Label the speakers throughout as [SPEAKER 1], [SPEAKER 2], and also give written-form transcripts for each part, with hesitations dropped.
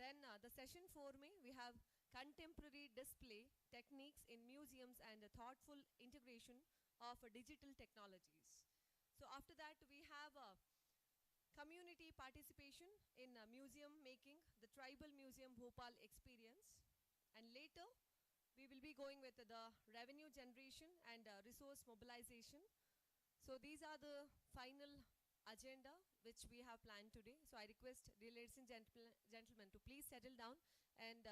[SPEAKER 1] Then the session 4 में we have contemporary display techniques in museums and thoughtful integration of digital technologies. So after that we have community participation in museum making, the Tribal Museum Bhopal experience. And later we will be going with the revenue generation and resource mobilization. So these are the final agenda which we have planned today. So I request the ladies and gentlemen to please settle down. And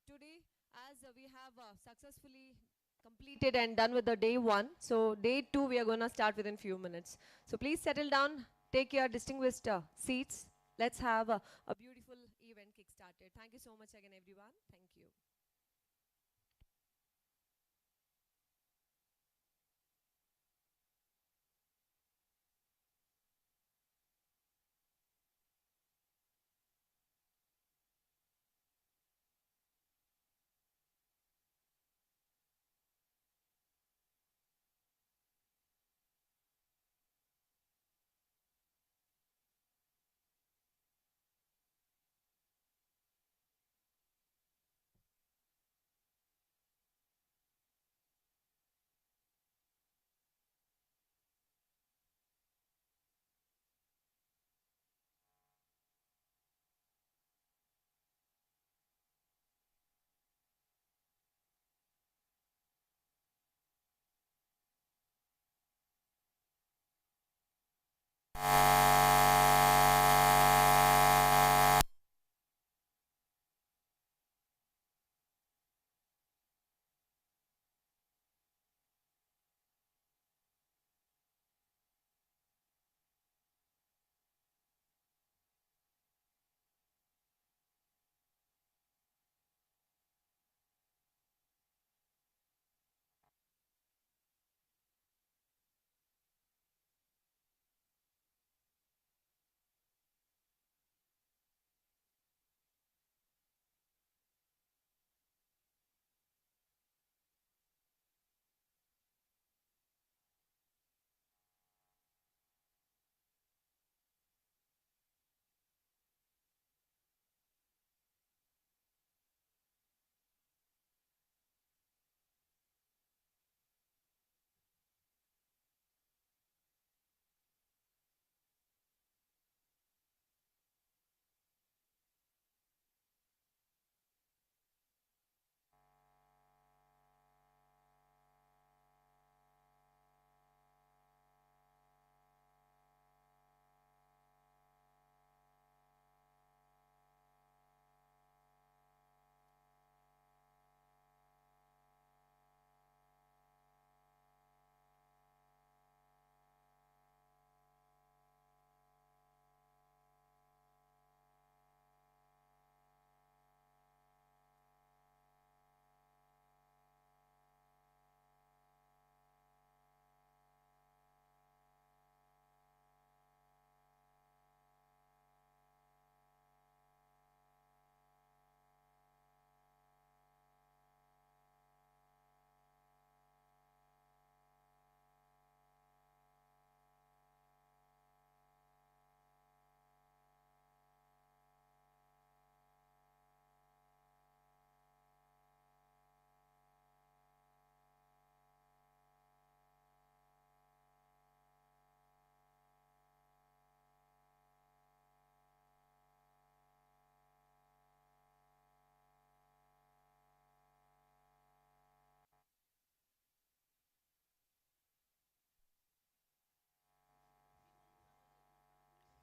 [SPEAKER 1] today, as we have successfully completed and done with the day 1, so day 2 we are going to start within few minutes. So please settle down, take your distinguished seats. Let's have a beautiful event kick-started. Thank you so much again, everyone. Thank you.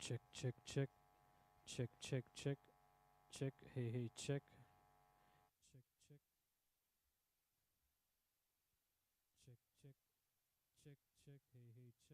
[SPEAKER 2] Check, check, check, check, check, check, check. Hey, hey, check, check, check, check, check, check, check. Hey, hey, check.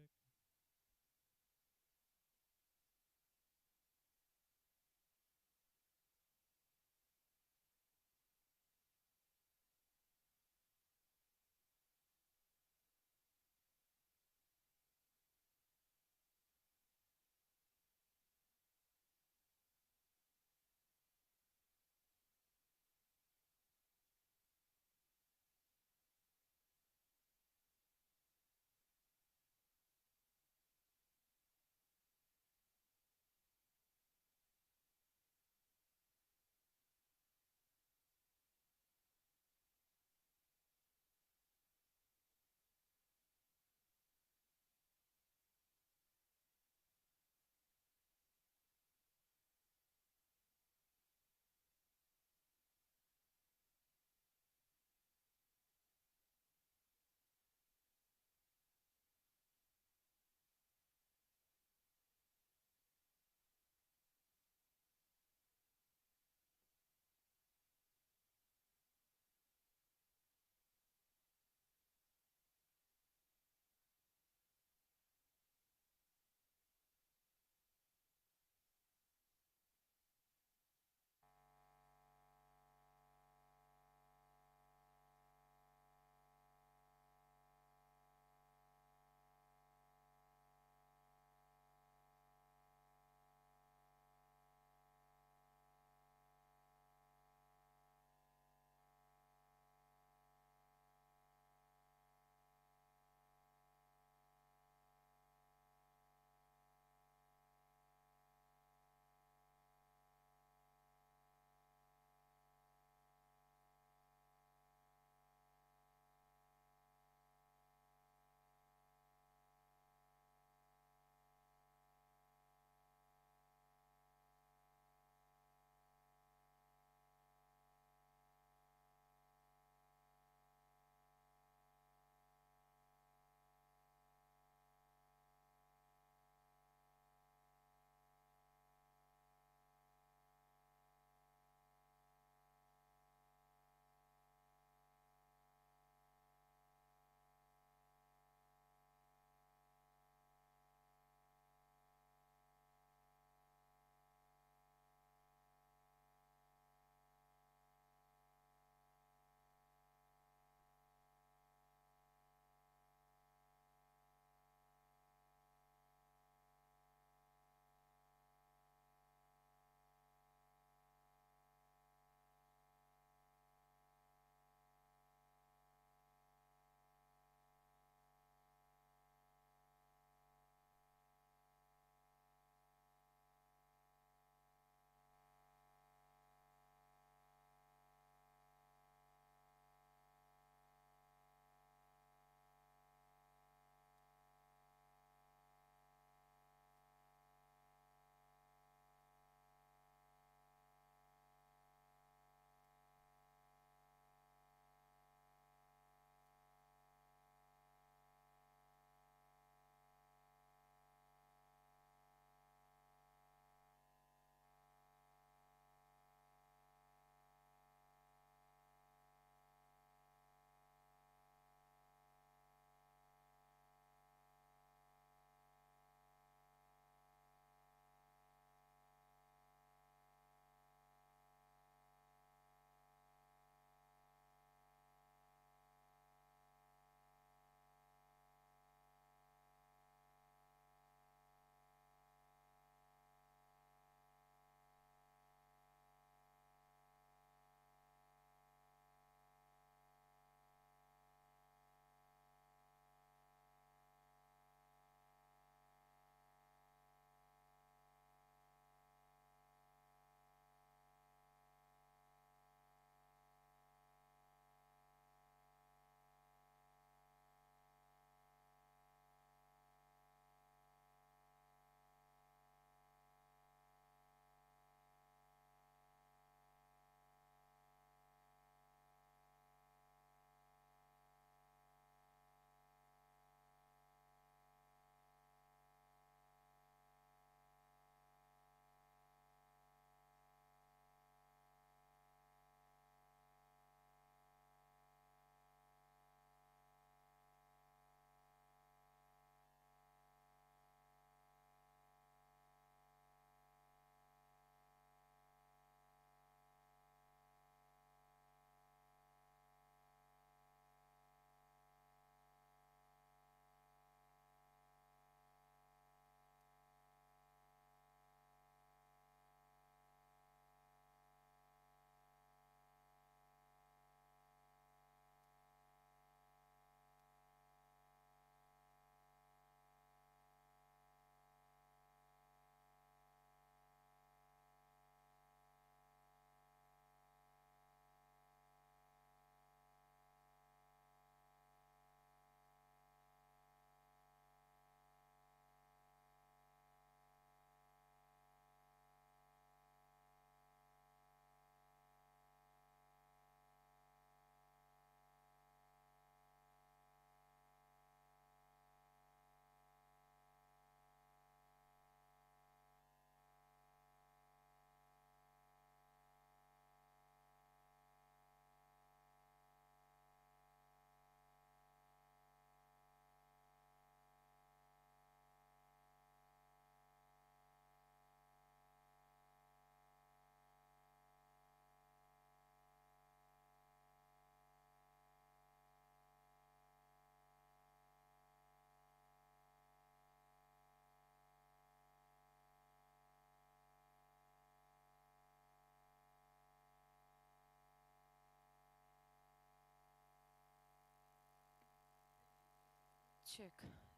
[SPEAKER 1] Check.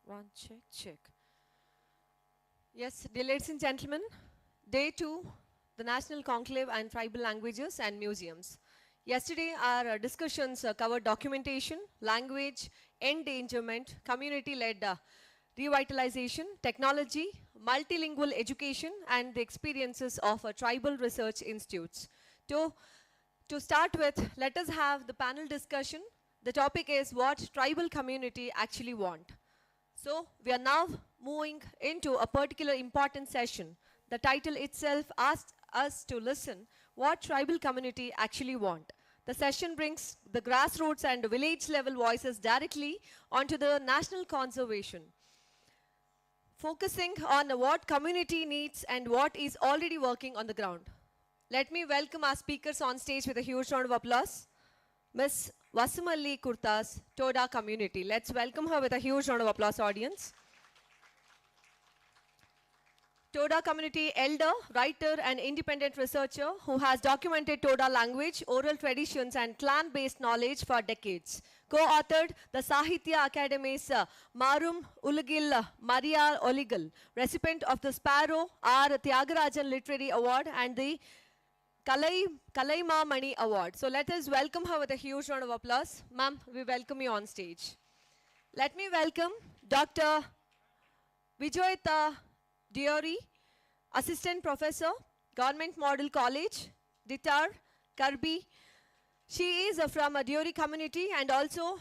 [SPEAKER 1] One, check, check. Yes, dear ladies and gentlemen, day 2, the National Conclave and Tribal Languages and Museums. Yesterday, our discussions covered documentation, language, endangerment, community-led revitalization, technology, multilingual education, and the experiences of tribal research institutes. To start with, let us have the panel discussion. The topic is what tribal community actually want. So we are now moving into a particular important session. The title itself asks us to listen what tribal community actually want. The session brings the grassroots and village level voices directly onto the national conservation, focusing on what community needs and what is already working on the ground. Let me welcome our speakers on stage with a huge round of applause. Ms. Vasumalli Kurtas, Toda community. Let's welcome her with a huge round of applause, audience. Toda community elder, writer, and independent researcher who has documented Toda language, oral traditions, and clan-based knowledge for decades. Co-authored the Sahitya Academy's Marum Ulugil Maria Oligal, recipient of the Sparrow R. Tyagarajan Literary Award and the Kalaima Mani Award. So let us welcome her with a huge round of applause. Ma'am, we welcome you on stage. Let me welcome Dr. Vijoyita Diori, Assistant Professor, Government Model College, Ditar, Karbi. She is from a Diori community and also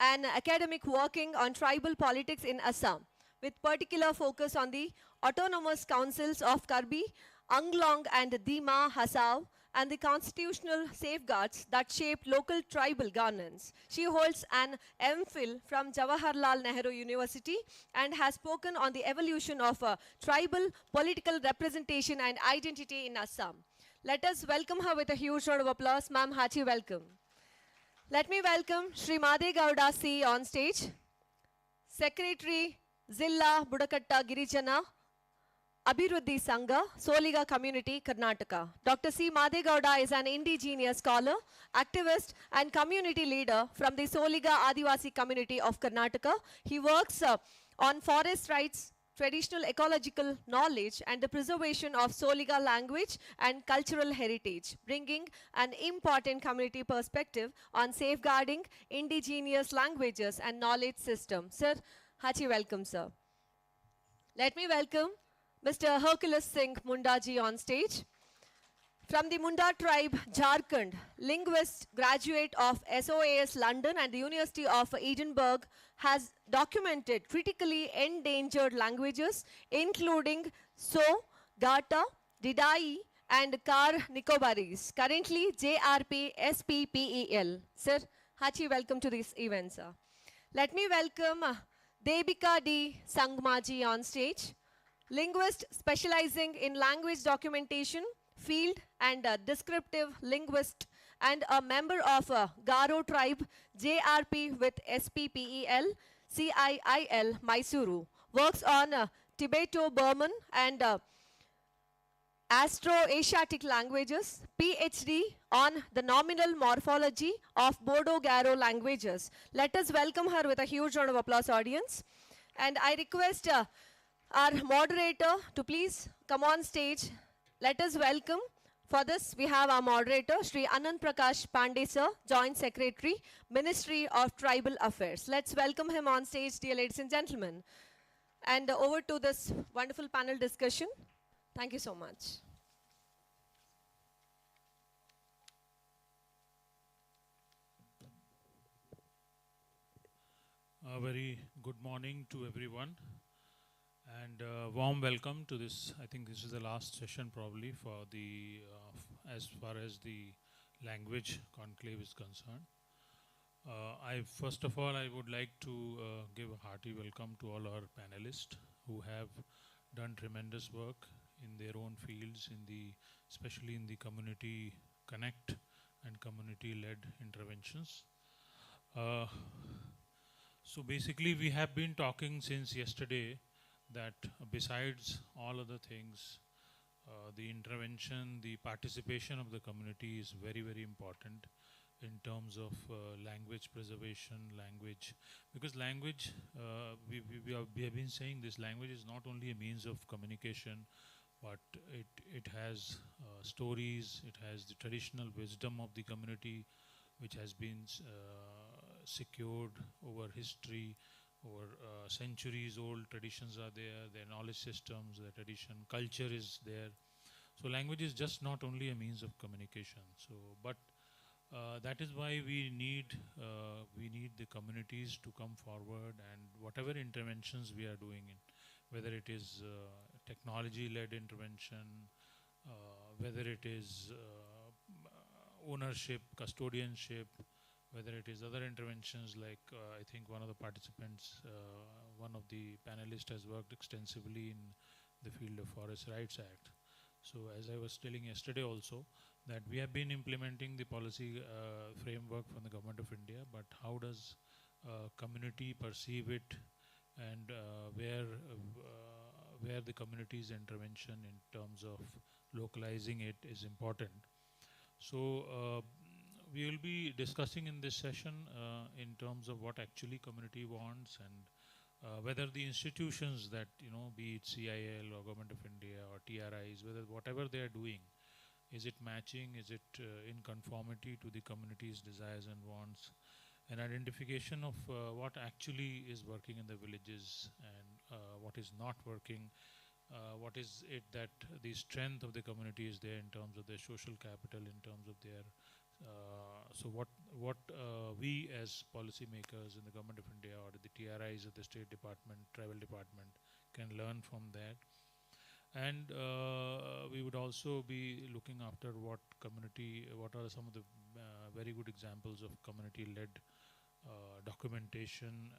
[SPEAKER 1] an academic working on tribal politics in Assam, with particular focus on the autonomous councils of Karbi, Anglong and Dima Hasaw, and the constitutional safeguards that shape local tribal governance. She holds an MPhil from Jawaharlal Nehru University and has spoken on the evolution of tribal political representation and identity in Assam. Let us welcome her with a huge round of applause. Ma'am, hearty welcome. Let me welcome Shri Madhe Gowda C on stage, Secretary Zilla Budakatta Girijana Abhiruddhi Sangha, Soliga Community, Karnataka. Dr. C. Madegowda is an indigenous scholar, activist, and community leader from the Soliga Adivasi community of Karnataka. He works on forest rights, traditional ecological knowledge, and the preservation of Soliga language and cultural heritage, bringing an important community perspective on safeguarding indigenous languages and knowledge system. Sir, hearty welcome, sir. Let me welcome Mr. Hercules Singh Mundaji on stage. From the Munda tribe, Jharkhand, linguist, graduate of SOAS London and the University of Edinburgh, has documented critically endangered languages including So, Gata, Didai and Kar Nicobaris. Currently JRP SPPEL. Sir, hearty welcome to this event, sir. Let me welcome Debika D. Sangmaji on stage. Linguist specializing in language documentation, field and descriptive linguist, and a member of Garo tribe, JRP with SPPEL, CIIL, Mysuru. Works on Tibeto-Burman and Astro-Asiatic languages, PhD on the nominal morphology of Bodo-Garo languages. Let us welcome her with a huge round of applause, audience. And I request our moderator to please come on stage. Let us welcome, for this we have our moderator, Sri Anand Prakash Pandey sir, Joint Secretary, Ministry of Tribal Affairs. Let's welcome him on stage, dear ladies and gentlemen. And over to this wonderful panel discussion. Thank you so much.
[SPEAKER 3] A very good morning to everyone. And warm welcome to this. I think this is the last session probably for the, as far as the language conclave is concerned. First of all, I would like to give a hearty welcome to all our panelists who have done tremendous work in their own fields, especially in the community connect and community-led interventions. So basically, we have been talking since yesterday that besides all other things, the intervention, the participation of the community is very, very important in terms of language preservation, language, because language, we have been saying this, language is not only a means of communication, but it has stories, it has the traditional wisdom of the community, which has been secured over history, over centuries old traditions are there, their knowledge systems, their tradition, culture is there. So language is just not only a means of communication. So, but that is why we need the communities to come forward, and whatever interventions we are doing in, whether it is technology-led intervention, whether it is ownership, custodianship, whether it is other interventions like I think one of the participants, one of the panelists has worked extensively in the field of Forest Rights Act. So as I was telling yesterday also, that we have been implementing the policy framework from the Government of India, but how does community perceive it, and where the community's intervention in terms of localizing it is important. So we will be discussing in this session in terms of what actually community wants, and whether the institutions that, be it CIL or Government of India or TRIs, whether whatever they are doing, is it matching, is it in conformity to the community's desires and wants, an identification of what actually is working in the villages and what is not working, what is it that the strength of the community is there in terms of their social capital, in terms of their so what we as policymakers in the Government of India or the TRIs of the State Department, Tribal Department can learn from that. And we would also be looking after what are some of the very good examples of community-led documentation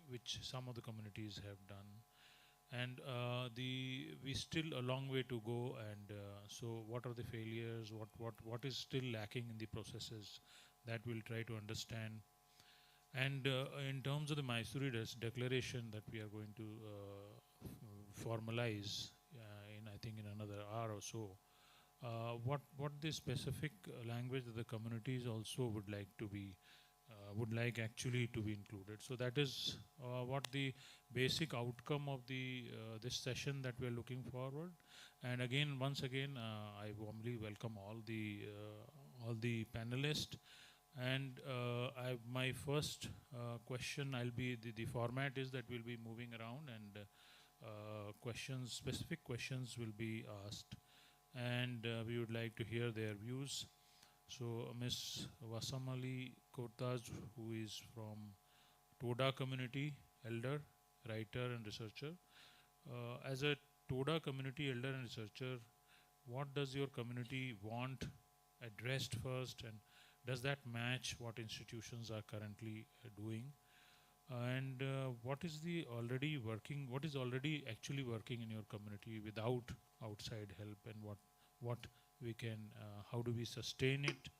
[SPEAKER 3] which some of the communities have done. And we still a long way to go, and so what are the failures, what is still lacking in the processes, that we'll try to understand. And in terms of the Mysuru declaration that we are going to formalize in I think in another hour or so, what the specific language that the communities also would like to be actually to be included. So that is what the basic outcome of the this session that we are looking forward. And again, once again, I warmly welcome all the panelists. And my first question, the format is that we'll be moving around, and specific questions will be asked, and we would like to hear their views. So Ms. Vasamali Kortaj, who is from Toda community, elder, writer and researcher. As a Toda community elder and researcher, what does your community want addressed first, and does that match what institutions are currently doing? And what is already actually working in your community without outside help, and what we can, how do we sustain it?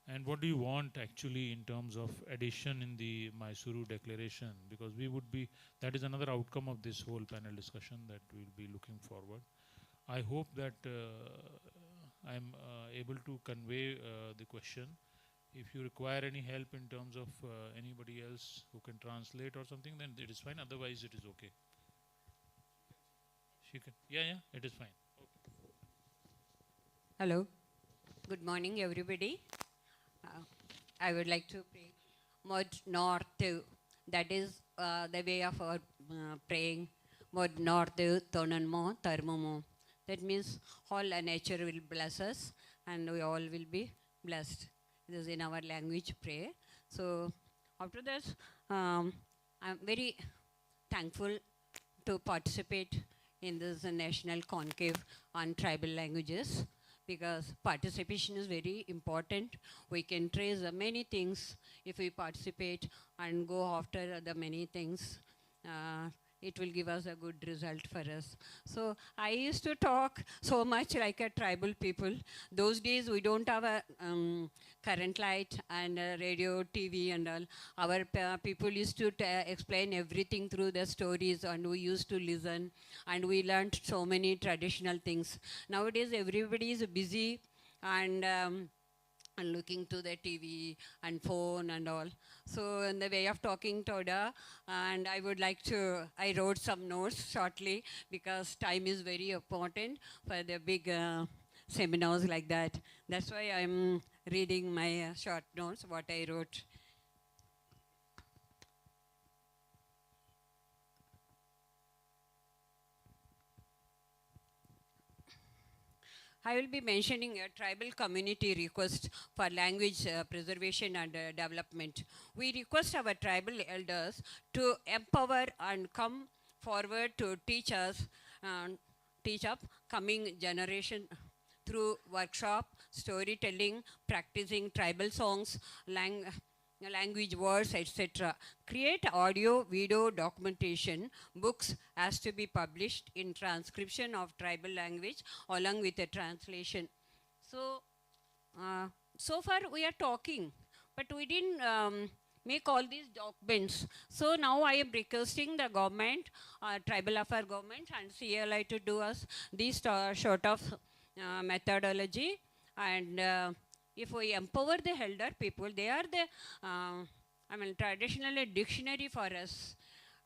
[SPEAKER 3] And what do you want actually in terms of addition in the Mysuru declaration? Because that is another outcome of this whole panel discussion that we'll be looking forward. I hope that I'm able to convey the question. If you require any help in terms of anybody else who can translate or something, then it is fine. Otherwise, it is okay. She can. Yeah, it is fine. Okay.
[SPEAKER 4] Hello. Good morning, everybody. I would like to pray Mod North. That is the way of our praying. Mod North Tonanmo Tarmomo. That means all nature will bless us, and we all will be blessed. This is in our language prayer. So after that, I'm very thankful to participate in this national conclave on tribal languages, because participation is very important. We can trace many things if we participate and go after the many things. It will give us a good result for us. So I used to talk so much like a tribal people. Those days we don't have a current light and radio, TV and all. Our people used to explain everything through the stories, and we used to listen, and we learned so many traditional things. Nowadays everybody is busy, and and looking to the TV and phone and all. So in the way of talking Toda, and I wrote some notes shortly because time is very important for the big seminars like that. That's why I'm reading my short notes, what I wrote. I will be mentioning a tribal community request for language preservation and development. We request our tribal elders to empower and come forward to teach us, teach up coming generation through workshop, storytelling, practicing tribal songs, language words, etc. Create audio, video documentation, books has to be published in transcription of tribal language along with a translation. So, so far we are talking, but we didn't make all these documents. So now I am requesting the government, tribal affair government and CLI to do us this sort of methodology, and if we empower the elder people, they are the, traditionally dictionary for us.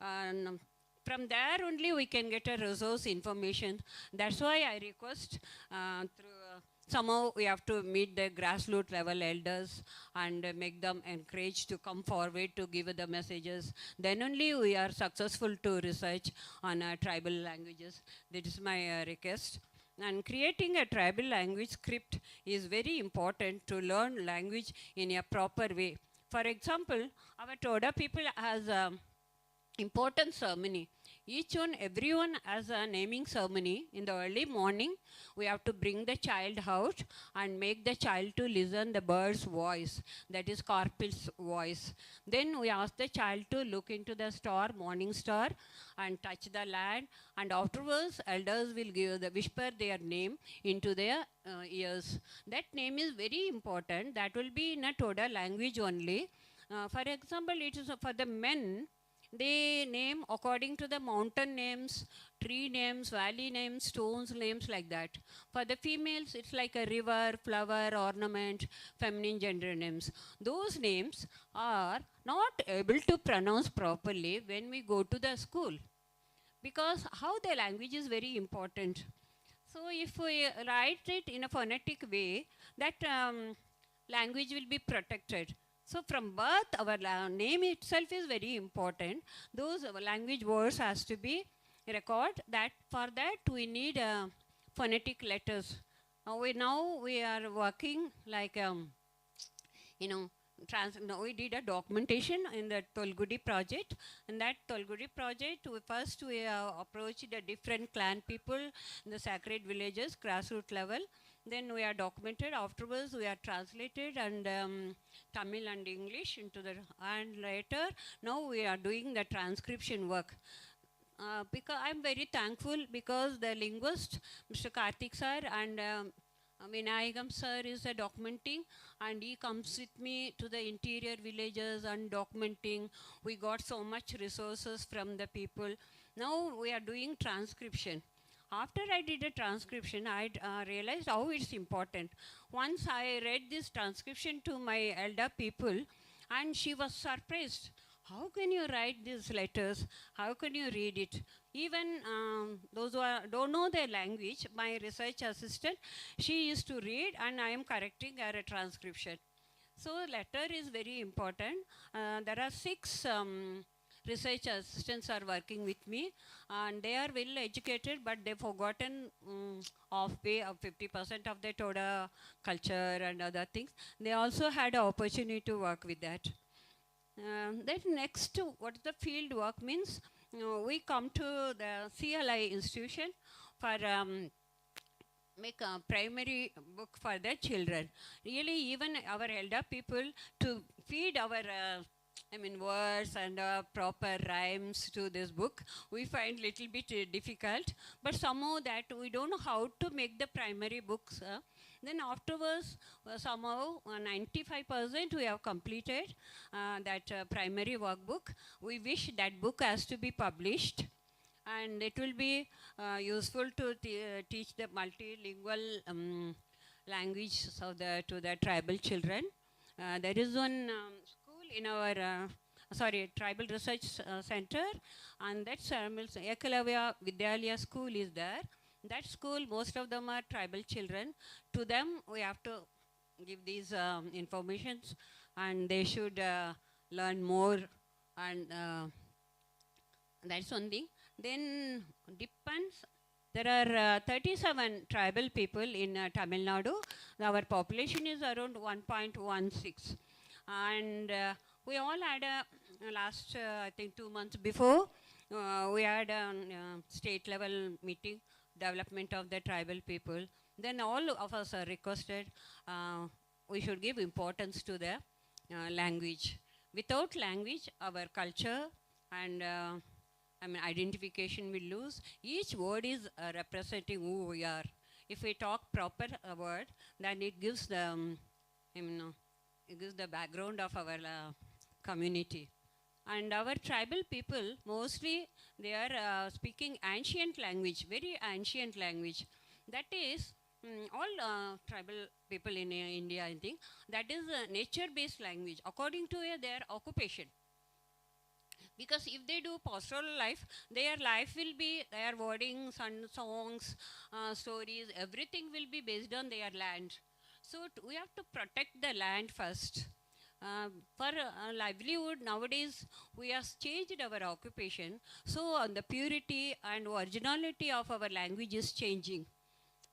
[SPEAKER 4] From there only we can get a resource information. That's why I request somehow we have to meet the grassroots level elders and make them encouraged to come forward to give the messages. Then only we are successful to research on tribal languages. That is my request. And creating a tribal language script is very important to learn language in a proper way. For example, our Toda people has important ceremony. Everyone has a naming ceremony. In the early morning, we have to bring the child out and make the child to listen the bird's voice, that is Carpil's voice. Then we ask the child to look into the star, morning star, and touch the land. And afterwards, elders will whisper their name into their ears. That name is very important. That will be in a Toda language only. For example, it is for the men. They name according to the mountain names, tree names, valley names, stones names, like that. For the females, it's like a river, flower, ornament, feminine gender names. Those names are not able to pronounce properly when we go to the school, because how the language is very important. So if we write it in a phonetic way, that language will be protected. So from birth, our name itself is very important. Those language words has to be recorded. That for that we need phonetic letters. Now we are working like now we did a documentation in the Tolgudi project. In that Tolgudi project, we approached the different clan people in the sacred villages, grassroots level. Then we are documented. Afterwards, we are translated and Tamil and English into the, and later, now we are doing the transcription work. Because I'm very thankful because the linguist, Mr. Karthik sir and Vinayagam sir is documenting, and he comes with me to the interior villages and documenting. We got so much resources from the people. Now we are doing transcription. After I did a transcription, I realized how it's important. Once I read this transcription to my elder people, and she was surprised. How can you write these letters? How can you read it? Even those who don't know their language, my research assistant, she used to read, and I am correcting her transcription. So letter is very important. There are 6 research assistants are working with me, and they are well educated, but they've forgotten of 50% of their Toda culture and other things. They also had an opportunity to work with that. Then next, what the field work means, we come to the CLI institution for make a primary book for the children. Really, even our elder people, to feed our words and proper rhymes to this book, we find little bit difficult. But somehow that we don't know how to make the primary books. Then afterwards, somehow 95% we have completed that primary workbook. We wish that book has to be published, and it will be useful to teach the multilingual language to the tribal children. There is one school in our tribal research center, and that's Ekalavya Vidyalaya school is there. That school, most of them are tribal children. To them, we have to give these informations, and they should learn more, and that's one thing. Then depends. There are 37 tribal people in Tamil Nadu. Our population is around 1.16, and we all had last I think 2 months before we had a state level meeting, development of the tribal people. Then all of us are requested we should give importance to the language. Without language, our culture and identification will lose. Each word is representing who we are. If we talk proper word, then it gives the it gives the background of our community. And our tribal people, mostly they are speaking ancient language, very ancient language. That is, all tribal people in India, I think, that is nature-based language according to their occupation. Because if they do pastoral life, their life will be, their wordings and songs, stories, everything will be based on their land. So we have to protect the land first. For livelihood, nowadays, we have changed our occupation. So the purity and originality of our language is changing.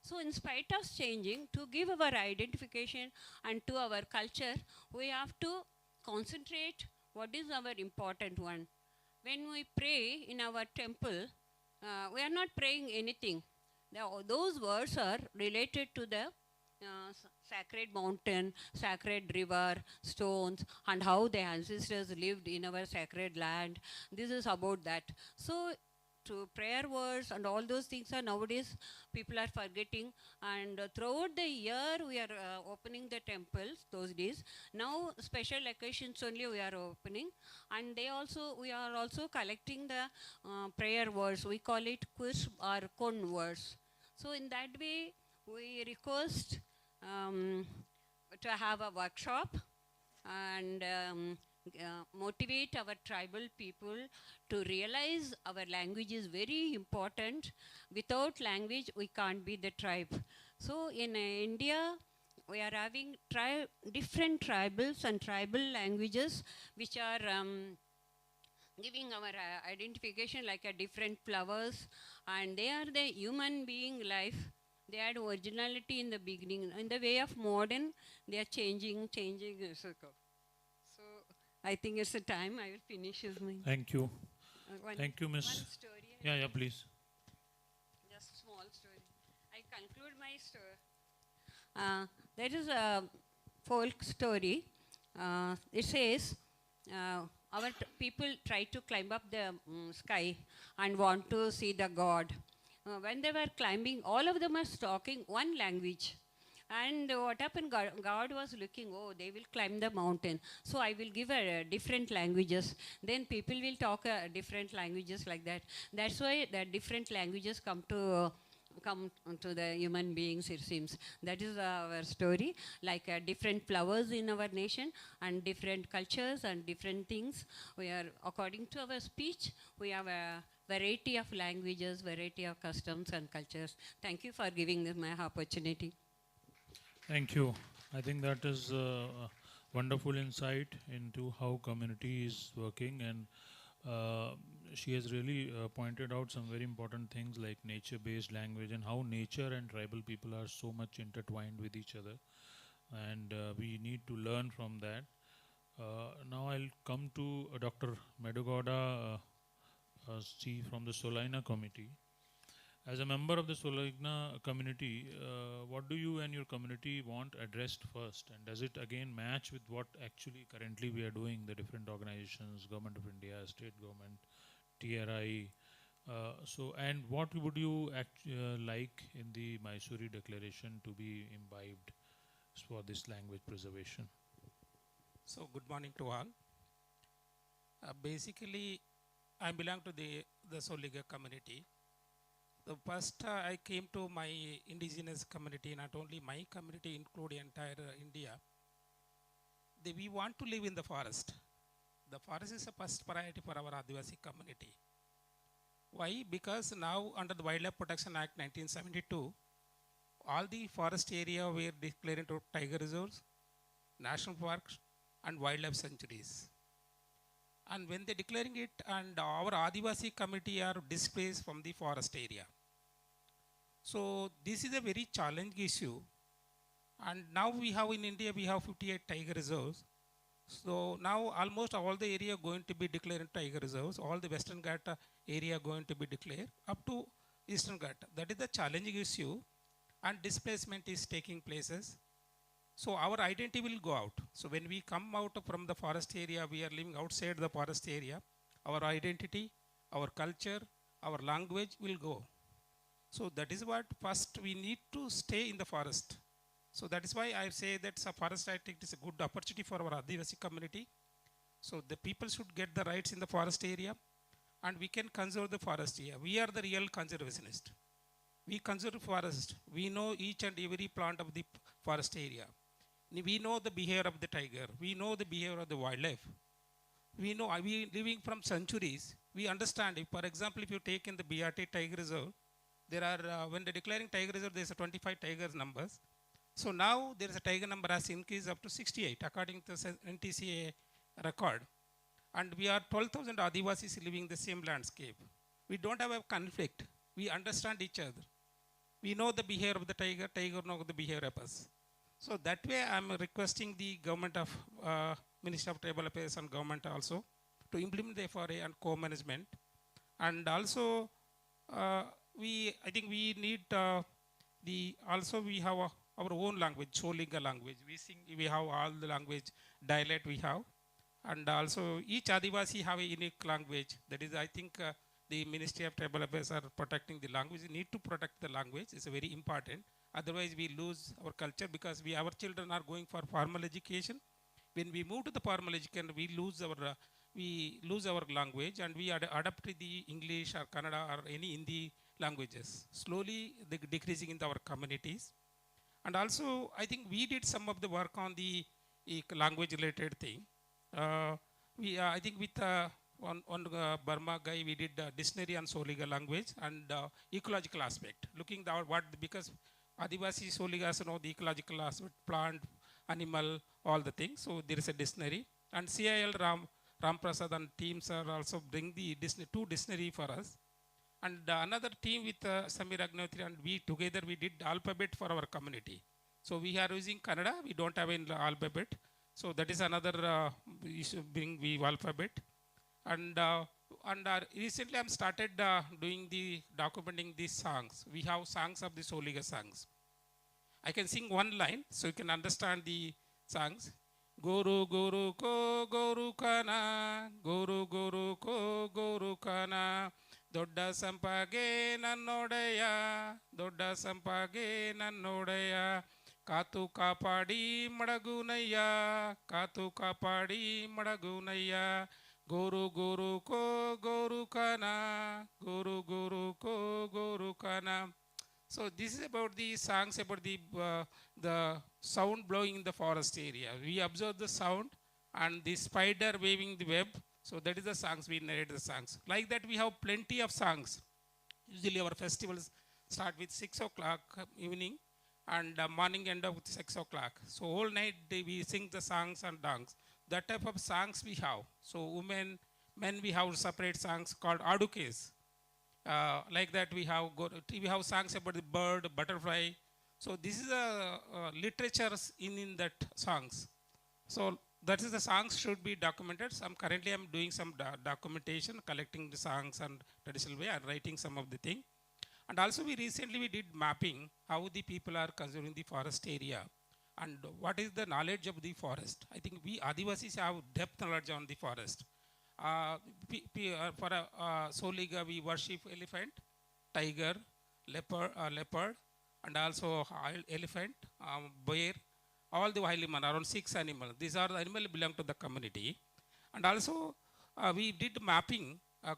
[SPEAKER 4] So in spite of changing, to give our identification and to our culture, we have to concentrate what is our important one. When we pray in our temple, we are not praying anything. Those words are related to the sacred mountain, sacred river, stones, and how the ancestors lived in our sacred land. This is about that. So to prayer words and all those things are nowadays people are forgetting, and throughout the year we are opening the temples those days. Now special occasions only we are opening, and we are also collecting the prayer words. We call it quiz or kon words. So in that way we request to have a workshop and motivate our tribal people to realize our language is very important. Without language, we can't be the tribe. So in India, we are having different tribals and tribal languages which are giving our identification like a different flowers, and they are the human being life. They had originality in the beginning. In the way of modern, they are changing. So I think it's a time I will finish with my.
[SPEAKER 3] Thank you. Thank you, Miss.
[SPEAKER 4] One story.
[SPEAKER 3] Yeah, please.
[SPEAKER 4] Just small story. I conclude my story. There is a folk story. It says our people try to climb up the sky and want to see the God. When they were climbing, all of them were talking one language. And what happened, God was looking, oh, they will climb the mountain. So I will give different languages. Then people will talk different languages like that. That's why the different languages come to the human beings, it seems. That is our story. Like different flowers in our nation and different cultures and different things. We are, according to our speech, we have a variety of languages, variety of customs and cultures. Thank you for giving me my opportunity.
[SPEAKER 3] Thank you. I think that is a wonderful insight into how community is working, and she has really pointed out some very important things like nature-based language and how nature and tribal people are so much intertwined with each other, and we need to learn from that. Now I'll come to Dr. Medogoda C from the Solina committee. As a member of the Solina community, what do you and your community want addressed first? And does it again match with what actually currently we are doing, the different organizations, Government of India, state government, TRI? And what would you like in the Mysore Declaration to be imbibed for this language preservation?
[SPEAKER 5] So good morning to all. Basically, I belong to the Soliga community. The first I came to my indigenous community, not only my community, include entire India. We want to live in the forest. The forest is the first priority for our Adivasi community. Why? Because now under the Wildlife Protection Act 1972, all the forest area were declared into tiger reserves, national parks, and wildlife sanctuaries. And when they're declaring it, and our Adivasi community are displaced from the forest area. So this is a very challenging issue. And now we have in India, we have 58 tiger reserves. So now almost all the area going to be declared tiger reserves. All the Western Ghat area going to be declared up to Eastern Ghat. That is the challenging issue, and displacement is taking places. So our identity will go out. So when we come out from the forest area, we are living outside the forest area. Our identity, our culture, our language will go. So that is what first we need to stay in the forest. So that is why I say that forest I think is a good opportunity for our Adivasi community. So the people should get the rights in the forest area, and we can conserve the forest area. We are the real conservationists. We conserve forest. We know each and every plant of the forest area. We know the behavior of the tiger. We know the behavior of the wildlife. We know, we living from centuries. We understand, if, for example, if you take in the BRT Tiger Reserve, there are, when they're declaring Tiger Reserve, there's a 25 tigers numbers. So now there is a tiger number has increased up to 68 according to NTCA record. And we are 12,000 Adivasis living in the same landscape. We don't have a conflict. We understand each other. We know the behavior of the tiger, tiger knows the behavior of us. So that way I'm requesting the government of, Ministry of Tribal Affairs and government also to implement the FRA and co-management. And also, I think we need also we have our own language, Solinga language. We have all the language, dialect we have. And also each Adivasi have a unique language. That is, I think the Ministry of Tribal Affairs are protecting the language. We need to protect the language. It's very important. Otherwise we lose our culture, because our children are going for formal education. When we move to the formal education, we lose our language, and we adapt to the English or Kannada or any Hindi languages. Slowly decreasing in our communities. And also, I think we did some of the work on the language related thing. I think with on Burma guy, we did a dictionary on Soliga language and ecological aspect. Looking at because Adivasi Soligas know the ecological aspect, plant, animal, all the things. So there is a dictionary. And CIL Ram Prasad and teams are also bring the two dictionary for us. And another team with Samir Agnotri and we together we did alphabet for our community. So we are using Kannada, we don't have an alphabet. So that is another issue, bring we alphabet. And recently I'm started documenting these songs. We have songs of the Soliga songs. I can sing one line so you can understand the songs. Guru Guru Ko Guru Kana, Guru Guru Ko Guru Kana. ದೊಡ್ಡ ಸಂಪಾಗೆ ನನ್ನೊಡೆಯ ದೊಡ್ಡ ಸಂಪಾಗೆ ನನ್ನೊಡೆಯ ಕಾತು ಕಾಪಾಡಿ ಮಡಗುನಯ್ಯ ಕಾತು ಕಾಪಾಡಿ ಮಡಗುನಯ್ಯ ಗೋರು ಗೋರು ಕೋ ಗೋರು ಕನ ಗೋರು ಗೋರು ಕೋ ಗೋರು ಕನ. So this is about the songs about the sound blowing in the forest area. We observe the sound and the spider waving the web. So that is the songs, we narrate the songs. Like that we have plenty of songs. Usually our festivals start with 6 o'clock evening and morning end up with 6 o'clock. So whole night we sing the songs and dance. That type of songs we have. So women, men we have separate songs called adukes. Like that we have songs about the bird, butterfly. So this is a literature in that songs. So that is the songs should be documented. Currently I'm doing some documentation, collecting the songs and traditional way and writing some of the thing. And also we recently did mapping how the people are consuming the forest area and what is the knowledge of the forest. I think we Adivasis have depth knowledge on the forest. For Soliga we worship elephant, tiger, leopard and also elephant, bear. All the wild animals, around 6 animals. These are the animals belong to the community. And also we did mapping,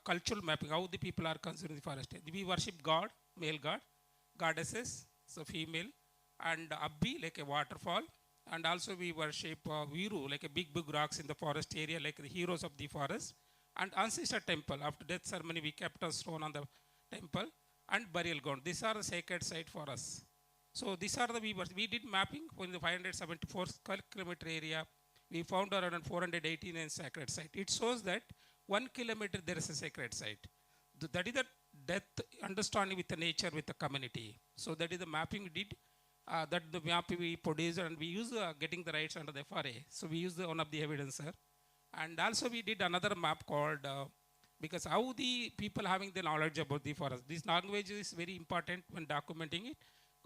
[SPEAKER 5] cultural mapping, how the people are consuming the forest. We worship God, male god, goddesses, so female, and Abbi, like a waterfall, and also we worship Viru, like a big rocks in the forest area, like the heroes of the forest, and ancestor temple. After death ceremony, we kept a stone on the temple, and burial ground. These are the sacred site for us. So these are the we did mapping in the 574 square kilometer area. We found around 489 sacred site. It shows that 1 kilometer there is a sacred site. That is the depth understanding with the nature, with the community. So that is the mapping we did. That the map we produced, and we use getting the rights under the FRA. So we use one of the evidence, sir. And also we did another map called, because how the people having the knowledge about the forest. This language is very important when documenting it.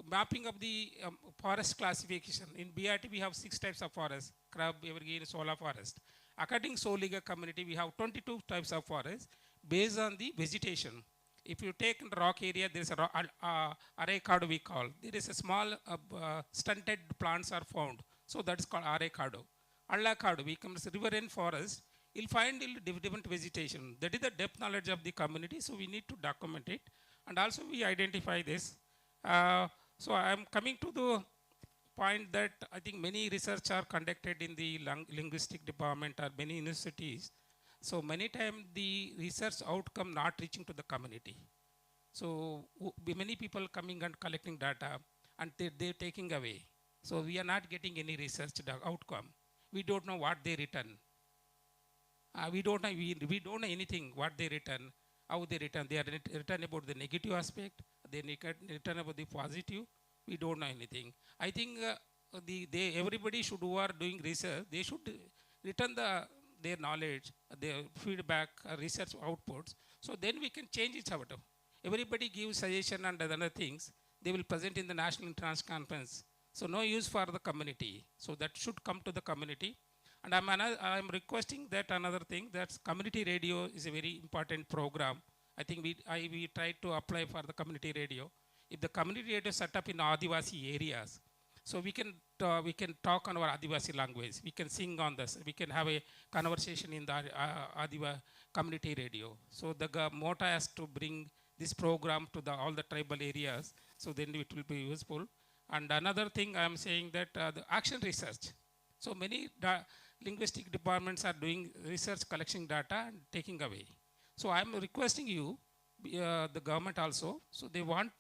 [SPEAKER 5] Mapping of the forest classification. In BRT we have 6 types of forest: scrub, evergreen, solar forest. According to Soliga community, we have 22 types of forest based on the vegetation. If you take in the rock area, there is a arecado we call. There is a small stunted plants are found. So that is called arecado. Allacado, we come to riverine forest, you'll find different vegetation. That is the depth knowledge of the community, so we need to document it. And also we identify this. So I'm coming to the point that I think many research are conducted in the linguistic department or many universities. So many times the research outcome not reaching to the community. So many people coming and collecting data, and they're taking away. So we are not getting any research outcome. We don't know what they written. We don't know anything what they written, how they written. They are written about the negative aspect. They written about the positive. We don't know anything. I think everybody should, who are doing research, they should return their knowledge, their feedback, research outputs. So then we can change it out. Everybody gives suggestion and other things. They will present in the national international conference. So no use for the community. So that should come to the community. And I'm requesting that another thing, that community radio is a very important program. I think we tried to apply for the community radio. If the community radio set up in Adivasi areas, so we can talk on our Adivasi language. We can sing on this. We can have a conversation in the Adivasi community radio. So the motto has to bring this program to all the tribal areas. So then it will be useful. And another thing I'm saying that the action research. So many linguistic departments are doing research, collecting data and taking away. So I'm requesting you, the government also, so they want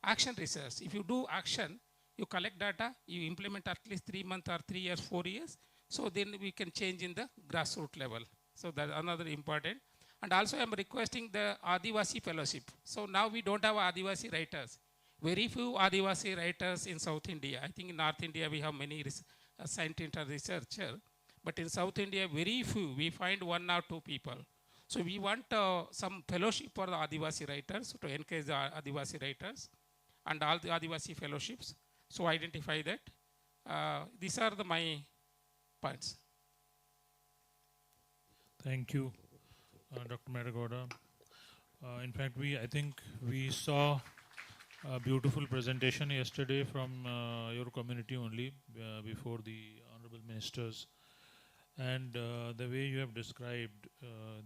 [SPEAKER 5] action research. If you do action, you collect data, you implement at least 3 months or 3 years, 4 years, so then we can change in the grassroots level. So that's another important. And also I'm requesting the Adivasi fellowship. So now we don't have Adivasi writers. Very few Adivasi writers in South India. I think in North India we have many scientists and researchers, but in South India very few. We find 1 or 2 people. So we want some fellowship for the Adivasi writers, to encourage the Adivasi writers and all the Adivasi fellowships. So identify that. These are my points.
[SPEAKER 3] Thank you, Dr. Metagoda. In fact, I think we saw a beautiful presentation yesterday from your community only before the honorable ministers. And the way you have described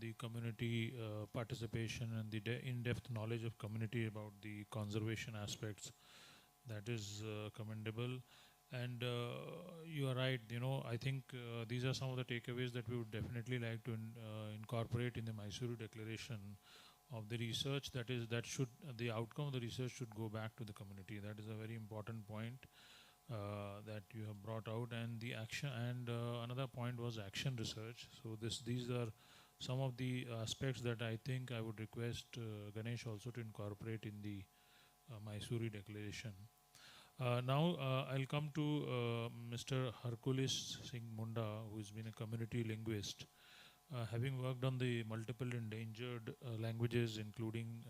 [SPEAKER 3] the community participation and the in-depth knowledge of community about the conservation aspects, that is commendable. And you are right, I think these are some of the takeaways that we would definitely like to incorporate in the Mysuru Declaration of the research. The outcome of the research should go back to the community. That is a very important point that you have brought out. And the action, and another point was action research. So these are some of the aspects that I think I would request Ganesh also to incorporate in the Mysuru Declaration. Now I'll come to Mr. Hercules Singh Munda, who has been a community linguist, having worked on the multiple endangered languages, including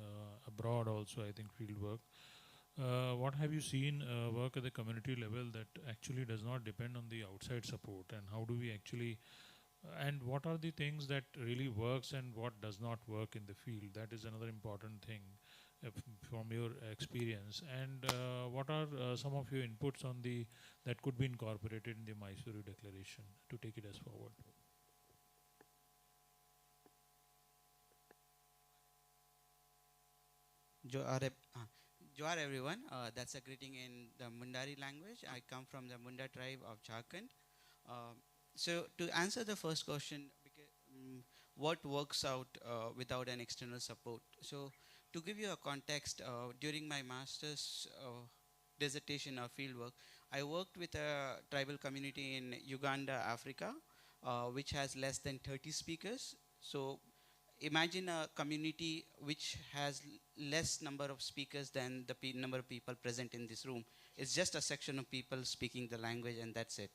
[SPEAKER 3] abroad also, I think, field work. What have you seen work at the community level that actually does not depend on the outside support, and how do we actually, and what are the things that really works and what does not work in the field? That is another important thing from your experience. And what are some of your inputs on that could be incorporated in the Mysuru Declaration to take it as forward?
[SPEAKER 6] Johar everyone, that's a greeting in the Mundari language. I come from the Munda tribe of Jharkhand. So to answer the first question, what works out without an external support? So to give you a context, during my master's dissertation or fieldwork, I worked with a tribal community in Uganda, Africa, which has less than 30 speakers. So imagine a community which has less number of speakers than the number of people present in this room. It's just a section of people speaking the language, and that's it.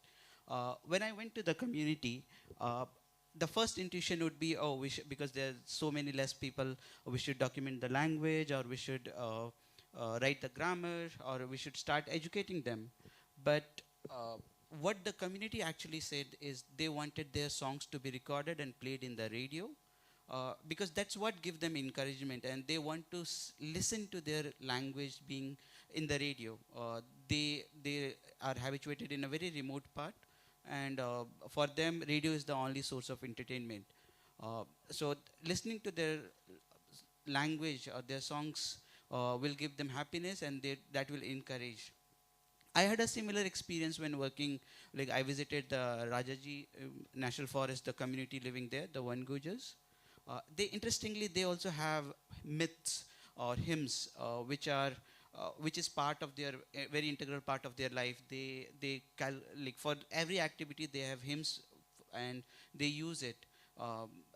[SPEAKER 6] When I went to the community, the first intuition would be, oh, because there are so many less people, we should document the language, or we should write the grammar, or we should start educating them. But what the community actually said is they wanted their songs to be recorded and played in the radio, because that's what gives them encouragement, and they want to listen to their language being in the radio. They are habituated in a very remote part, and for them radio is the only source of entertainment. So listening to their language or their songs will give them happiness, and that will encourage. I had a similar experience when working, like I visited the Rajaji National Forest, the community living there, the One Gujas. Interestingly, they also have myths or hymns, which is part of their very integral part of their life. Like for every activity they have hymns, and they use it.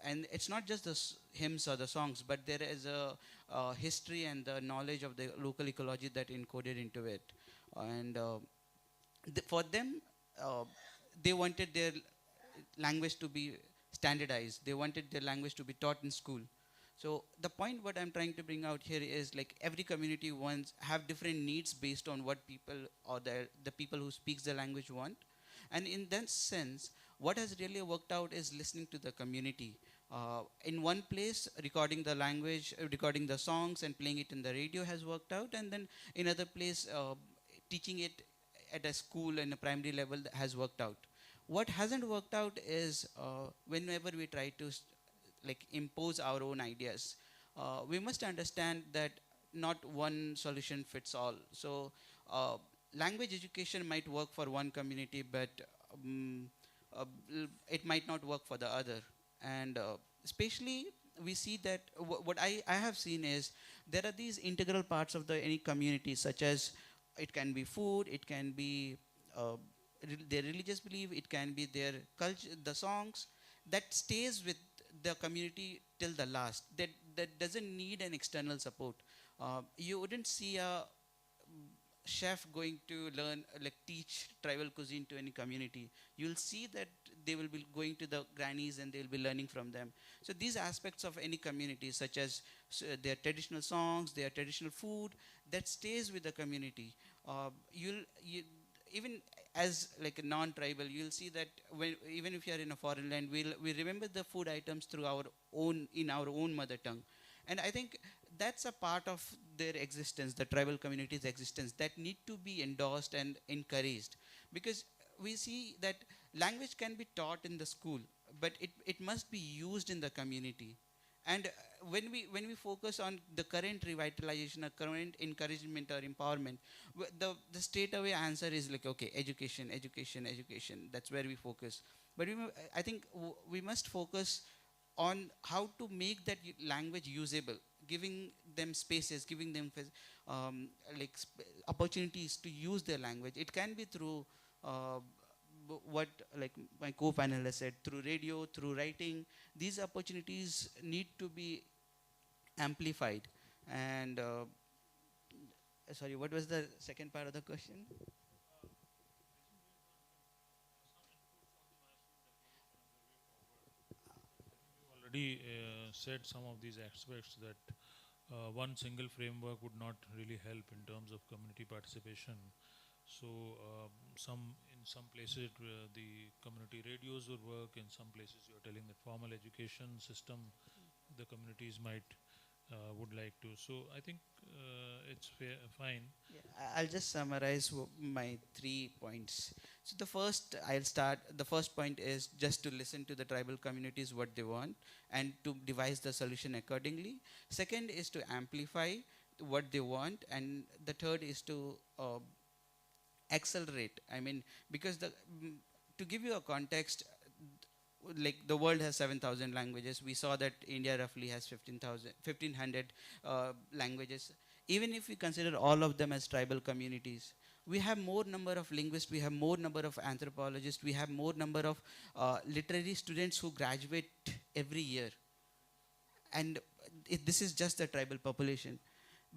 [SPEAKER 6] And it's not just the hymns or the songs, but there is a history and the knowledge of the local ecology that encoded into it. And for them, they wanted their language to be standardized. They wanted their language to be taught in school. So the point what I'm trying to bring out here is, like, every community wants have different needs based on what people or the people who speaks the language want. And in that sense, what has really worked out is listening to the community. In one place, recording the language, recording the songs and playing it in the radio has worked out. And then in other place, teaching it at a school and a primary level has worked out. What hasn't worked out is whenever we try to like impose our own ideas, we must understand that not one solution fits all. So language education might work for one community, but it might not work for the other. And especially we see that what I have seen is there are these integral parts of any community, such as it can be food, it can be their religious belief, it can be their culture, the songs that stays with the community till the last. That doesn't need an external support. You wouldn't see a chef going to learn, like teach tribal cuisine to any community. You'll see that they will be going to the grannies and they'll be learning from them. So these aspects of any community, such as their traditional songs, their traditional food, that stays with the community. Even as like a non-tribal, you'll see that even if you are in a foreign land, we remember the food items through our own mother tongue. And I think that's a part of their existence, the tribal community's existence, that need to be endorsed and encouraged. Because we see that language can be taught in the school, but it must be used in the community. And when we focus on the current revitalization or current encouragement or empowerment, the straightaway answer is like, okay, education, education, education. That's where we focus. But I think we must focus on how to make that language usable, giving them spaces, giving them opportunities to use their language. It can be through what like my co-panelist said, through radio, through writing. These opportunities need to be amplified. And sorry, what was the second part of the question?
[SPEAKER 3] Already said some of these aspects that one single framework would not really help in terms of community participation. So in some places the community radios would work. In some places you're telling that formal education system the communities might would like to. So I think it's fine.
[SPEAKER 6] Yeah, I'll just summarize my 3 points. So the first point is just to listen to the tribal communities, what they want, and to devise the solution accordingly. Second is to amplify what they want, and the third is to accelerate. I mean, because to give you a context, like the world has 7,000 languages. We saw that India roughly has 1,500 languages. Even if we consider all of them as tribal communities, we have more number of linguists, we have more number of anthropologists, we have more number of literary students who graduate every year. And this is just the tribal population.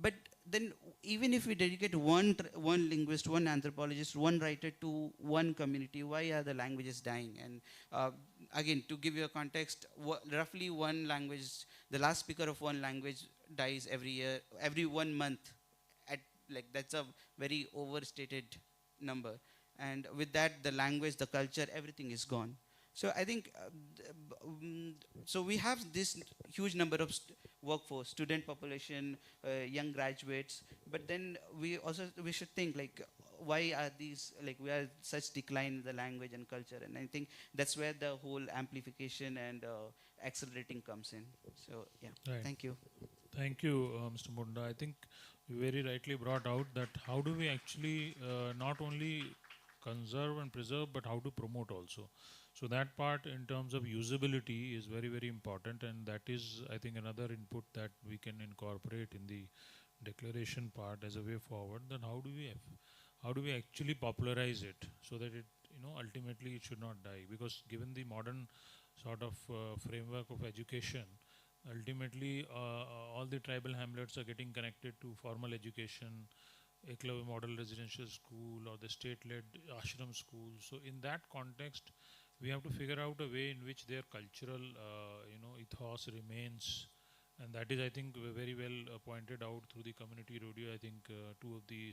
[SPEAKER 6] But then even if we dedicate one linguist, one anthropologist, one writer to one community, why are the languages dying? And again, to give you a context, roughly one language, the last speaker of one language dies every year, every 1 month. Like that's a very overstated number. And with that, the language, the culture, everything is gone. So I think, so we have this huge number of workforce, student population, young graduates, but then we should think like, why are these, like we are such decline in the language and culture? And I think that's where the whole amplification and accelerating comes in. So yeah,
[SPEAKER 3] Right.
[SPEAKER 6] thank you.
[SPEAKER 3] Thank you, Mr. Munda. I think you very rightly brought out that how do we actually not only conserve and preserve, but how to promote also. So that part in terms of usability is very, very important, and that is, I think, another input that we can incorporate in the declaration part as a way forward. Then how do we actually popularize it so that it, ultimately it should not die? Because given the modern sort of framework of education, ultimately all the tribal hamlets are getting connected to formal education, Eklavya Model Residential School or the state-led ashram school. So in that context, we have to figure out a way in which their cultural, ethos remains. And that is, I think, very well pointed out through the community radio. I think two of the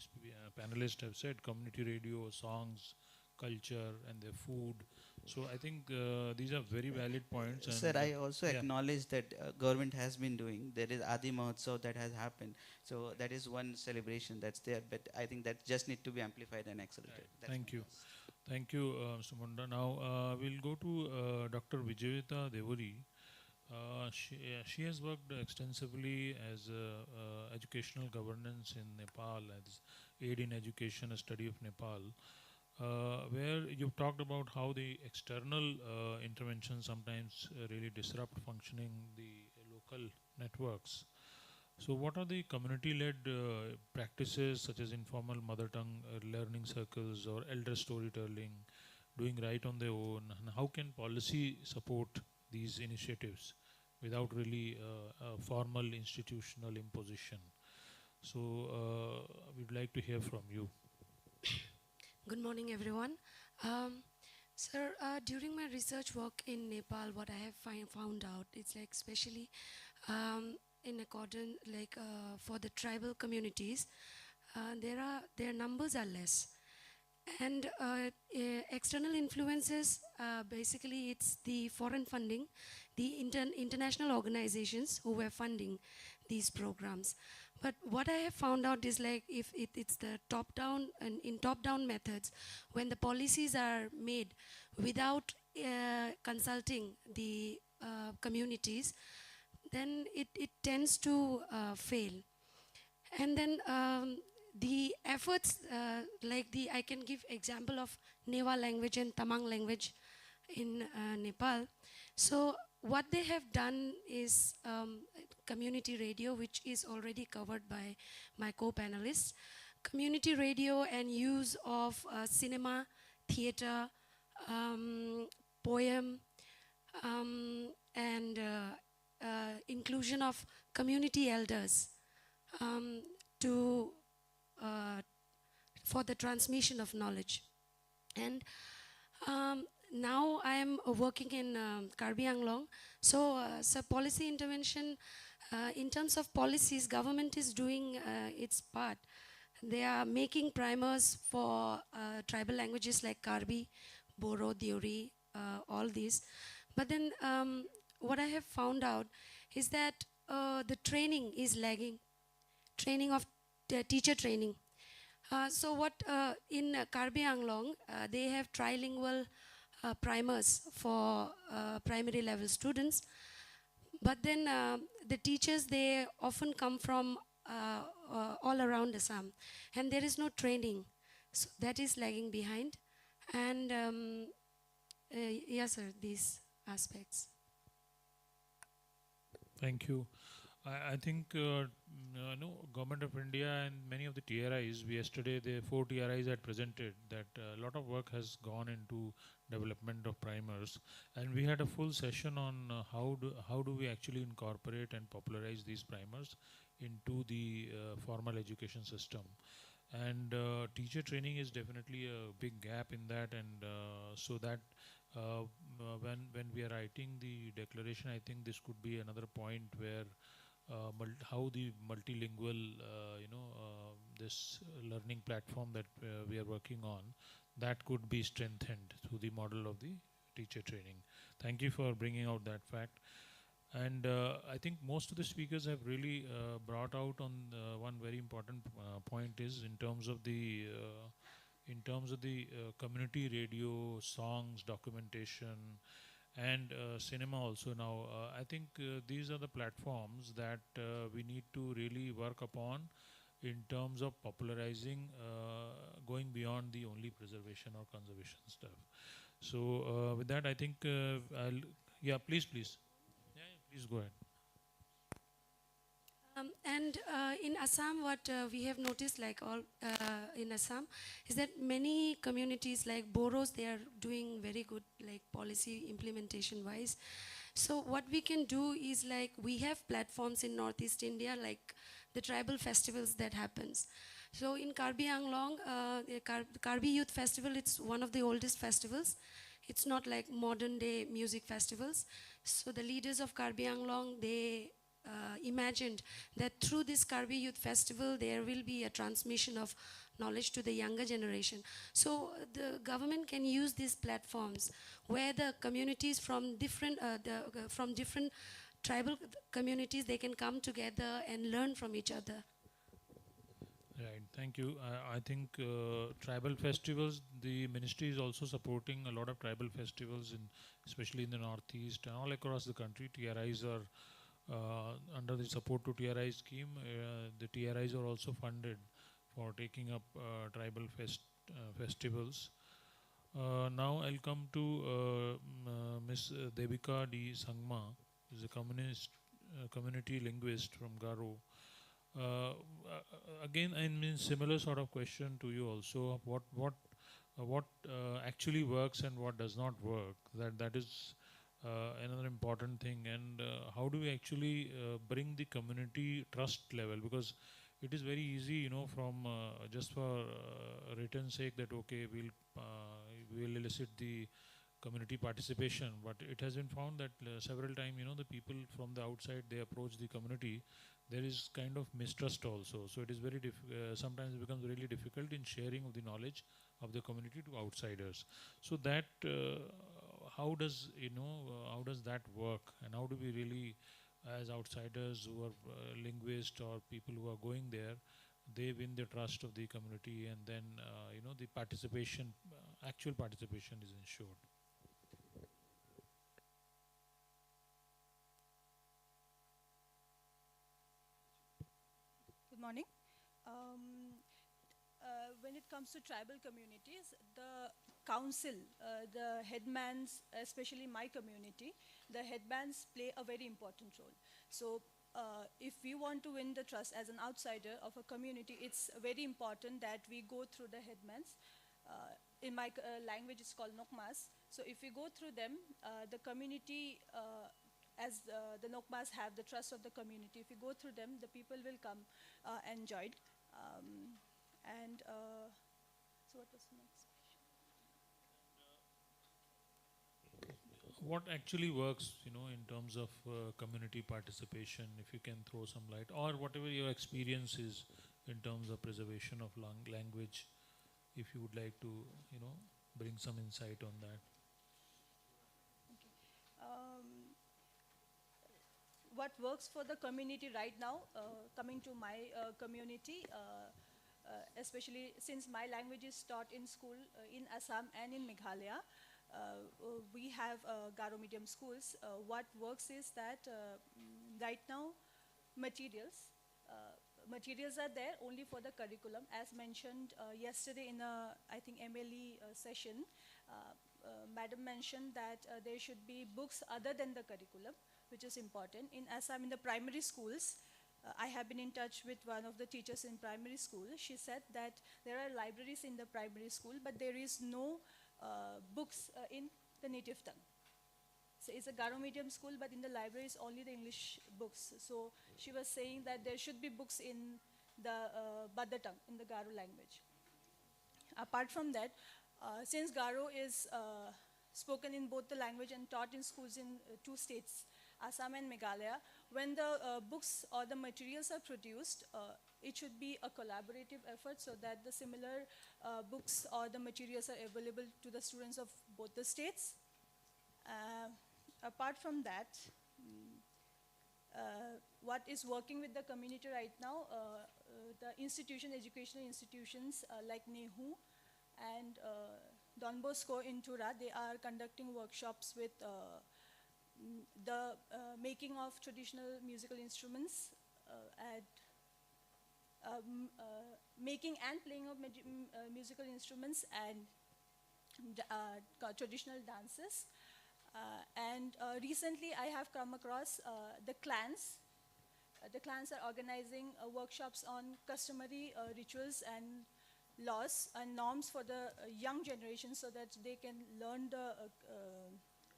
[SPEAKER 3] panelists have said community radio, songs, culture, and their food. So I think these are very valid points.
[SPEAKER 6] Sir,
[SPEAKER 3] and,
[SPEAKER 6] I also
[SPEAKER 3] yeah.
[SPEAKER 6] acknowledge that government has been doing. There is Adi Mahotsav that has happened. So that is one celebration that's there. But I think that just need to be amplified and accelerated.
[SPEAKER 3] Right. Thank you. Thank you, Mr. Munda. Now we'll go to Dr. Vijayita Devari. She has worked extensively as educational governance in Nepal, as aid in education, a study of Nepal, where you've talked about how the external interventions sometimes really disrupt functioning the local networks. So what are the community-led practices such as informal mother tongue learning circles or elder storytelling, doing right on their own, and how can policy support these initiatives without really a formal institutional imposition? So we'd like to hear from you.
[SPEAKER 7] Good morning, everyone. Sir, during my research work in Nepal, what I have found out, it's like especially in accordance, like for the tribal communities, their numbers are less. And external influences, basically it's the foreign funding, the international organizations who were funding these programs. But what I have found out is like if it's the top-down, and in top-down methods, when the policies are made without consulting the communities, then it tends to fail. And then the efforts, I can give example of Newa language and Tamang language in Nepal. So what they have done is community radio, which is already covered by my co-panelists. Community radio and use of cinema, theater, poem, and inclusion of community elders for the transmission of knowledge. And now I am working in Karbi Anglong. So policy intervention, in terms of policies, government is doing its part. They are making primers for tribal languages like Karbi, Boro, Diori, all these. But then what I have found out is that the training is lagging, training of teacher training. So what in Karbi Anglong, they have trilingual primers for primary level students. But then the teachers, they often come from all around Assam, and there is no training, so that is lagging behind. And yes, sir, these aspects.
[SPEAKER 3] Thank you. I think no, Government of India and many of the TRIs, yesterday the 4 TRIs had presented that a lot of work has gone into development of primers, and we had a full session on how do we actually incorporate and popularize these primers into the formal education system. And teacher training is definitely a big gap in that, and so that when we are writing the declaration, I think this could be another point where how the multilingual this learning platform that we are working on, that could be strengthened through the model of the teacher training. Thank you for bringing out that fact. And I think most of the speakers have really brought out on one very important point is in terms of the community radio, songs, documentation, and cinema also now. I think these are the platforms that we need to really work upon in terms of popularizing, going beyond the only preservation or conservation stuff. So with that, I think yeah, please. Yeah, please go ahead.
[SPEAKER 7] And in Assam, what we have noticed, like all in Assam, is that many communities like Boros, they are doing very good, like policy implementation wise. So what we can do is like we have platforms in Northeast India, like the tribal festivals that happens. So in Karbi Anglong, the Karbi Youth Festival, it's one of the oldest festivals. It's not like modern day music festivals. So the leaders of Karbi Anglong, they imagined that through this Karbi Youth Festival, there will be a transmission of knowledge to the younger generation. So the government can use these platforms where the communities from different tribal communities, they can come together and learn from each other.
[SPEAKER 3] Right, thank you. I think tribal festivals, the ministry is also supporting a lot of tribal festivals, especially in the Northeast and all across the country. TRIs are under the support to TRI scheme. The TRIs are also funded for taking up tribal festivals. Now I'll come to Miss Devika D. Sangma, who is a community linguist from Garo. Again, I mean similar sort of question to you also. What actually works and what does not work? That is another important thing. And how do we actually bring the community trust level? Because it is very easy, you know, from just for written sake that okay, we'll elicit the community participation, but it has been found that several times, you know, the people from the outside, they approach the community, there is kind of mistrust also. So it is very sometimes it becomes really difficult in sharing of the knowledge of the community to outsiders. So that how does how does that work, and how do we really, as outsiders who are linguists or people who are going there, they win the trust of the community, and then the participation, actual participation is ensured.
[SPEAKER 8] Good morning. When it comes to tribal communities, the council, the headmans, especially my community, the headmans play a very important role. So if we want to win the trust as an outsider of a community, it's very important that we go through the headmans. In my language, it's called Nokmas. So if we go through them, the community, as the Nokmas have the trust of the community, if we go through them, the people will come and join. So what was the next question?
[SPEAKER 3] What actually works, in terms of community participation, if you can throw some light, or whatever your experience is in terms of preservation of language, if you would like to, bring some insight on that.
[SPEAKER 8] What works for the community right now, coming to my community, especially since my language is taught in school in Assam and in Meghalaya, we have Garo medium schools. What works is that right now materials, materials are there only for the curriculum. As mentioned yesterday in a, I think, MLE session, Madam mentioned that there should be books other than the curriculum, which is important. In Assam, in the primary schools, I have been in touch with one of the teachers in primary school. She said that there are libraries in the primary school, but there is no books in the native tongue. So it's a Garo medium school, but in the library is only the English books. So she was saying that there should be books in the mother tongue, in the Garo language. Apart from that, since Garo is spoken in both the language and taught in schools in 2 states, Assam and Meghalaya, when the books or the materials are produced, it should be a collaborative effort so that the similar books or the materials are available to the students of both the states. Apart from that, what is working with the community right now, the educational institutions like NEHU and Don Bosco in Tura, they are conducting workshops with the making of traditional musical instruments and making and playing of musical instruments and traditional dances. And recently I have come across the clans. The clans are organizing workshops on customary rituals and laws and norms for the young generation so that they can learn the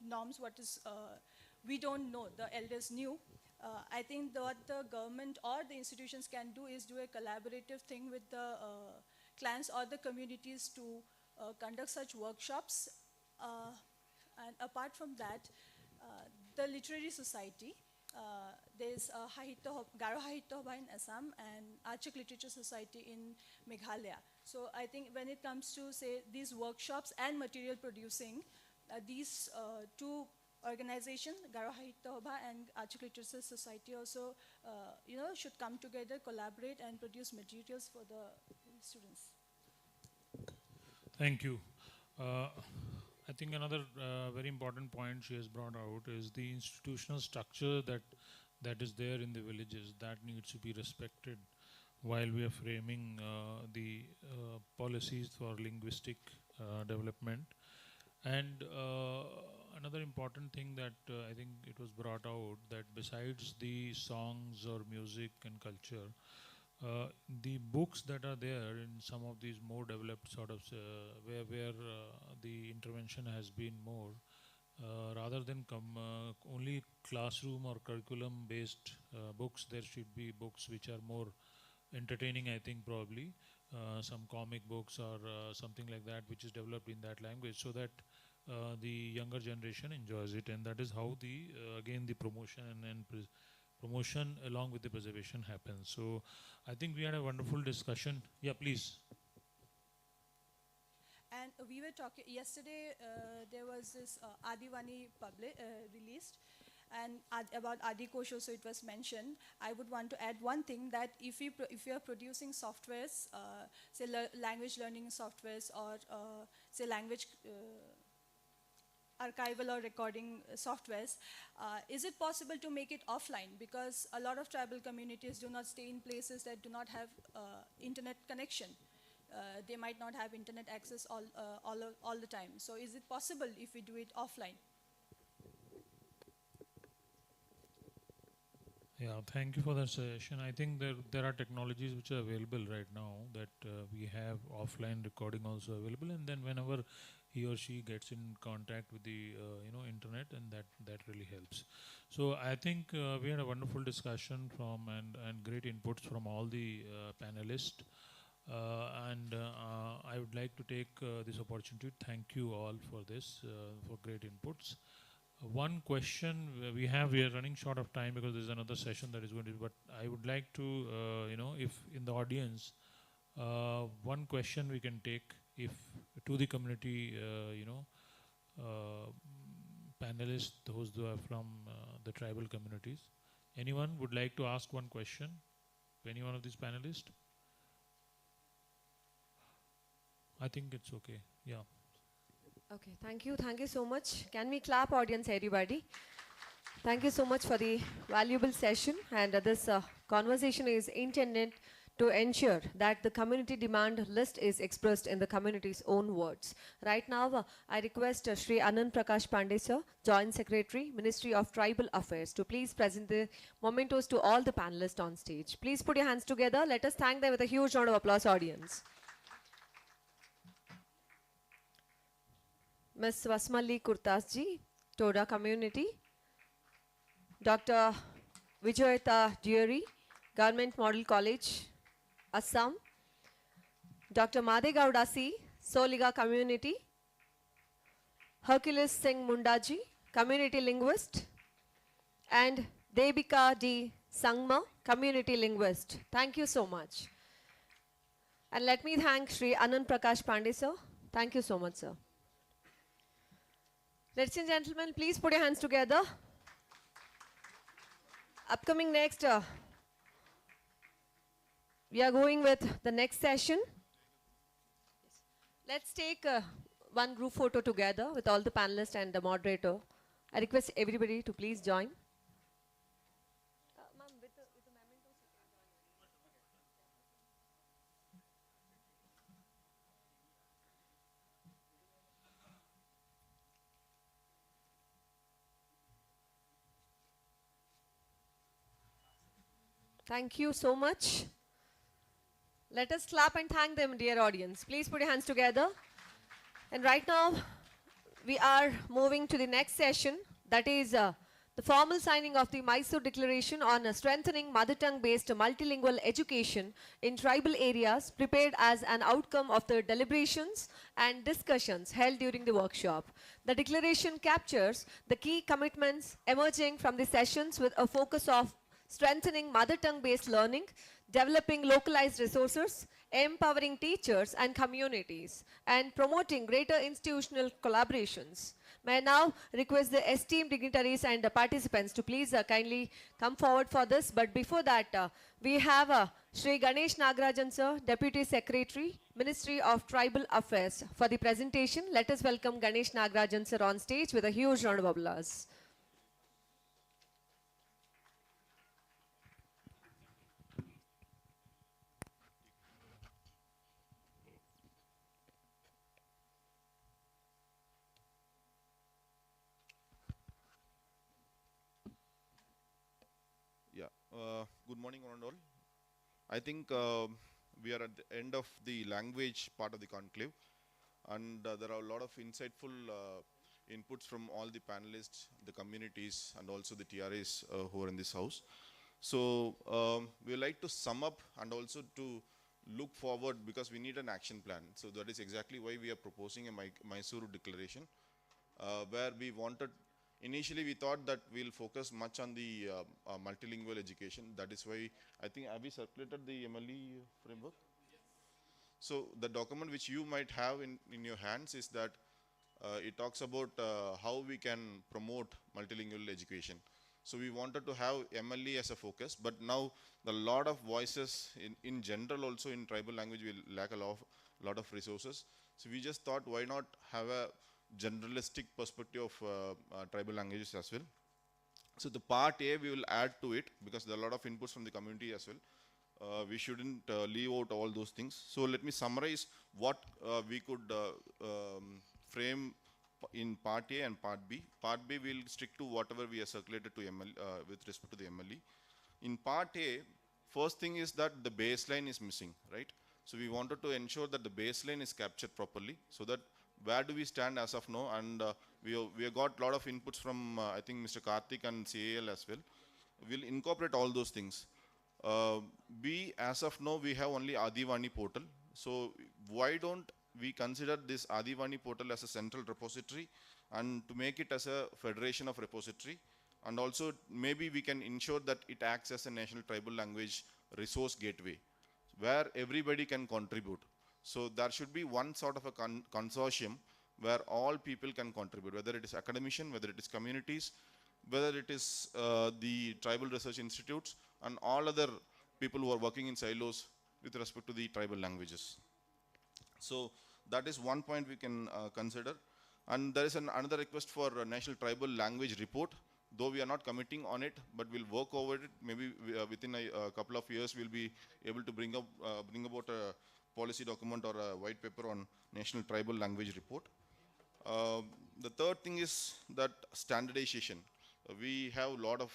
[SPEAKER 8] norms, what is we don't know, the elders knew. I think what the government or the institutions can do is do a collaborative thing with the clans or the communities to conduct such workshops. And apart from that, the literary society, there's Garo Sahitya Sabha in Assam and Achak Literature Society in Meghalaya. So I think when it comes to, say, these workshops and material producing, these 2 organizations, Garo Sahitya Sabha and Achak Literature Society also, should come together, collaborate and produce materials for the students.
[SPEAKER 3] Thank you. I think another very important point she has brought out is the institutional structure that is there in the villages that needs to be respected while we are framing the policies for linguistic development. And another important thing that I think it was brought out, that besides the songs or music and culture, the books that are there in some of these more developed sort of where the intervention has been more, rather than only classroom or curriculum based books, there should be books which are more entertaining, I think, probably some comic books or something like that which is developed in that language so that the younger generation enjoys it, and that is how the again the promotion and promotion along with the preservation happens. So I think we had a wonderful discussion. Yeah, please.
[SPEAKER 8] And we were talking yesterday, there was this Adivani released, and about Adi Kosh also it was mentioned. I would want to add one thing, that if you are producing softwares, say language learning softwares or say language archival or recording softwares, is it possible to make it offline? Because a lot of tribal communities do not stay in places that do not have internet connection. They might not have internet access all the time. So is it possible if we do it offline?
[SPEAKER 3] Yeah, thank you for that suggestion. I think there are technologies which are available right now that we have offline recording also available, and then whenever he or she gets in contact with the internet, and that really helps. So I think we had a wonderful discussion from and great inputs from all the panelists, and I would like to take this opportunity to thank you all for this for great inputs. One question we are running short of time because there's another session that is going to be, but I would like to if in the audience one question we can take if to the community panelists, those who are from the tribal communities. Anyone would like to ask one question to any one of these panelists? I think it's okay. Yeah.
[SPEAKER 1] Okay, thank you so much. Can we clap, audience, everybody? Thank you so much for the valuable session, and this conversation is intended to ensure that the community demand list is expressed in the community's own words. Right now, I request Shri Anand Prakash Pandey sir, Joint Secretary, Ministry of Tribal Affairs, to please present the mementos to all the panelists on stage. Please put your hands together. Let us thank them with a huge round of applause, audience. Ms. Vasmali Kurtas ji, Toda Community. Dr. Vijayata Deary, Government Model College, Assam. Dr. Madegowda C, Soliga Community. Hercules Singh Mundaji, Community Linguist. And Debika D. Sangma, Community Linguist. Thank you so much. And let me thank Shri Anand Prakash Pandey sir. Thank you so much, sir. Ladies and gentlemen, please put your hands together. Upcoming next, we are going with the next session. Let's take one group photo together with all the panelists and the moderator. I request everybody to please join. Thank you so much. Let us clap and thank them, dear audience. Please put your hands together. And right now, we are moving to the next session. That is the formal signing of the Mysore Declaration on strengthening mother tongue-based multilingual education in tribal areas, prepared as an outcome of the deliberations and discussions held during the workshop. The declaration captures the key commitments emerging from the sessions with a focus of strengthening mother tongue-based learning, developing localized resources, empowering teachers and communities, and promoting greater institutional collaborations. May I now request the esteemed dignitaries and the participants to please kindly come forward for this. But before that, we have Shri Ganesh Nagarajan sir, Deputy Secretary, Ministry of Tribal Affairs, for the presentation. Let us welcome Ganesh Nagarajan sir on stage with a huge round of applause.
[SPEAKER 9] Good morning, one and all. I think we are at the end of the language part of the conclave, and there are a lot of insightful inputs from all the panelists, the communities, and also the TRAs who are in this house. So we would like to sum up and also to look forward, because we need an action plan. So that is exactly why we are proposing a Mysore Declaration, where we wanted. Initially, we thought that we'll focus much on the multilingual education. That is why I think, have we circulated the MLE framework? Yes. So the document which you might have in your hands is that it talks about how we can promote multilingual education. So we wanted to have MLE as a focus, but now the lot of voices in general also in tribal language will lack a lot of resources. So we just thought, why not have a generalistic perspective of tribal languages as well. So the part A we will add to it, because there are a lot of inputs from the community as well. We shouldn't leave out all those things. So let me summarize what we could frame in part A and part B. Part B will stick to whatever we have circulated to ML with respect to the MLE. In part A, first thing is that the baseline is missing, right? So we wanted to ensure that the baseline is captured properly, so that where do we stand as of now, and we have got a lot of inputs from I think Mr. Karthik and CAL as well. We'll incorporate all those things. We, as of now, we have only Adivani portal. So why don't we consider this Adivani portal as a central repository, and to make it as a federation of repository, and also maybe we can ensure that it acts as a national tribal language resource gateway, where everybody can contribute. So there should be one sort of a consortium where all people can contribute, whether it is academician, whether it is communities, whether it is the tribal research institutes, and all other people who are working in silos with respect to the tribal languages. So that is one point we can consider. And there is another request for a national tribal language report. though we are not committing on it, but we'll work over it. Maybe within a couple of years, we'll be able to bring about a policy document or a white paper on National Tribal Language Report. The third thing is that standardization. We have a lot of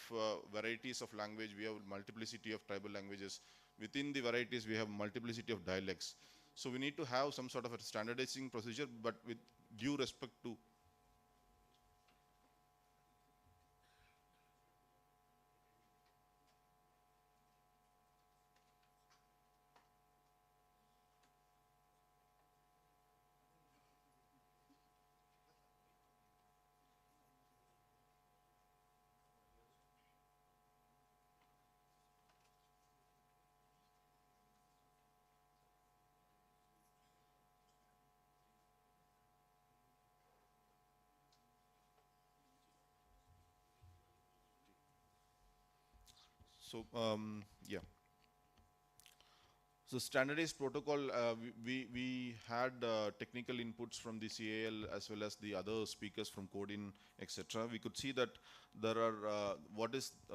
[SPEAKER 9] varieties of language. We have multiplicity of tribal languages. Within the varieties, we have multiplicity of dialects. So we need to have some sort of a standardizing procedure, but with due respect to so yeah. So standardized protocol, we had technical inputs from the CAL as well as the other speakers from Codin, etc. We could see that there are,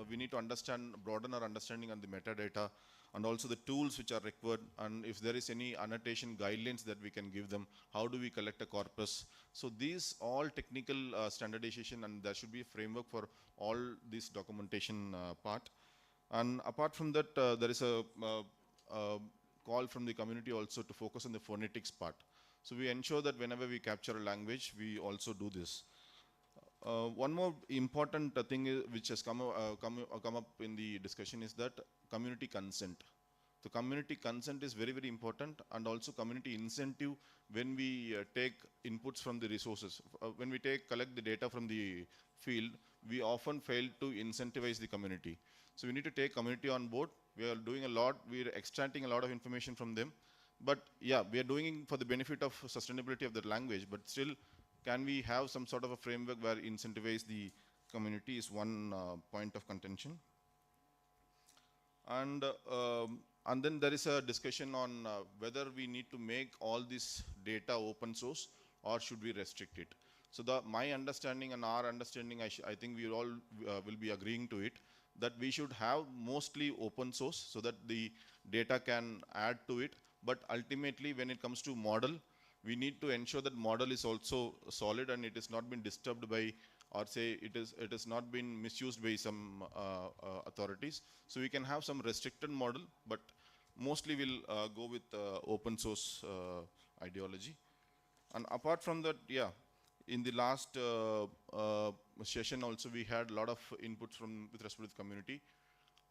[SPEAKER 9] we need to understand, broaden our understanding on the metadata and also the tools which are required, and if there is any annotation guidelines that we can give them, how do we collect a corpus. So these all technical standardization, and there should be a framework for all this documentation part. And apart from that, there is a call from the community also to focus on the phonetics part. So we ensure that whenever we capture a language, we also do this. One more important thing which has come up in the discussion is that community consent. So community consent is very, very important, and also community incentive when we take inputs from the resources. When we collect the data from the field, we often fail to incentivize the community. So we need to take community on board. We are doing a lot, we are extracting a lot of information from them. But yeah, we are doing it for the benefit of sustainability of the language, but still, can we have some sort of a framework where incentivize the community is one point of contention. And then there is a discussion on whether we need to make all this data open source or should we restrict it. So my understanding and our understanding, I think we all will be agreeing to it, that we should have mostly open source so that the data can add to it. But ultimately, when it comes to model, we need to ensure that model is also solid and it has not been disturbed by, or say it has not been misused by some authorities. So we can have some restricted model, but mostly we'll go with open source ideology. And apart from that, yeah, in the last session also we had a lot of inputs with respect to the community.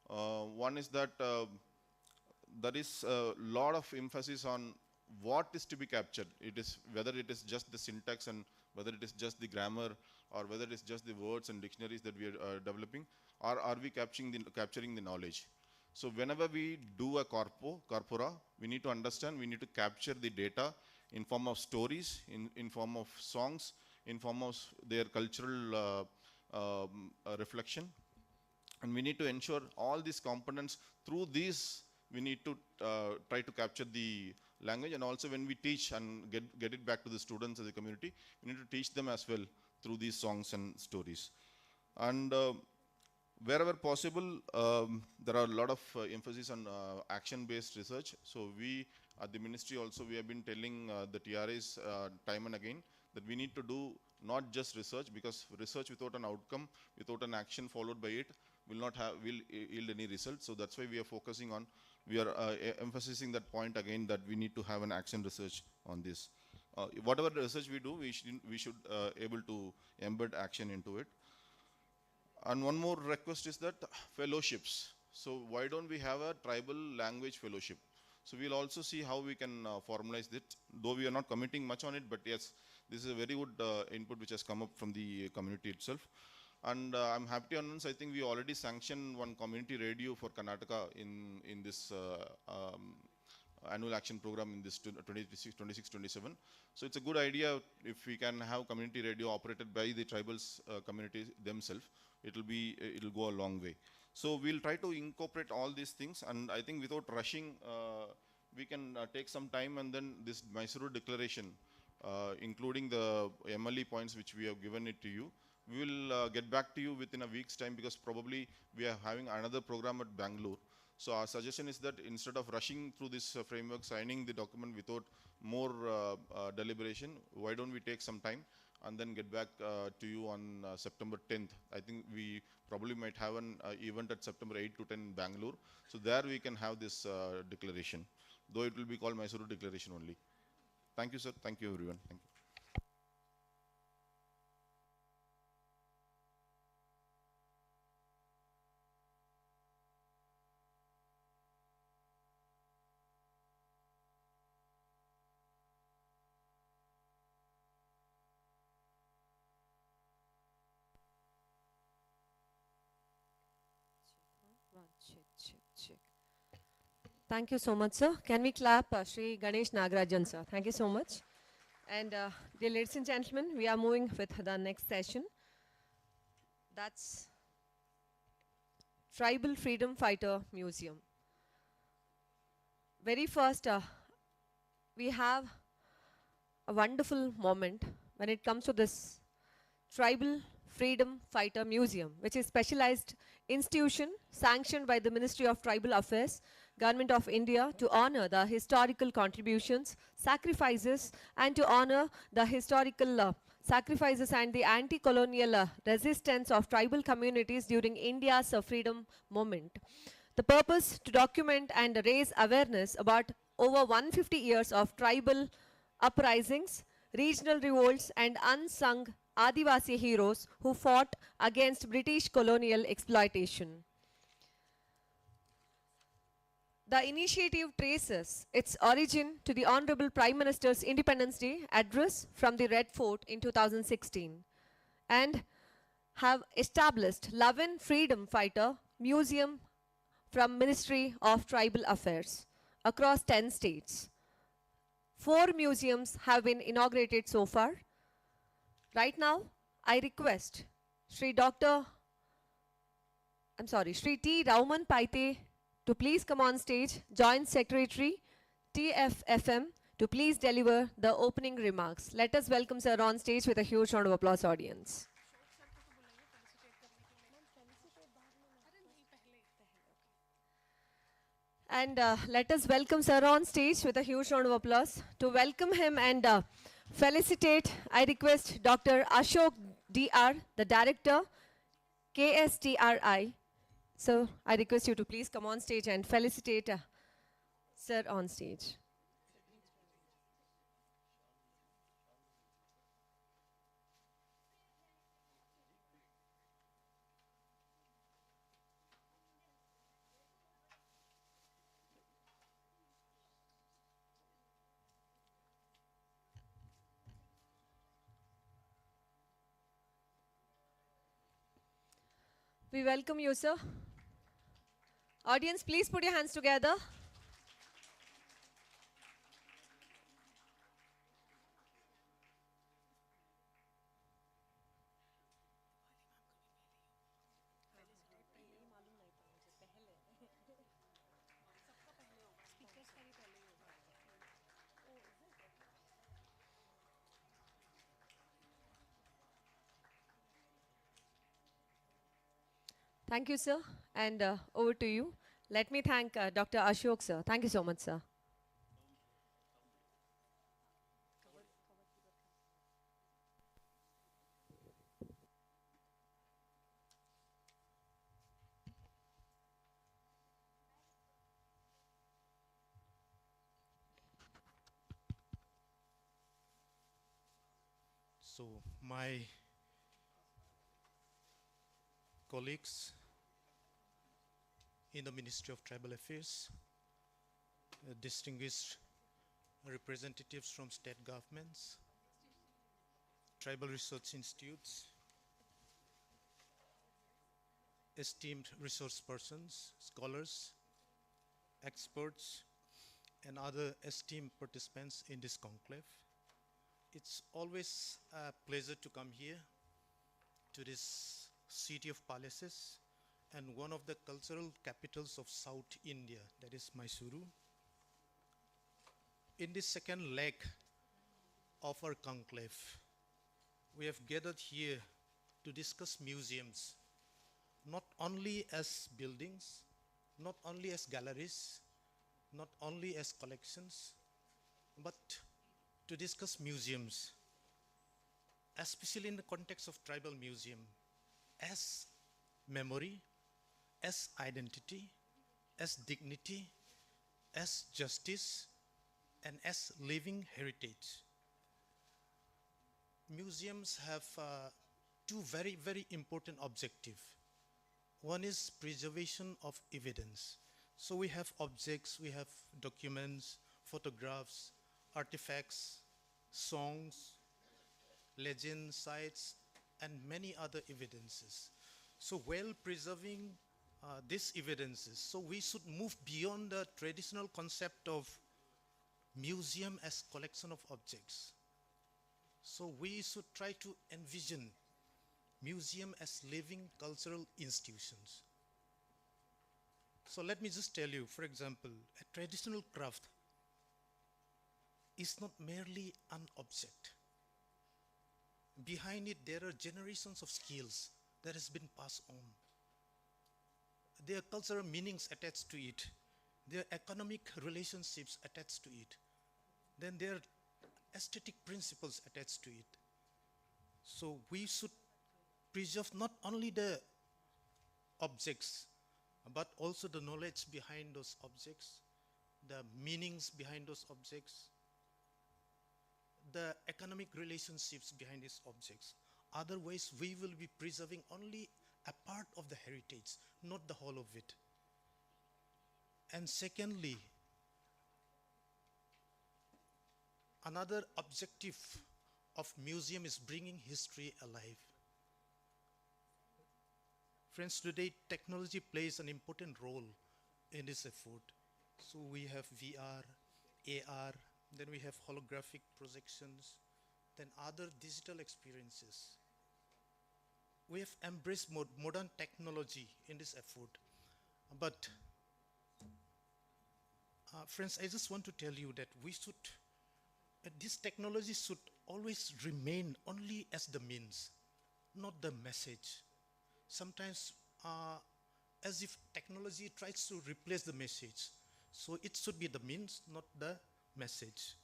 [SPEAKER 9] One is that there is a lot of emphasis on what is to be captured. It is whether it is just the syntax and whether it is just the grammar or whether it is just the words and dictionaries that we are developing, or are we capturing the knowledge. So whenever we do a corpora, we need to understand, we need to capture the data in form of stories, in form of songs, in form of their cultural reflection. And we need to ensure all these components, through these, we need to try to capture the language. And also when we teach and get it back to the students of the community, we need to teach them as well through these songs and stories. And wherever possible, there are a lot of emphasis on action-based research. So we, at the ministry also, we have been telling the TRAs time and again that we need to do not just research, because research without an outcome, without an action followed by it, will yield any result. So that's why we are focusing on, we are emphasizing that point again, that we need to have an action research on this. Whatever research we do, we should able to embed action into it. And one more request is that fellowships. So why don't we have a tribal language fellowship? So we'll also see how we can formalize it, though we are not committing much on it, but yes, this is a very good input which has come up from the community itself. And I'm happy to announce, I think we already sanctioned one community radio for Karnataka in this annual action program in this 26-27. So it's a good idea if we can have community radio operated by the tribals communities themselves. It'll go a long way. So we'll try to incorporate all these things, and I think without rushing, we can take some time, and then this Mysuru declaration, including the MLE points which we have given it to you, We will get back to you within a week's time, because probably we are having another program at Bangalore. So our suggestion is that instead of rushing through this framework, signing the document without more deliberation, why don't we take some time and then get back to you on September 10th. I think we probably might have an event at September 8 to 10 in Bangalore. So there we can have this declaration, though it will be called Mysuru Declaration only. Thank you, sir. Thank you, everyone. Thank you.
[SPEAKER 1] Thank you so much, sir. Can we clap Shri Ganesh Nagarajan, sir? Thank you so much. And dear ladies and gentlemen, we are moving with the next session. That's Tribal Freedom Fighter Museum. Very first, we have a wonderful moment when it comes to this Tribal Freedom Fighter Museum, which is specialized institution sanctioned by the Ministry of Tribal Affairs, Government of India, to honor the historical contributions, sacrifices, and to honor the historical sacrifices and the anti-colonial resistance of tribal communities during India's freedom movement. The purpose to document and raise awareness about over 150 years of tribal uprisings, regional revolts, and unsung Adivasi heroes who fought against British colonial exploitation. The initiative traces its origin to the Honorable Prime Minister's Independence Day address from the Red Fort in 2016 and have established 11 Freedom Fighter Museum from Ministry of Tribal Affairs across 10 states. 4 museums have been inaugurated so far. Right now, I request Sri T. Rauman Paite to please come on stage, Joint Secretary, TFFM, to please deliver the opening remarks. Let us welcome sir on stage with a huge round of applause, audience. And let us welcome sir on stage with a huge round of applause. To welcome him and felicitate, I request Dr. Ashok DR, the Director, KSTRI. So I request you to please come on stage and felicitate sir on stage. We welcome you, sir. Audience, please put your hands together. Thank you, sir. And over to you. Let me thank Dr. Ashok, sir. Thank you so much, sir.
[SPEAKER 10] So my colleagues in the Ministry of Tribal Affairs, distinguished representatives from state governments, tribal research institutes, esteemed resource persons, scholars, experts, and other esteemed participants in this conclave. It's always a pleasure to come here to this city of palaces and one of the cultural capitals of South India, that is Mysuru. In this second leg of our conclave, we have gathered here to to discuss museums, not only as buildings, not only as galleries, not only as collections, but to discuss museums, especially in the context of tribal museum, as memory, as identity, as dignity, as justice, and as living heritage. Museums have two very, very important objectives. One is preservation of evidence. So we have objects, we have documents, photographs, artifacts, songs, legends, sites, and many other evidences. So while preserving these evidences, so we should move beyond the traditional concept of museum as collection of objects. So we should try to envision museum as living cultural institutions. So let me just tell you, for example, a traditional craft is not merely an object. Behind it, there are generations of skills that has been passed on. There are cultural meanings attached to it. There are economic relationships attached to it. Then there are aesthetic principles attached to it. So we should preserve not only the objects, but also the knowledge behind those objects, the meanings behind those objects, the economic relationships behind these objects. Otherwise, we will be preserving only a part of the heritage, not the whole of it. And secondly, another objective of museum is bringing history alive. Friends, today technology plays an important role in this effort. So we have VR, AR, then we have holographic projections, then other digital experiences. We have embraced modern technology in this effort. But friends, I just want to tell you that we should, this technology should always remain only as the means, not the message. Sometimes as if technology tries to replace the message. So it should be the means, not the message.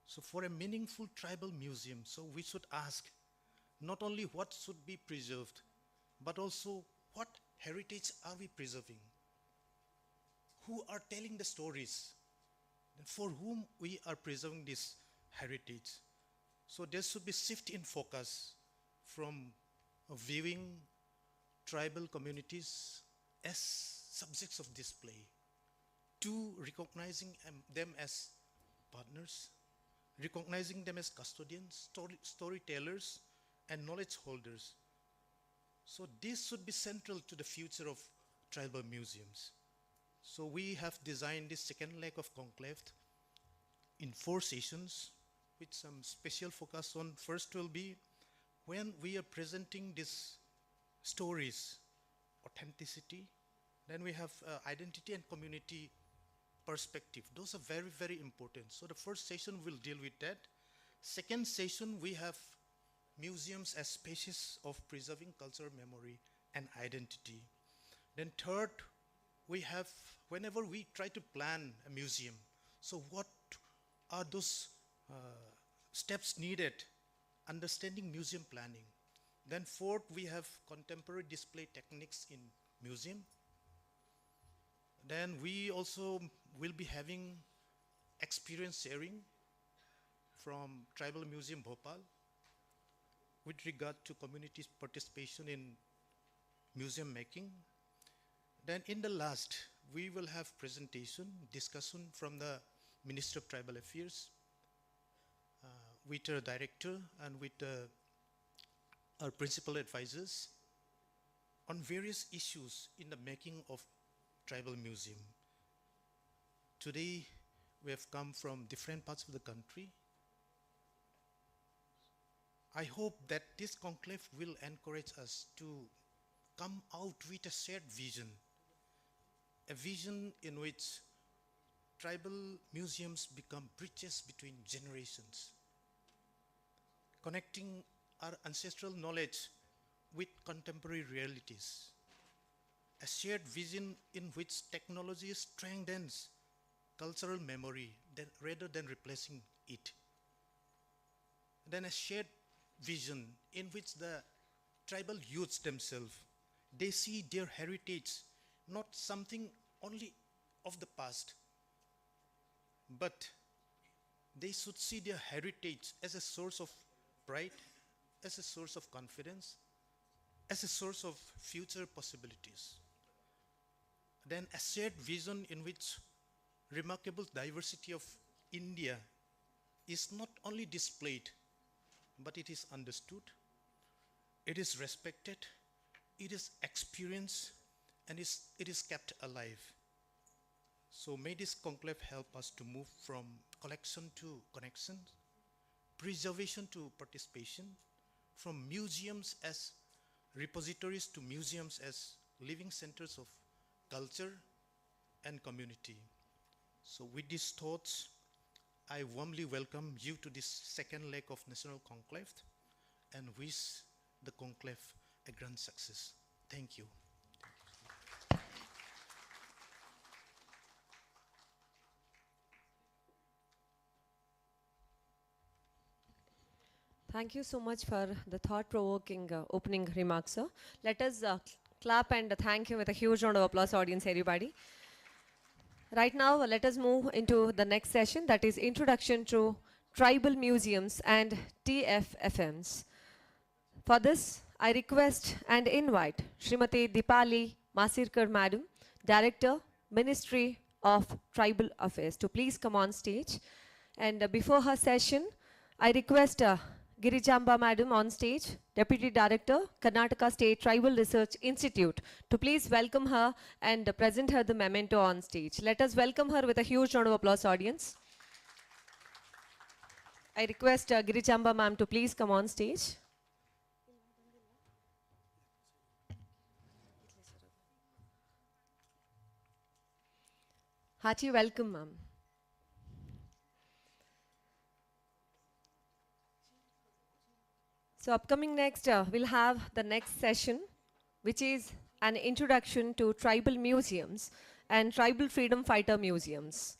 [SPEAKER 10] So for a meaningful tribal museum, so we should ask not only what should be preserved, but also what heritage are we preserving? Who are telling the stories? And for whom we are preserving this heritage? So there should be shift in focus from viewing tribal communities as subjects of display to recognizing them as partners, recognizing them as custodians, storytellers, and knowledge holders. So this should be central to the future of tribal museums. So we have designed this second leg of conclave in 4 sessions with some special focus on. First will be when we are presenting these stories, authenticity. Then we have identity and community perspective. Those are very, very important. So the first session will deal with that. Second session, we have museums as spaces of preserving cultural memory and identity. Then third, we have, whenever we try to plan a museum, so what are those steps needed? Understanding museum planning. Then fourth, we have contemporary display techniques in museum. Then we also will be having experience sharing from Tribal Museum Bhopal with regard to community participation in museum making. Then in the last, we will have presentation, discussion from the Minister of Tribal Affairs with our director and with our principal advisors on various issues in the making of tribal museum. Today, we have come from different parts of the country. I hope that this conclave will encourage us to come out with a shared vision, a vision in which tribal museums become bridges between generations, connecting our ancestral knowledge with contemporary realities, a shared vision in which technology strengthens cultural memory rather than replacing it. Then a shared vision in which the tribal youths themselves, they see their heritage not something only of the past, but they should see their heritage as a source of pride, as a source of confidence, as a source of future possibilities. Then a shared vision in which remarkable diversity of India is not only displayed, but it is understood, it is respected, it is experienced, and it is kept alive. So may this conclave help us to move from collection to connection, preservation to participation, from museums as repositories to museums as living centers of culture and community. So with these thoughts, I warmly welcome you to this second leg of National Conclave and wish the conclave a grand success. Thank you.
[SPEAKER 1] Thank you so much for the thought-provoking opening remarks, sir. Let us clap and thank you with a huge round of applause, audience, everybody. Right now, let us move into the next session, that is Introduction to Tribal Museums and TFFMs. For this, I request and invite Srimati Dipali Masirkar Madam, Director, Ministry of Tribal Affairs, to please come on stage. And before her session, I request Girijamba Madam on stage, Deputy Director, Karnataka State Tribal Research Institute, to please welcome her and present her the memento on stage. Let us welcome her with a huge round of applause, audience. I request Girijamba Ma'am to please come on stage. Hearty welcome, ma'am. So upcoming next, we'll have the next session, which is an introduction to tribal museums and tribal freedom fighter museums.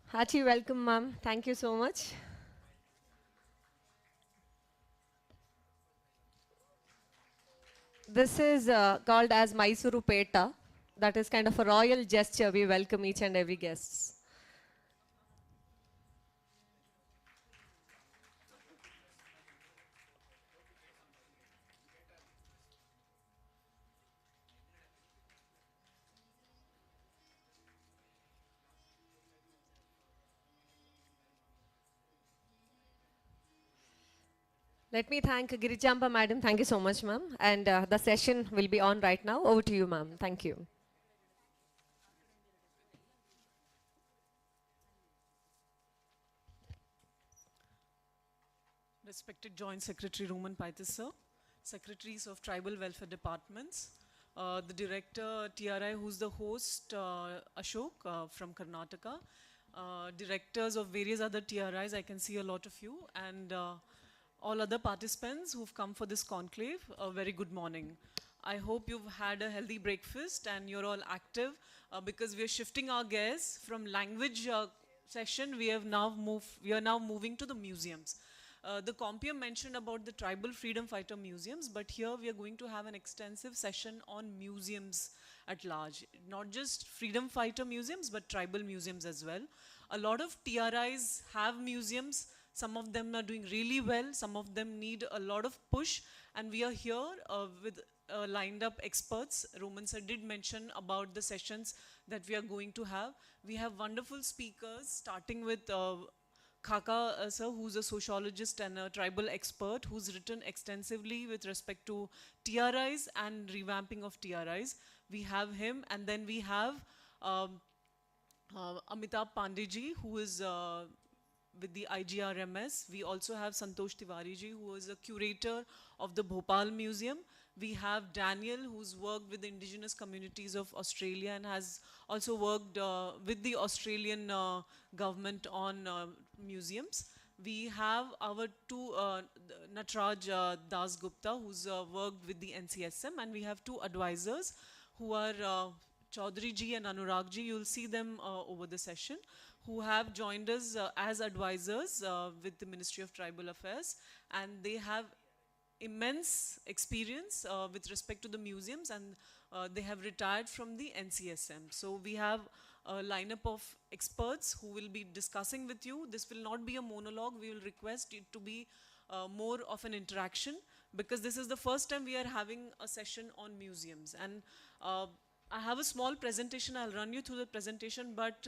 [SPEAKER 1] Hearty welcome, ma'am. Thank you so much. This is called as Mysuru Peta. That is kind of a royal gesture. We welcome each and every guest. Let me thank Girijamba Madam. Thank you so much, ma'am. And the session will be on right now. Over to you, ma'am. Thank you.
[SPEAKER 11] Respected Joint Secretary Roman Paitis, sir, Secretaries of Tribal Welfare Departments, the Director TRI, who's the host, Ashok from Karnataka, Directors of various other TRIs, I can see a lot of you, and all other participants who've come for this conclave, a very good morning. I hope you've had a healthy breakfast and you're all active because we are shifting our gears from language session. We are now moving to the museums. The compium mentioned about the tribal freedom fighter museums, but here we are going to have an extensive session on museums at large. Not just freedom fighter museums, but tribal museums as well. A lot of TRIs have museums. Some of them are doing really well. Some of them need a lot of push. And we are here with lined up experts. Roman sir did mention about the sessions that we are going to have. We have wonderful speakers, starting with Khaka sir, who's a sociologist and a tribal expert, who's written extensively with respect to TRIs and revamping of TRIs. We have him, and then we have Amitabh Pandeyji, who is with the IGRMS. We also have Santosh Tiwari ji, who is a curator of the Bhopal Museum. We have Daniel, who's worked with the indigenous communities of Australia and has also worked with the Australian government on museums. We have our two, Natraj Das Gupta, who's worked with the NCSM, and we have two advisors who are Chaudhary ji and Anurag ji. You'll see them over the session, who have joined us as advisors with the Ministry of Tribal Affairs, and they have immense experience with respect to the museums, and they have retired from the NCSM. So we have a lineup of experts who will be discussing with you. This will not be a monologue. We will request it to be more of an interaction, because this is the first time we are having a session on museums. And I have a small presentation. I'll run you through the presentation, but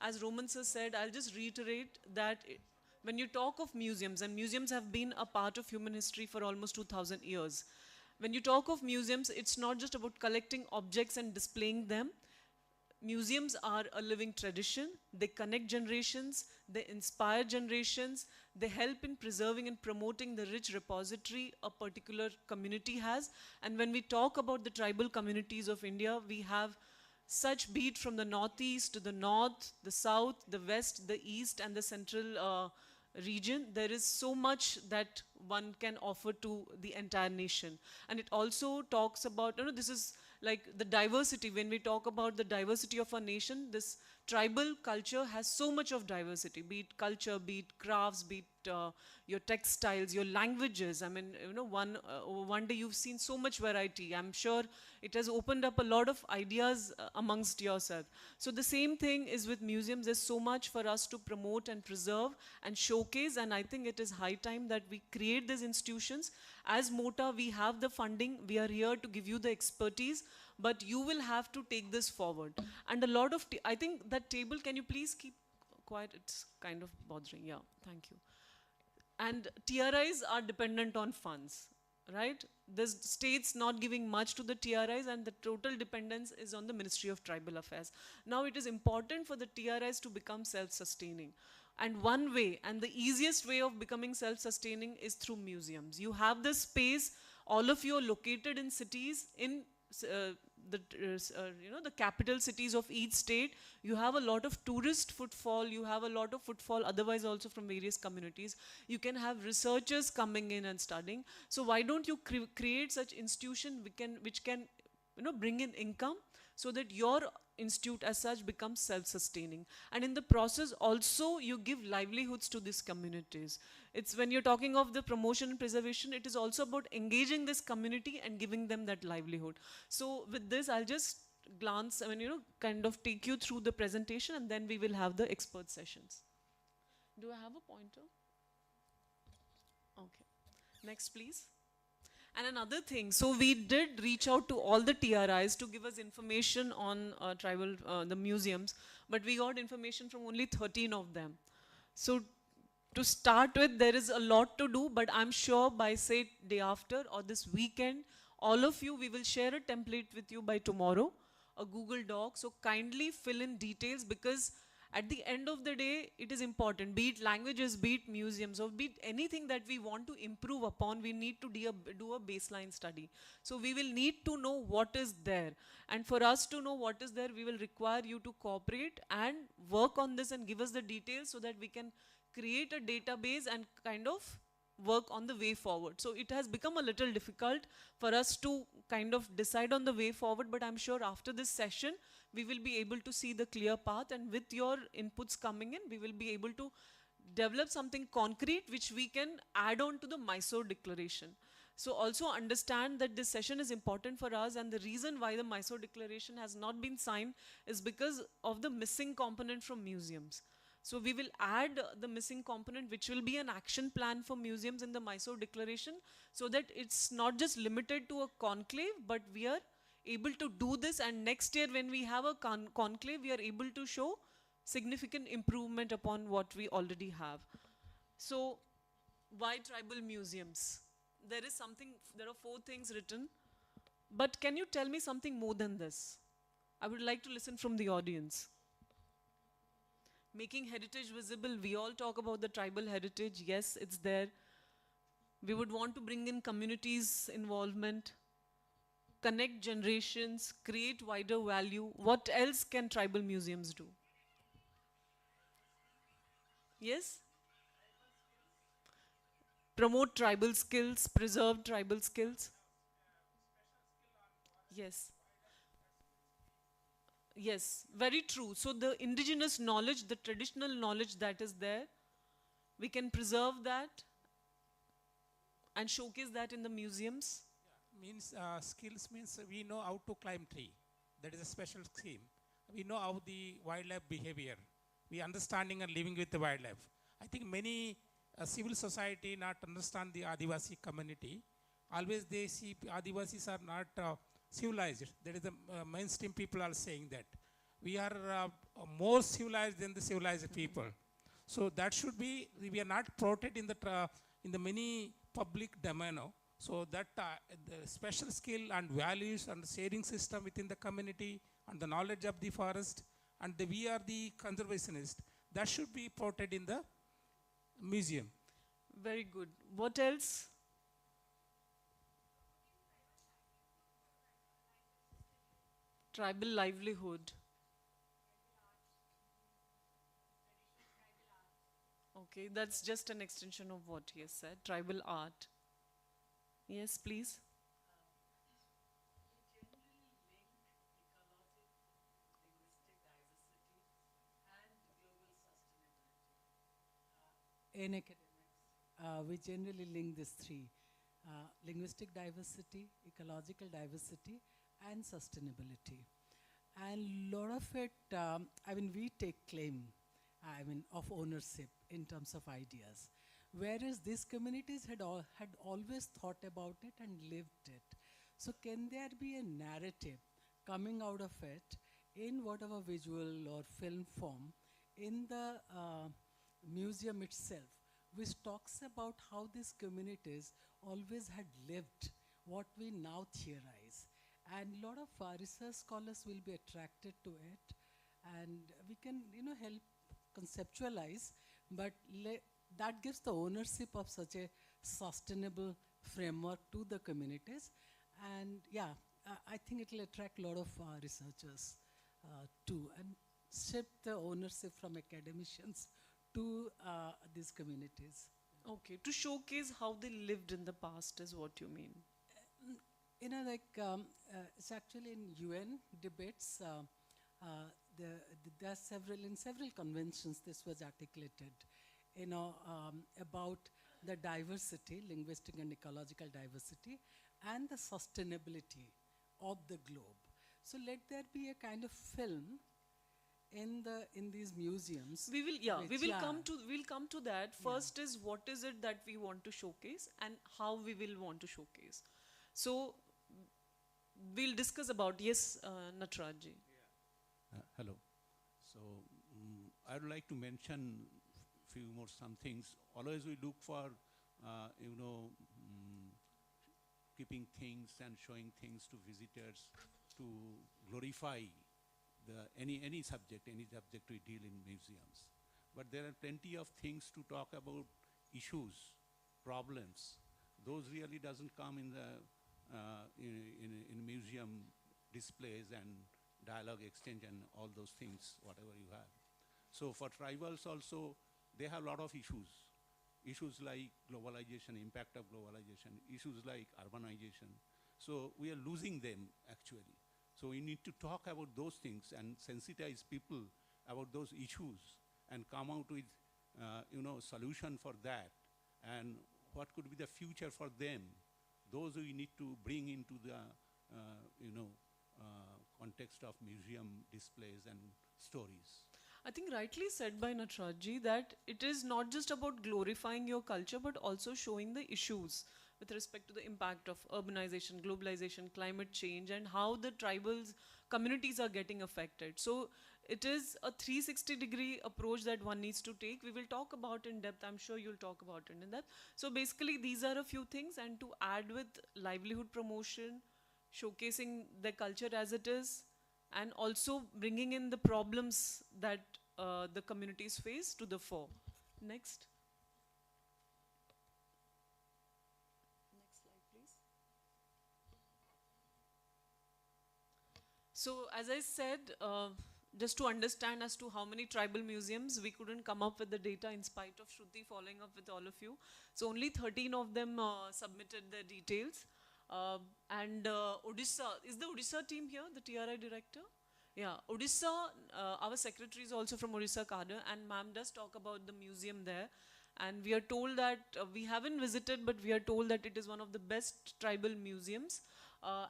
[SPEAKER 11] as Roman sir said, I'll just reiterate that when you talk of museums, and museums have been a part of human history for almost 2000 years. When you talk of museums, it's not just about collecting objects and displaying them. Museums are a living tradition. They connect generations, they inspire generations, they help in preserving and promoting the rich repository a particular community has. And when we talk about the tribal communities of India, we have such, be it from the northeast to the north, the south, the west, the east, and the central region. There is so much that one can offer to the entire nation. And it also talks about, this is like the diversity. When we talk about the diversity of a nation, this tribal culture has so much of diversity, be it culture, be it crafts, be it your textiles, your languages. I mean, one day you've seen so much variety. I'm sure it has opened up a lot of ideas amongst yourself. So the same thing is with museums. There's so much for us to promote and preserve and showcase, and I think it is high time that we create these institutions. As MOTA, we have the funding. We are here to give you the expertise, but you will have to take this forward. And a lot of, I think that table, can you please keep quiet? It's kind of bothering. Yeah, thank you. And TRIs are dependent on funds, right? There's states not giving much to the TRIs, and the total dependence is on the Ministry of Tribal Affairs. Now it is important for the TRIs to become self-sustaining. And one way, and the easiest way of becoming self-sustaining, is through museums. You have this space, all of you are located in cities, in the capital cities of each state. You have a lot of tourist footfall, you have a lot of footfall otherwise also from various communities. You can have researchers coming in and studying. So why don't you create such institution which can bring in income, so that your institute as such becomes self-sustaining. And in the process also you give livelihoods to these communities. It's when you're talking of the promotion and preservation, it is also about engaging this community and giving them that livelihood. So with this, I'll just glance, kind of take you through the presentation, and then we will have the expert sessions. Do I have a pointer? Okay. Next, please. And another thing, so we did reach out to all the TRIs to give us information on the museums, but we got information from only 13 of them. So to start with, there is a lot to do, but I'm sure by, say, day after or this weekend, all of you, we will share a template with you by tomorrow, a Google Doc. So kindly fill in details, because at the end of the day, it is important, be it languages, be it museums, or be it anything that we want to improve upon, we need to do a baseline study. So we will need to know what is there. And for us to know what is there, we will require you to cooperate and work on this and give us the details, so that we can create a database and kind of work on the way forward. So it has become a little difficult for us to kind of decide on the way forward, but I'm sure after this session, we will be able to see the clear path, and with your inputs coming in, we will be able to develop something concrete which we can add on to the Mysore Declaration. So also understand that this session is important for us, and the reason why the Mysore Declaration has not been signed is because of the missing component from museums. So we will add the missing component, which will be an action plan for museums in the Mysore Declaration, so that it's not just limited to a conclave, but we are able to do this, and next year when we have a conclave, we are able to show significant improvement upon what we already have. So why tribal museums? There are 4 things written, but can you tell me something more than this? I would like to listen from the audience. Making heritage visible, we all talk about the tribal heritage. Yes, it's there. We would want to bring in communities' involvement. connect generations, create wider value. What else can tribal museums do? Yes? Promote tribal skills, preserve tribal skills. Yes. Yes, very true. So the indigenous knowledge, the traditional knowledge that is there, we can preserve that and showcase that in the museums.
[SPEAKER 5] Means skills means we know how to climb tree. That is a special scheme. We know how the wildlife behavior. We understanding and living with the wildlife. I think many civil society not understand the Adivasi community. Always they see Adivasis are not civilized. That is the mainstream people are saying that. We are more civilized than the civilized people. So that should be, we are not protected in the many public domain. So that the special skill and values and sharing system within the community and the knowledge of the forest and we are the conservationists, that should be protected in the museum.
[SPEAKER 11] Very good. What else? Tribal livelihood. Okay, that's just an extension of what he has said. Tribal art. Yes, please.
[SPEAKER 12] In academics, we generally link these three: linguistic diversity, ecological diversity, and sustainability. And a lot of it, I mean, we take claim, I mean, of ownership in terms of ideas, whereas these communities had always thought about it and lived it. So can there be a narrative coming out of it in whatever visual or film form in the museum itself, which talks about how these communities always had lived what we now theorize. And a lot of research scholars will be attracted to it, and we can, help conceptualize, but that gives the ownership of such a sustainable framework to the communities. And yeah, I think it will attract a lot of researchers too, and shift the ownership from academicians to these communities.
[SPEAKER 11] Okay, to showcase how they lived in the past is what you mean.
[SPEAKER 12] It's actually in UN debates, there are in several conventions this was articulated, about the diversity, linguistic and ecological diversity, and the sustainability of the globe. So let there be a kind of film in these museums.
[SPEAKER 11] We'll come to that. First is what is it that we want to showcase and how we will want to showcase. So we'll discuss about, yes, Natrajji.
[SPEAKER 13] Hello. So I would like to mention few more some things. Always we look for, keeping things and showing things to visitors to glorify any subject we deal in museums. But there are plenty of things to talk about, issues, problems. Those really doesn't come in the in museum displays and dialogue exchange and all those things, whatever you have. So for tribals also, they have a lot of issues. Issues like globalization, impact of globalization, issues like urbanization. So we are losing them actually. So we need to talk about those things and sensitize people about those issues and come out with, solution for that and what could be the future for them. Those we need to bring into the, context of museum displays and stories.
[SPEAKER 11] I think rightly said by Natrajji that it is not just about glorifying your culture, but also showing the issues with respect to the impact of urbanization, globalization, climate change, and how the tribals communities are getting affected. So it is a 360-degree approach that one needs to take. We will talk about in depth. I'm sure you'll talk about it in depth. So basically, these are a few things, and to add with livelihood promotion, showcasing the culture as it is, and also bringing in the problems that the communities face to the fore. Next. Next slide, please. So as I said, just to understand as to how many tribal museums, we couldn't come up with the data in spite of Shruti following up with all of you. So only 13 of them submitted their details. Odisha, is the Odisha team here, the TRI director? Yeah, Odisha, our secretary is also from Odisha cadre, and ma'am does talk about the museum there. And we are told that, we haven't visited, but we are told that it is one of the best tribal museums.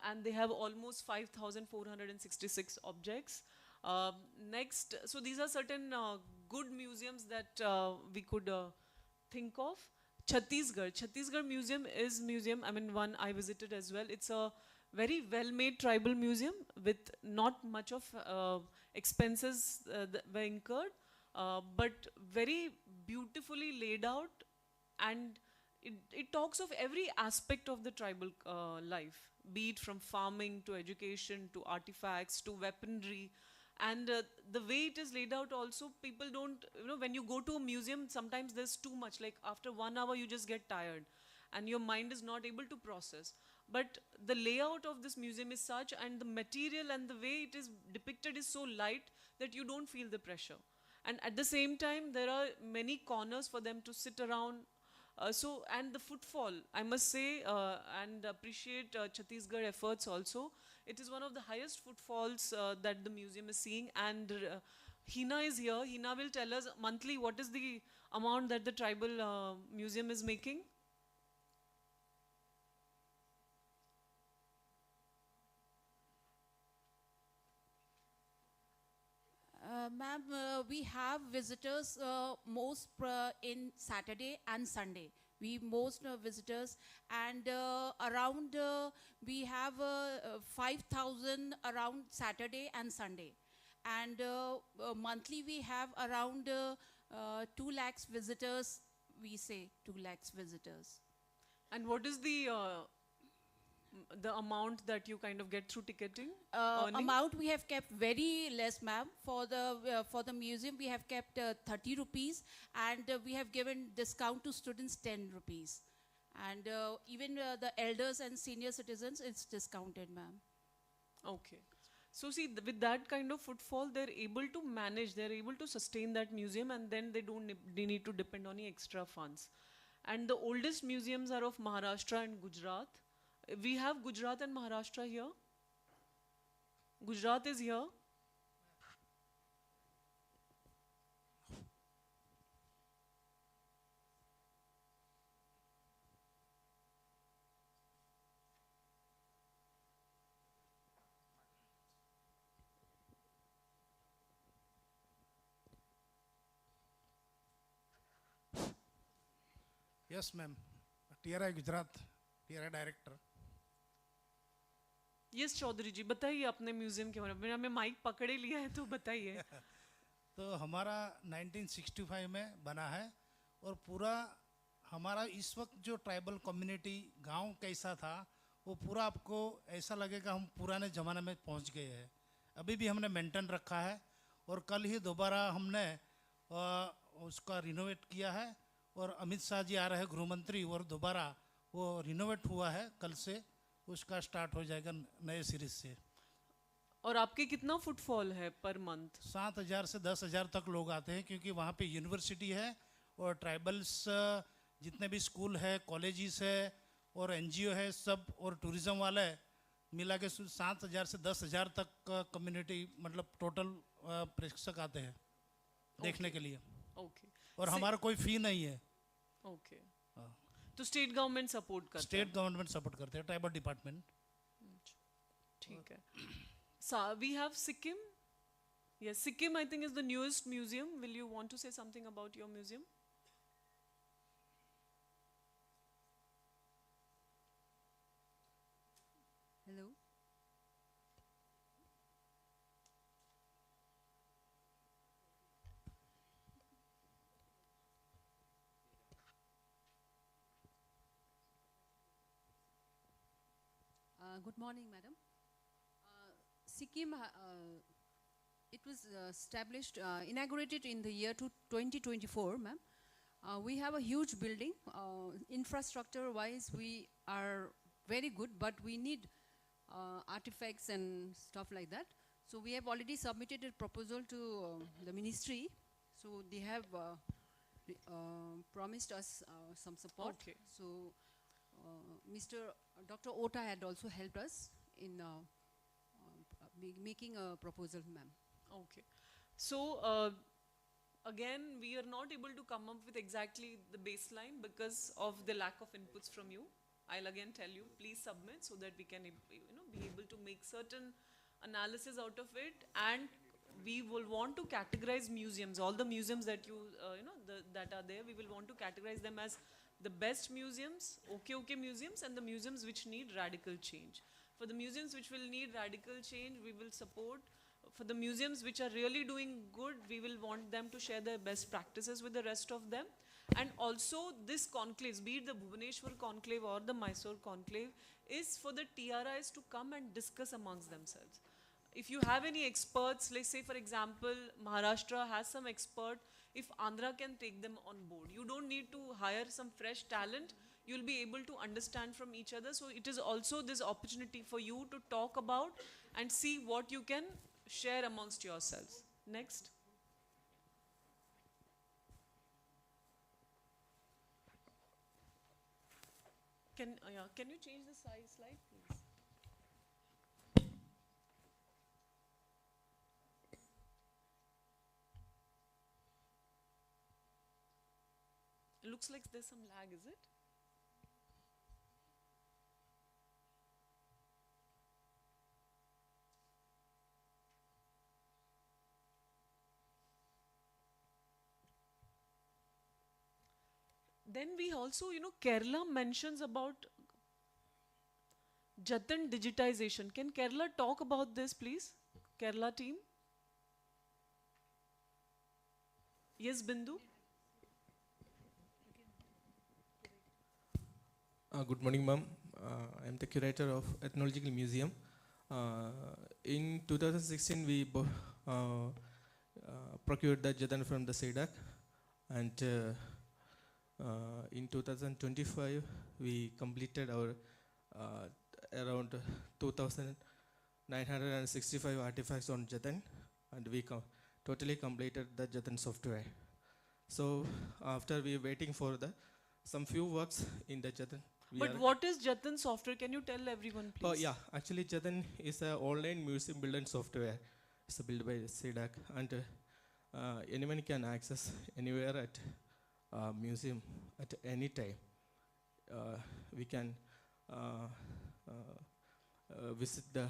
[SPEAKER 11] And they have almost 5,466 objects. Next, so these are certain good museums that we could think of. Chhattisgarh Museum is museum, I mean one I visited as well. It's a very well-made tribal museum with not much of expenses that were incurred, but very beautifully laid out, and it talks of every aspect of the tribal life, be it from farming to education to artifacts to weaponry. And the way it is laid out also, people don't, when you go to a museum, sometimes there's too much, like after 1 hour you just get tired and your mind is not able to process. But the layout of this museum is such, and the material and the way it is depicted is so light that you don't feel the pressure. And at the same time, there are many corners for them to sit around. And the footfall, I must say, and appreciate Chhattisgarh efforts also. It is one of the highest footfalls that the museum is seeing. And Hina is here. Hina will tell us monthly what is the amount that the tribal museum is making.
[SPEAKER 14] Ma'am, we have visitors in Saturday and Sunday. We most visitors, and around we have 5,000 around Saturday and Sunday, and monthly we have around 2 lakhs visitors. We say 2 lakhs visitors.
[SPEAKER 11] And what is the amount that you kind of get through ticketing?
[SPEAKER 14] Amount we have kept very less, ma'am. For the museum, we have kept 30 rupees, and we have given discount to students 10 rupees. And even the elders and senior citizens, it's discounted, ma'am.
[SPEAKER 11] Okay. So see, with that kind of footfall, they're able to manage, they're able to sustain that museum, and then they need to depend on any extra funds. And the oldest museums are of Maharashtra and Gujarat. We have Gujarat and Maharashtra here. Gujarat is here.
[SPEAKER 15] Yes, ma'am. TRI Gujarat, TRI director.
[SPEAKER 11] Yes Chaudhary ji, बताइए अपने museum के बारे में। हमें mic पकड़े लिया है तो बताइए।
[SPEAKER 15] तो हमारा 1965 में बना है, और पूरा हमारा इस वक्त जो ट्राइबल कम्युनिटी गांव कैसा था, वो पूरा आपको ऐसा लगेगा हम पुराने ज़माने में पहुंच गए हैं। अभी भी हमने मेंटेन रखा है, और कल ही दोबारा हमने उसका रिनोवेट किया है, और अमित शाह जी आ रहे हैं गृह मंत्री, और दोबारा वो रिनोवेट हुआ है, कल से उसका स्टार्ट हो जाएगा नए सीरीज से।
[SPEAKER 11] और आपके कितना फुटफॉल है पर मंथ?
[SPEAKER 15] 7,000 से 10,000 तक लोग आते हैं, क्योंकि वहाँ पे यूनिवर्सिटी है, और ट्राइबल्स जितने भी स्कूल है, कॉलेजेस है, और एनजीओ है सब, और टूरिज़्म वाले मिला के 7,000 से 10,000 तक कम्युनिटी, मतलब टोटल प्रेक्षक आते हैं देखने के लिए। और हमारा कोई फ़ी नहीं है।
[SPEAKER 11] ओके। तो स्टेट गवर्नमेंट सपोर्ट करता है?
[SPEAKER 15] स्टेट गवर्नमेंट सपोर्ट करते हैं, ट्राइबल डिपार्टमेंट।
[SPEAKER 11] ठीक है। We have Sikkim. Yes, Sikkim I think is the newest museum. Will you want to say something about your museum?
[SPEAKER 16] Hello. Good morning, madam. Sikkim, it was established, inaugurated in the year 2024, ma'am. We have a huge building. Infrastructure-wise, we are very good, but we need artifacts and stuff like that. So we have already submitted a proposal to the ministry. So they have promised us some support.
[SPEAKER 11] Okay.
[SPEAKER 16] So Dr. Ota had also helped us in making a proposal, ma'am.
[SPEAKER 11] Okay. So, again, we are not able to come up with exactly the baseline because of the lack of inputs from you. I'll again tell you, please submit so that we can be able to make certain analysis out of it, and we will want to categorize museums, all the museums that that are there, we will want to categorize them as the best museums, okay museums, and the museums which need radical change. For the museums which will need radical change, we will support. For the museums which are really doing good, we will want them to share their best practices with the rest of them. And also this conclave, be it the Bhubaneswar conclave or the Mysore conclave, is for the TRIs to come and discuss amongst themselves. If you have any experts, let's say for example, Maharashtra has some expert, if Andhra can take them on board. You don't need to hire some fresh talent, you'll be able to understand from each other. So it is also this opportunity for you to talk about and see what you can share amongst yourselves. Next. Can you change the slide, please? It looks like there's some lag, is it? Then we also, Kerala mentions about Jatan digitization. Can Kerala talk about this, please? Kerala team? Yes, Bindu?
[SPEAKER 17] Good morning, ma'am. I am the curator of Ethnological Museum. In 2016, we procured the Jatan from the SEDAC, and in 2025, we completed our around 2,965 artifacts on Jatan, and we totally completed the Jatan software. So after we waiting for some few works in the Jatan.
[SPEAKER 11] But what is Jatan software? Can you tell everyone, please?
[SPEAKER 17] Oh yeah, actually Jatan is an online museum building software. It's built by SEDAC, and anyone can access anywhere at museum at any time. We can visit the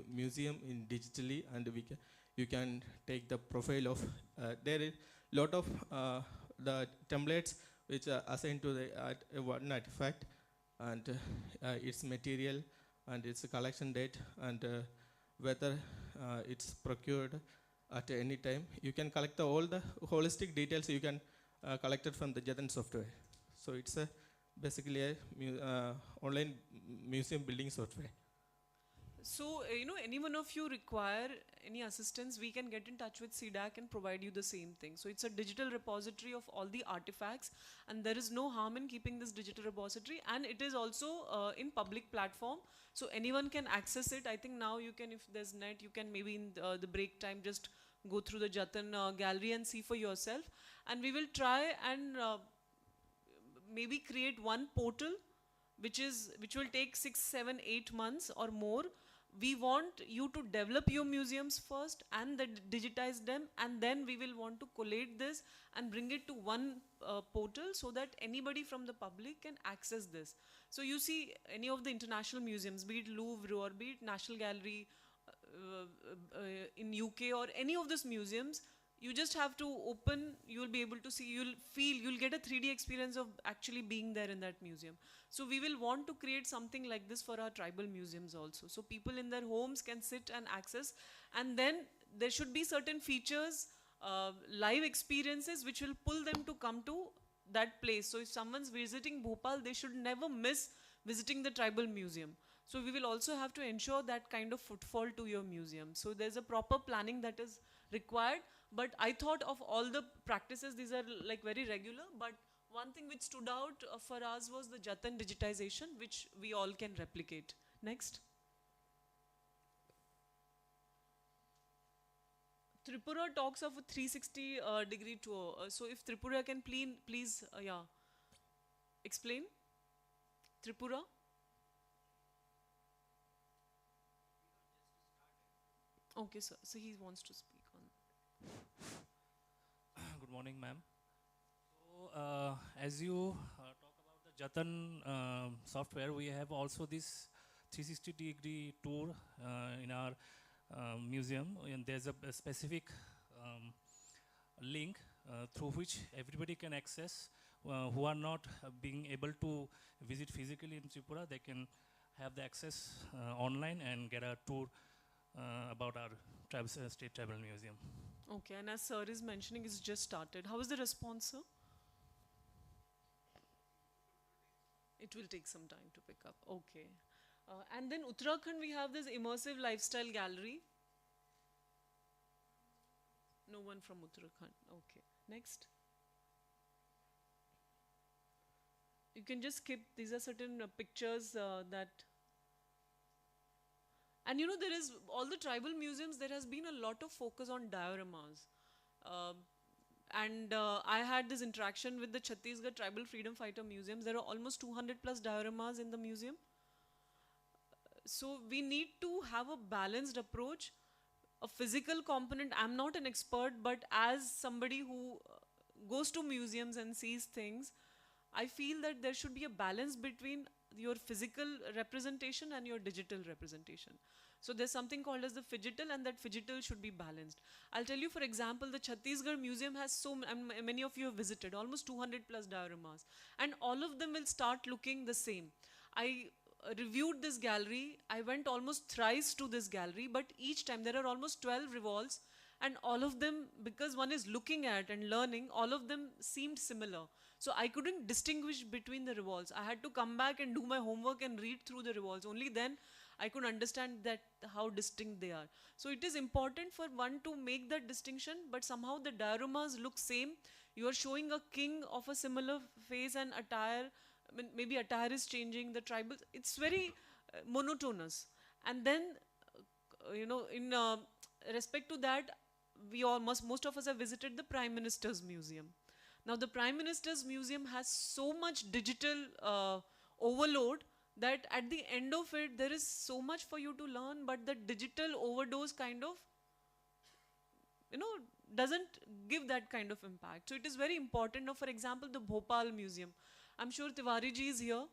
[SPEAKER 17] museum in digitally, and you can take the profile of there is lot of the templates which are assigned to the one artifact, and its material and its collection date, and whether it's procured at any time. You can collect all the holistic details you can collect it from the Jatan software. So it's basically a online museum building software.
[SPEAKER 11] So, any one of you require any assistance, we can get in touch with SEDAC and provide you the same thing. So, it's a digital repository of all the artifacts, and there is no harm in keeping this digital repository, and it is also in public platform. So, anyone can access it. I think now you can, if there's net, you can maybe in the break time just go through the Jatan gallery and see for yourself. And we will try and maybe create one portal which will take 6, 7, 8 months or more. We want you to develop your museums first and then digitize them, and then we will want to collate this and bring it to one portal so that anybody from the public can access this. So you see any of the international museums, be it Louvre or be it National Gallery in UK or any of these museums, you just have to open, you'll be able to see, you'll get a 3D experience of actually being there in that museum. So we will want to create something like this for our tribal museums also. So people in their homes can sit and access, and then there should be certain features, live experiences which will pull them to come to that place. So if someone's visiting Bhopal, they should never miss visiting the tribal museum. So we will also have to ensure that kind of footfall to your museum. So there's a proper planning that is required. But I thought of all the practices, these are like very regular, but one thing which stood out for us was the Jatan digitization, which we all can replicate. Next. Tripura talks of a 360 degree tour. So if Tripura can please, yeah, explain. Tripura. Okay, sir. So he wants to speak on.
[SPEAKER 18] Good morning, ma'am. So, as you talk about the Jatan software, we have also this 360-degree tour in our museum, and there's a specific link through which everybody can access who are not being able to visit physically in Tripura. They can have the access online and get a tour about our State Tribal Museum.
[SPEAKER 11] Okay, and as sir is mentioning, it's just started. How is the response, sir? It will take some time to pick up. Okay. And then Uttarakhand, we have this immersive lifestyle gallery. No one from Uttarakhand. Okay. Next. You can just skip. These are certain pictures that. And you know, there is, all the tribal museums, there has been a lot of focus on dioramas. I had this interaction with the Chhattisgarh Tribal Freedom Fighter Museums. There are almost 200 plus dioramas in the museum. So we need to have a balanced approach, a physical component. I'm not an expert, but as somebody who goes to museums and sees things, I feel that there should be a balance between your physical representation and your digital representation. So there's something called as the phygital, and that phygital should be balanced. I'll tell you, for example, the Chhattisgarh Museum has many of you have visited, almost 200 plus dioramas, and all of them will start looking the same. I reviewed this gallery. I went almost thrice to this gallery, but each time there are almost 12 revolts, and all of them, because one is looking at and learning, all of them seemed similar. So I couldn't distinguish between the revolts. I had to come back and do my homework and read through the revolts. Only then I could understand that how distinct they are. So it is important for one to make that distinction, but somehow the dioramas look same. You are showing a king of a similar face and attire. I mean, maybe attire is changing, the tribal, it's very monotonous. And then, you know, in respect to that, most of us have visited the Prime Minister's Museum. Now the Prime Minister's Museum has so much digital overload that at the end of it, there is so much for you to learn, but the digital overdose kind of, you know, doesn't give that kind of impact. So it is very important. Now, for example, the Bhopal Museum. I'm sure Tiwari ji is here.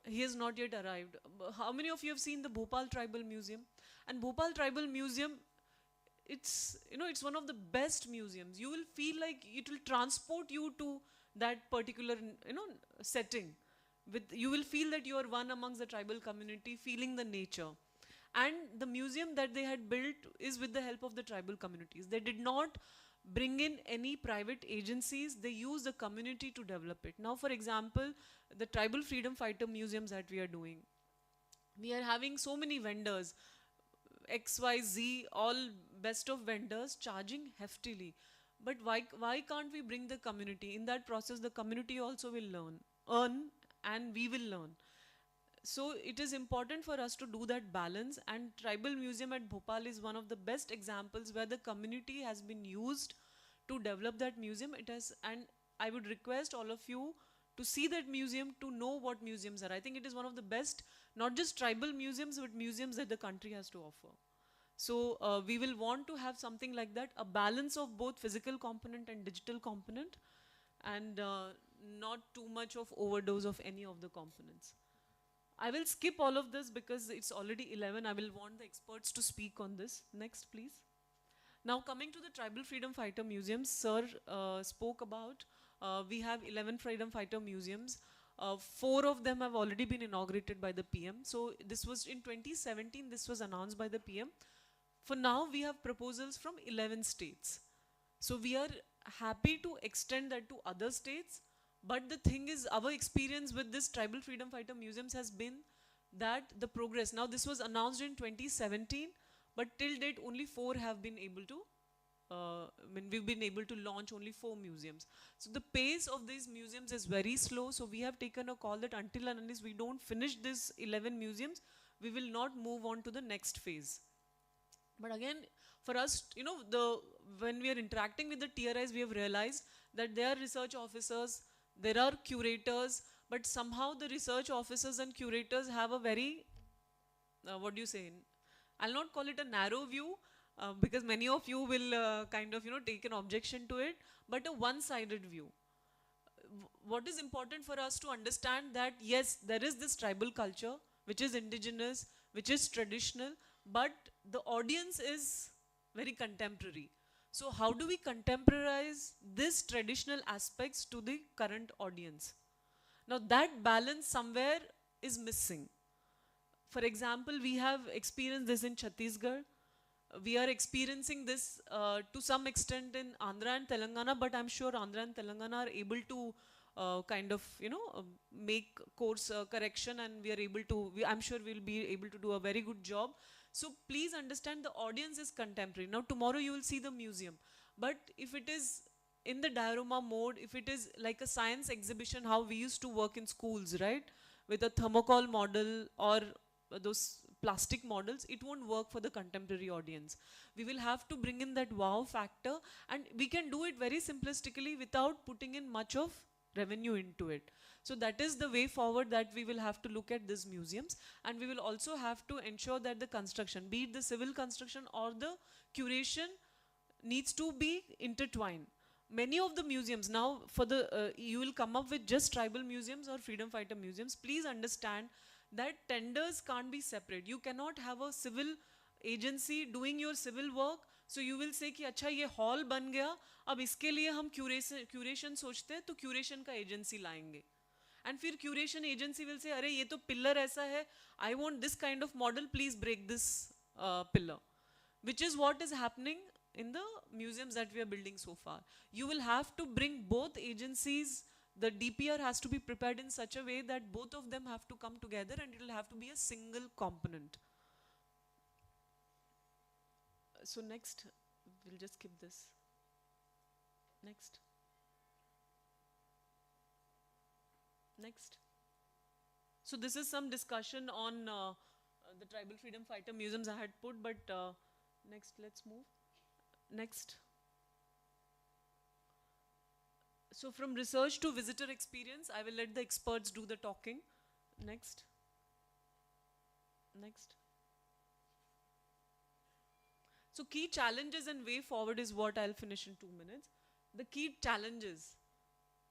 [SPEAKER 11] He has not yet arrived. How many of you have seen the Bhopal Tribal Museum? And Bhopal Tribal Museum, it's, you know, it's one of the best museums. You will feel like it will transport you to that particular, you know, setting. You will feel that you are one amongst the tribal community, feeling the nature. And the museum that they had built is with the help of the tribal communities. They did not bring in any private agencies. They used the community to develop it. Now, for example, the Tribal Freedom Fighter Museums that we are doing, we are having so many vendors, XYZ, all best of vendors charging heftily. But why can't we bring the community? In that process, the community also will earn, and we will learn. So it is important for us to do that balance, and Tribal Museum at Bhopal is one of the best examples where the community has been used to develop that museum. And I would request all of you to see that museum, to know what museums are. I think it is one of the best, not just tribal museums, but museums that the country has to offer. So we will want to have something like that, a balance of both physical component and digital component, and not too much of overdose of any of the components. I will skip all of this because it's already 11. I will want the experts to speak on this. Next, please. Now, coming to the Tribal Freedom Fighter Museums, sir spoke about, we have 11 Freedom Fighter Museums. 4 of them have already been inaugurated by the PM. So this was in 2017, this was announced by the PM. For now, we have proposals from 11 states. So we are happy to extend that to other states. But the thing is, our experience with this Tribal Freedom Fighter Museums has been that the progress, now this was announced in 2017, but till date only 4 have been able to, we've been able to launch only 4 museums. So the pace of these museums is very slow. So we have taken a call that until and unless we don't finish this 11 museums, we will not move on to the next phase. But again, For us, when we are interacting with the TRIs, we have realized that they are research officers, there are curators, but somehow the research officers and curators have a very, what do you say, I'll not call it a narrow view, because many of you will kind of, take an objection to it, but a one-sided view. What is important for us to understand that, yes, there is this tribal culture, which is indigenous, which is traditional, but the audience is very contemporary. So how do we contemporize these traditional aspects to the current audience? Now that balance somewhere is missing. For example, we have experienced this in Chhattisgarh. We are experiencing this to some extent in Andhra and Telangana, but I'm sure Andhra and Telangana are able to make course correction, and we are able to, I'm sure we'll be able to do a very good job. So please understand the audience is contemporary. Now tomorrow you will see the museum, but if it is in the diorama mode, if it is like a science exhibition, how we used to work in schools, right? With a thermocol model or those plastic models, it won't work for the contemporary audience. We will have to bring in that wow factor, and we can do it very simplistically without putting in much of revenue into it. So that is the way forward that we will have to look at these museums, and we will also have to ensure that the construction, be it the civil construction or the curation, needs to be intertwined. Many of the museums now, for the you will come up with just tribal museums or freedom fighter museums. Please understand that tenders can't be separate. You cannot have a civil agency doing your civil work. So you will say कि अच्छा ये hall बन गया, अब इसके लिए हम curation सोचते हैं, तो curation का agency लाएंगे. And फिर curation agency will say, अरे ये तो pillar ऐसा है, I want this kind of model, please break this pillar. Which is what is happening in the museums that we are building so far. You will have to bring both agencies. The DPR has to be prepared in such a way that both of them have to come together, and it will have to be a single component. So next, we'll just skip this. Next. Next. So this is some discussion on the tribal freedom fighter museums I had put, but next, let's move. Next. So from research to visitor experience, I will let the experts do the talking. Next. Next. So key challenges and way forward is what I'll finish in 2 minutes. The key challenges: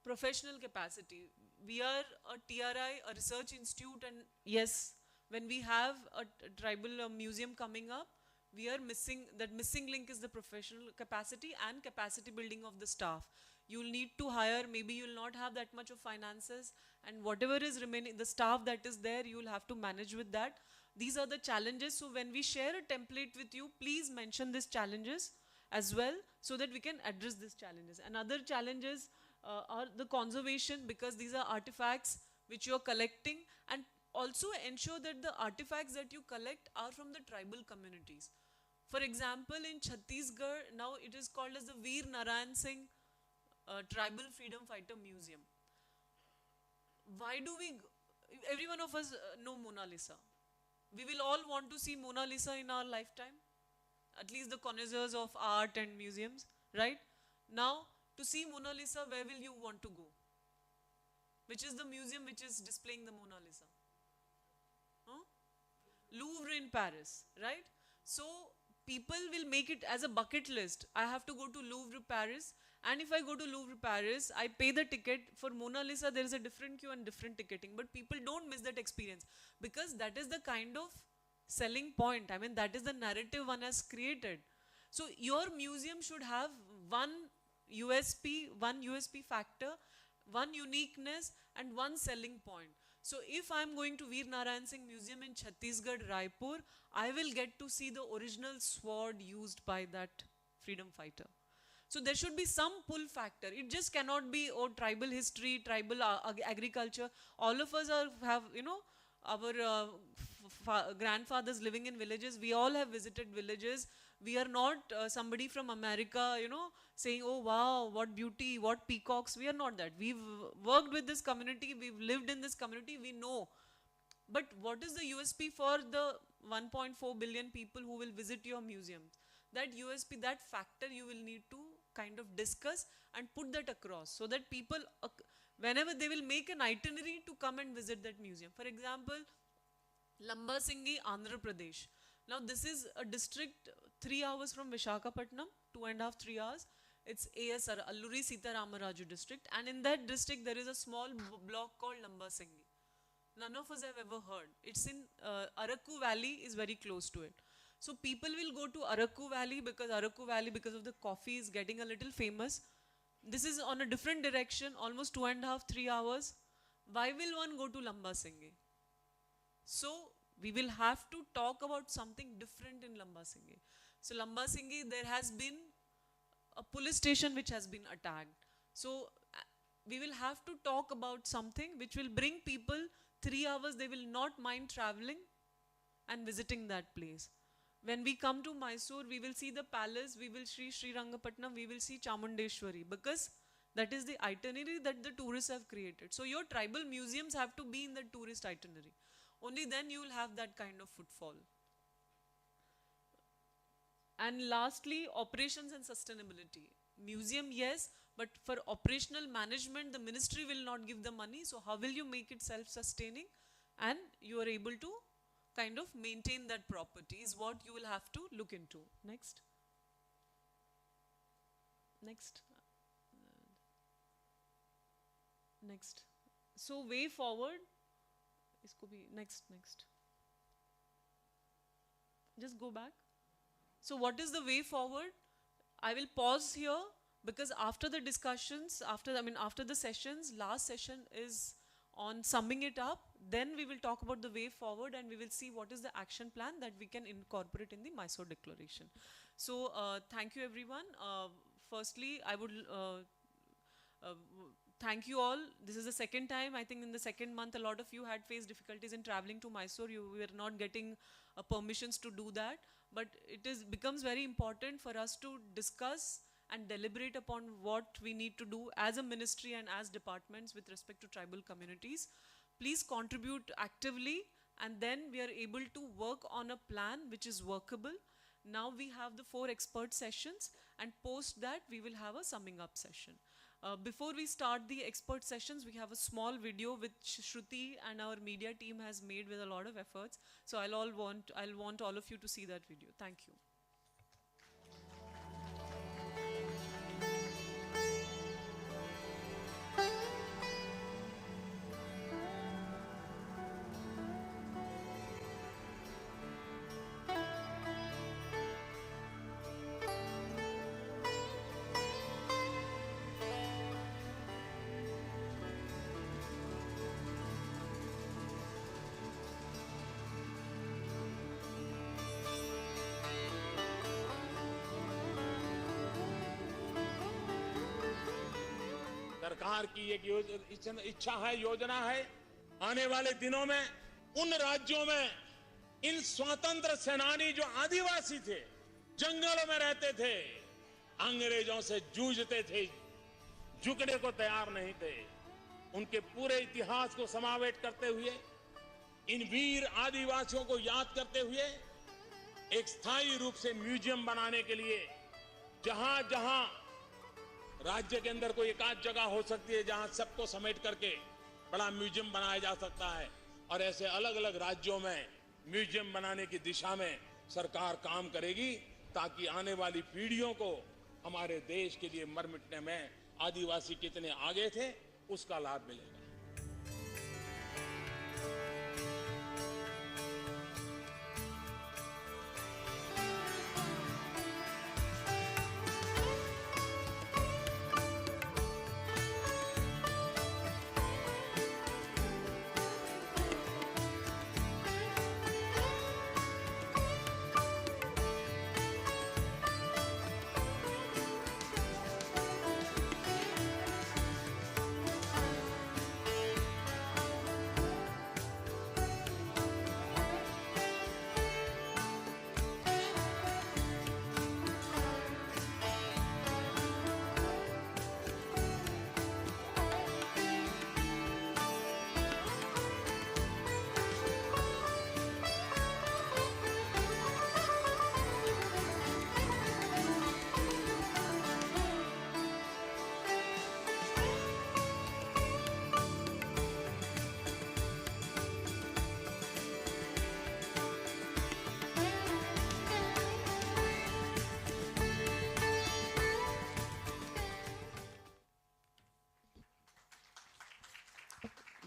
[SPEAKER 11] professional capacity. We are a TRI, a research institute, and yes, when we have a tribal museum coming up, we are missing, that missing link is the professional capacity and capacity building of the staff. You'll need to hire, maybe you'll not have that much of finances, and whatever is remaining, the staff that is there, you'll have to manage with that. These are the challenges. So when we share a template with you, please mention these challenges as well, so that we can address these challenges. And other challenges are the conservation, because these are artifacts which you're collecting, and also ensure that the artifacts that you collect are from the tribal communities. For example, in Chhattisgarh, now it is called as the Veer Narayan Singh Tribal Freedom Fighter Museum. Why do we, every one of us know Mona Lisa. We will all want to see Mona Lisa in our lifetime, at least the connoisseurs of art and museums, right? Now, to see Mona Lisa, where will you want to go? Which is the museum which is displaying the Mona Lisa? Huh? Louvre in Paris, right? So, people will make it as a bucket list. I have to go to Louvre, Paris. And if I go to Louvre, Paris, I pay the ticket. For Mona Lisa, there is a different queue and different ticketing. But people don't miss that experience, because that is the kind of selling point. I mean, that is the narrative one has created. So your museum should have one USP factor, one uniqueness, and one selling point. So if I'm going to Veer Narayan Singh Museum in Chhattisgarh, Raipur, I will get to see the original sword used by that freedom fighter. So there should be some pull factor. It just cannot be, oh, tribal history, tribal agriculture. All of us have, our grandfathers living in villages. We all have visited villages. We are not somebody from America, saying, oh, wow, what beauty, what peacocks. We are not that. We've worked with this community. We've lived in this community. We know. But what is the USP for the 1.4 billion people who will visit your museum? that USP, that factor you will need to kind of discuss and put that across, so that people, whenever they will make an itinerary to come and visit that museum. For example, Lambasinghi, Andhra Pradesh. Now this is a district 3 hours from Visakhapatnam, 2.5, 3 hours. It's ASR, Alluri Sita Ramaraju district, and in that district there is a small block called Lambasinghi. None of us have ever heard. It's in Araku Valley is very close to it. So people will go to Araku Valley because of the coffee is getting a little famous. This is on a different direction, almost 2.5, 3 hours. Why will one go to Lambasinghi? So we will have to talk about something different in Lambasinghi. So Lambasinghi, there has been a police station which has been attacked. So we will have to talk about something which will bring people 3 hours, they will not mind traveling and visiting that place. When we come to Mysore, we will see the palace, we will see Sri Rangapatnam, we will see Chamundeshwari, because that is the itinerary that the tourists have created. So your tribal museums have to be in the tourist itinerary. Only then you will have that kind of footfall. And lastly, operations and sustainability. Museum, yes, but for operational management, the ministry will not give the money. So how will you make it self-sustaining? And you are able to kind of maintain that property is what you will have to look into. Next. Next. Next. So way forward. Next. Just go back. So what is the way forward? I will pause here because after the discussions, after the sessions, last session is on summing it up. Then we will talk about the way forward and we will see what is the action plan that we can incorporate in the Mysore Declaration. So thank you everyone. Firstly, I would thank you all. This is the second time. I think in the second month, a lot of you had faced difficulties in traveling to Mysore. You were not getting permissions to do that. But it becomes very important for us to discuss and deliberate upon what we need to do as a ministry and as departments with respect to tribal communities. Please contribute actively, and then we are able to work on a plan which is workable. Now we have the 4 expert sessions, and post that we will have a summing up session. Before we start the expert sessions, we have a small video which Shruti and our media team has made with a lot of efforts. So I'll want all of you to see that video. Thank you.
[SPEAKER 19] सरकार की एक इच्छा है, योजना है, आने वाले दिनों में उन राज्यों में इन स्वतंत्र सेनानी जो आदिवासी थे, जंगलों में रहते थे, अंग्रेजों से जूझते थे, झुकने को तैयार नहीं थे, उनके पूरे इतिहास को समावेश करते हुए, इन वीर आदिवासियों को याद करते हुए एक स्थायी रूप से म्यूजियम बनाने के लिए जहां जहां राज्य के अंदर कोई एकाध जगह हो सकती है जहां सबको समेट करके बड़ा म्यूजियम बनाया जा सकता है, और ऐसे अलग अलग राज्यों में म्यूजियम बनाने की दिशा में सरकार काम करेगी ताकि आने वाली पीढ़ियों को हमारे देश के लिए मर मिटने में आदिवासी कितने आगे थे उसका लाभ मिलेगा।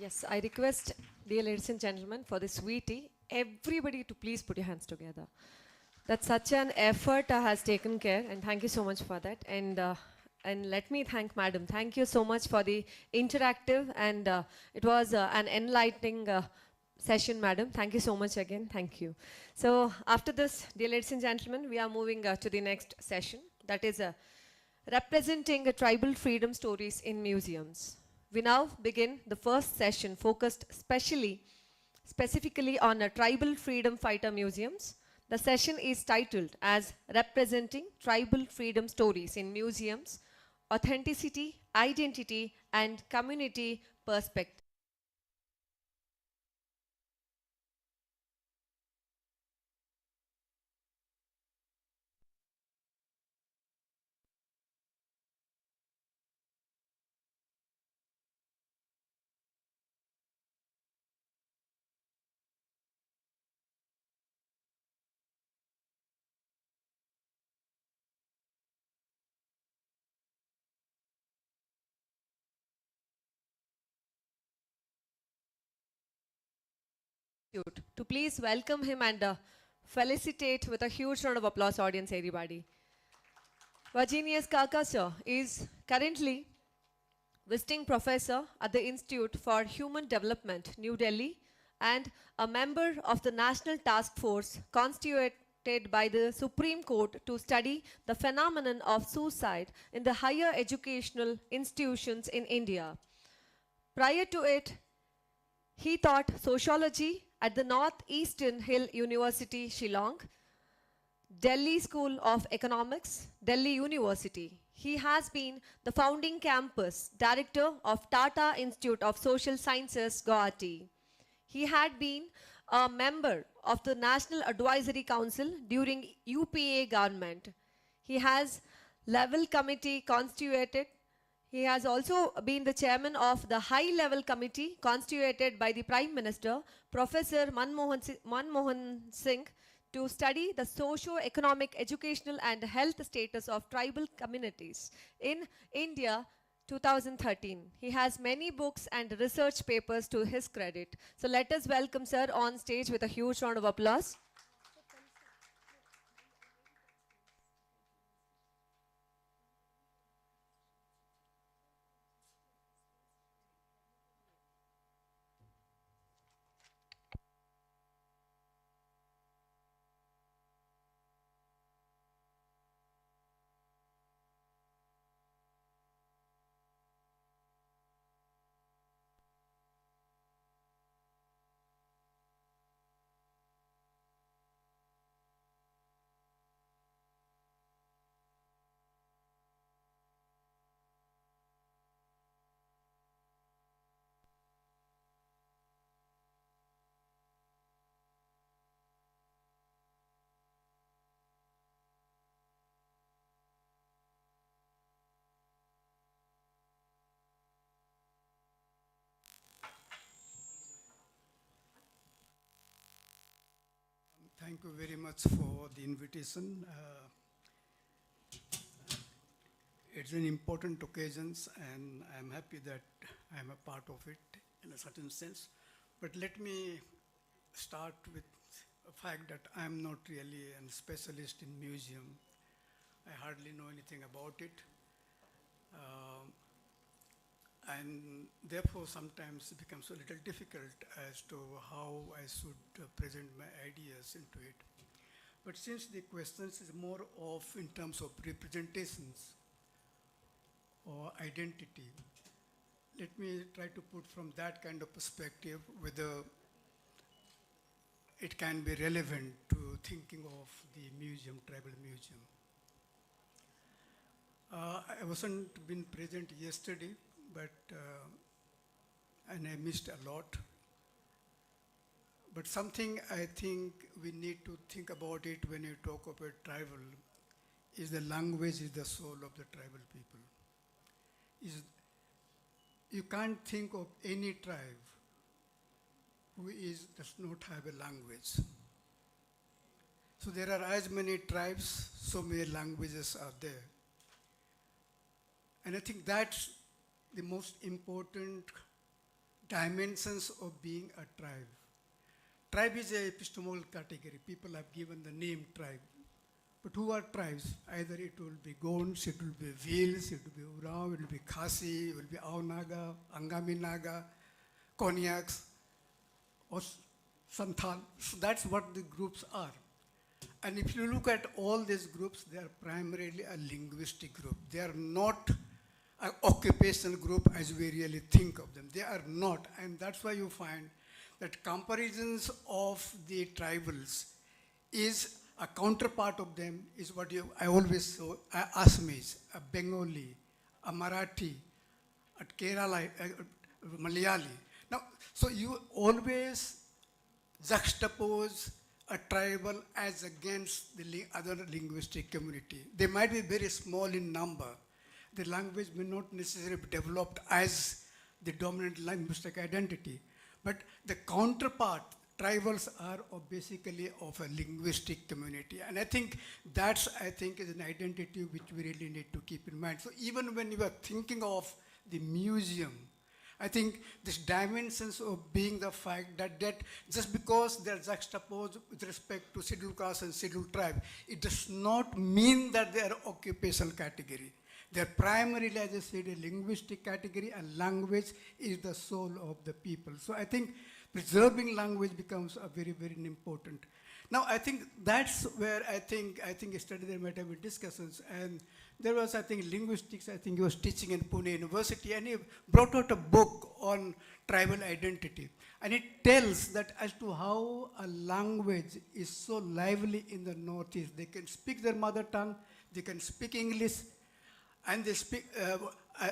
[SPEAKER 1] Yes, I request, dear ladies and gentlemen, for this sweetie, everybody to please put your hands together. That's such an effort has taken care, and thank you so much for that. And let me thank Madam. Thank you so much for the interactive, and it was an enlightening session, Madam. Thank you so much again. Thank you. So after this, dear ladies and gentlemen, we are moving to the next session. That is representing tribal freedom stories in museums. We now begin the first session focused specifically on tribal freedom fighter museums. The session is titled as Representing Tribal Freedom Stories in Museums, Authenticity, Identity, and Community Perspective. To please welcome him and felicitate with a huge round of applause, audience, everybody. Virginius Kaka, sir, is currently visiting professor at the Institute for Human Development, New Delhi, and a member of the National Task Force constituted by the Supreme Court to study the phenomenon of suicide in the higher educational institutions in India. Prior to it, he taught sociology at the Northeastern Hill University, Shillong, Delhi School of Economics, Delhi University. He has been the founding campus director of Tata Institute of Social Sciences, Guwahati. He had been a member of the National Advisory Council during UPA government. He has level committee constituted. He has also been the chairman of the high-level committee constituted by the Prime Minister, Professor Manmohan Singh, to study the socio-economic, educational and health status of tribal communities in India 2013. He has many books and research papers to his credit. So let us welcome sir on stage with a huge round of applause.
[SPEAKER 20] Thank you very much for the invitation. It's an important occasion, and I'm happy that I'm a part of it in a certain sense. But let me start with the fact that I'm not really a specialist in museum. I hardly know anything about it. And therefore, sometimes it becomes a little difficult as to how I should present my ideas into it. But since the questions is more of in terms of representations or identity, let me try to put from that kind of perspective whether it can be relevant to thinking of the museum, tribal museum. I wasn't been present yesterday, but and I missed a lot. But something I think we need to think about it when you talk about tribal is the language is the soul of the tribal people. You can't think of any tribe who does not have a language. So there are as many tribes, so many languages are there. And I think that's the most important dimensions of being a tribe. Tribe is a epistemological category. People have given the name tribe. But who are tribes? Either it will be Gonds, it will be Vils, it will be Urao, it will be Khasi, it will be Aonaga, Angami Naga, Konyaks, or Santhal. So that's what the groups are. And if you look at all these groups, they are primarily a linguistic group. They are not an occupational group as we really think of them. They are not. And that's why you find that comparisons of the tribals is a counterpart of them is what I always saw, Assamese, a Bengali, a Marathi, a Kerala, Malayali. Now, so you always juxtapose a tribal as against the other linguistic community. They might be very small in number. The language may not necessarily be developed as the dominant linguistic identity. But the counterpart, tribals are basically of a linguistic community. And I think that's, is an identity which we really need to keep in mind. So even when you are thinking of the museum, I think this dimensions of being the fact that just because they're juxtaposed with respect to scheduled caste and scheduled tribe, it does not mean that they are occupational category. They're primarily, as I said, a linguistic category, and language is the soul of the people. So I think preserving language becomes a very, very important. Now, I think that's where I think yesterday there might have been discussions, and there was, linguistics, he was teaching in Pune University, and he brought out a book on tribal identity. And it tells that as to how a language is so lively in the Northeast. They can speak their mother tongue, they can speak English, and they speak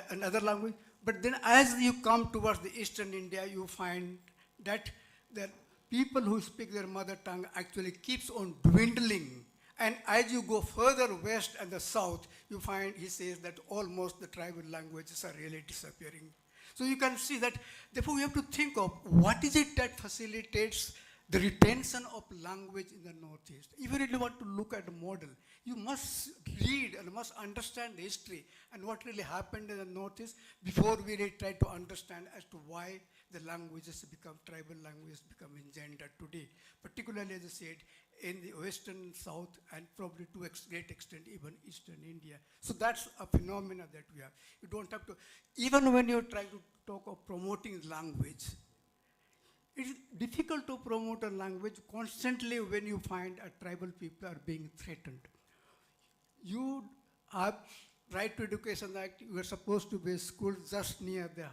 [SPEAKER 20] another language. But then as you come towards the Eastern India, you find that the people who speak their mother tongue actually keeps on dwindling. And as you go further west and the south, you find, he says, that almost the tribal languages are really disappearing. So you can see that, therefore we have to think of what is it that facilitates the retention of language in the Northeast. If you really want to look at the model, you must read and must understand the history and what really happened in the Northeast before we really try to understand as to why the languages become, tribal languages become engendered today, particularly, as I said, in the western south and probably to a great extent even eastern India. So that's a phenomena that we have. You don't have to, even when you're trying to talk of promoting language, it is difficult to promote a language constantly when you find a tribal people are being threatened. You have Right to Education Act, you are supposed to be schools just near the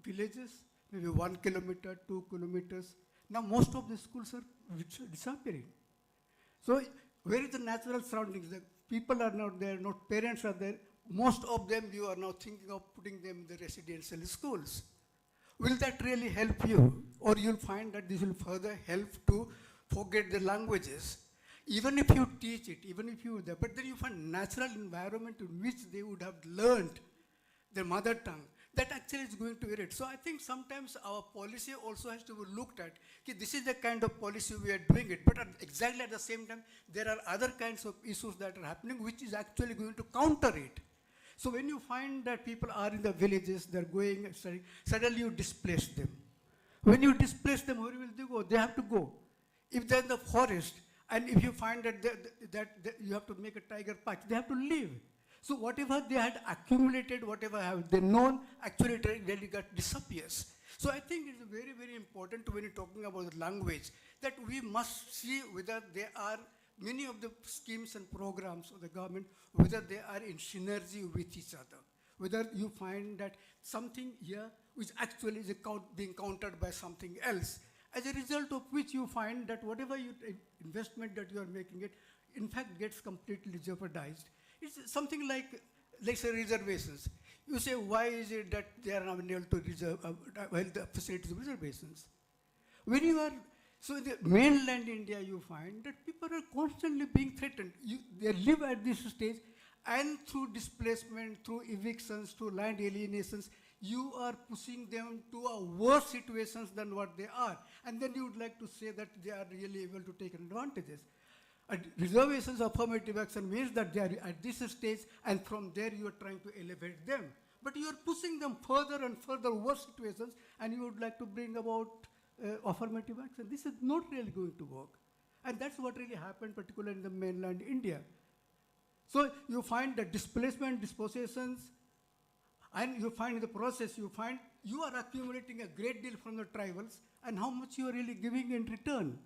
[SPEAKER 20] villages, maybe 1 kilometer, 2 kilometers. Now most of the schools are disappearing. So where is the natural surroundings? The people are not there, not parents are there. Most of them you are now thinking of putting them in the residential schools. Will that really help you? Or you'll find that this will further help to forget the languages. Even if you teach it, even if you, but then you find natural environment in which they would have learned their mother tongue. That actually is going to erode. So I think sometimes our policy also has to be looked at. Okay, this is the kind of policy we are doing it, but exactly at the same time, there are other kinds of issues that are happening which is actually going to counter it. So when you find that people are in the villages, they're going and studying, suddenly you displace them. When you displace them, where will they go? They have to go. If they're in the forest, and if you find that you have to make a tiger patch, they have to leave. So whatever they had accumulated, whatever have they known, actually really disappears. So I think it's very, very important when you're talking about the language, that we must see whether there are many of the schemes and programs of the government, whether they are in synergy with each other. Whether you find that something here which actually is being countered by something else, as a result of which you find that whatever investment that you are making it, in fact gets completely jeopardized. It's something like, let's say, reservations. You say, why is it that they are not able to reserve, the facilities of reservations? When you are, so in the mainland India, you find that people are constantly being threatened. They live at this stage, and through displacement, through evictions, through land alienations, you are pushing them to a worse situations than what they are. And then you would like to say that they are really able to take advantages. Reservations, affirmative action means that they are at this stage, and from there you are trying to elevate them. but you are pushing them further and further worse situations, and you would like to bring about affirmative action. This is not really going to work. And that's what really happened, particularly in the mainland India. So you find the displacement, dispossessions, and you find in the process, you find you are accumulating a great deal from the tribals, and how much you are really giving in return.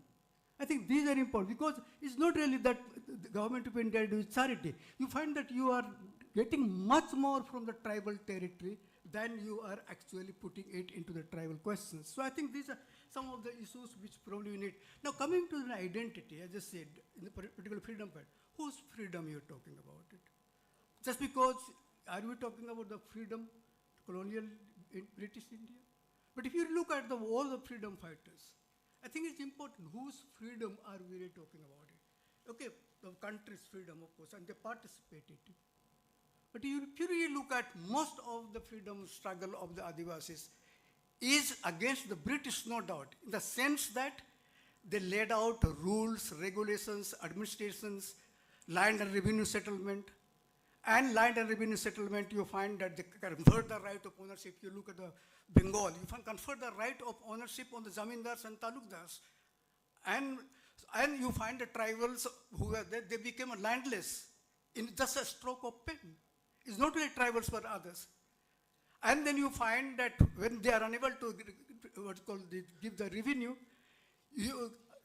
[SPEAKER 20] I think these are important, because it's not really that the government of India does charity. You find that you are getting much more from the tribal territory than you are actually putting it into the tribal questions. So I think these are some of the issues which probably we need. Now coming to the identity, as I said, in the particular freedom part, whose freedom you're talking about it? Just because, are we talking about the freedom, colonial in British India? But if you look at all the freedom fighters, I think it's important whose freedom are we really talking about it. Okay, the country's freedom, of course, and they participated. But if you really look at most of the freedom struggle of the Adivasis is against the British, no doubt, in the sense that they laid out rules, regulations, administrations, land and revenue settlement. And land and revenue settlement, you find that they confer the right of ownership. You look at the Bengal, you find confer the right of ownership on the zamindars and talukdars. And you find the tribals who were there, they became landless in just a stroke of pen. It's not really tribals but others. And then you find that when they are unable to give the revenue,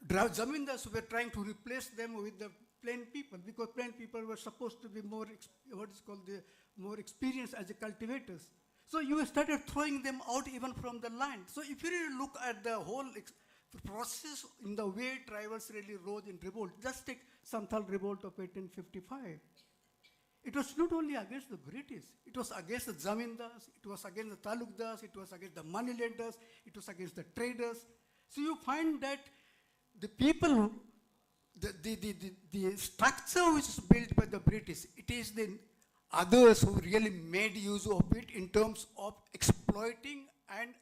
[SPEAKER 20] zamindars were trying to replace them with the plain people, because plain people were supposed to be more, more experienced as cultivators. So you started throwing them out even from the land. So if you really look at the whole process in the way tribals really rose in revolt, just take Santhal revolt of 1855. It was not only against the British, it was against the zamindars, it was against the talukdars, it was against the moneylenders, it was against the traders. So you find that the people, the structure which is built by the British, it is the others who really made use of it in terms of exploiting and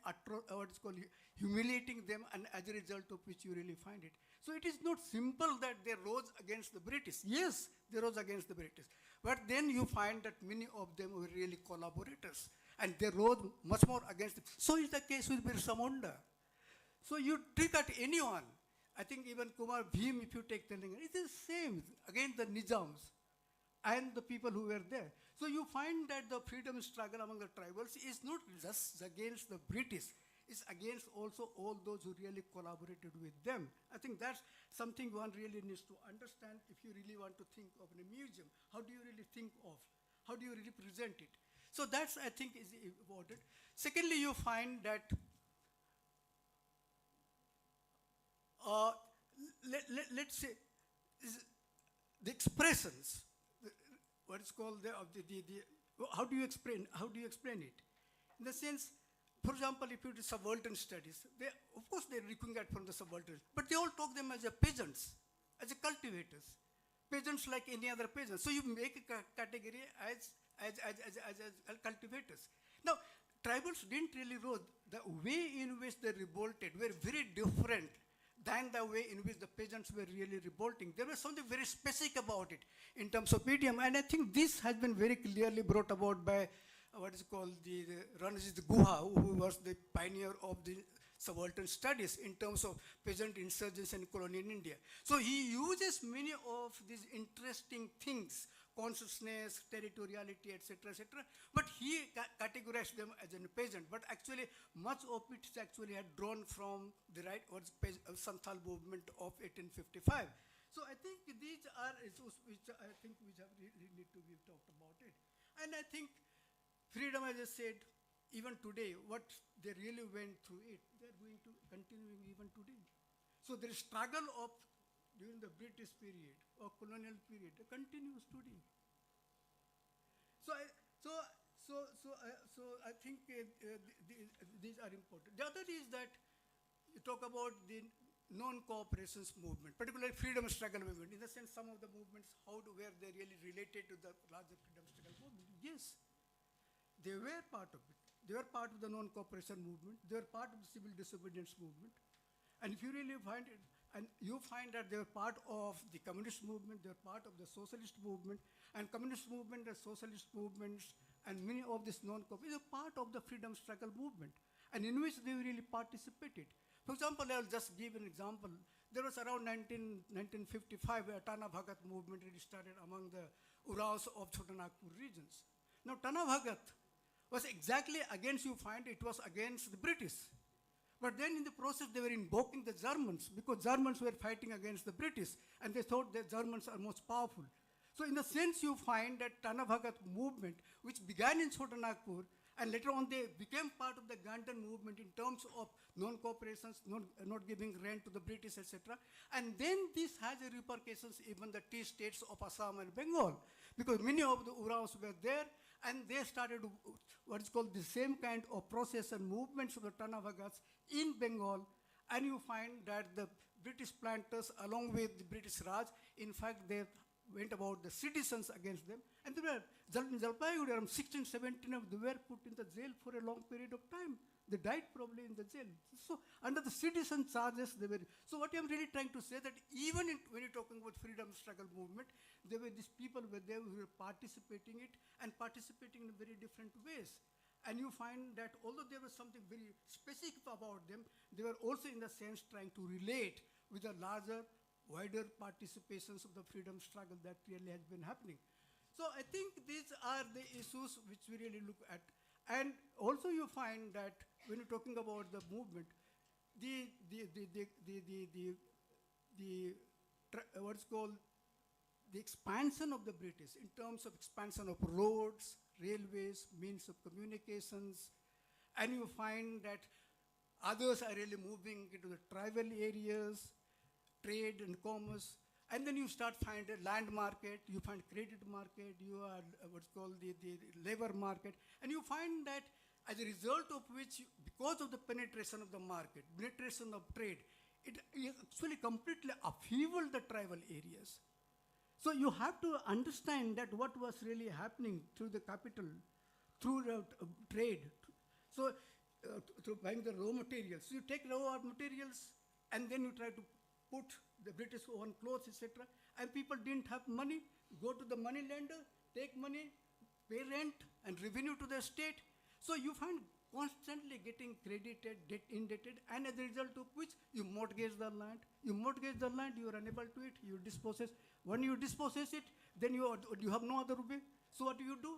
[SPEAKER 20] humiliating them, and as a result of which you really find it. So it is not simple that they rose against the British. Yes, they rose against the British. But then you find that many of them were really collaborators, and they rose much more against it. So is the case with Birsa Munda. So you take at anyone, I think even Kumar Bhim, if you take Telangana, it is the same against the Nizams and the people who were there. So you find that the freedom struggle among the tribals is not just against the British, it's against also all those who really collaborated with them. I think that's something one really needs to understand if you really want to think of a museum. How do you really think of? How do you really present it? So that's, I think, is important. Secondly, you find that let's say the expressions, what is called how do you explain it? In the sense, for example, if you do subaltern studies, of course they're looking at from the subalterns, but they all talk them as a peasants, as a cultivators, peasants like any other peasants. So you make a category as cultivators. Now, tribals didn't really rule. The way in which they revolted were very different than the way in which the peasants were really revolting. There was something very specific about it in terms of medium, and I think this has been very clearly brought about by what is called the Ranjit Guha, who was the pioneer of the subaltern studies in terms of peasant insurgents in colonial India. So he uses many of these interesting things, consciousness, territoriality, etc., etc., but he categorized them as a peasant. But actually, much of it actually had drawn from the Santhal movement of 1855. So I think these are issues which I think we really need to be talked about it. And I think freedom, as I said, even today, what they really went through it, they're going to continue even today. So the struggle of during the British period or colonial period continues today. So I think these are important. The other is that you talk about the non-cooperations movement, particularly freedom struggle movement. In the sense, some of the movements, were they really related to the larger freedom struggle movement? Yes, they were part of it. They were part of the non-cooperation movement. They were part of the civil disobedience movement. And if you really find it, and you find that they were part of the communist movement, they were part of the socialist movement, and communist movement and socialist movements and many of these non-corp is a part of the freedom struggle movement, and in which they really participated. For example, I'll just give an example. There was around 1955 a Tana Bhagat movement really started among the Uraos of Chotanagpur regions. Now, Tana Bhagat was exactly against, you find, it was against the British. But then in the process, they were invoking the Germans, because Germans were fighting against the British, and they thought the Germans are most powerful. So in the sense, you find that Tana Bhagat movement, which began in Chotanagpur, and later on they became part of the Gandhan movement in terms of non-cooperations, not giving rent to the British, etc. And then this has a repercussions even the tea states of Assam and Bengal, because many of the Uraos were there, and they started what is called the same kind of process and movements of the Tana Bhagats in Bengal, and you find that the British planters, along with the British Raj, in fact, they went about the citizens against them, and they were, in Jalpaiguri, around 16, 17 of them were put in the jail for a long period of time. They died probably in the jail. So under the citizen charges, they were. So what I'm really trying to say that even when you're talking about freedom struggle movement, there were these people were there who were participating it and participating in very different ways. And you find that although there was something very specific about them, they were also in the sense trying to relate with the larger, wider participations of the freedom struggle that really has been happening. So I think these are the issues which we really look at. And also you find that when you're talking about the movement, what's called the expansion of the British in terms of expansion of roads, railways, means of communications, and you find that others are really moving into the tribal areas, trade and commerce, and then you start find a land market, you find credit market, you are what's called the labor market, and you find that as a result of which, because of the penetration of the market, penetration of trade, it actually completely upheavaled the tribal areas. So you have to understand that what was really happening through the capital, through trade. So through buying the raw materials. So you take raw materials and then you try to put the British own clothes, etc. And people didn't have money, go to the money lender, take money, pay rent and revenue to the state. So you find constantly getting credited, debt indebted, and as a result of which you mortgage the land. You mortgage the land, you are unable to it, you dispose. When you dispose it, then you have no other way. So what do?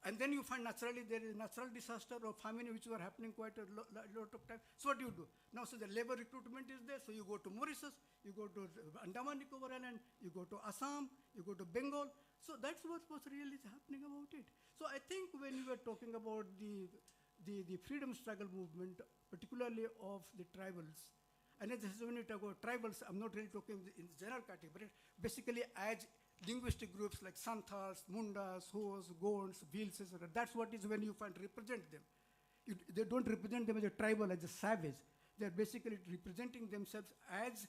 [SPEAKER 20] And then you find naturally there is natural disaster or famine which were happening quite a lot of time. So what do? Now, so the labor recruitment is there, so you go to Mauritius, you go to Andaman Nicobar Island, you go to Assam, you go to Bengal. So that's what was really happening about it. So I think when we were talking about the freedom struggle movement, particularly of the tribals, and when you talk about tribals, I'm not really talking in the general category, but basically as linguistic groups like Santals, Mundas, Hos, Gonds, Bhils, etc. That's what is when you find represent them. They don't represent them as a tribal, as a savage. They're basically representing themselves as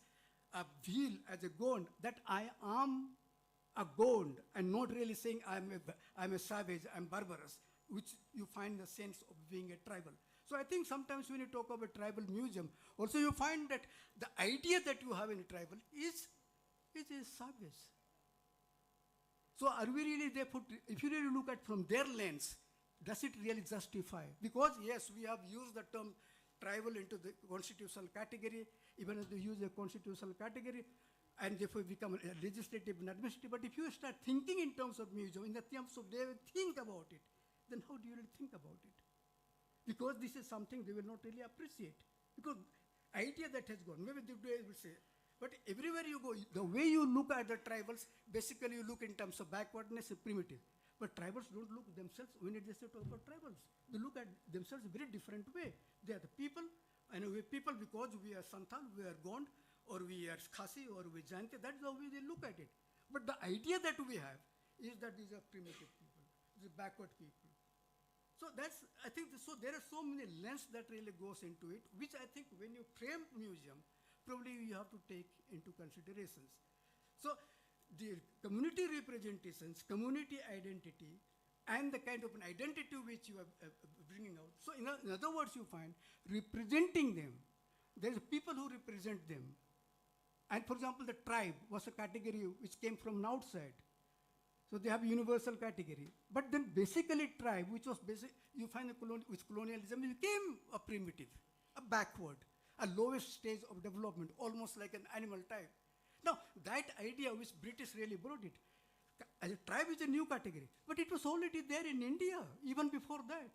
[SPEAKER 20] a Bhil, as a Gond, that I am a Gond, and not really saying I'm a savage, I'm barbarous, which you find the sense of being a tribal. So I think sometimes when you talk about a tribal museum, also you find that the idea that you have in a tribal is a savage. So are we really there if you really look at from their lens, does it really justify? Because yes, we have used the term tribal into the constitutional category, even if they use a constitutional category, and therefore become a legislative and administrative. But if you start thinking in terms of museum, in the terms of they will think about it, then how do you really think about it? Because this is something they will not really appreciate. Because idea that has gone, maybe they will say, but everywhere you go, the way you look at the tribals, basically you look in terms of backwardness and primitive. But tribals don't look themselves, when they say talk about tribals, they look at themselves a very different way. They are the people, and we people because we are Santal, we are Gond, or we are Khasi, or we Jaintia, that's the way they look at it. But the idea that we have is that these are primitive people, these are backward people. So that's, I think, so there are so many lenses that really goes into it, which I think when you frame museum, probably you have to take into considerations. So the community representations, community identity, and the kind of an identity which you are bringing out. So in other words, you find representing them. There's people who represent them. And for example, the tribe was a category which came from outside. So they have universal category. But then basically tribe, which was basic, you find with colonialism, it became a primitive, a backward, a lowest stage of development, almost like an animal type. Now, that idea which British really brought it, as a tribe is a new category, but it was already there in India, even before that.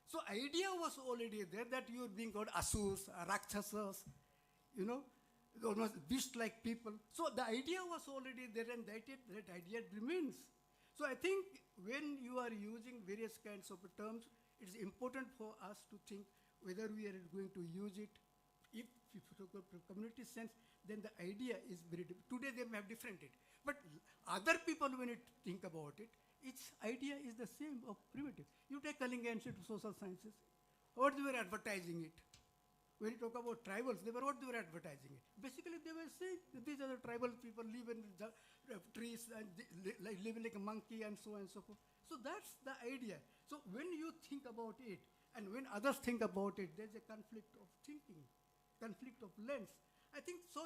[SPEAKER 20] So idea was already there that you are being called Asurs, Rakshasas, you know, almost beast-like people. So the idea was already there, and that idea remains. So I think when you are using various kinds of terms, it's important for us to think whether we are going to use it. If community sense, then the idea is very different. Today they may have different it. But other people, when you think about it, its idea is the same of primitive. You take Kalinga Institute of Social Sciences. What they were advertising it? When you talk about tribals, what they were advertising it? Basically, they were saying that these are the tribal people live in trees and live like a monkey and so on and so forth. So that's the idea. So when you think about it and when others think about it, there's a conflict of thinking, conflict of lens. I think so.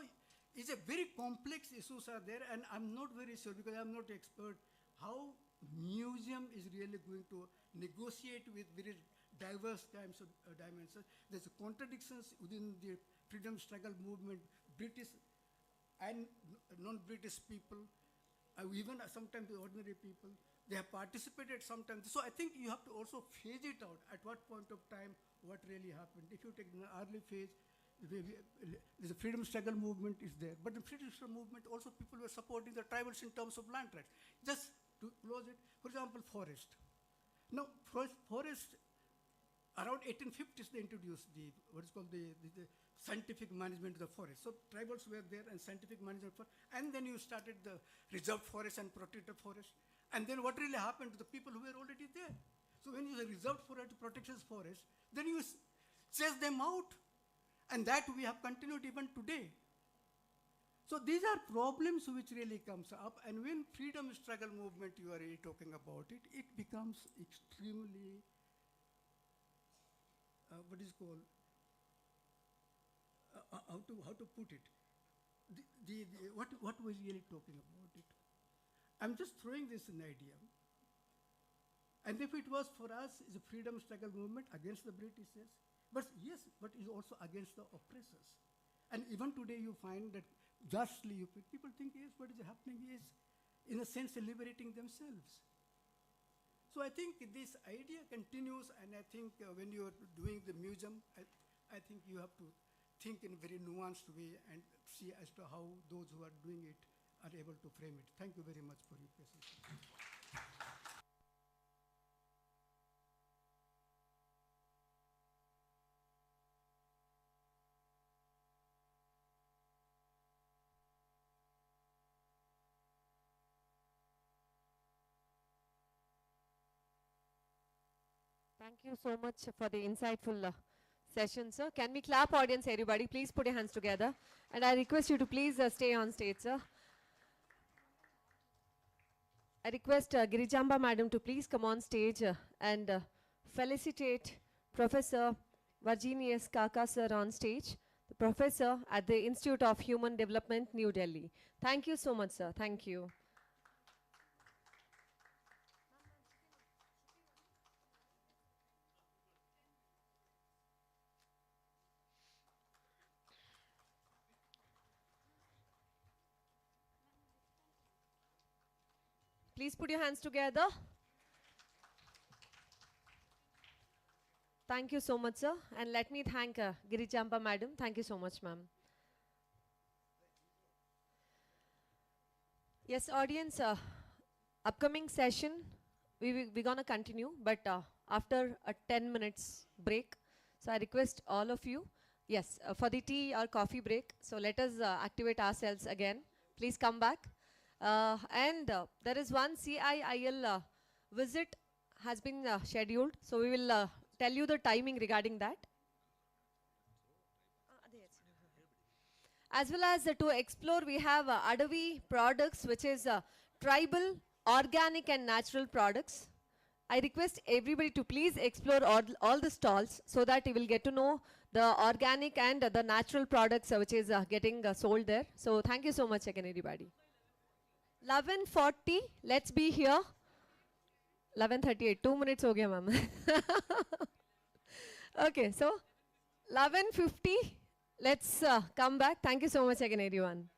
[SPEAKER 20] It's a very complex issues are there, and I'm not very sure because I'm not expert how museum is really going to negotiate with very diverse kinds of dimensions. There's contradictions within the freedom struggle movement, British and non-British people, even sometimes the ordinary people. They have participated sometimes. So I think you have to also phase it out. At what point of time, what really happened? If you take an early phase, the freedom struggle movement is there. But the freedom struggle movement, also people were supporting the tribals in terms of land rights. Just to close it, for example, forest. Now, forest, around 1850s, they introduced what is called the scientific management of the forest. So tribals were there and scientific management for, and then you started the reserved forest and protected forest. And then what really happened to the people who were already there? So when you say reserved forest, protected forest, then you chase them out. And that we have continued even today. So these are problems which really comes up, and when freedom struggle movement you are really talking about it, it becomes extremely, what is called, how to put it, what was really talking about it. I'm just throwing this an idea. And if it was for us, is a freedom struggle movement against the Britishers, but yes, but is also against the oppressors. And even today you find that justly people think, yes, what is happening is, in a sense, liberating themselves. So I think this idea continues, and I think when you are doing the museum, I think you have to think in a very nuanced way and see as to how those who are doing it are able to frame it. Thank you very much for your patience.
[SPEAKER 1] Thank you so much for the insightful session, sir. Can we clap, audience, everybody? Please put your hands together. And I request you to please stay on stage, sir. I request Girijamba madam to please come on stage and felicitate Professor Virginius Kaka sir on stage, the professor at the Institute of Human Development, New Delhi. Thank you so much, sir. Thank you. Please put your hands together. Thank you so much, sir. And let me thank Girijamba madam. Thank you so much, ma'am. Yes, audience, upcoming session, we're going to continue, but after a 10 minutes break. So I request all of you, yes, for the tea or coffee break. So let us activate ourselves again. Please come back. And there is one CIIL visit has been scheduled. So we will tell you the timing regarding that. As well as to explore, we have Adavi products, which is tribal, organic and natural products. I request everybody to please explore all the stalls so that you will get to know the organic and the natural products which is getting sold there. So thank you so much again, everybody. 11:40, let's be here. 11:38, 2 minutes ho gaya, ma'am. Okay, so 11:50, let's come back. Thank you so much again, everyone.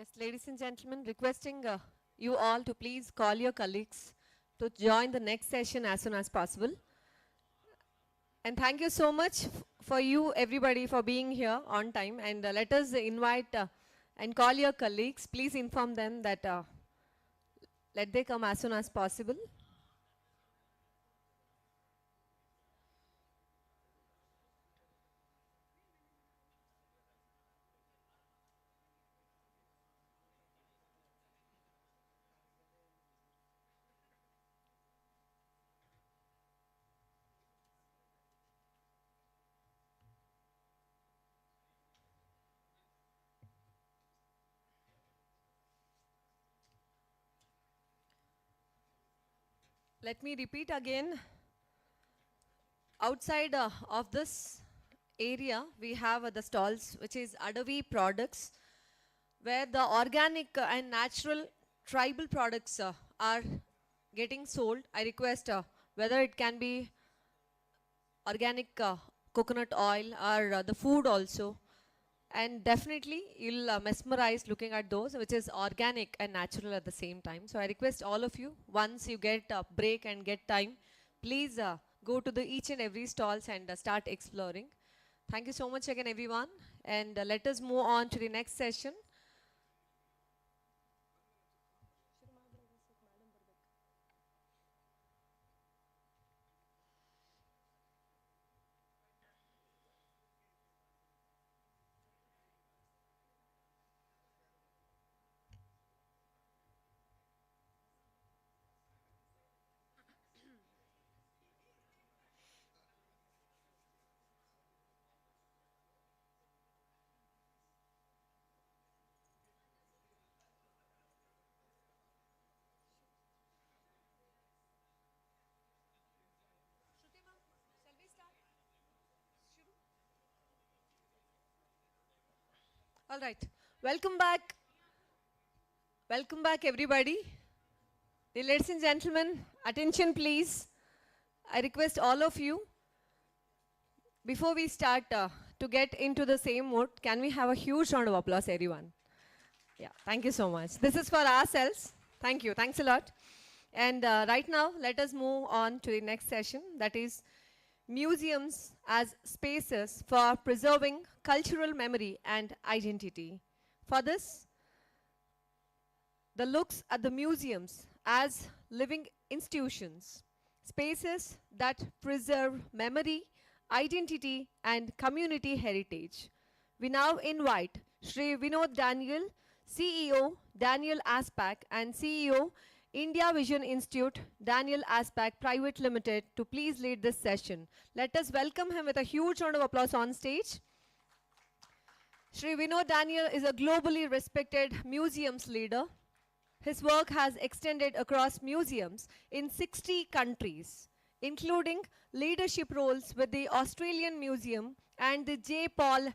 [SPEAKER 1] Yes, ladies and gentlemen, requesting you all to please call your colleagues to join the next session as soon as possible. And thank you so much for you, everybody, for being here on time. And let us invite and call your colleagues. Please inform them that let they come as soon as possible. Let me repeat again. Outside of this area, we have the stalls, which is Adavi products, where the organic and natural tribal products are getting sold. I request whether it can be organic coconut oil or the food also. And definitely you'll mesmerize looking at those, which is organic and natural at the same time. So I request all of you, once you get a break and get time, please go to the each and every stalls and start exploring. Thank you so much again, everyone. And let us move on to the next session. All right. Welcome back. Welcome back, everybody. Ladies and gentlemen, attention please. I request all of you, before we start to get into the same mood, can we have a huge round of applause, everyone? Yeah, thank you so much. This is for ourselves. Thank you. Thanks a lot. And right now, let us move on to the next session, that is museums as spaces for preserving cultural memory and identity. For this, the looks at the museums as living institutions, spaces that preserve memory, identity, and community heritage. We now invite Shri Vinod Daniel, CEO, Daniel Aspak, and CEO, India Vision Institute, Daniel Aspak Private Limited, to please lead this session. Let us welcome him with a huge round of applause on stage. Shri Vinod Daniel is a globally respected museums leader. His work has extended across museums in 60 countries, including leadership roles with the Australian Museum and the J. Paul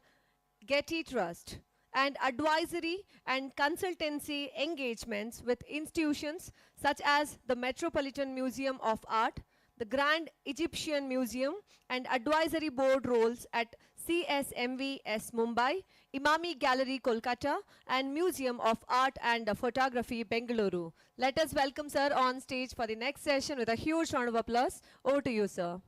[SPEAKER 1] Getty Trust, and advisory and consultancy engagements with institutions such as the Metropolitan Museum of Art, the Grand Egyptian Museum, and advisory board roles at CSMVS Mumbai, Imami Gallery Kolkata, and Museum of Art and Photography Bengaluru. Let us welcome sir on stage for the next session with a huge round of applause. Over to you, sir.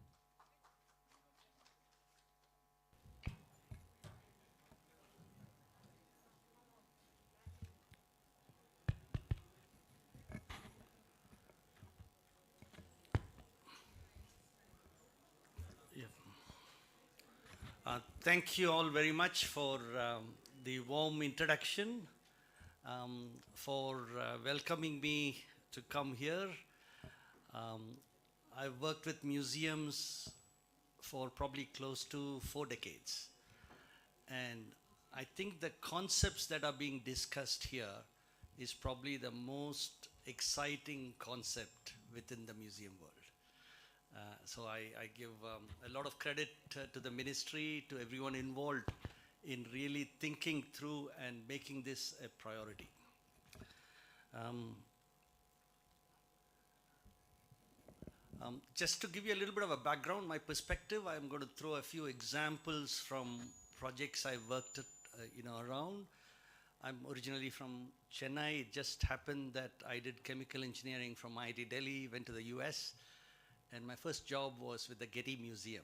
[SPEAKER 21] Thank you all very much for the warm introduction, for welcoming me to come here. I've worked with museums for probably close to 4 decades. And I think the concepts that are being discussed here is probably the most exciting concept within the museum world. So I give a lot of credit to the ministry, to everyone involved in really thinking through and making this a priority. Just to give you a little bit of a background, my perspective, I'm going to throw a few examples from projects I've worked around. I'm originally from Chennai. It just happened that I did chemical engineering from IIT Delhi, went to the US, and my first job was with the Getty Museum,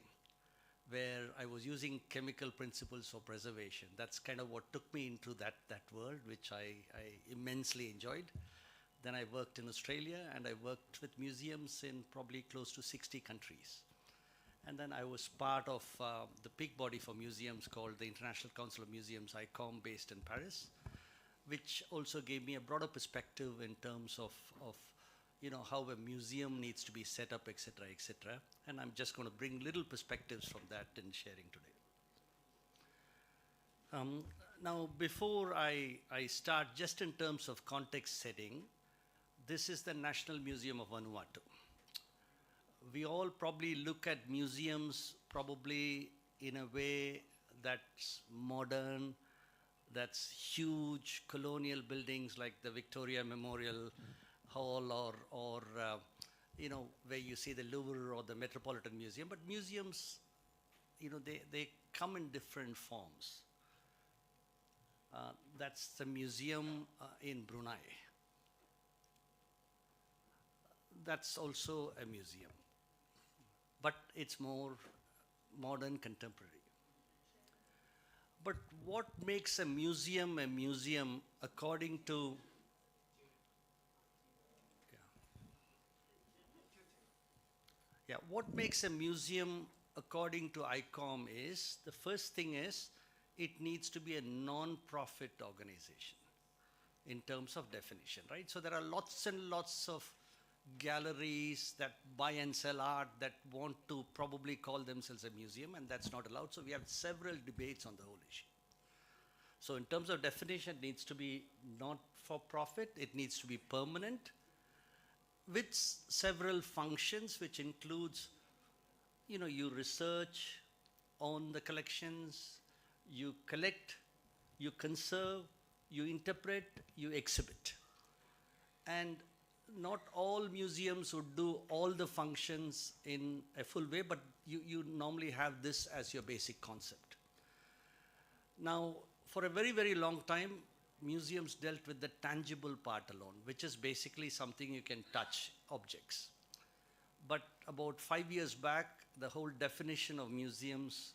[SPEAKER 21] where I was using chemical principles for preservation. That's kind of what took me into that world, which I immensely enjoyed. Then I worked in Australia, and I worked with museums in probably close to 60 countries. And then I was part of the peak body for museums called the International Council of Museums, ICOM, based in Paris, which also gave me a broader perspective in terms of how a museum needs to be set up, etc., etc. And I'm just going to bring little perspectives from that in sharing today. Now, before I start, just in terms of context setting, this is the National Museum of Vanuatu. We all probably look at museums probably in a way that's modern, that's huge colonial buildings like the Victoria Memorial Hall or where you see the Louvre or the Metropolitan Museum. But museums, they come in different forms. That's the museum in Brunei. That's also a museum, but it's more modern, contemporary. But what makes a museum according to what makes a museum according to ICOM is, the first thing is, it needs to be a non-profit organization in terms of definition, right? So there are lots and lots of galleries that buy and sell art that want to probably call themselves a museum, and that's not allowed. So we have several debates on the whole issue. So in terms of definition, it needs to be not for profit, it needs to be permanent, with several functions, which includes, you research on the collections, you collect, you conserve, you interpret, you exhibit. And not all museums would do all the functions in a full way, but you normally have this as your basic concept. Now, for a very, very long time, museums dealt with the tangible part alone, which is basically something you can touch, objects. But about 5 years back, the whole definition of museums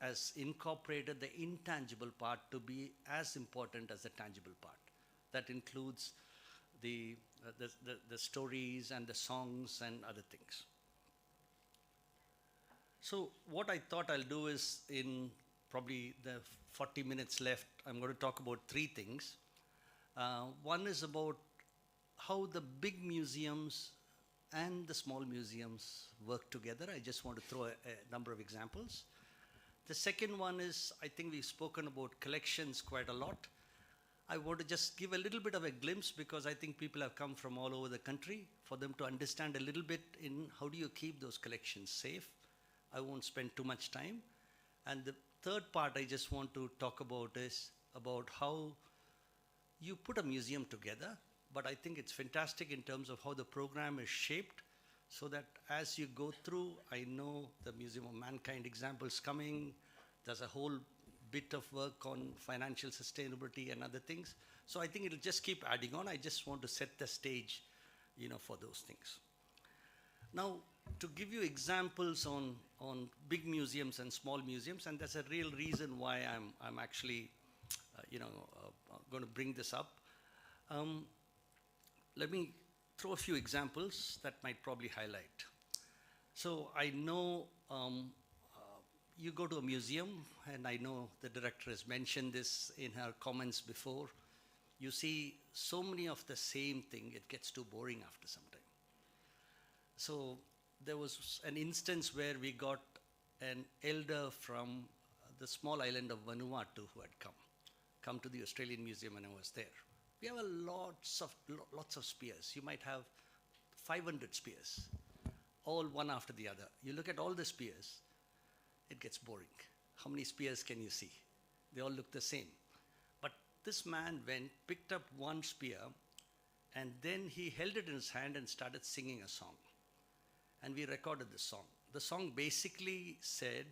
[SPEAKER 21] has incorporated the intangible part to be as important as the tangible part. That includes the stories and the songs and other things. So what I thought I'll do is, in probably the 40 minutes left, I'm going to talk about 3 things. One is about how the big museums and the small museums work together. I just want to throw a number of examples. The second one is, I think we've spoken about collections quite a lot. I want to just give a little bit of a glimpse, because I think people have come from all over the country, for them to understand a little bit in how do you keep those collections safe. I won't spend too much time. And the third part I just want to talk about is about how you put a museum together, but I think it's fantastic in terms of how the program is shaped, so that as you go through, I know the Museum of Mankind example is coming. There's a whole bit of work on financial sustainability and other things. So I think it'll just keep adding on. I just want to set the stage, for those things. Now, to give you examples on big museums and small museums, and that's a real reason why I'm actually, going to bring this up. Let me throw a few examples that might probably highlight. So I know you go to a museum, and I know the director has mentioned this in her comments before. You see so many of the same thing, it gets too boring after some time. So there was an instance where we got an elder from the small island of Vanuatu who had come to the Australian Museum, and I was there. We have lots of spears. You might have 500 spears, all one after the other. You look at all the spears, it gets boring. How many spears can you see? They all look the same. But this man went, picked up one spear, and then he held it in his hand and started singing a song. And we recorded the song. The song basically said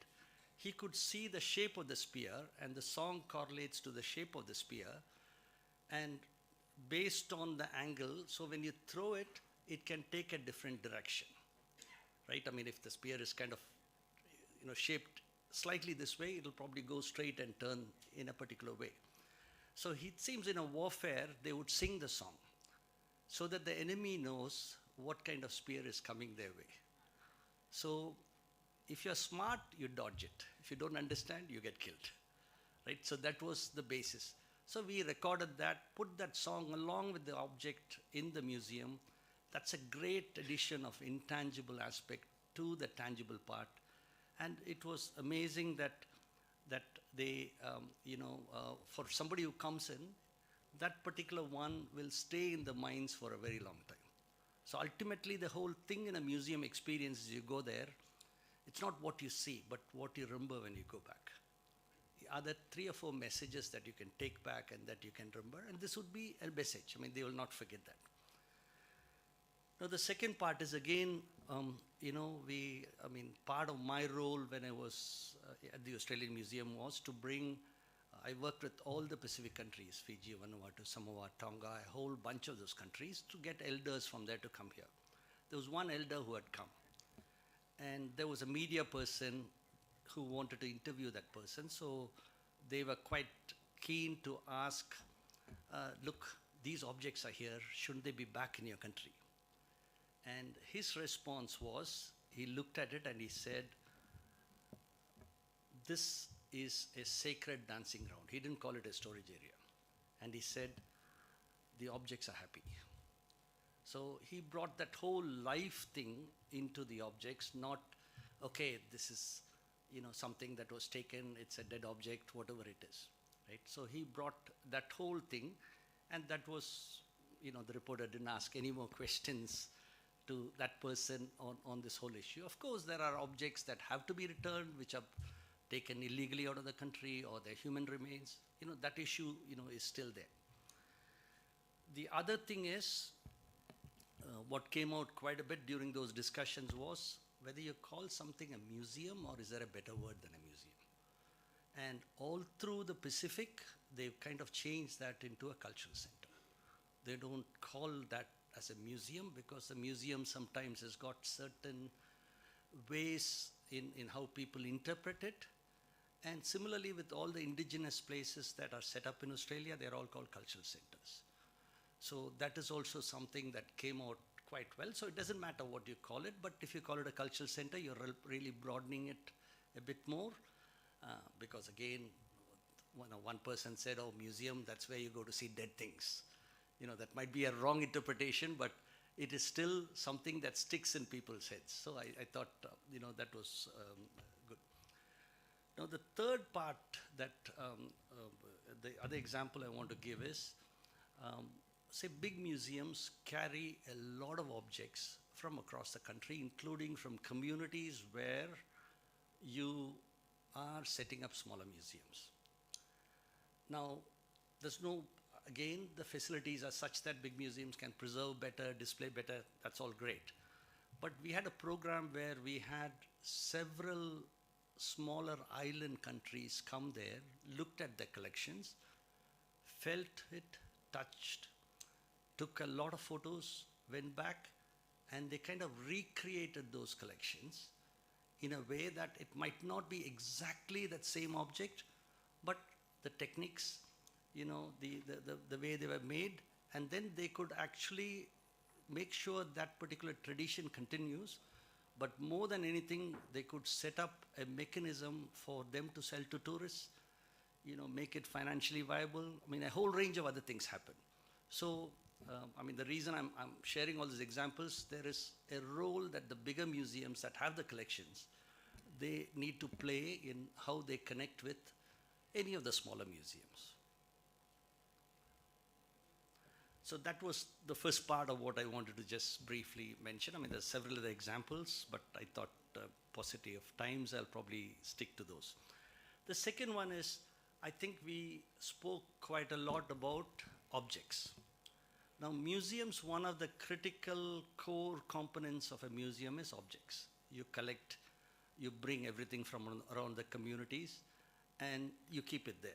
[SPEAKER 21] he could see the shape of the spear, and the song correlates to the shape of the spear, And based on the angle, so when you throw it, it can take a different direction, right? I mean, if the spear is kind of, shaped slightly this way, it'll probably go straight and turn in a particular way. So it seems in a warfare, they would sing the song so that the enemy knows what kind of spear is coming their way. So if you're smart, you dodge it. If you don't understand, you get killed, right? So that was the basis. So we recorded that, put that song along with the object in the museum. That's a great addition of intangible aspect to the tangible part. And it was amazing that they, for somebody who comes in, that particular one will stay in the minds for a very long time. So ultimately, the whole thing in a museum experience is you go there, it's not what you see, but what you remember when you go back. Are there 3 or 4 messages that you can take back and that you can remember? And this would be a message. I mean, they will not forget that. Now, the second part is again, part of my role when I was at the Australian Museum was to bring, I worked with all the Pacific countries, Fiji, Vanuatu, Samoa, Tonga, a whole bunch of those countries to get elders from there to come here. There was one elder who had come. And there was a media person who wanted to interview that person. So they were quite keen to ask, look, these objects are here. Shouldn't they be back in your country? And his response was, he looked at it and he said, this is a sacred dancing ground. He didn't call it a storage area. And he said, the objects are happy. So he brought that whole life thing into the objects, not, okay, this is, something that was taken, it's a dead object, whatever it is, right? So he brought that whole thing, and that was, the reporter didn't ask any more questions to that person on this whole issue. Of course, there are objects that have to be returned, which are taken illegally out of the country, or their human remains. That issue, is still there. The other thing is, what came out quite a bit during those discussions was whether you call something a museum or is there a better word than a museum. And all through the Pacific, they've kind of changed that into a cultural center. They don't call that as a museum because the museum sometimes has got certain ways in how people interpret it. And similarly with all the indigenous places that are set up in Australia, they're all called cultural centers. So that is also something that came out quite well. So it doesn't matter what you call it, but if you call it a cultural center, you're really broadening it a bit more. Because again, one person said, oh, museum, that's where you go to see dead things. That might be a wrong interpretation, but it is still something that sticks in people's heads. So I thought, that was good. Now the third part that, the other example I want to give is, say big museums carry a lot of objects from across the country, including from communities where you are setting up smaller museums. Now, again, the facilities are such that big museums can preserve better, display better, that's all great. But we had a program where we had several smaller island countries come there, looked at the collections, felt it, touched, took a lot of photos, went back, and they kind of recreated those collections in a way that it might not be exactly that same object, but the techniques, the way they were made, and then they could actually make sure that particular tradition continues. But more than anything, they could set up a mechanism for them to sell to tourists, make it financially viable. I mean, a whole range of other things happen. So, the reason I'm sharing all these examples, there is a role that the bigger museums that have the collections, they need to play in how they connect with any of the smaller museums. So that was the first part of what I wanted to just briefly mention. There's several other examples, but I thought paucity of times, I'll probably stick to those. The second one is, I think we spoke quite a lot about objects. Now, museums, one of the critical core components of a museum is objects. You collect, you bring everything from around the communities, and you keep it there.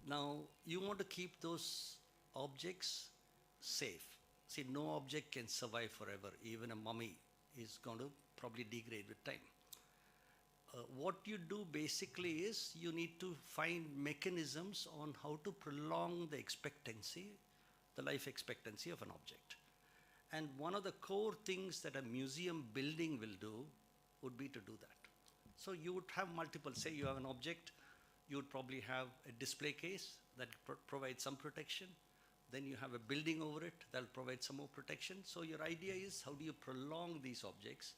[SPEAKER 21] Now, you want to keep those objects safe. See, no object can survive forever. Even a mummy is going to probably degrade with time. What you do basically is you need to find mechanisms on how to prolong the expectancy, the life expectancy of an object. And one of the core things that a museum building will do would be to do that. So you would have multiple, say you have an object, you would probably have a display case that provides some protection. Then you have a building over it that will provide some more protection. So your idea is how do you prolong these objects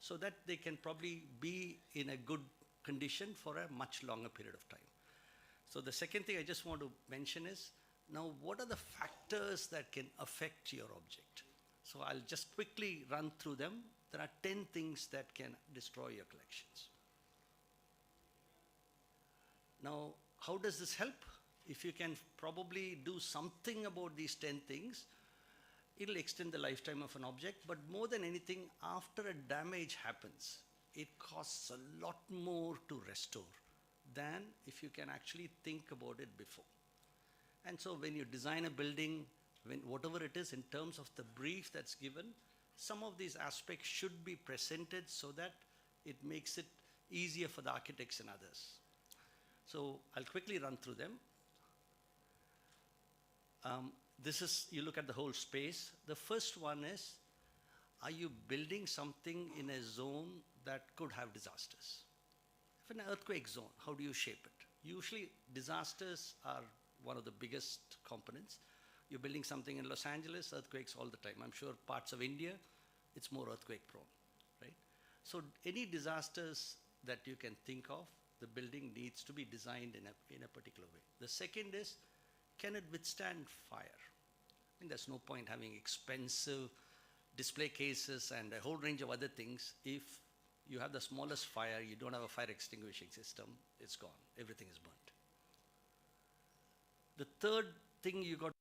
[SPEAKER 21] so that they can probably be in a good condition for a much longer period of time. So the second thing I just want to mention is, now what are the factors that can affect your object? So I'll just quickly run through them. There are 10 things that can destroy your collections. Now, how does this help? If you can probably do something about these 10 things, it'll extend the lifetime of an object, but more than anything, after a damage happens, it costs a lot more to restore than if you can actually think about it before. And so when you design a building, whatever it is in terms of the brief that's given, some of these aspects should be presented so that it makes it easier for the architects and others. So I'll quickly run through them. This is, you look at the whole space. The first one is, are you building something in a zone that could have disasters? If an earthquake zone, how do you shape it? Usually disasters are one of the biggest components. You're building something in Los Angeles, earthquakes all the time. I'm sure parts of India, it's more earthquake prone, right? So any disasters that you can think of, the building needs to be designed in a particular way. The second is, can it withstand fire? I mean, there's no point having expensive display cases and a whole range of other things. If you have the smallest fire, you don't have a fire extinguishing system, it's gone. Everything is burnt. The third thing you got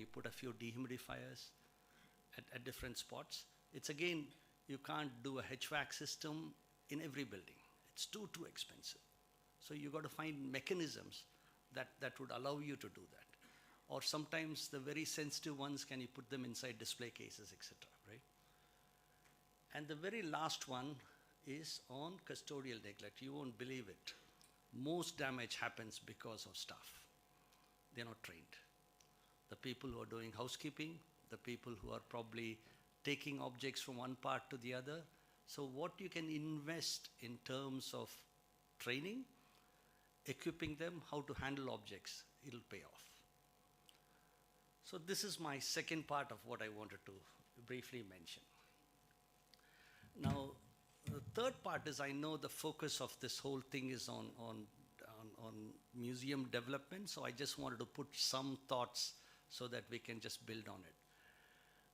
[SPEAKER 21] put a few dehumidifiers at different spots. It's again, you can't do a HVAC system in every building. It's too expensive. So you got to find mechanisms that would allow you to do that. Or sometimes the very sensitive ones, can you put them inside display cases, etc., right? And the very last one is on custodial neglect. You won't believe it. Most damage happens because of staff. They're not trained. The people who are doing housekeeping, the people who are probably taking objects from one part to the other. So what you can invest in terms of training, equipping them how to handle objects, it'll pay off. So this is my second part of what I wanted to briefly mention. Now, the third part is, I know the focus of this whole thing is on museum development, so I just wanted to put some thoughts so that we can just build on it.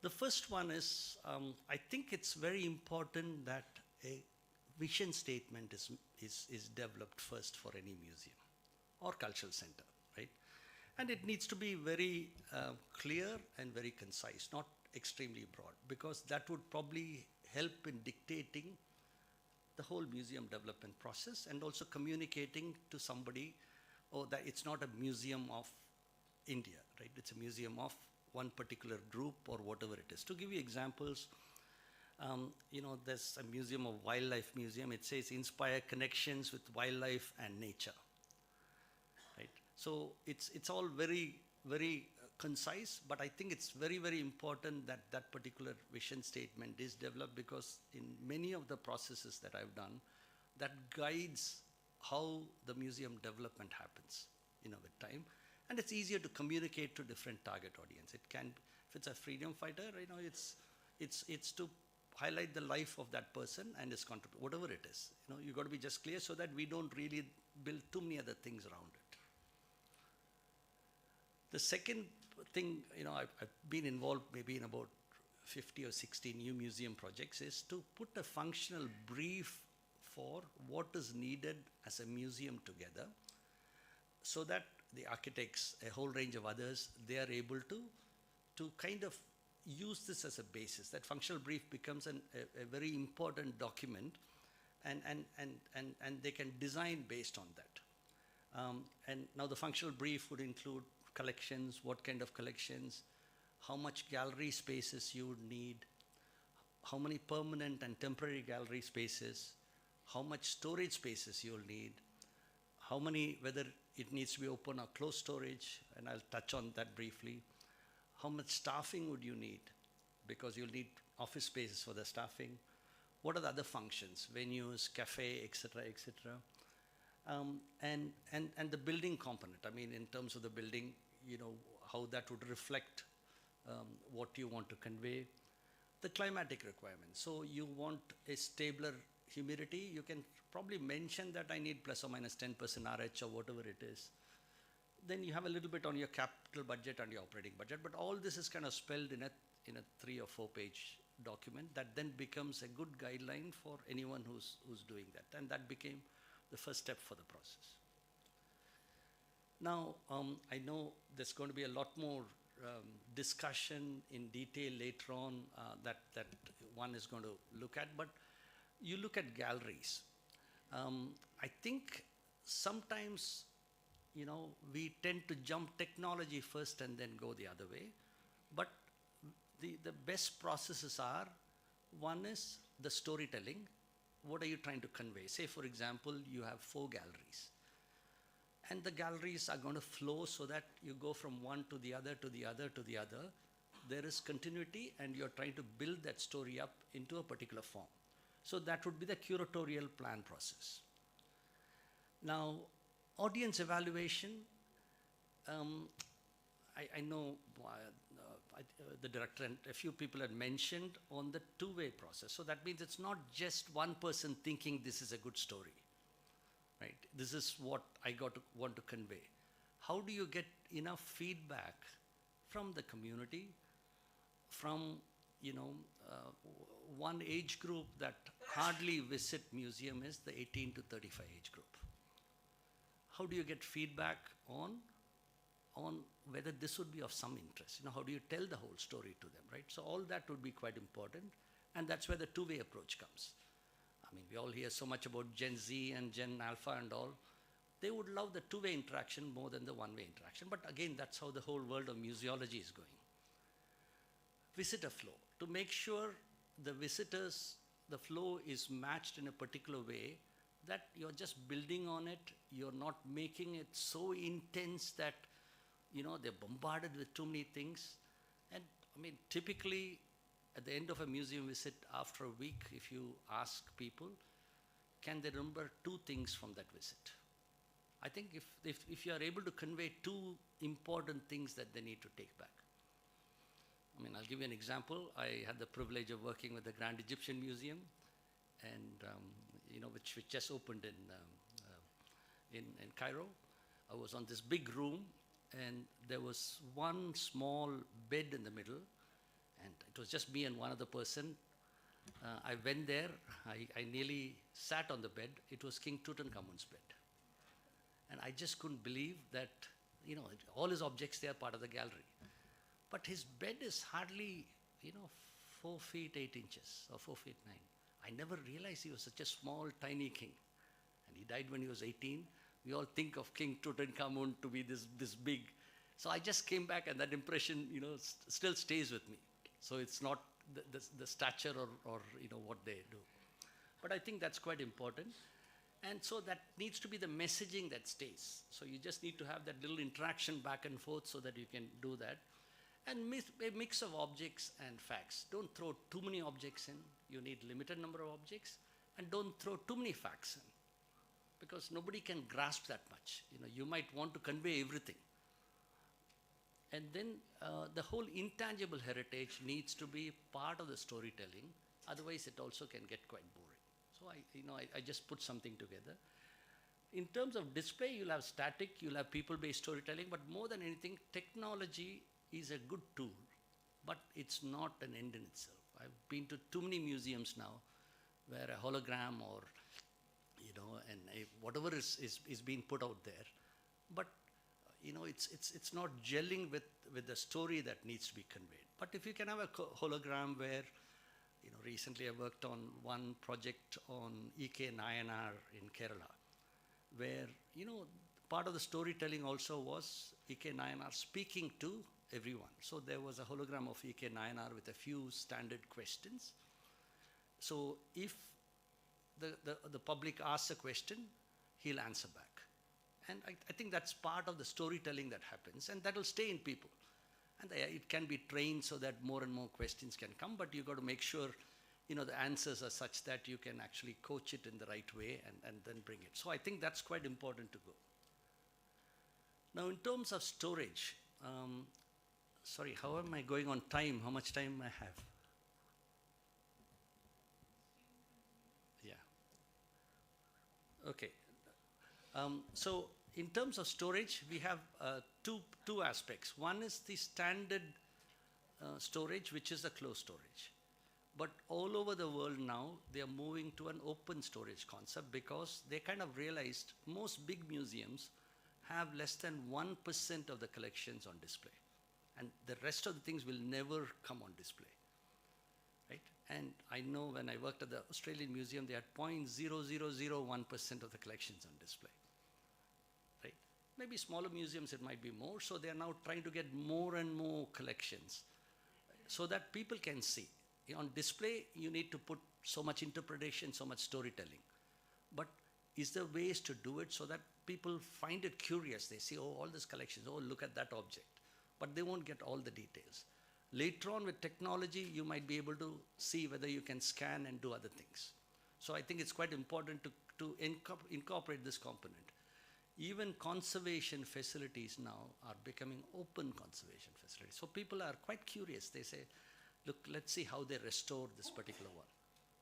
[SPEAKER 21] The first one is, I think it's very important that a vision statement is developed first for any museum or cultural center, right? And it needs to be very clear and very concise, not extremely broad, because that would probably help in dictating the whole museum development process and also communicating to somebody, oh, that it's not a museum of India, right? It's a museum of one particular group or whatever it is. To give you examples, there's a museum of wildlife museum. It says inspire connections with wildlife and nature, right? So it's all very, very concise, but I think it's very, very important that that particular vision statement is developed, because in many of the processes that I've done, that guides how the museum development happens, with time. And it's easier to communicate to different target audience. It can, if it's a freedom fighter, it's to highlight the life of that person and his contribution, whatever it is. You got to be just clear so that we don't really build too many other things around it. The second thing, I've been involved maybe in about 50 or 60 new museum projects, is to put a functional brief for what is needed as a museum together, so that the architects, a whole range of others, they are able to kind of use this as a basis. That functional brief becomes a very important document, and they can design based on that. And now the functional brief would include collections, what kind of collections, how much gallery spaces you would need, how many permanent and temporary gallery spaces, how much storage spaces you'll need, how many, whether it needs to be open or closed storage, and I'll touch on that briefly. How much staffing would you need? Because you'll need office spaces for the staffing. What are the other functions? Venues, cafe, etc., etc. And the building component. I mean, in terms of the building, how that would reflect what you want to convey. The climatic requirements. So you want a stabler humidity. You can probably mention that I need plus or minus 10% RH or whatever it is. Then you have a little bit on your capital budget and your operating budget, but all this is kind of spelled in a 3 or 4 page document that then becomes a good guideline for anyone who's doing that. And that became the first step for the process. Now, I know there's going to be a lot more discussion in detail later on that one is going to look at, but you look at galleries. I think sometimes, we tend to jump technology first and then go the other way. But the best processes are, one is the storytelling. What are you trying to convey? Say, for example, you have 4 galleries. And the galleries are going to flow so that you go from one to the other, to the other, to the other. There is continuity, and you're trying to build that story up into a particular form. So that would be the curatorial plan process. Now, audience evaluation, I know the director and a few people had mentioned on the 2-way process. So that means it's not just one person thinking this is a good story, right? This is what I want to convey. How do you get enough feedback from the community, from, one age group that hardly visit museum is the 18 to 35 age group. How do you get feedback on on whether this would be of some interest. You know, how do you tell the whole story to them, right? So all that would be quite important, and that's where the two-way approach comes. I mean, we all hear so much about Gen Z and Gen Alpha and all. They would love the two-way interaction more than the one-way interaction, but again, that's how the whole world of museology is going. Visitor flow, to make sure the visitors, the flow is matched in a particular way, that you're just building on it, you're not making it so intense that, you know, they're bombarded with too many things. And I mean, typically, at the end of a museum visit, after a week, if you ask people, can they remember two things from that visit? I think if you are able to convey two important things that they need to take back. I mean, I'll give you an example. I had the privilege of working with the Grand Egyptian Museum, and you know, which just opened in Cairo. I was on this big room, and there was one small bed in the middle, and it was just me and one other person. I went there. I nearly sat on the bed. It was King Tutankhamun's bed, and I just couldn't believe that, you know, all his objects, they are part of the gallery. But his bed is hardly, you know, 4 feet 8 inches or 4 feet 9. I never realized he was such a small, tiny king. And he died when he was 18. We all think of King Tutankhamun to be this big. So I just came back, and that impression, you know, still stays with me. So it's not the stature or you know, what they do. But I think that's quite important. And so that needs to be the messaging that stays. So you just need to have that little interaction back and forth so that you can do that. And a mix of objects and facts. Don't throw too many objects in. You need limited number of objects. And don't throw too many facts in, because nobody can grasp that much. You know, you might want to convey everything. And then the whole intangible heritage needs to be part of the storytelling. Otherwise, it also can get quite boring. So I just put something together. In terms of display, you'll have static, you'll have people-based storytelling, but more than anything, technology is a good tool, but it's not an end in itself. I've been to too many museums now where a hologram or, you know, and whatever is being put out there, but you know, it's not gelling with the story that needs to be conveyed. But if you can have a hologram where, you know, recently I worked on one project on EK Nayanar in Kerala, where, you know, part of the storytelling also was EK Nayanar speaking to everyone. So there was a hologram of EK Nayanar with a few standard questions. So if the public asks a question, he'll answer back. And I think that's part of the storytelling that happens, and that will stay in people. And it can be trained so that more and more questions can come, but you've got to make sure, you know, the answers are such that you can actually coach it in the right way and then bring it. So I think that's quite important to go. Now, in terms of storage, sorry, how am I going on time? How much time I have? Yeah. Okay. So in terms of storage, we have two aspects. One is the standard storage, which is the closed storage. But all over the world now, they are moving to an open storage concept, because they kind of realized most big museums have less than 1% of the collections on display. And the rest of the things will never come on display, right? And I know when I worked at the Australian Museum, they had 0.0001% of the collections on display, right? Maybe smaller museums, it might be more. So they are now trying to get more and more collections so that people can see. On display, you need to put so much interpretation, so much storytelling. But is there ways to do it so that people find it curious? They see, oh, all these collections, oh, look at that object. But they won't get all the details. Later on with technology, you might be able to see whether you can scan and do other things. So I think it's quite important to incorporate this component. Even conservation facilities now are becoming open conservation facilities. So people are quite curious. They say, look, let's see how they restore this particular one.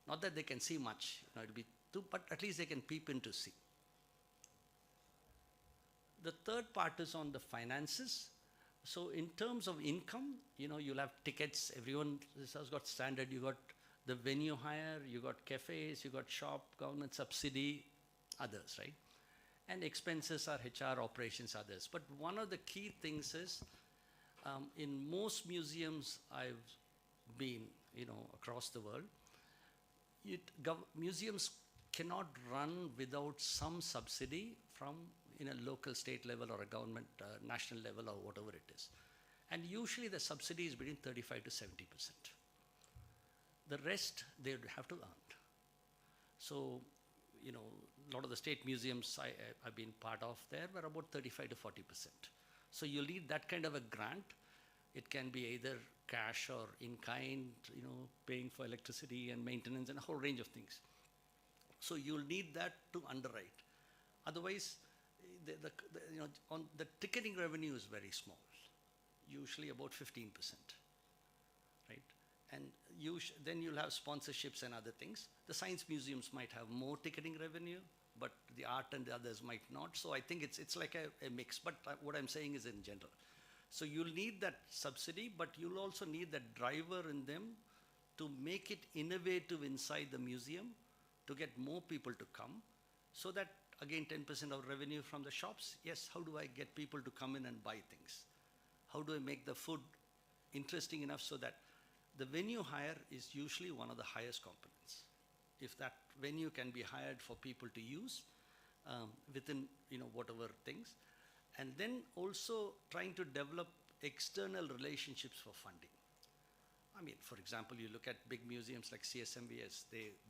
[SPEAKER 21] Not that they can see much, it'll be too, but at least they can peep in to see. The third part is on the finances. So in terms of income, you'll have tickets. Everyone has got standard. You got the venue hire, you got cafes, you got shop, government subsidy, others, right? and expenses are HR, operations, others. But one of the key things is, in most museums I've been, across the world, museums cannot run without some subsidy from a local, state level, or a government, national level, or whatever it is. And usually the subsidy is between 35 to 70%. The rest they would have to earn. So, a lot of the state museums I've been part of there were about 35 to 40%. So you'll need that kind of a grant. It can be either cash or in kind, paying for electricity and maintenance and a whole range of things. So you'll need that to underwrite. Otherwise, on the ticketing revenue is very small, usually about 15%, right? And then you'll have sponsorships and other things. The science museums might have more ticketing revenue, but the art and the others might not. So I think it's like a mix. But what I'm saying is in general. So you'll need that subsidy, but you'll also need that driver in them to make it innovative inside the museum, to get more people to come, so that, again, 10% of revenue from the shops. Yes, how do I get people to come in and buy things? How do I make the food interesting enough so that the venue hire is usually one of the highest components. If that venue can be hired for people to use within whatever things, and then also trying to develop external relationships for funding. I mean, for example, you look at big museums like CSMVS,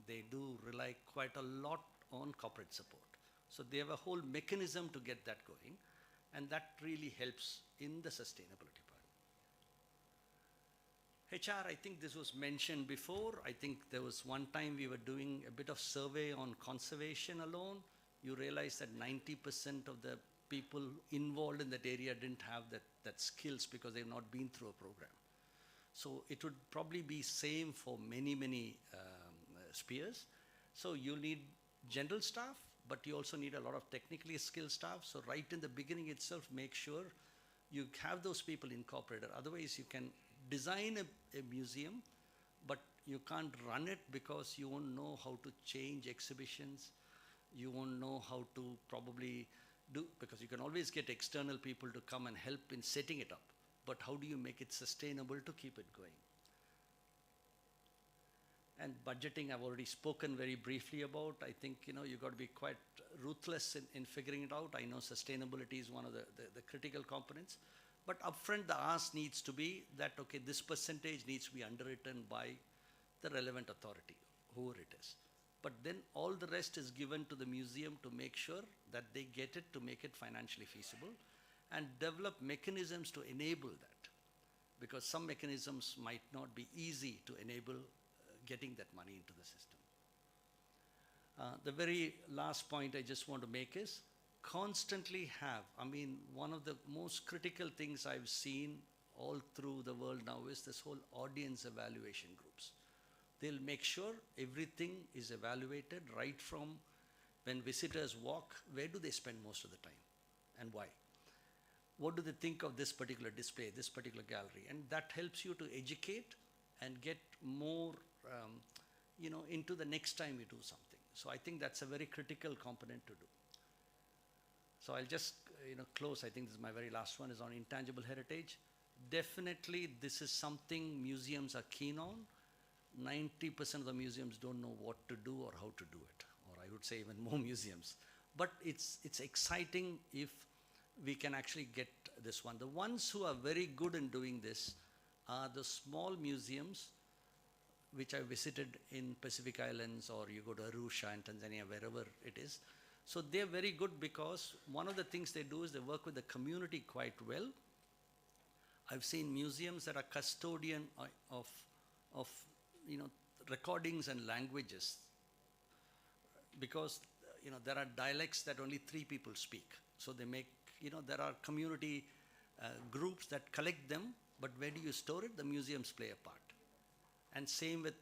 [SPEAKER 21] they do rely quite a lot on corporate support. So they have a whole mechanism to get that going, and that really helps in the sustainability part. HR, I think this was mentioned before. I think there was one time we were doing a bit of survey on conservation alone. You realize that 90% of the people involved in that area didn't have that skills because they've not been through a program. So it would probably be same for many spheres. So you need general staff, but you also need a lot of technically skilled staff. So right in the beginning itself, make sure you have those people incorporated. Otherwise, you can design a museum, but you can't run it because you won't know how to change exhibitions. You won't know how to probably do, because you can always get external people to come and help in setting it up. But how do you make it sustainable to keep it going? And budgeting, I've already spoken very briefly about. I think, you've got to be quite ruthless in figuring it out. I know sustainability is one of the critical components. But upfront, the ask needs to be that, okay, this percentage needs to be underwritten by the relevant authority, whoever it is. But then all the rest is given to the museum to make sure that they get it, to make it financially feasible, and develop mechanisms to enable that. Because some mechanisms might not be easy to enable getting that money into the system. The very last point I just want to make is constantly have, one of the most critical things I've seen all through the world now is this whole audience evaluation groups. They'll make sure everything is evaluated right from when visitors walk, where do they spend most of the time and why? What do they think of this particular display, this particular gallery? And that helps you to educate and get more into the next time you do something. So I think that's a very critical component to do. So I'll just close. I think this is my very last one, is on intangible heritage. Definitely this is something museums are keen on. 90% of the museums don't know what to do or how to do it, or I would say even more museums. But it's exciting if we can actually get this one. The ones who are very good in doing this are the small museums which I visited in Pacific Islands, or you go to Arusha in Tanzania, wherever it is. So they're very good because one of the things they do is they work with the community quite well. I've seen museums that are custodian of recordings and languages, because there are dialects that only 3 people speak. So they make, there are community groups that collect them, but where do you store it? The museums play a part. And same with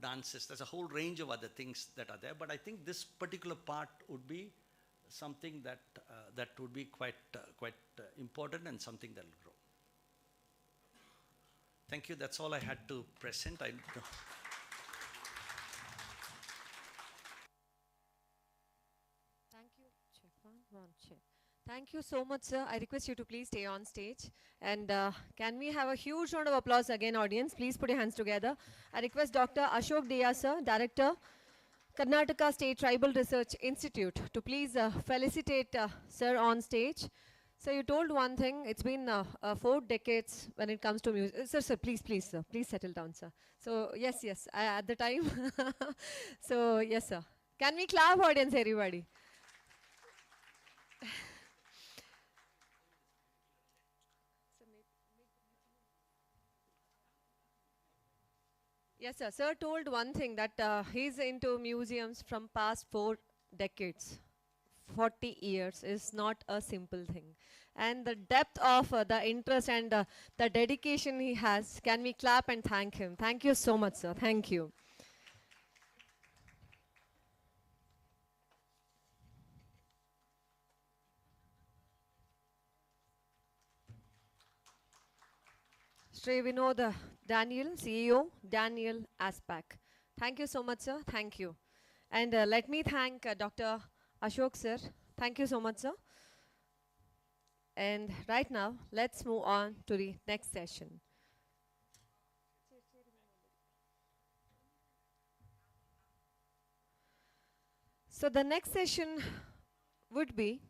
[SPEAKER 21] dances. There's a whole range of other things that are there, but I think this particular part would be something that that would be quite important, and something that will grow. Thank you. That's all I had to present.
[SPEAKER 1] Thank you, Chair. One check. Thank you so much, sir. I request you to please stay on stage. And can we have a huge round of applause again, audience? Please put your hands together. I request Dr. Ashok Deya, sir, Director, Karnataka State Tribal Research Institute, to please felicitate sir on stage. So you told one thing, it's been 4 decades when it comes to music. Sir, please, sir, please settle down, sir. So yes, at the time. So yes, sir. Can we clap, audience, everybody? Yes, sir. Sir told one thing, that he's into museums from past 4 decades. 40 years is not a simple thing. And the depth of the interest and the dedication he has, can we clap and thank him? Thank you so much, sir. Thank you. Shri Vinod Daniel, CEO, Daniel Aspak. Thank you so much, sir. Thank you. And let me thank Dr. Ashok, sir. Thank you so much, sir. And right now, let's move on to the next session. So the next session would be,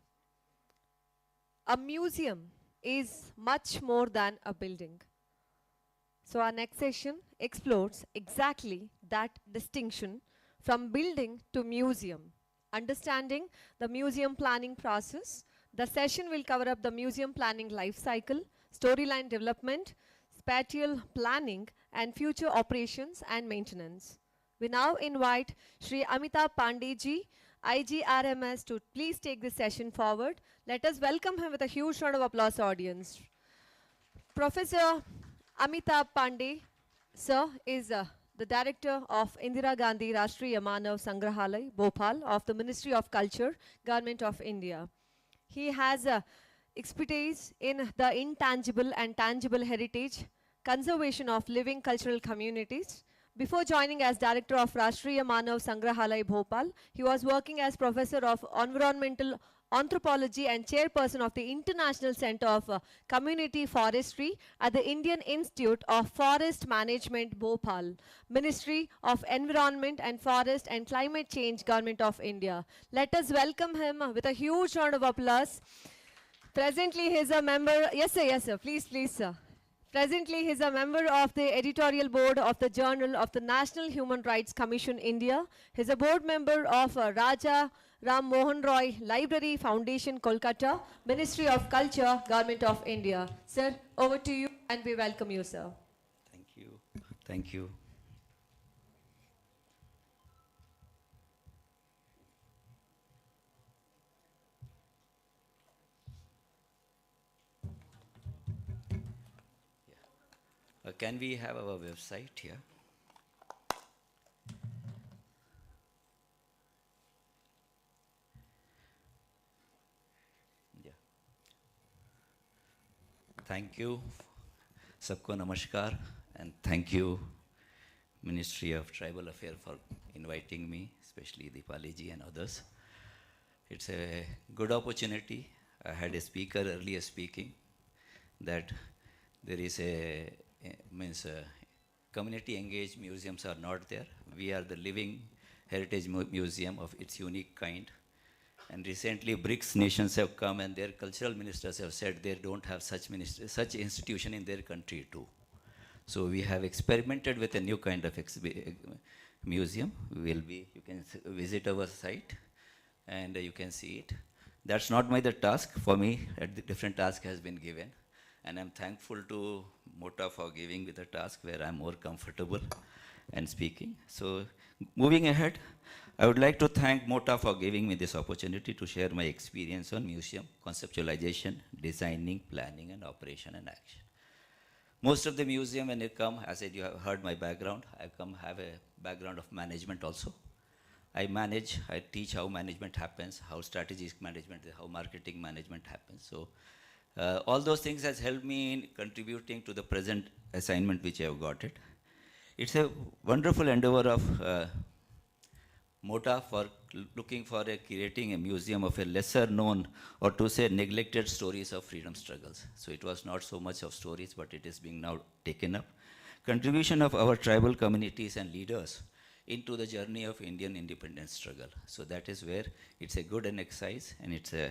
[SPEAKER 1] a museum is much more than a building. So our next session explores exactly that distinction from building to museum, understanding the museum planning process. The session will cover up the museum planning life cycle, storyline development, spatial planning, and future operations and maintenance. We now invite Shri Amitabh Pandey ji, IGRMS, to please take this session forward. Let us welcome him with a huge round of applause, audience. Professor Amitabh Pandey, sir, is the Director of Indira Gandhi Rashtriya Manav Sangrahalay, Bhopal, of the Ministry of Culture, Government of India. He has expertise in the intangible and tangible heritage, conservation of living cultural communities. Before joining as Director of Rashtriya Manav Sangrahalay, Bhopal, he was working as Professor of Environmental Anthropology and Chairperson of the International Center of Community Forestry at the Indian Institute of Forest Management, Bhopal, Ministry of Environment and Forest and Climate Change, Government of India. Let us welcome him with a huge round of applause. Presently, he is a member, yes sir, please sir. Presently, he is a member of the editorial board of the Journal of the National Human Rights Commission, India. He is a board member of Raja Ram Mohan Roy Library Foundation, Kolkata, Ministry of Culture, Government of India. Sir, over to you, and we welcome you, sir.
[SPEAKER 21] Thank you. Thank you. Can we have our website here? Yeah. Thank you. Sabko namaskar, and thank you, Ministry of Tribal Affairs, for inviting me, especially Deepali ji and others. It's a good opportunity. I had a speaker earlier speaking that there is community engaged museums are not there. We are the living heritage museum of its unique kind. And recently BRICS nations have come and their cultural ministers have said they don't have such institution in their country too. So we have experimented with a new kind of museum. You can visit our site and you can see it. That's not the task for me. A different task has been given. And I'm thankful to Mota for giving me the task where I'm more comfortable and speaking. So moving ahead, I would like to thank Mota for giving me this opportunity to share my experience on museum conceptualization, designing, planning, and operation and action. Most of the museum, when you come, as you have heard my background, have a background of management also. I teach how management happens, how strategic management, how marketing management happens. So all those things has helped me in contributing to the present assignment which I have got it. It's a wonderful endeavor of
[SPEAKER 2] MOTA for looking for creating a museum of a lesser known, or to say neglected stories of freedom struggles. So it was not so much of stories, but it is being now taken up. Contribution of our tribal communities and leaders into the journey of Indian independence struggle. So that is where it's a good an exercise, and it's a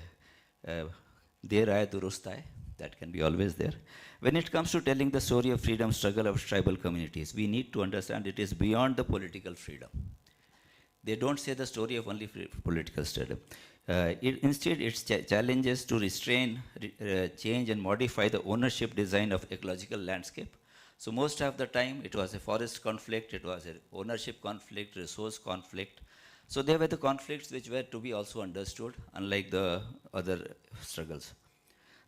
[SPEAKER 2] der aaya durust hai, that can be always there. When it comes to telling the story of freedom struggle of tribal communities, we need to understand it is beyond the political freedom. They don't say the story of only political freedom. Instead, it challenges to restrain, change and modify the ownership design of ecological landscape. So most of the time, it was a forest conflict, it was an ownership conflict, resource conflict. So they were the conflicts which were to be also understood, unlike the other struggles.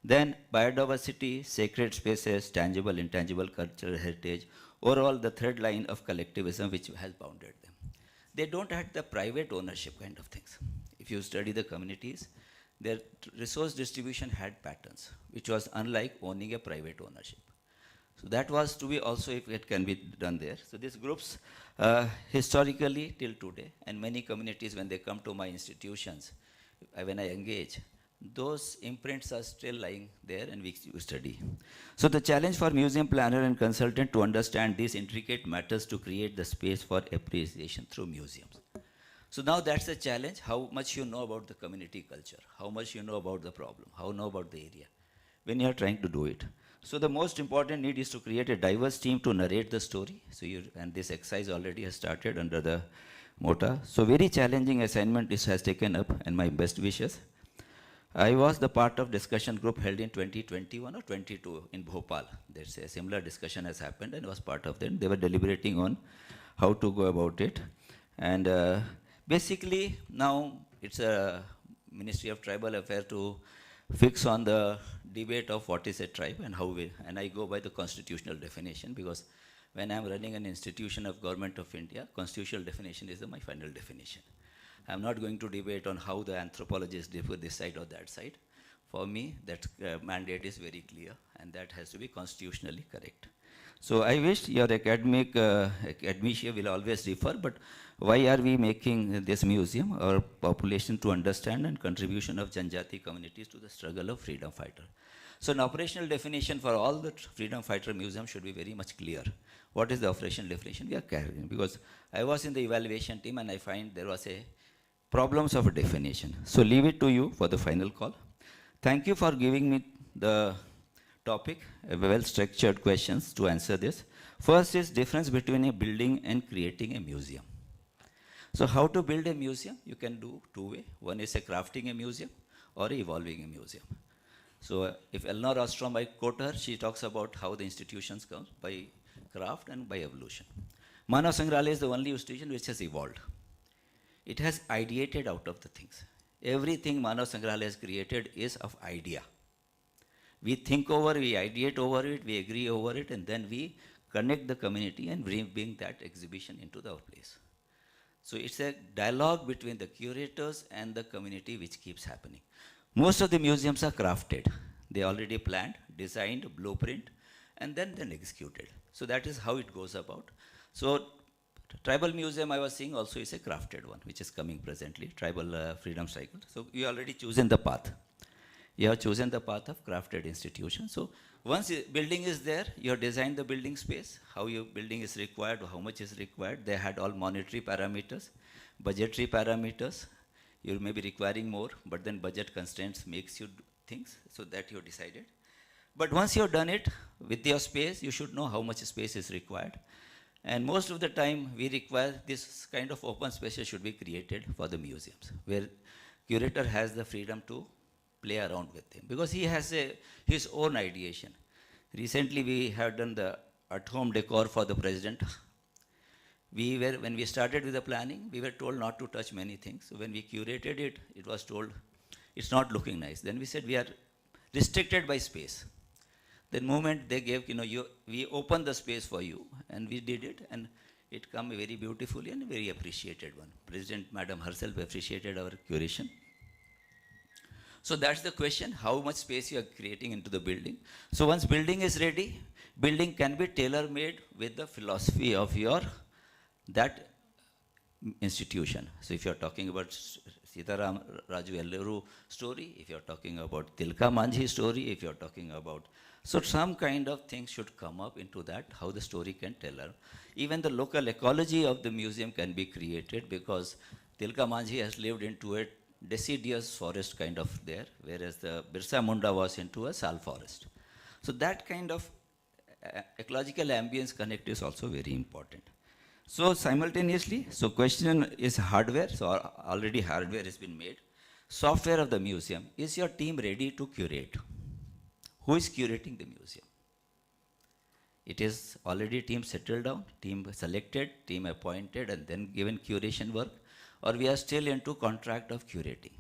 [SPEAKER 2] Then biodiversity, sacred spaces, tangible, intangible cultural heritage, overall the third line of collectivism which has bounded them. They don't have the private ownership kind of things. If you study the communities, their resource distribution had patterns, which was unlike owning a private ownership. So that was to be also, if it can be done there. So these groups, historically till today, and many communities when they come to my institutions, when I engage, those imprints are still lying there and we study. So the challenge for museum planner and consultant to understand these intricate matters to create the space for appreciation through museums. So now that's the challenge, how much you know about the community culture, how much you know about the problem, how you know about the area, when you are trying to do it. So the most important need is to create a diverse team to narrate the story. So and this exercise already has started under the MOTA. So very challenging assignment this has taken up, and my best wishes. I was the part of discussion group held in 2021 or 22 in Bhopal. There's a similar discussion has happened and was part of them. They were deliberating on how to go about it. And basically now it's a Ministry of Tribal Affairs to fix on the debate of what is a tribe and how we, and I go by the constitutional definition, because when I'm running an institution of Government of India, constitutional definition is my final definition. I'm not going to debate on how the anthropologists differ this side or that side. For me, that mandate is very clear, and that has to be constitutionally correct. So I wish your academia will always differ, but why are we making this museum, our population to understand and contribution of Janjati communities to the struggle of freedom fighter. So an operational definition for all the freedom fighter museums should be very much clear. What is the operational definition we are carrying? Because I was in the evaluation team and I find there was a problems of a definition. So leave it to you for the final call. Thank you for giving me the topic, well-structured questions to answer this. First is difference between a building and creating a museum. So how to build a museum? You can do two ways. One is a crafting a museum or evolving a museum. So if Eleanor Ostrom, I quote her, she talks about how the institutions come by craft and by evolution. Manav Sangrahalaya is the only institution which has evolved. It has ideated out of the things. Everything Manav Sangrahalaya has created is of idea. We think over, we ideate over it, we agree over it, and then we connect the community and bring that exhibition into our place. So it's a dialogue between the curators and the community which keeps happening. Most of the museums are crafted. They already planned, designed, blueprint, and then executed. So that is how it goes about. So Tribal Museum I was seeing also is a crafted one, which is coming presently, Tribal Freedom Cycle. So you already chosen the path. You have chosen the path of crafted institution. So once building is there, you have designed the building space, how your building is required, how much is required. They had all monetary parameters, budgetary parameters. You may be requiring more, but then budget constraints makes you do things, so that you decided. But once you have done it with your space, you should know how much space is required. And most of the time, we require this kind of open spaces should be created for the museums, where curator has the freedom to play around with him, because he has his own ideation. Recently, we have done the at-home decor for the president. When we started with the planning, we were told not to touch many things. So when we curated it, it was told, it's not looking nice. Then we said, we are restricted by space. The moment they gave, we opened the space for you, and we did it, and it came very beautifully and very appreciated one. President Madam herself appreciated our curation. So that's the question, how much space you are creating into the building. So once building is ready, building can be tailor-made with the philosophy of that institution. So if you're talking about Sitaram Raju Elleru story, if you're talking about Tilka Manjhi story, if you're talking about, so some kind of things should come up into that, how the story can tell her. Even the local ecology of the museum can be created, because Tilka Manjhi has lived into a deciduous forest kind of there, whereas the Birsa Munda was into a sal forest. So that kind of ecological ambience connect is also very important. So simultaneously, so question is hardware, so already hardware has been made. Software of the museum, is your team ready to curate? Who is curating the museum? It is already team settled down, team selected, team appointed, and then given curation work, or we are still into contract of curating?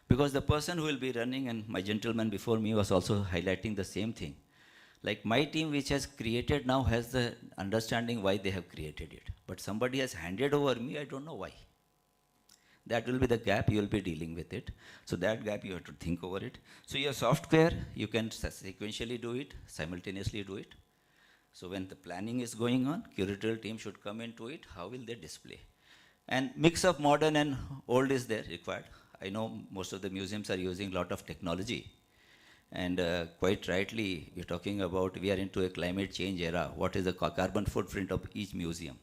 [SPEAKER 2] Because the person who will be running, and my gentleman before me was also highlighting the same thing, like my team which has created now has the understanding why they have created it. But somebody has handed over me, I don't know why. That will be the gap, you will be dealing with it. So that gap you have to think over it. So your software, you can sequentially do it, simultaneously do it. So when the planning is going on, curatorial team should come into it, how will they display? And mix of modern and old is there required. I know most of the museums are using a lot of technology. And quite rightly, we're talking about, we are into a climate change era. What is the carbon footprint of each museum?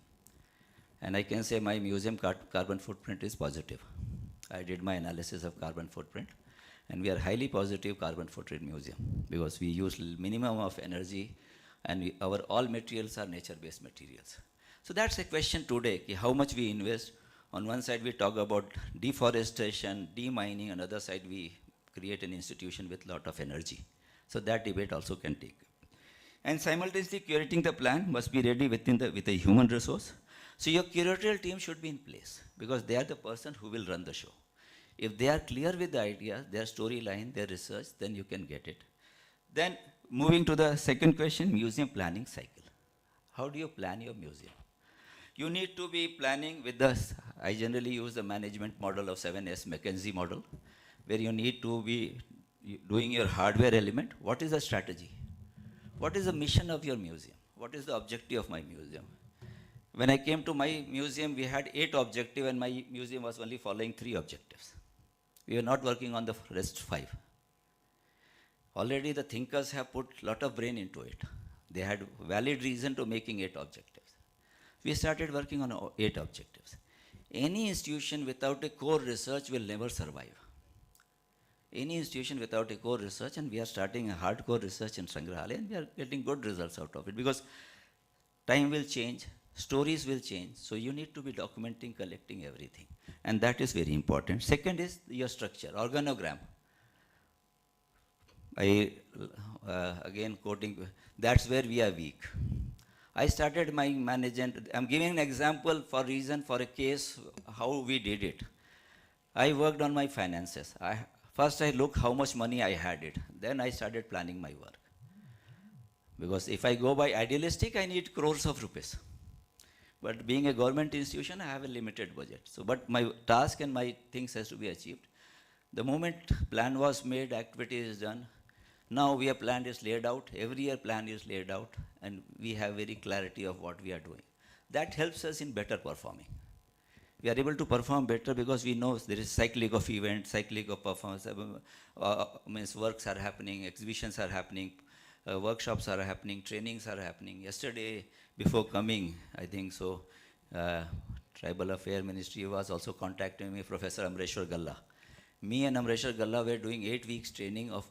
[SPEAKER 2] And I can say my museum carbon footprint is positive. I did my analysis of carbon footprint, and we are highly positive carbon footprint museum, because we use minimum of energy, and our all materials are nature-based materials. So that's a question today, how much we invest. On one side, we talk about deforestation, demining, on the other side, we create an institution with lot of energy. So that debate also can take. And simultaneously, curating the plan must be ready with a human resource. So your curatorial team should be in place, because they are the person who will run the show. If they are clear with the ideas, their storyline, their research, then you can get it. Then moving to the second question, museum planning cycle. How do you plan your museum? You need to be planning with I generally use the management model of 7S McKinsey model, where you need to be doing your hardware element. What is the strategy? What is the mission of your museum? What is the objective of my museum? When I came to my museum, we had 8 objectives, and my museum was only following 3 objectives. We were not working on the rest 5. Already the thinkers have put a lot of brain into it. They had valid reason to making 8 objectives. We started working on 8 objectives. Any institution without a core research will never survive. Any institution without a core research, and we are starting a hardcore research in Sangrahalaya, and we are getting good results out of it, because time will change, stories will change, so you need to be documenting, collecting everything, and that is very important. Second is your structure, organogram. Again quoting, that's where we are weak. I started my management, I'm giving an example for a case, how we did it. I worked on my finances. First I looked how much money I had it. Then I started planning my work. Because if I go by idealistic, I need crores of rupees. But being a government institution, I have a limited budget. So, but my task and my things has to be achieved. The moment plan was made, activity is done. Now we have plan is laid out. Every year plan is laid out, and we have very clarity of what we are doing. That helps us in better performing. We are able to perform better because we know there is cyclic of events, cyclic of performance. Means works are happening, exhibitions are happening, workshops are happening, trainings are happening. Yesterday, before coming, I think so, Tribal Affairs Ministry was also contacting me, Professor Amreshwar Galla. Me and Amreshwar Galla were doing 8 weeks training of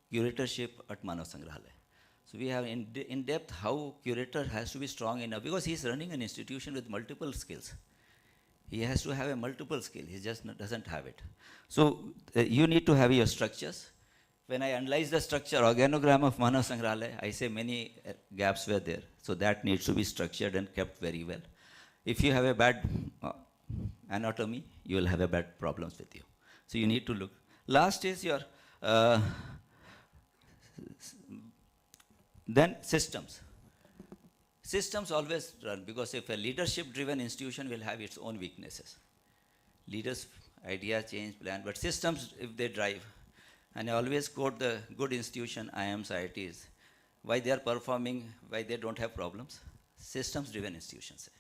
[SPEAKER 2] curatorship at Manav Sangrahalaya. So we have in depth how curator has to be strong enough, because he is running an institution with multiple skills. He has to have a multiple skill. He just doesn't have it. So you need to have your structures. When I analyze the structure, organogram of Manav Sangrahalaya, I say many gaps were there. So that needs to be structured and kept very well. If you have a bad anatomy, you will have a bad problems with you. So you need to look. Last is your then systems. Systems always run, because if a leadership-driven institution will have its own weaknesses. Leaders, idea, change, plan, but systems, if they drive, and I always quote the good institution, IIMs, IITs, why they are performing, why they don't have problems. Systems-driven institutions.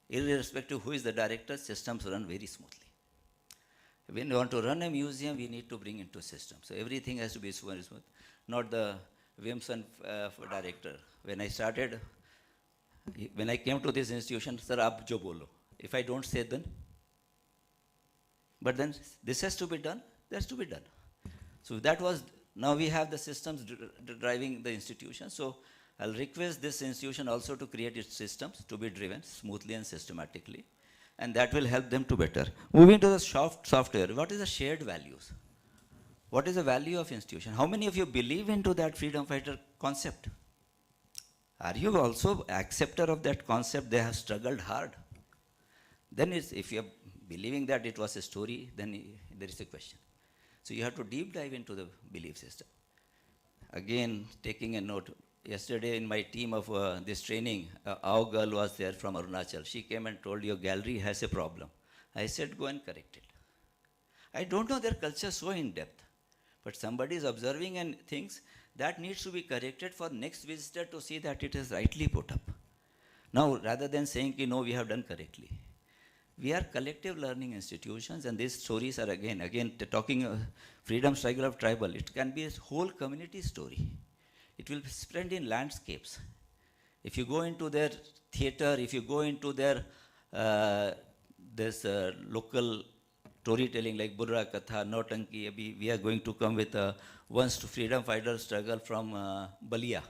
[SPEAKER 2] Irrespective who is the director, systems run very smoothly. When you want to run a museum, we need to bring into system. So everything has to be very smooth, not the whims and director. When I started, when I came to this institution, sir, aap jo bolo. If I don't say then, but then this has to be done, that has to be done. So that was, now we have the systems driving the institution. So I'll request this institution also to create its systems to be driven smoothly and systematically. And that will help them to better. Moving to the software, what is the shared values? What is the value of institution? How many of you believe into that freedom fighter concept? Are you also acceptor of that concept? They have struggled hard. Then if you are believing that it was a story, then there is a question. So you have to deep dive into the belief system. Again, taking a note, yesterday in my team of this training, our girl was there from Arunachal. She came and told, your gallery has a problem. I said, go and correct it. I don't know their culture so in depth, but somebody is observing and thinks that needs to be corrected for next visitor to see that it is rightly put up. Now, rather than saying, no, we have done correctly. We are collective learning institutions, and these stories are again talking freedom struggle of tribal. It can be a whole community story. It will spread in landscapes. If you go into their theater, if you go into their local storytelling like Burra Katha, Nautanki, we are going to come with a once to freedom fighter struggle from Balia.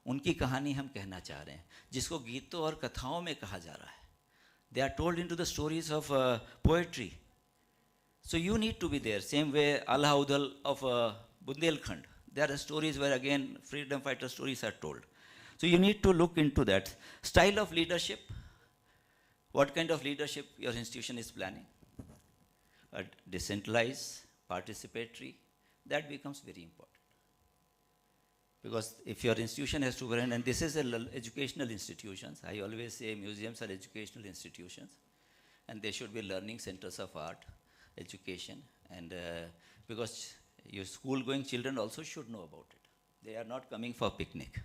[SPEAKER 2] उनकी कहानी हम कहना चाह रहे हैं, जिसको गीतों और कथाओं में कहा जा रहा है. They are told into the stories of poetry. So you need to be there. Same way, Allah Udal of Bundelkhand. There are stories where again freedom fighter stories are told. So you need to look into that. Style of leadership. What kind of leadership your institution is planning? Decentralized, participatory. That becomes very important. Because if your institution has to run, and this is educational institutions, I always say museums are educational institutions, and they should be learning centers of art, education, and because your school-going children also should know about it. They are not coming for picnic.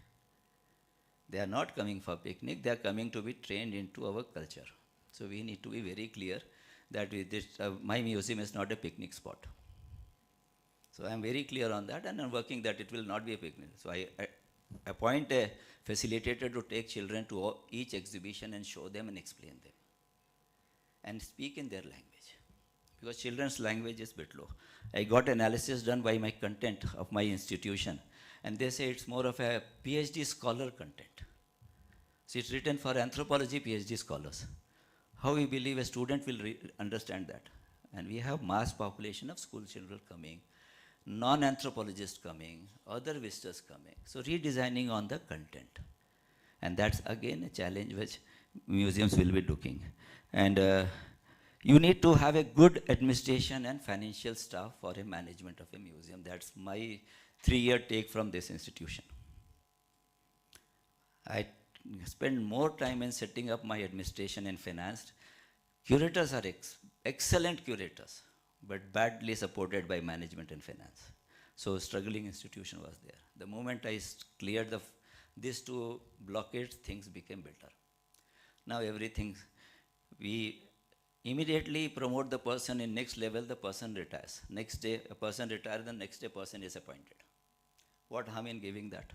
[SPEAKER 2] They are not coming for picnic. They are coming to be trained into our culture. So we need to be very clear that my museum is not a picnic spot. So I am very clear on that, and I am working that it will not be a picnic. So I appoint a facilitator to take children to each exhibition and show them and explain them. And speak in their language. Because children's language is a bit low. I got analysis done by my content of my institution, and they say it's more of a PhD scholar content. So it's written for anthropology PhD scholars. How we believe a student will understand that. And we have mass population of school children coming, non-anthropologists coming, other visitors coming. So redesigning on the content. And that's again a challenge which museums will be looking. And you need to have a good administration and financial staff for a management of a museum. That's my 3-year take from this institution. I spend more time in setting up my administration and finance. Curators are excellent curators, but badly supported by management and finance. So struggling institution was there. The moment I cleared these two blockades, things became better. Now everything, we immediately promote the person in next level, the person retires. Next day, a person retires, the next day person is appointed. What harm in giving that?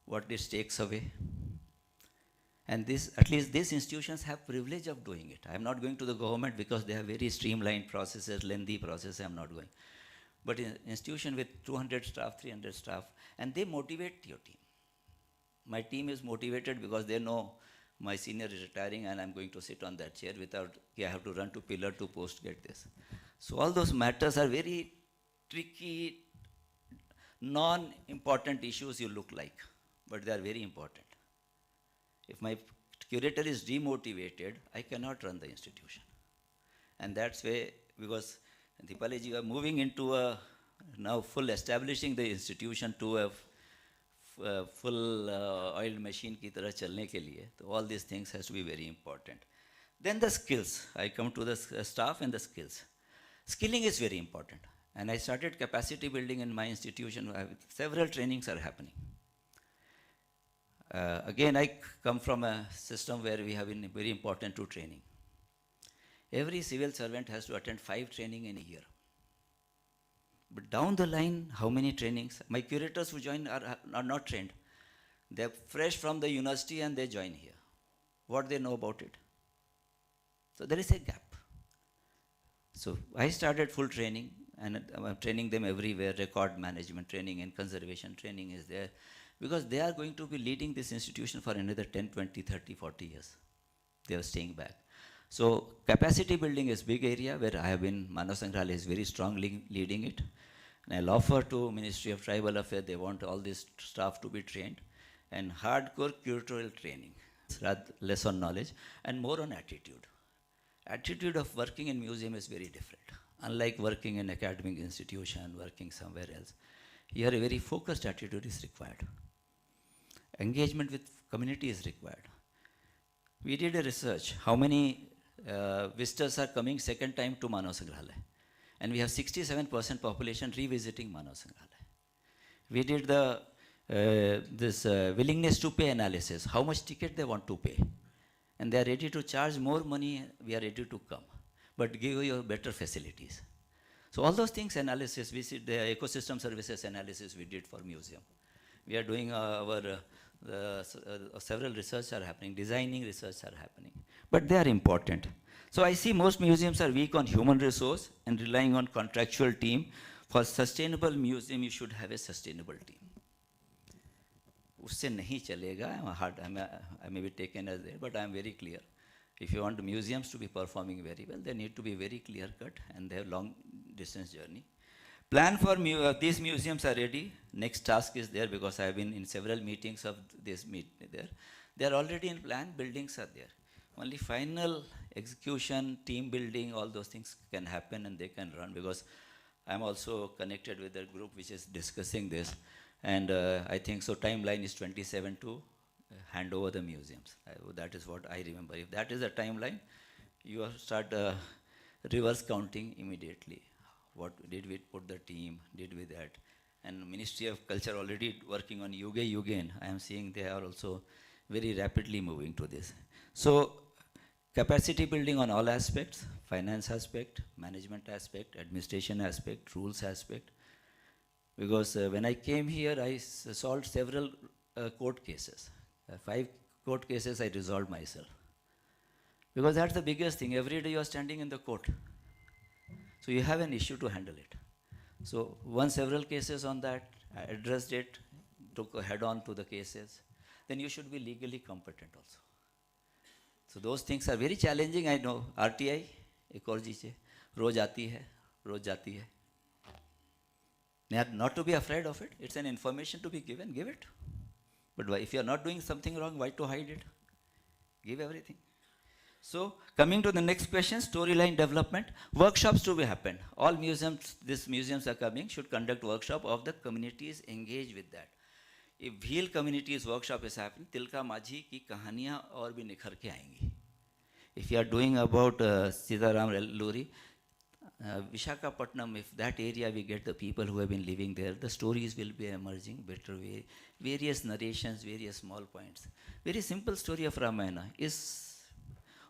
[SPEAKER 2] What this takes away? And this, at least these institutions have privilege of doing it. I am not going to the government because they have very streamlined processes, lengthy processes, I am not going. But an institution with 200 staff, 300 staff, and they motivate your team. My team is motivated because they know my senior is retiring and I'm going to sit on that chair without, I have to run to pillar to post, get this. So all those matters are very tricky, non-important issues you look like, but they are very important. If my curator is demotivated, I cannot run the institution. And that's why, because Deepali ji, you are moving into a, now full establishing the institution to a full oiled machine ki tarah chalne ke liye. So all these things has to be very important. Then the skills. I come to the staff and the skills. Skilling is very important. And I started capacity building in my institution. Several trainings are happening. Again, I come from a system where we have been very important to training. Every civil servant has to attend 5 training in a year. But down the line, how many trainings? My curators who join are not trained. They're fresh from the university and they join here. What they know about it? So there is a gap. So I started full training, and I'm training them everywhere. Record management training and conservation training is there, because they are going to be leading this institution for another 10, 20, 30, 40 years. They are staying back. So capacity building is big area where I have been, Manav Sangrahalaya is very strongly leading it. And I'll offer to Ministry of Tribal Affairs, they want all this staff to be trained, and hardcore curatorial training, rather less on knowledge and more on attitude. Attitude of working in museum is very different. Unlike working in academic institution, working somewhere else. Here a very focused attitude is required. Engagement with community is required. We did a research, how many visitors are coming second time to Manav Sangrahalaya. And we have 67% population revisiting Manav Sangrahalaya. We did the willingness to pay analysis, how much ticket they want to pay. And they are ready to charge more money, we are ready to come, but give you better facilities. So all those things analysis, we see the ecosystem services analysis we did for museum. We are doing several research are happening, designing research are happening, but they are important. So I see most museums are weak on human resource and relying on contractual team. For sustainable museum, you should have a sustainable team. उससे नहीं चलेगा, I may be taken as there, but I am very clear. If you want the museums to be performing very well, they need to be very clear cut and they have long distance journey. Plan for these museums are ready. Next task is there, because I have been in several meetings of this there. They are already in plan, buildings are there. Only final execution, team building, all those things can happen and they can run, because I am also connected with a group which is discussing this. And I think so timeline is 27 to hand over the museums. That is what I remember. If that is the timeline, you have start reverse counting immediately. What did we put the team, did we that? And Ministry of Culture already working on Yuge Yugen. I am seeing they are also very rapidly moving to this. So capacity building on all aspects, finance aspect, management aspect, administration aspect, rules aspect. Because when I came here, I solved several court cases. 5 court cases I resolved myself. Because that's the biggest thing. Every day you are standing in the court. So you have an issue to handle it. So won several cases on that, I addressed it, took a head on to the cases. Then you should be legally competent also. So those things are very challenging, I know. RTI, एक और चीज़ है, रोज आती है, रोज जाती है. Not to be afraid of it. It's an information to be given. Give it. But if you are not doing something wrong, why to hide it? Give everything. So coming to the next question, storyline development. Workshops to be happen. All museums, these museums are coming, should conduct workshop of the communities engage with that. If Bhil communities workshop is happening, Tilka Majhi की कहानियाँ और भी निखर के आएंगी. If you are doing about Sitaram Luri, Vishakhapatnam, if that area we get the people who have been living there, the stories will be emerging better way. Various narrations, various small points. Very simple story of Ramayana is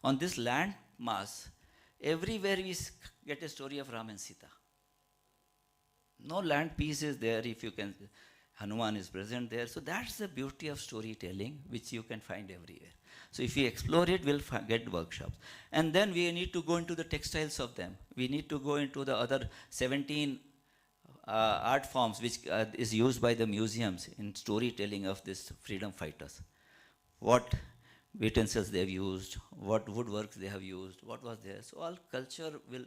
[SPEAKER 2] on this land mass, everywhere we get a story of Ram and Sita. No land piece is there if you can, Hanuman is present there. So that's the beauty of storytelling which you can find everywhere. So if we explore it, we'll get workshops. And then we need to go into the textiles of them. We need to go into the other 17 art forms which is used by the museums in storytelling of these freedom fighters. What utensils they have used, what woodworks they have used, what was there. So all culture will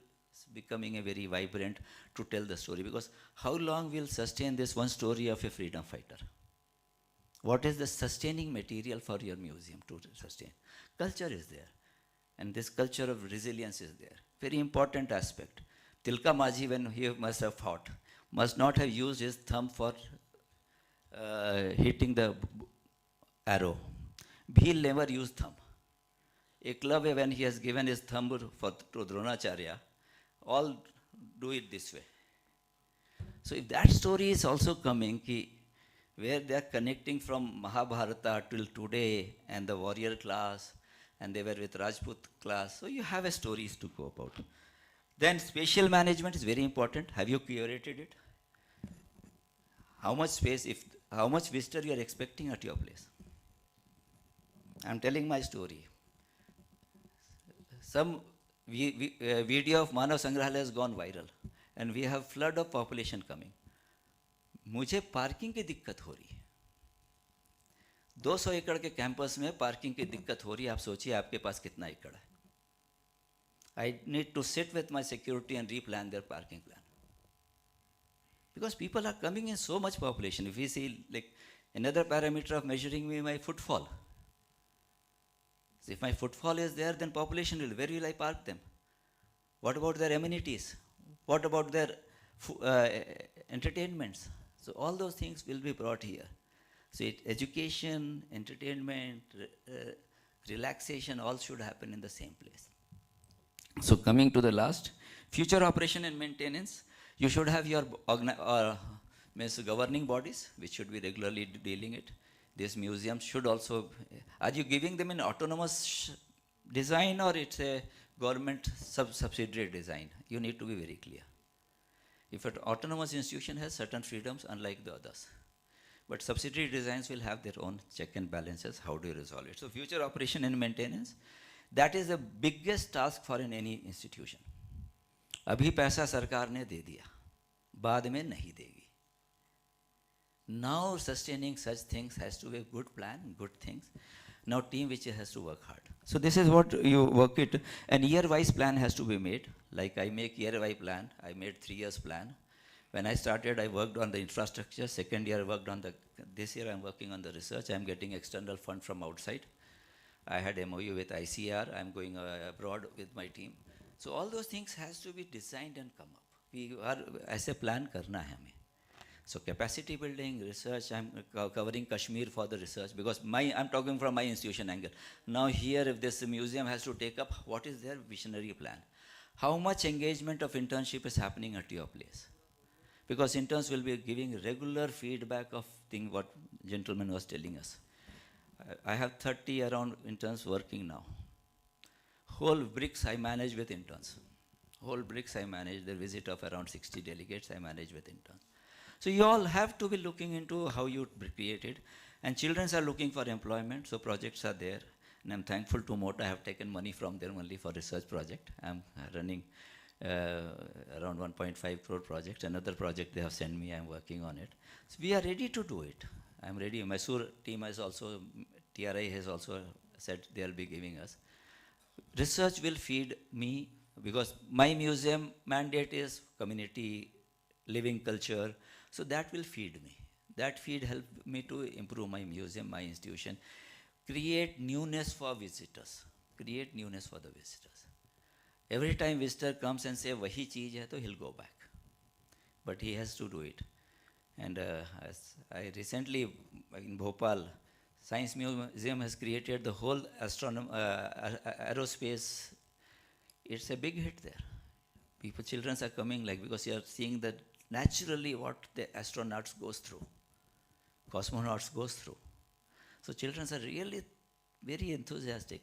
[SPEAKER 2] becoming a very vibrant to tell the story, because how long will sustain this one story of a freedom fighter? What is the sustaining material for your museum to sustain? Culture is there. And this culture of resilience is there. Very important aspect. Tilka Majhi, when he must have fought, must not have used his thumb for hitting the arrow. Bhil never used thumb. Eklavya, when he has given his thumb to Dronacharya, all do it this way. So if that story is also coming, ki where they are connecting from Mahabharata till today and the warrior class, and they were with Rajput class. So you have a stories to go about. Then spatial management is very important. Have you curated it? How much space, how much visitor you are expecting at your place? I'm telling my story. Some video of Manav Sangrahalaya has gone viral, and we have flood of population coming. मुझे parking की दिक्कत हो रही है. 200 एकड़ के campus में parking की दिक्कत हो रही है. आप सोचिए आपके पास कितना एकड़ है. I need to sit with my security and replan their parking plan. Because people are coming in so much population. If we see like another parameter of measuring me my footfall. So if my footfall is there, then population will, where will I park them? What about their amenities? What about their entertainments? So all those things will be brought here. So education, entertainment, relaxation, all should happen in the same place. So coming to the last, future operation and maintenance, you should have your governing bodies, which should be regularly dealing it. These museums should also, are you giving them an autonomous design or it's a government subsidiary design? You need to be very clear. If an autonomous institution has certain freedoms unlike the others. But subsidiary designs will have their own check and balances. How do you resolve it? So future operation and maintenance, that is the biggest task for any institution. अभी पैसा सरकार ने दे दिया, बाद में नहीं देगी. Now sustaining such things has to be a good plan, good things. Now team which has to work hard. So this is what you work it. An year-wise plan has to be made. Like I make year-wise plan. I made 3 years plan. When I started, I worked on the infrastructure. Second year, I worked on the. This year, I'm working on the research. I'm getting external fund from outside. I had MOU with ICR. I'm going abroad with my team. So all those things has to be designed and come up. We are as a plan karna hai hame. So capacity building, research, I'm covering Kashmir for the research because I'm talking from my institution angle. Now here, if this museum has to take up, what is their visionary plan? How much engagement of internship is happening at your place? Because interns will be giving regular feedback of what gentleman was telling us. I have 30 around interns working now. Whole bricks I manage with interns. Whole bricks I manage, the visit of around 60 delegates I manage with interns. So you all have to be looking into how you create it. And children are looking for employment, so projects are there. And I'm thankful to Mota, I have taken money from them only for research project. I'm running around 1.5 crore project. Another project they have sent me, I'm working on it. So we are ready to do it. I'm ready. Mysore team has also, TRI has also said they'll be giving us. Research will feed me because my museum mandate is community, living culture. So that will feed me. That feed help me to improve my museum, my institution. Create newness for visitors. Create newness for the visitors. Every time visitor comes and say, "Wahi cheez hai," to he'll go back. But he has to do it. And as I recently in Bhopal, Science Museum has created the whole aerospace. It's a big hit there. Children are coming because you are seeing that naturally what the astronauts goes through, cosmonauts goes through. So children are really very enthusiastic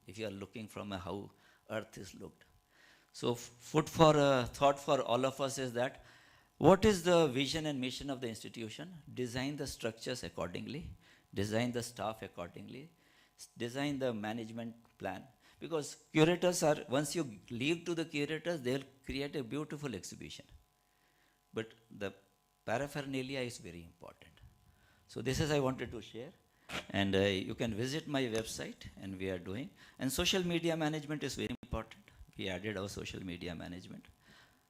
[SPEAKER 2] if you are looking from how Earth is looked. So food for thought for all of us is that what is the vision and mission of the institution? Design the structures accordingly, design the staff accordingly, design the management plan. Because curators are, once you leave to the curators, they'll create a beautiful exhibition. But the paraphernalia is very important. So this is I wanted to share. And you can visit my website, and we are doing. And social media management is very important. We added our social media management.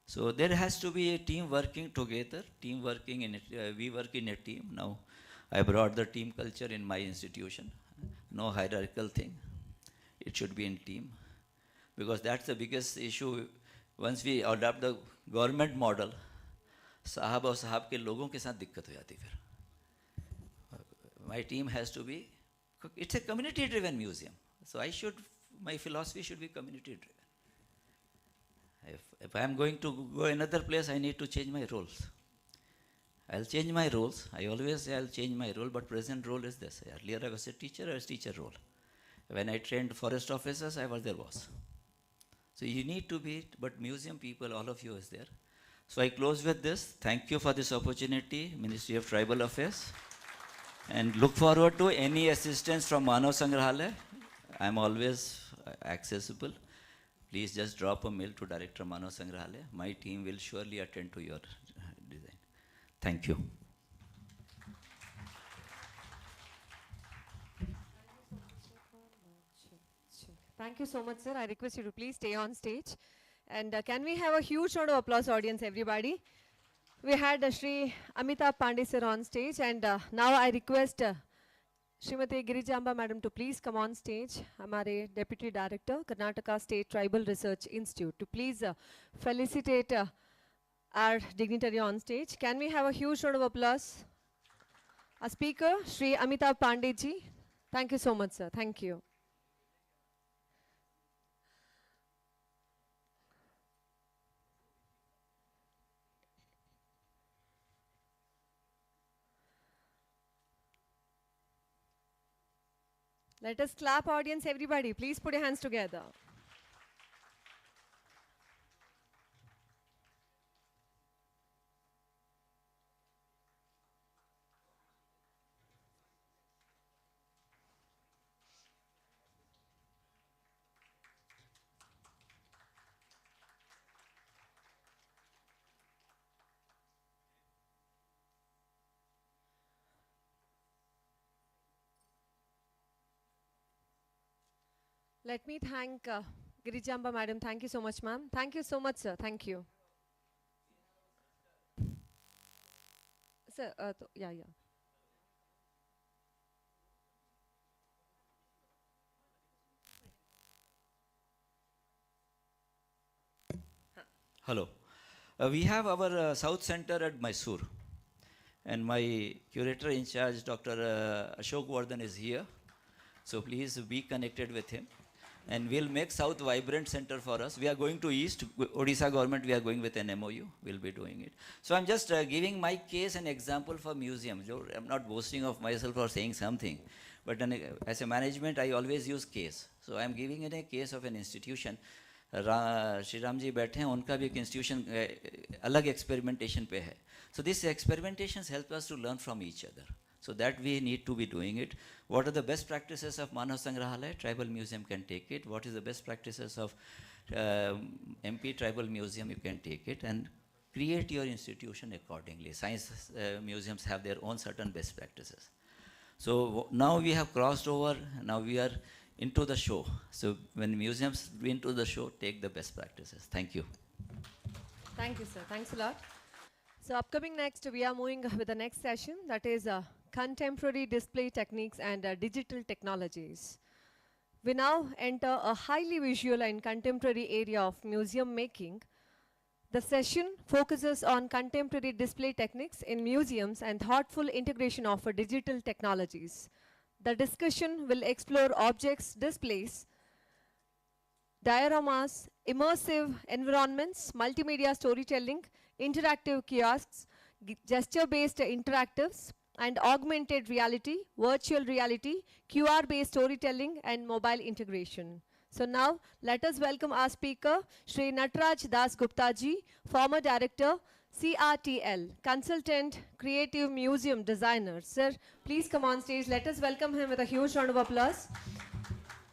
[SPEAKER 2] So there has to be a team working together, team working in it. We work in a team. Now I brought the team culture in my institution. No hierarchical thing. It should be in team. Because that's the biggest issue. Once we adopt the government model, साहब और साहब के लोगों के साथ दिक्कत हो जाती फिर. My team has to be, it's a community driven museum. So my philosophy should be community driven. If I am going to go another place, I need to change my roles. I'll change my roles. I always say I'll change my role, but present role is this. Earlier I was a teacher, I was teacher role. When I trained forest officers, I was their boss. So you need to be, but museum people, all of you is there. So I close with this. Thank you for this opportunity, Ministry of Tribal Affairs. And look forward to any assistance from Manav Sangrahalaya. I'm always accessible. Please just drop a mail to Director Manav Sangrahalaya. My team will surely attend to your design. Thank you.
[SPEAKER 1] Thank you so much, sir. I request you to please stay on stage. And can we have a huge round of applause, audience, everybody? We had Shri Amitabh Pandey sir on stage, and now I request Srimati Girijamba madam to please come on stage. Hamare Deputy Director, Karnataka State Tribal Research Institute, to please felicitate our dignitary on stage. Can we have a huge round of applause? Our speaker, Shri Amitabh Pandey ji. Thank you so much, sir. Thank you. Let us clap, audience, everybody. Please put your hands together. Let me thank Girijamba madam. Thank you so much, ma'am. Thank you so much, sir. Thank you. Sir, yeah.
[SPEAKER 2] Hello. We have our South Center at Mysore. And my curator in charge, Dr. Ashok Vardhan, is here. So please be connected with him. And we'll make South vibrant center for us. We are going to East, Odisha government, we are going with an MOU. We'll be doing it. So I'm just giving my case an example for museums. I'm not boasting of myself or saying something. But as a management, I always use case. So I'm giving it a case of an institution. Shri Ram ji बैठे हैं, उनका भी एक institution अलग experimentation पे है. So these experimentations help us to learn from each other. So that we need to be doing it. What are the best practices of Manav Sangrahalaya? Tribal Museum can take it. What is the best practices of MP Tribal Museum? You can take it and create your institution accordingly. Science museums have their own certain best practices. So now we have crossed over. Now we are into the show. So when museums do into the show, take the best practices. Thank you.
[SPEAKER 1] Thank you, sir. Thanks a lot. So upcoming next, we are moving with the next session. That is contemporary display techniques and digital technologies. We now enter a highly visual and contemporary area of museum making. The session focuses on contemporary display techniques in museums and thoughtful integration of digital technologies. The discussion will explore objects, displays, dioramas, immersive environments, multimedia storytelling, interactive kiosks, gesture-based interactives, and augmented reality, virtual reality, QR-based storytelling, and mobile integration. So now, let us welcome our speaker, Shri Nataraj Das Gupta ji, former director, CRTL, consultant, creative museum designer. Sir, please come on stage. Let us welcome him with a huge round of applause.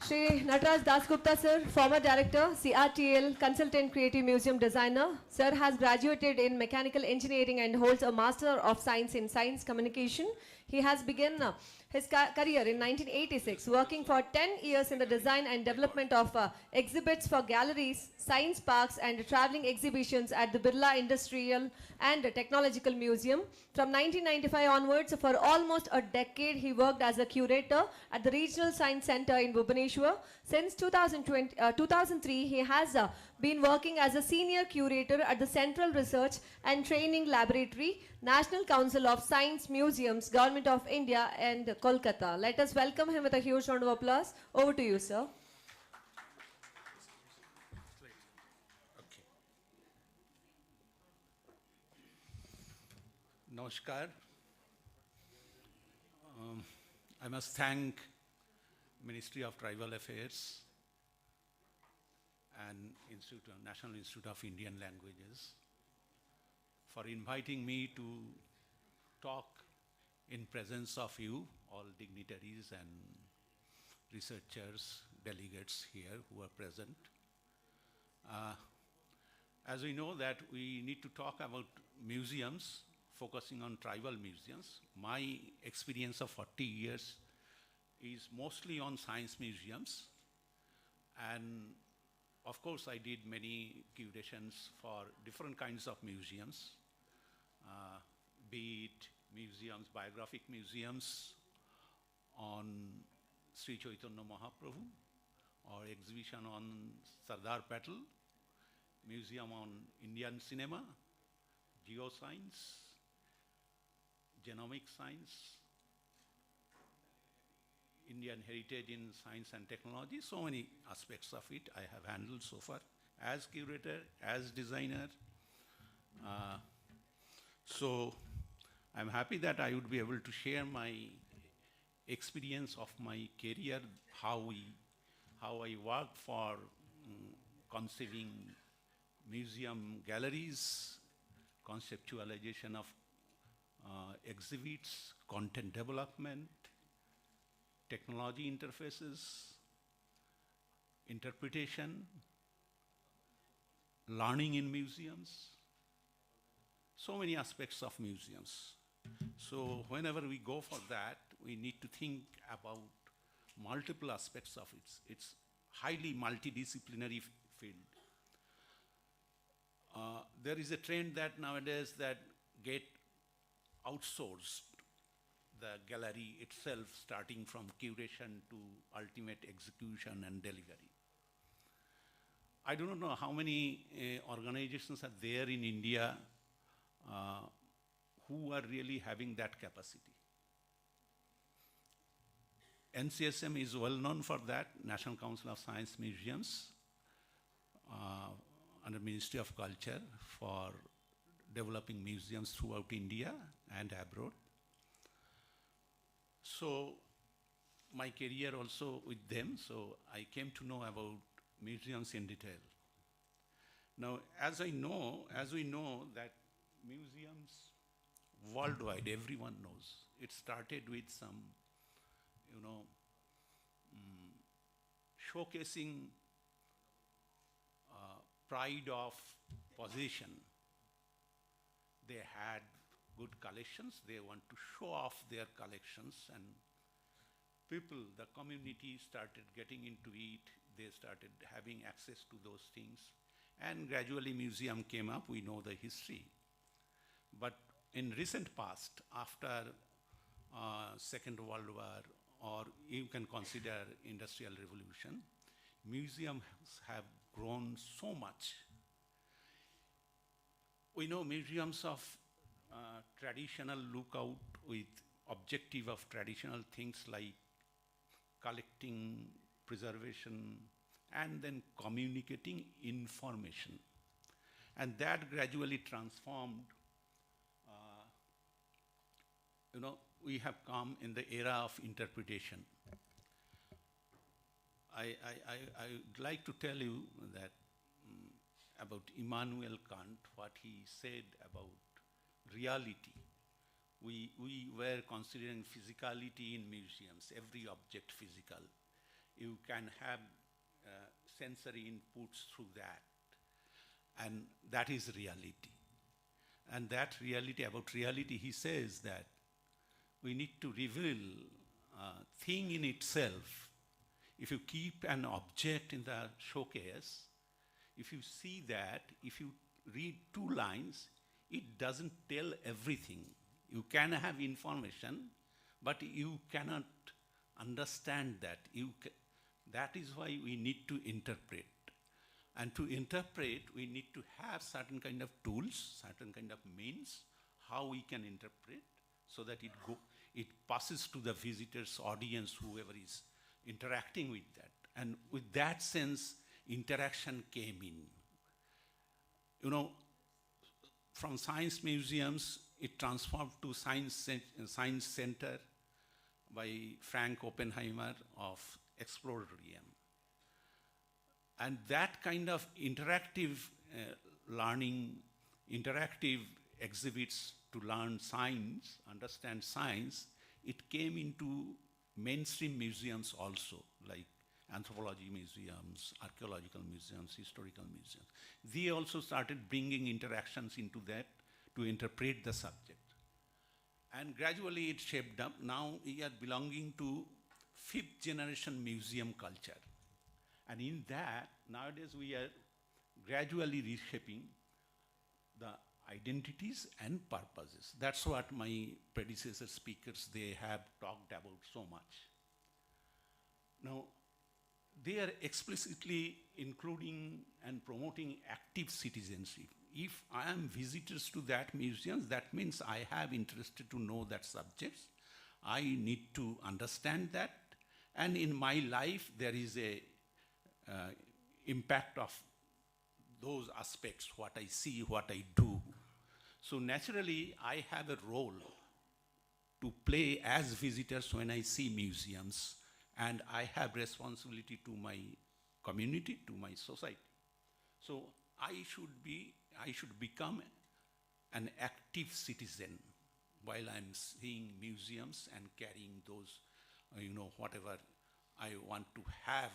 [SPEAKER 1] Shri Nataraj Das Gupta sir, former director, CRTL, consultant creative museum designer. Sir has graduated in mechanical engineering and holds a Master of Science in Science Communication. He has begun his career in 1986, working for 10 years in the design and development of exhibits for galleries, science parks, and traveling exhibitions at the Birla Industrial and Technological Museum. From 1995 onwards, for almost a decade, he worked as a curator at the Regional Science Center in Bhubaneswar. Since 2003, he has been working as a senior curator at the Central Research and Training Laboratory, National Council of Science Museums, Government of India, and Kolkata. Let us welcome him with a huge round of applause. Over to you, sir.
[SPEAKER 13] Namaskar. I must thank Ministry of Tribal Affairs and National Institute of Indian Languages for inviting me to talk in presence of you, all dignitaries and researchers, delegates here who are present. As we know that we need to talk about museums, focusing on tribal museums. My experience of 40 years is mostly on science museums. And of course, I did many curations for different kinds of museums, be it museums, biographic museums on Sri Chaitanya Mahaprabhu, or exhibition on Sardar Patel, museum on Indian cinema, geoscience, genomic science, Indian heritage in science and technology, so many aspects of it I have handled so far as curator, as designer. So I'm happy that I would be able to share my experience of my career, how I worked for conceiving museum galleries, conceptualization of exhibits, content development, technology interfaces, interpretation, learning in museums, so many aspects of museums. So whenever we go for that, we need to think about multiple aspects of it. It's highly multidisciplinary field. There is a trend that nowadays that get outsourced, the gallery itself, starting from curation to ultimate execution and delivery. I do not know how many organizations are there in India who are really having that capacity. NCSM is well known for that, National Council of Science Museums, under Ministry of Culture, for developing museums throughout India and abroad. So my career also with them, so I came to know about museums in detail. Now, as we know that museums worldwide, everyone knows, it started with some, showcasing pride of possession. They had good collections, they want to show off their collections, and people, the community started getting into it, they started having access to those things, and gradually museum came up, we know the history. But in recent past, after Second World War, or you can consider Industrial Revolution, museums have grown so much. We know museums of traditional lookout with objective of traditional things like collecting, preservation, and then communicating information. And that gradually transformed. We have come in the era of interpretation. I would like to tell you that about Immanuel Kant, what he said about reality. We were considering physicality in museums, every object physical. You can have sensory inputs through that. And that is reality. And that reality, about reality, he says that we need to reveal a thing in itself. If you keep an object in the showcase, if you see that, if you read 2 lines, it doesn't tell everything. You can have information, but you cannot understand that. That is why we need to interpret. And to interpret, we need to have certain kind of tools, certain kind of means, how we can interpret, so that it passes to the visitors, audience, whoever is interacting with that. And with that sense, interaction came in. From science museums, it transformed to Science Center by Frank Oppenheimer of Explorarium. And that kind of interactive learning, interactive exhibits to learn science, understand science, it came into mainstream museums also, like anthropology museums, archaeological museums, historical museums. They also started bringing interactions into that to interpret the subject. And gradually it shaped up. Now we are belonging to 5th generation museum culture. And in that, nowadays we are gradually reshaping the identities and purposes. That's what my predecessor speakers, they have talked about so much. Now, they are explicitly including and promoting active citizenship. If I am visitors to that museum, that means I have interested to know that subjects. I need to understand that. And in my life, there is a impact of those aspects, what I see, what I do. So naturally, I have a role to play as visitors when I see museums, and I have responsibility to my community, to my society. So I should become an active citizen while I'm seeing museums and carrying those, whatever I want to have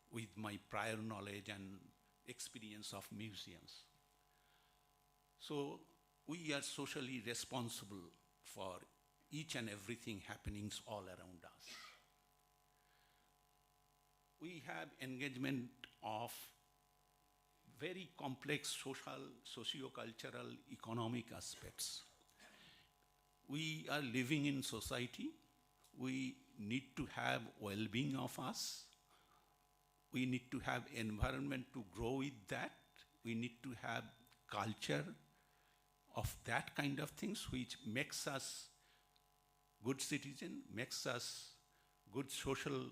[SPEAKER 13] with my prior knowledge and experience of museums. So we are socially responsible for each and everything happenings all around us. We have engagement of very complex social, socio-cultural, economic aspects. We are living in society. We need to have well-being of us. We need to have environment to grow with that. We need to have culture of that kind of things which makes us good citizen, makes us good social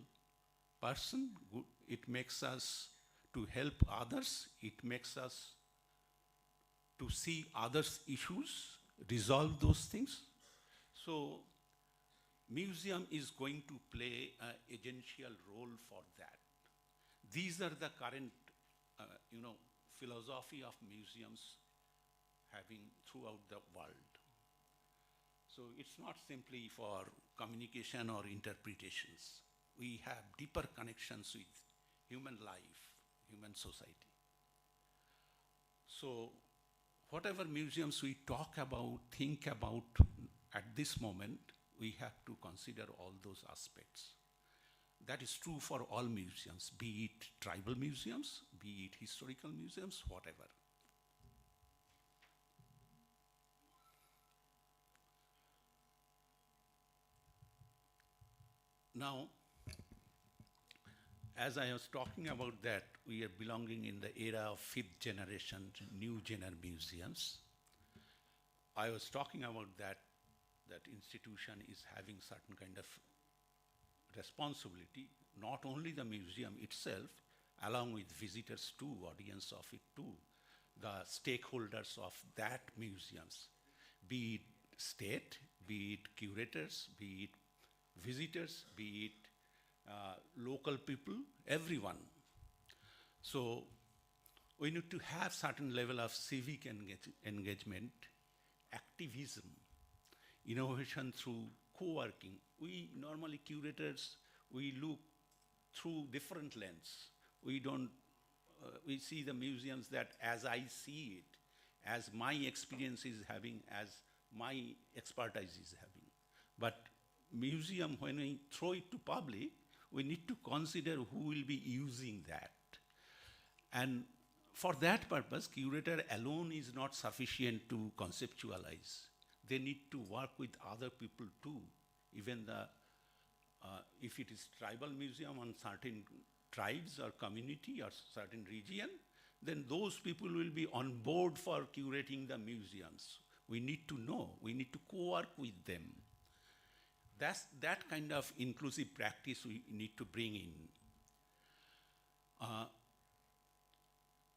[SPEAKER 13] person. It makes us to help others. It makes us to see others' issues, resolve those things. So museum is going to play an essential role for that. These are the current, philosophy of museums having throughout the world. So it's not simply for communication or interpretations. We have deeper connections with human life, human society. So whatever museums we talk about, think about at this moment, we have to consider all those aspects. That is true for all museums, be it tribal museums, be it historical museums, whatever. Now, as I was talking about that, we are belonging in the era of 5th generation, new generation museums. I was talking about that institution is having certain kind of responsibility, not only the museum itself, along with visitors too, audience of it too, the stakeholders of that museums, be it state, be it curators, be it visitors, be it local people, everyone. So we need to have certain level of civic engagement, activism, innovation through co-working. We normally curators, we look through different lens. We don't, we see the museums that as I see it, as my experience is having, as my expertise is having. But museum, when we throw it to public, we need to consider who will be using that. And for that purpose, curator alone is not sufficient to conceptualize. They need to work with other people too. Even the, if it is tribal museum on certain tribes or community or certain region, then those people will be on board for curating the museums. We need to know, we need to co-work with them. That's that kind of inclusive practice we need to bring in.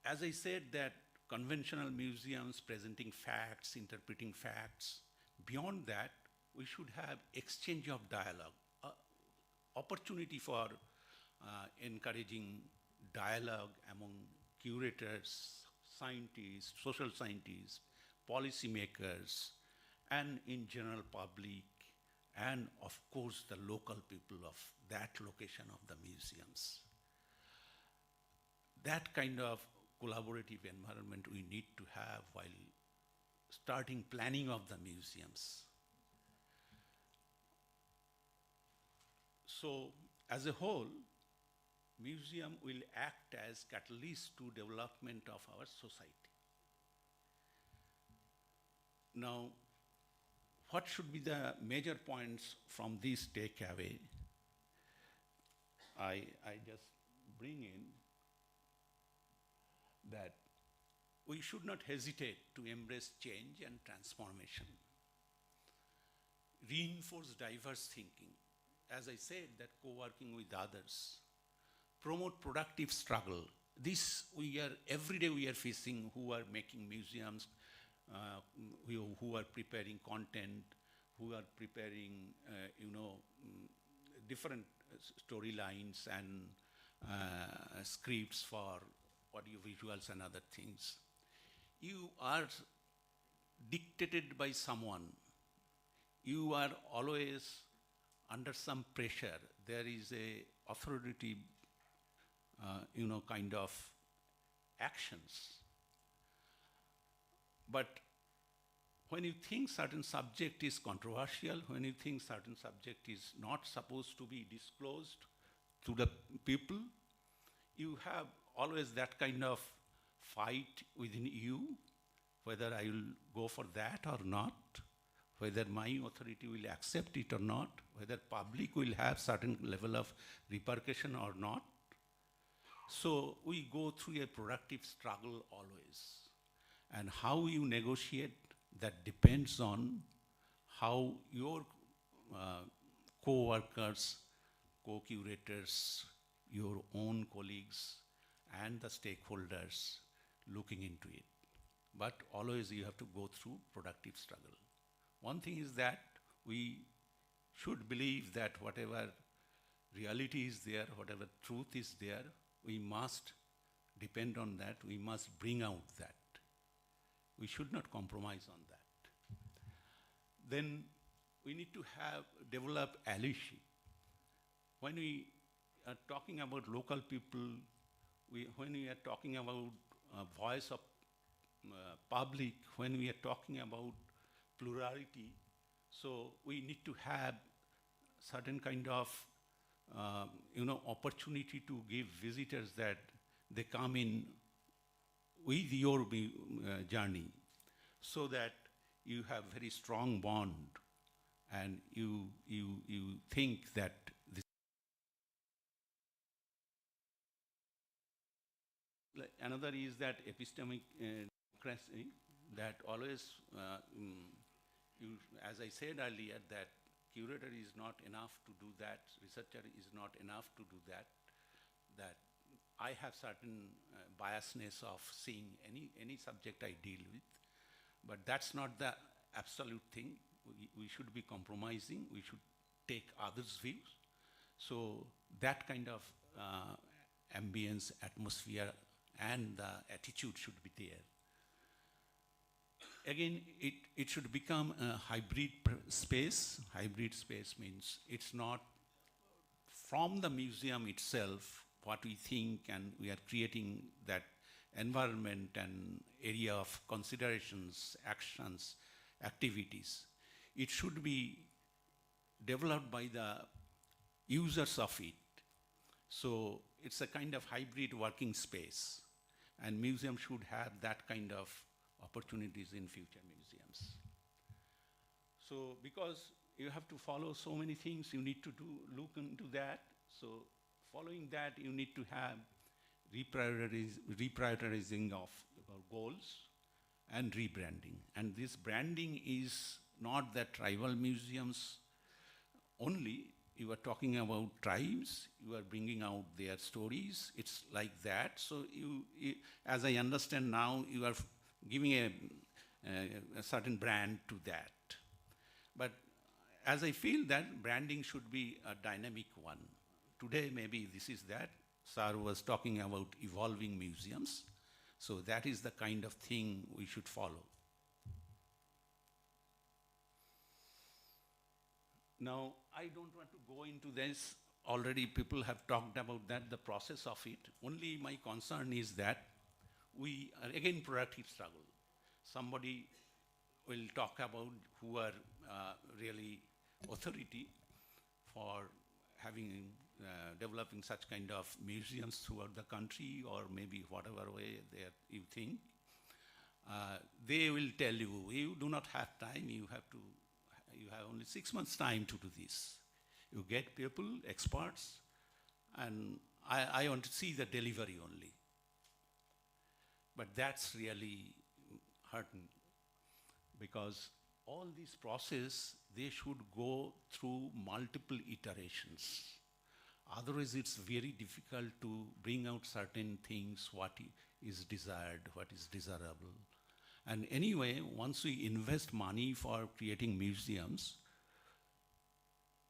[SPEAKER 13] As I said, that conventional museums presenting facts, interpreting facts, beyond that, we should have exchange of dialogue, opportunity for encouraging dialogue among curators, scientists, social scientists, policymakers, and in general public, and of course the local people of that location of the museums. That kind of collaborative environment we need to have while starting planning of the museums. So, as a whole, museum will act as catalyst to development of our society. Now, what should be the major points from this takeaway? I just bring in that we should not hesitate to embrace change and transformation. Reinforce diverse thinking. As I said, that co-working with others. Promote productive struggle. This every day we are facing, who are making museums, who are preparing content, who are preparing, different storylines and scripts for audio visuals and other things. You are dictated by someone. You are always under some pressure. There is a authority, kind of actions. But when you think certain subject is controversial, when you think certain subject is not supposed to be disclosed to the people, you have always that kind of fight within you, whether I will go for that or not, whether my authority will accept it or not, whether public will have certain level of repercussion or not. So we go through a productive struggle always. And how you negotiate, that depends on how your co-workers, co-curators, your own colleagues, and the stakeholders looking into it. But always you have to go through productive struggle. One thing is that we should believe that whatever reality is there, whatever truth is there, we must depend on that, we must bring out that. We should not compromise on that. Then we need to develop allyship. When we are talking about local people, when we are talking about voice of public, when we are talking about plurality, so we need to have certain kind of opportunity to give visitors that they come in with your journey, so that you have very strong bond and you think that this. Another is that epistemic democracy, that always, as I said earlier, that curator is not enough to do that, researcher is not enough to do that, that I have certain biasness of seeing any subject I deal with, but that's not the absolute thing. We should be compromising, we should take others' views. So that kind of ambience, atmosphere, and the attitude should be there. Again, it should become a hybrid space. Hybrid space means it's not from the museum itself what we think, and we are creating that environment and area of considerations, actions, activities. It should be developed by the users of it. So it's a kind of hybrid working space, and museum should have that kind of opportunities in future museums. So because you have to follow so many things, you need to look into that. So following that, you need to have reprioritizing of goals and rebranding. And this branding is not that tribal museums only. You are talking about tribes, you are bringing out their stories, it's like that. So you as I understand now, you are giving a certain brand to that. But as I feel that branding should be a dynamic one. Today maybe this is that. Sir was talking about evolving museums. So that is the kind of thing we should follow. Now, I don't want to go into this. Already people have talked about that, the process of it. Only my concern is that we are again productive struggle. Somebody will talk about who are really authority for having, developing such kind of museums throughout the country, or maybe whatever way you think. They will tell you, you do not have time, you have only 6 months time to do this. You get people, experts, and I want to see the delivery only. But that's really hurting, because all this process, they should go through multiple iterations. Otherwise, it's very difficult to bring out certain things, what is desired, what is desirable. And anyway, once we invest money for creating museums,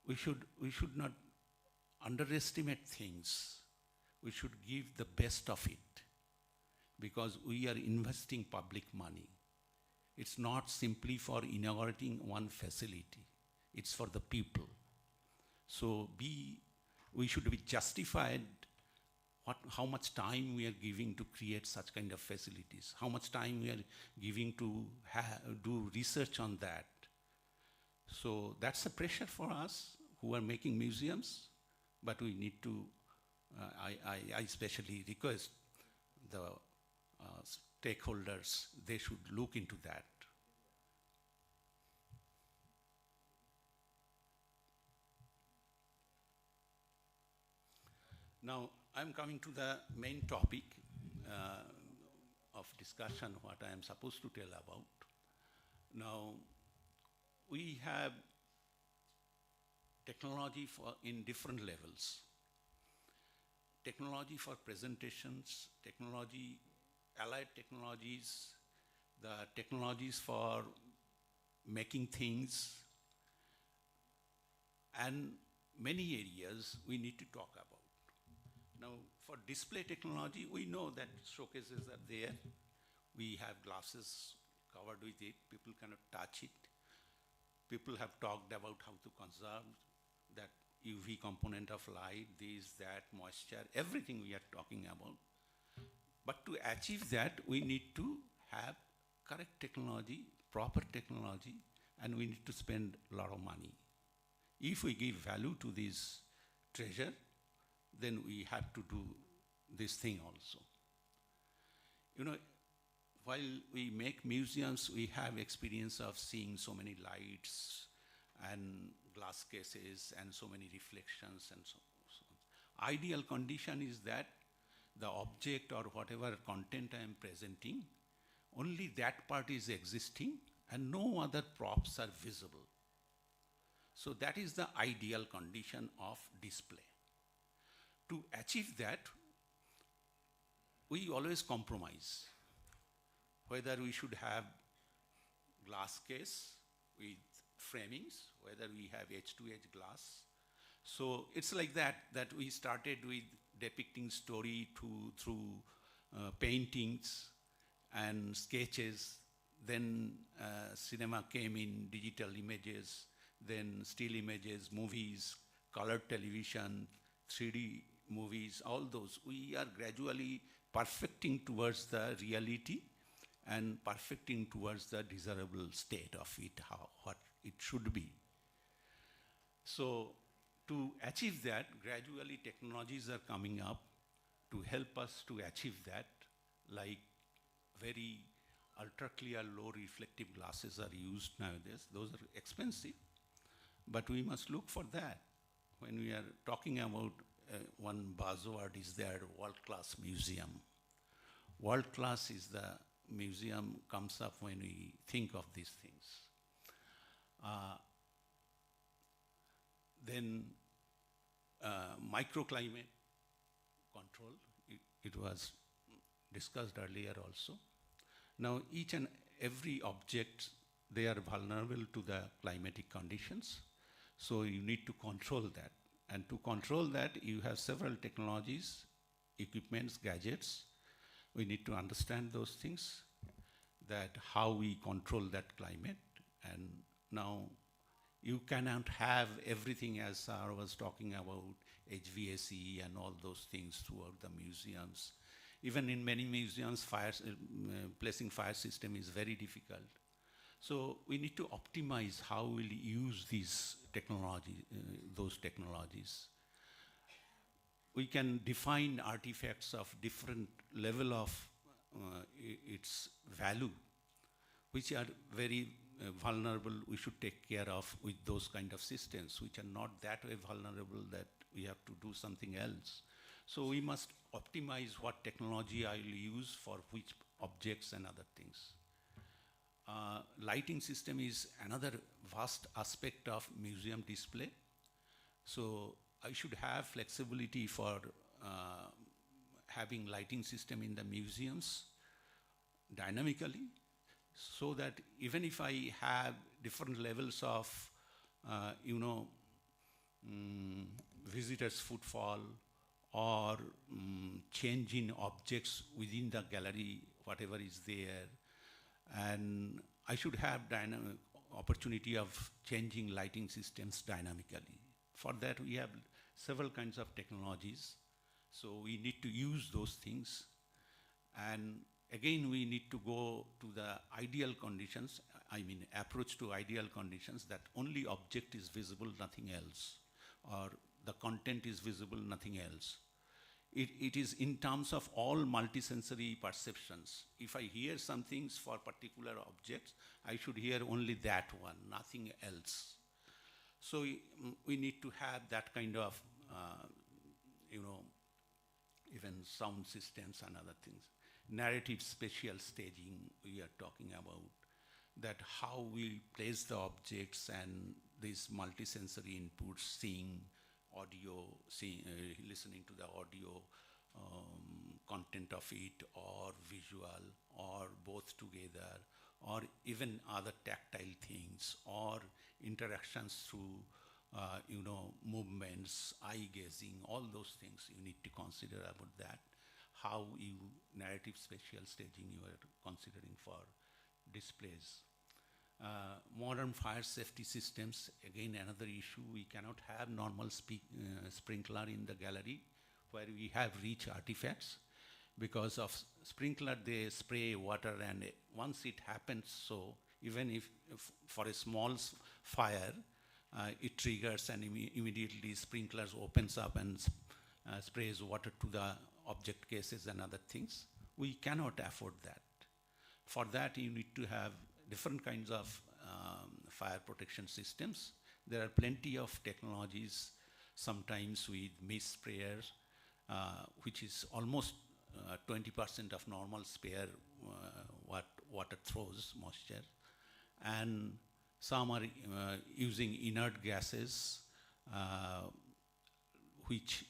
[SPEAKER 13] we should not underestimate things. We should give the best of it, because we are investing public money. It's not simply for inaugurating one facility. It's for the people. So we should be justified how much time we are giving to create such kind of facilities, how much time we are giving to do research on that. So that's a pressure for us who are making museums, but we need to, I especially request the stakeholders, they should look into that. Now, I'm coming to the main topic of discussion, what I am supposed to tell about. Now, we have technology in different levels. Technology for presentations, technology, allied technologies, the technologies for making things, and many areas we need to talk about. Now, for display technology, we know that showcases are there. We have glasses covered with it. People cannot touch it. People have talked about how to conserve that UV component of light, this, that, moisture, everything we are talking about. But to achieve that, we need to have correct technology, proper technology, and we need to spend a lot of money. If we give value to this treasure, then we have to do this thing also. You know, while we make museums, we have experience of seeing so many lights and glass cases and so many reflections and so on. Ideal condition is that the object or whatever content I am presenting, only that part is existing and no other props are visible. So that is the ideal condition of display. To achieve that, we always compromise. Whether we should have glass case with framings, whether we have edge-to-edge glass. So it's like that we started with depicting story through paintings and sketches. Then cinema came in, digital images, then still images, movies, colored television, 3D movies, all those. We are gradually perfecting towards the reality and perfecting towards the desirable state of it, what it should be. So to achieve that, gradually technologies are coming up to help us to achieve that, like very ultra clear, low reflective glasses are used nowadays. Those are expensive, but we must look for that. When we are talking about one buzzword is there, world-class museum. World-class is the museum comes up when we think of these things. Then microclimate control, it was discussed earlier also. Now each and every object they are vulnerable to the climatic conditions. So you need to control that. And to control that, you have several technologies, equipments, gadgets. We need to understand those things, that how we control that climate. And now you cannot have everything, as I was talking about, HVAC and all those things throughout the museums. Even in many museums, placing fire system is very difficult. So we need to optimize how we'll use these technology, those technologies. We can define artifacts of different level of its value, which are very vulnerable. We should take care of with those kind of systems, which are not that way vulnerable that we have to do something else. So we must optimize what technology I will use for which objects and other things. Lighting system is another vast aspect of museum display. So I should have flexibility for having lighting system in the museums dynamically, so that even if I have different levels of, visitors' footfall or change in objects within the gallery, whatever is there, and I should have opportunity of changing lighting systems dynamically. For that, we have several kinds of technologies. So we need to use those things. And again, we need to go to the ideal conditions, approach to ideal conditions, that only object is visible, nothing else, or the content is visible, nothing else. It is in terms of all multisensory perceptions. If I hear some things for particular objects, I should hear only that one, nothing else. So we need to have that kind of, even sound systems and other things. Narrative spatial staging we are talking about, that how we place the objects and these multisensory inputs, seeing, audio, listening to the audio content of it, or visual, or both together, or even other tactile things, or interactions through movements, eye gazing, all those things you need to consider about that. How you narrative spatial staging you are considering for displays. Modern fire safety systems, again another issue. We cannot have normal sprinkler in the gallery where we have rich artifacts. Because of sprinkler, they spray water, and once it happens, so even if for a small fire, it triggers and immediately sprinklers opens up and sprays water to the object cases and other things. We cannot afford that. For that, you need to have different kinds of fire protection systems. There are plenty of technologies, sometimes with mist sprayers, which is almost 20% of normal spare what water throws moisture. And some are using inert gases, which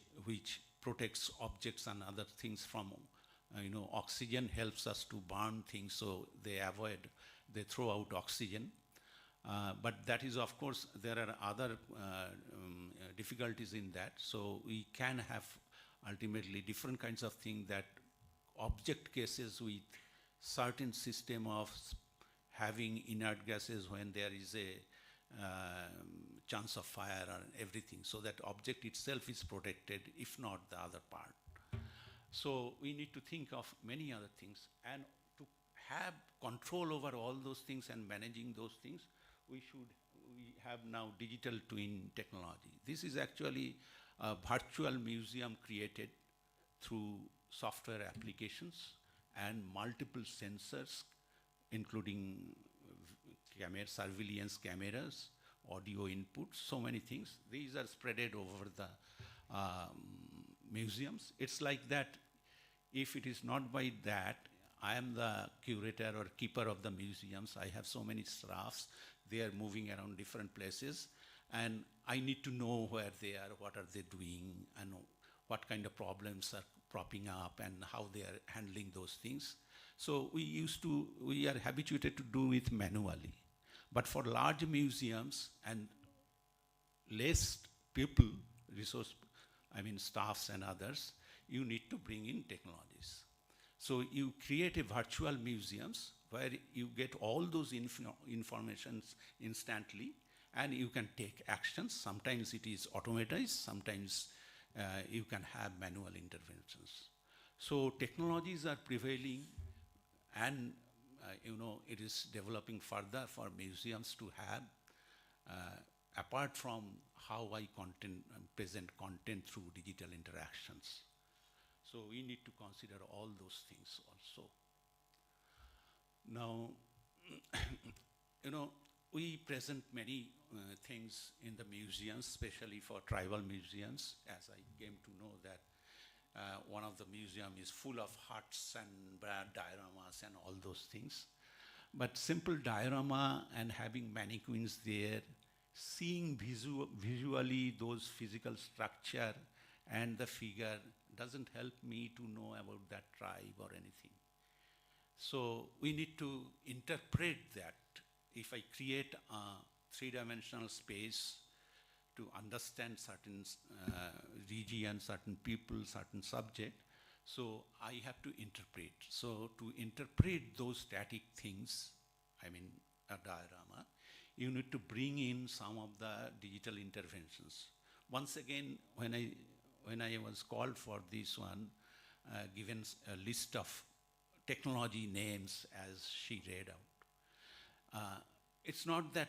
[SPEAKER 13] protects objects and other things from, oxygen helps us to burn things, so they throw out oxygen. But that is, of course, there are other difficulties in that. So we can have ultimately different kinds of things, that object cases with certain system of having inert gases when there is a chance of fire or everything, so that object itself is protected, if not the other part. So we need to think of many other things, and to have control over all those things and managing those things, we have now digital twin technology. This is actually a virtual museum created through software applications and multiple sensors, including surveillance cameras, audio inputs, so many things. These are spreaded over the museums. It's like that. If it is not by that, I am the curator or keeper of the museums. I have so many staffs. They are moving around different places, and I need to know where they are, what are they doing, and what kind of problems are propping up, and how they are handling those things. So we are habituated to do it manually. But for large museums and less people, staffs and others, you need to bring in technologies. So you create a virtual museums where you get all those informations instantly, and you can take actions. Sometimes it is automatized, sometimes you can have manual interventions. So technologies are prevailing, and it is developing further for museums to have, apart from how I present content through digital interactions. So we need to consider all those things also. Now, we present many things in the museums, especially for tribal museums, as I came to know that one of the museum is full of huts and dioramas and all those things. But simple diorama and having mannequins there, seeing visually those physical structure and the figure doesn't help me to know about that tribe or anything. So we need to interpret that. If I create a three-dimensional space to understand certain region, certain people, certain subject, so I have to interpret. So to interpret those static things, a diorama, you need to bring in some of the digital interventions. Once again, when I was called for this one, given a list of technology names as she read out. It's not that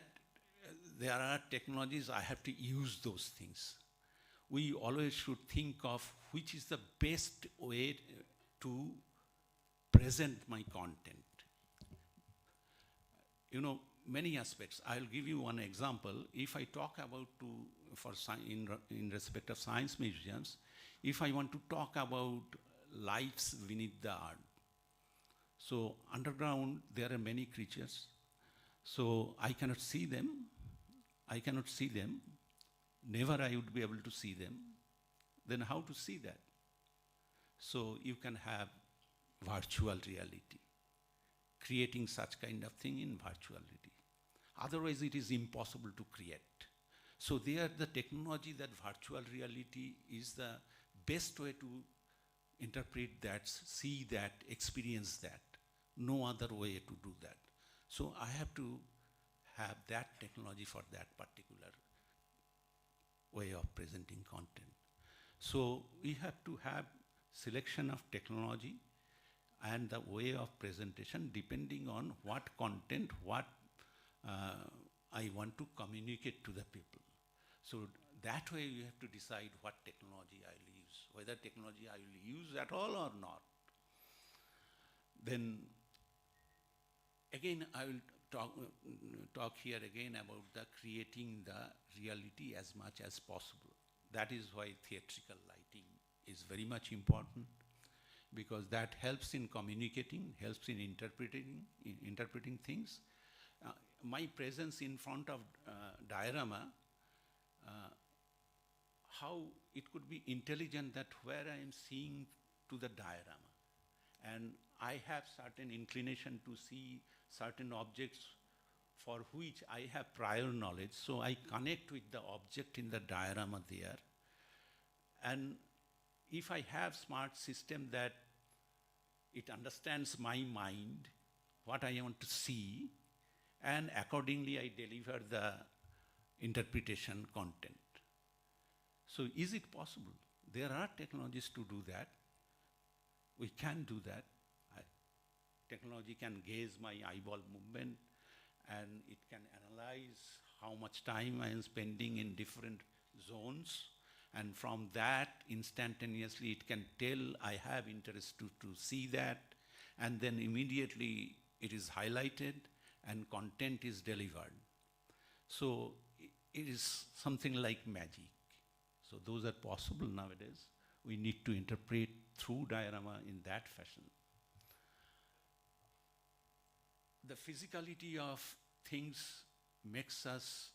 [SPEAKER 13] there are technologies, I have to use those things. We always should think of which is the best way to present my content. Many aspects. I'll give you one example. If I talk about in respect of science museums, if I want to talk about lives beneath the earth, so underground there are many creatures. So I cannot see them. Never I would be able to see them. Then how to see that? So you can have virtual reality, creating such kind of thing in virtuality. Otherwise it is impossible to create. So there the technology, that virtual reality is the best way to interpret that, see that, experience that. No other way to do that. So I have to have that technology for that particular way of presenting content. So we have to have selection of technology and the way of presentation depending on what content, what I want to communicate to the people. So that way you have to decide what technology I will use, whether technology I will use at all or not. Then again I will talk here again about the creating the reality as much as possible. That is why theatrical lighting is very much important, because that helps in communicating, helps in interpreting things. My presence in front of diorama, how it could be intelligent that where I am seeing to the diorama, and I have certain inclination to see certain objects for which I have prior knowledge, so I connect with the object in the diorama there. And if I have smart system that it understands my mind, what I want to see, and accordingly I deliver the interpretation content. So is it possible? There are technologies to do that. We can do that. Technology can gauge my eyeball movement, and it can analyze how much time I am spending in different zones. And from that, instantaneously, it can tell I have interest to see that. And then immediately it is highlighted and content is delivered. So it is something like magic. So those are possible nowadays. We need to interpret through diorama in that fashion. The physicality of things makes us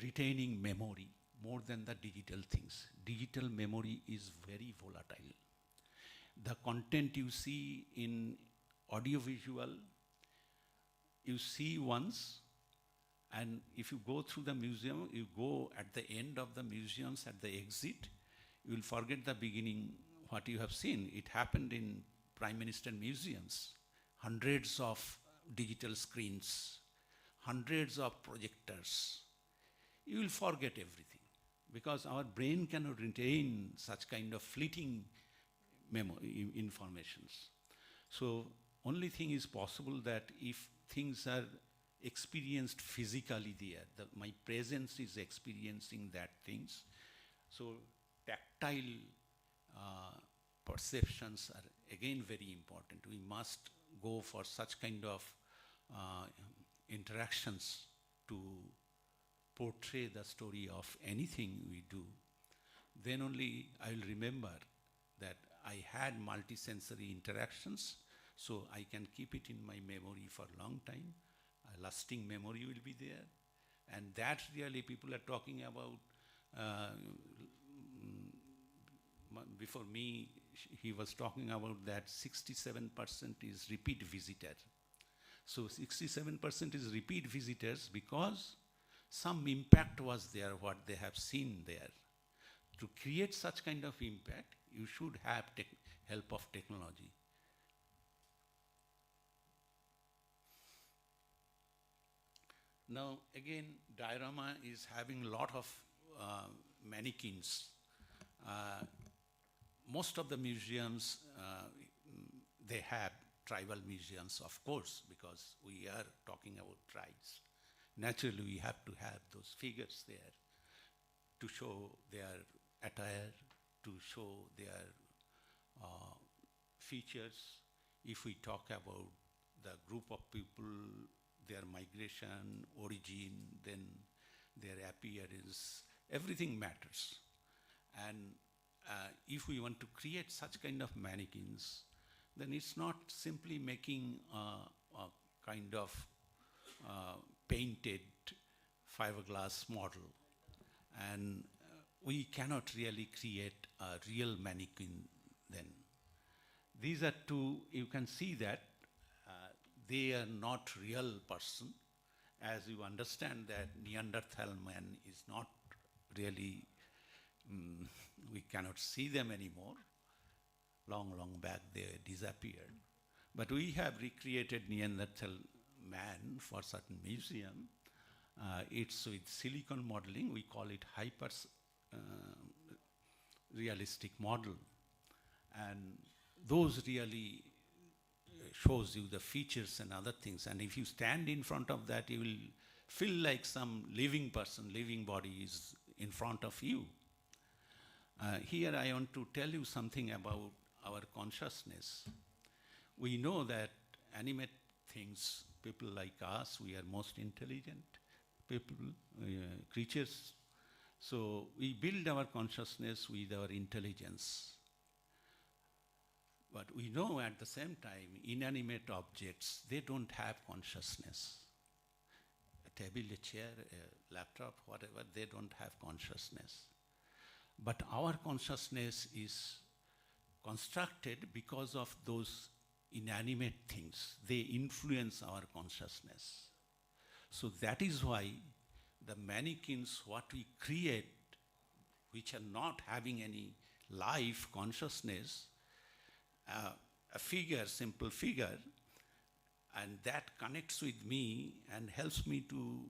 [SPEAKER 13] retaining memory more than the digital things. Digital memory is very volatile. The content you see in audiovisual, you see once, And if you go through the museum, you go at the end of the museums, at the exit, you will forget the beginning, what you have seen. It happened in Prime Minister museums. Hundreds of digital screens, hundreds of projectors. You will forget everything because our brain cannot retain such kind of fleeting informations. So only thing is possible that if things are experienced physically there, my presence is experiencing that things. So tactile perceptions are again very important. We must go for such kind of interactions to portray the story of anything we do. Then only I will remember that I had multisensory interactions, so I can keep it in my memory for a long time. A lasting memory will be there. And that really people are talking about, before me, he was talking about that 67% is repeat visitor. So 67% is repeat visitors because some impact was there, what they have seen there. To create such kind of impact, you should have help of technology. Now again, diorama is having a lot of mannequins. Most of the museums, they have tribal museums, of course, because we are talking about tribes. Naturally, we have to have those figures there to show their attire, to show their features. If we talk about the group of people, their migration, origin, then their appearance, everything matters. And if we want to create such kind of mannequins, then it's not simply making a kind of painted fiberglass model. And we cannot really create a real mannequin then. These are two, you can see that they are not real person. As you understand that Neanderthal man is not really, we cannot see them anymore. Long, long back they disappeared. But we have recreated Neanderthal man for certain museum. It's with silicon modeling. We call it hyper realistic model. And those really shows you the features and other things. And if you stand in front of that, you will feel like some living person, living body is in front of you. Here I want to tell you something about our consciousness. We know that animate things, people like us, we are most intelligent people, creatures. So we build our consciousness with our intelligence. But we know at the same time, inanimate objects, they don't have consciousness. A table, a chair, a laptop, whatever, they don't have consciousness. But our consciousness is constructed because of those inanimate things. They influence our consciousness. So that is why the mannequins, what we create, which are not having any life consciousness, a figure, simple figure, and that connects with me and helps me to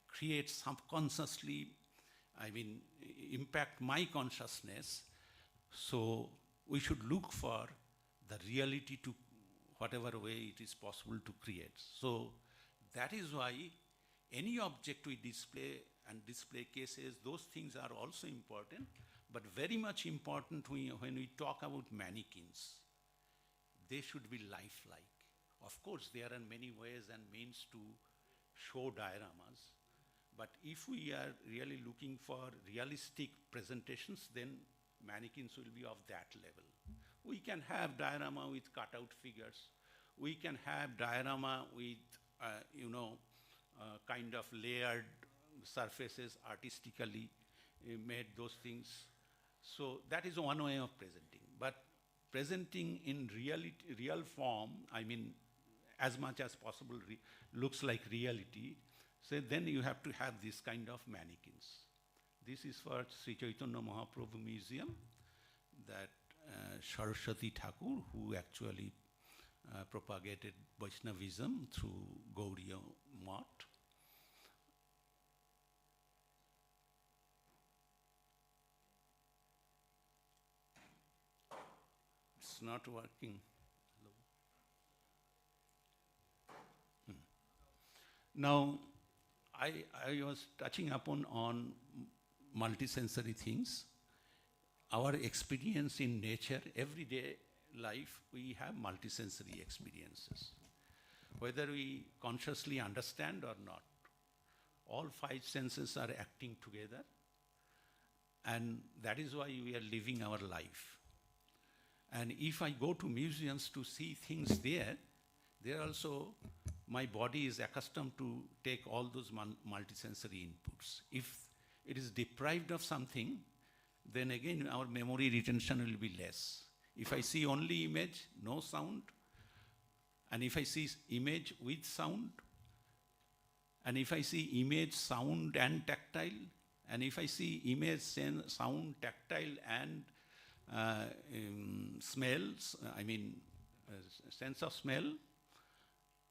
[SPEAKER 13] create subconsciously, impact my consciousness. So we should look for the reality to whatever way it is possible to create. So that is why any object we display and display cases, those things are also important, but very much important when we talk about mannequins. They should be lifelike. Of course, there are many ways and means to show dioramas, but if we are really looking for realistic presentations, then mannequins will be of that level. We can have diorama with cutout figures. We can have diorama with, kind of layered surfaces, artistically made those things. So that is one way of presenting. But presenting in real form, as much as possible looks like reality, So then you have to have this kind of mannequins. This is for Sri Chaitanya Mahaprabhu Museum, that Saraswati Thakur, who actually propagated Vaishnavism through Gauriya Math. It's not working. Now, I was touching upon on multisensory things. Our experience in nature, everyday life, we have multisensory experiences. Whether we consciously understand or not, all five senses are acting together, and that is why we are living our life. And if I go to museums to see things there also, my body is accustomed to take all those multisensory inputs. If it is deprived of something, then again our memory retention will be less. If I see only image, no sound, and if I see image with sound, and if I see image, sound and tactile, and if I see image, sound, tactile and smells, sense of smell,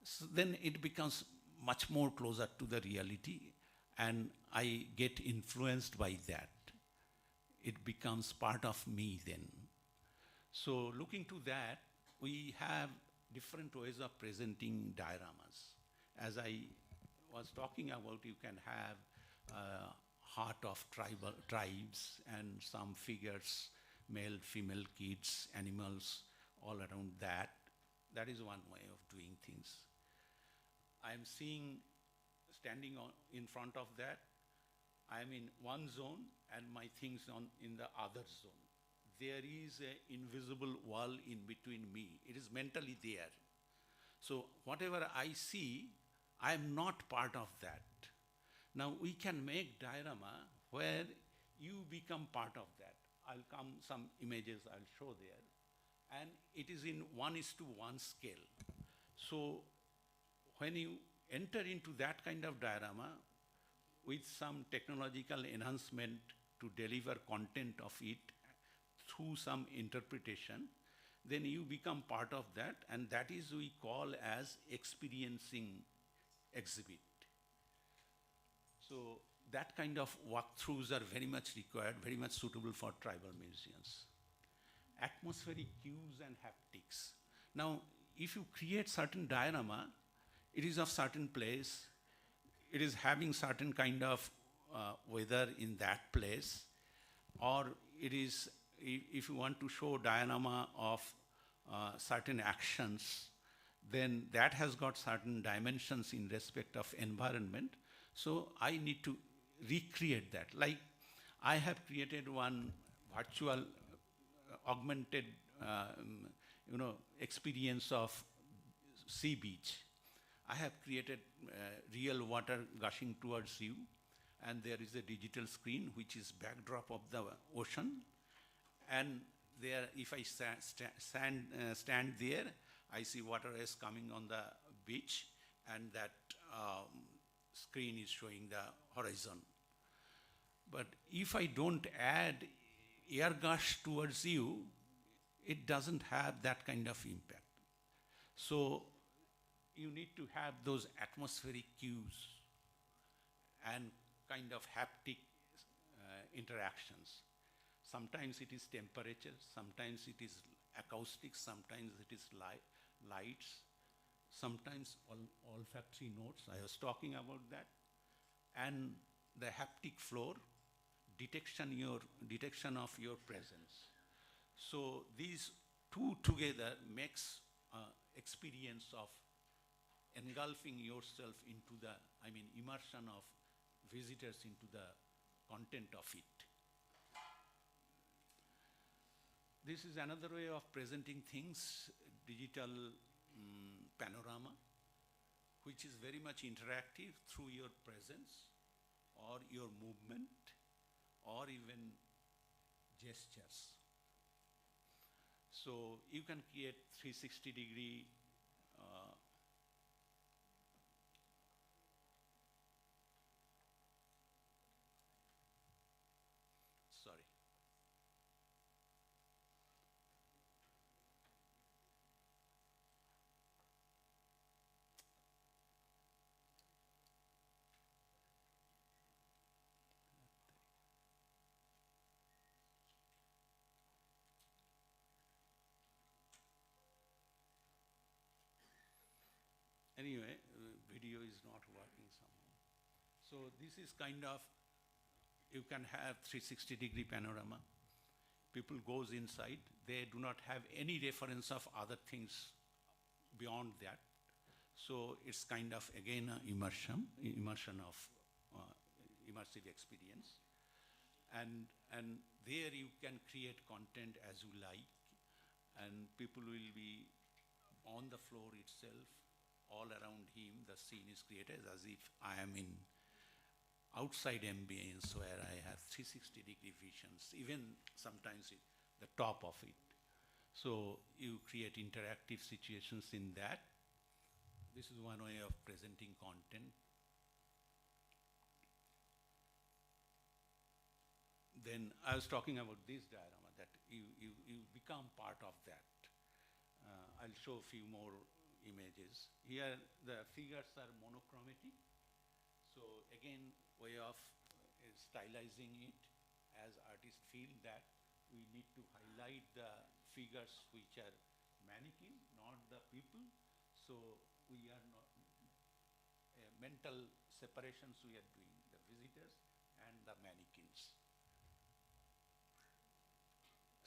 [SPEAKER 13] so then it becomes much more closer to the reality, and I get influenced by that. It becomes part of me then. So looking to that, we have different ways of presenting dioramas. As I was talking about, you can have heart of tribes and some figures, male, female, kids, animals, all around that. That is one way of doing things. I am seeing, standing in front of that, I am in one zone and my things in the other zone. There is an invisible wall in between me. It is mentally there. So whatever I see, I am not part of that. Now we can make diorama where you become part of that. Some images I'll show there. And it is in 1:1 scale. So when you enter into that kind of diorama with some technological enhancement to deliver content of it through some interpretation, then you become part of that, and that is we call as experiencing exhibit. So that kind of walkthroughs are very much required, very much suitable for tribal museums. Atmospheric cues and haptics. Now, if you create certain diorama, it is of certain place, it is having certain kind of weather in that place, or it is, if you want to show diorama of certain actions, then that has got certain dimensions in respect of environment. So I need to recreate that. Like I have created one virtual augmented experience of sea beach. I have created real water gushing towards you, and there is a digital screen which is backdrop of the ocean, and there, if I stand there, I see water is coming on the beach, and that screen is showing the horizon. But if I don't add air gush towards you, it doesn't have that kind of impact. So you need to have those atmospheric cues and kind of haptic interactions. Sometimes it is temperature, sometimes it is acoustics, sometimes it is lights, sometimes olfactory notes. I was talking about that. And the haptic floor, detection of your presence. So these two together makes experience of engulfing yourself into the, immersion of visitors into the content of it. This is another way of presenting things, digital panorama, which is very much interactive through your presence or your movement or even gestures. So you can create 360-degree Anyway, video is not working somehow. So this is kind of, you can have 360-degree panorama. People goes inside, they do not have any reference of other things beyond that. So it's kind of, again, immersion of immersive experience. And there you can create content as you like, and people will be on the floor itself, all around him, the scene is created as if I am in outside ambience where I have 360-degree visions, even sometimes the top of it. So you create interactive situations in that. This is one way of presenting content. Then I was talking about this diorama, that you become part of that. I'll show a few more images. Here the figures are monochromatic. So again, way of stylizing it as artists feel that we need to highlight the figures which are mannequin, not the people. So we are not, mental separations we are doing, the visitors and the mannequins.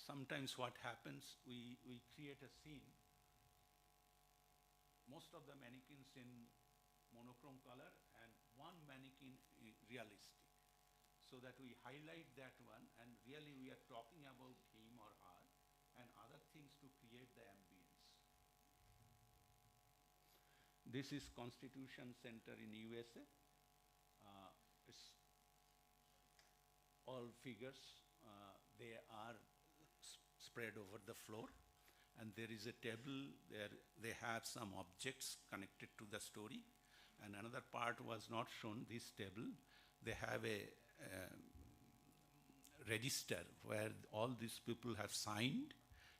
[SPEAKER 13] Sometimes what happens, we create a scene. Most of the mannequins in monochrome color and one mannequin realistic. So that we highlight that one and really we are talking about him or her and other things to create the ambience. This is Constitution Center in USA. It's all figures. They are spread over the floor, and there is a table there. They have some objects connected to the story, and another part was not shown. This table, they have a register where all these people have signed,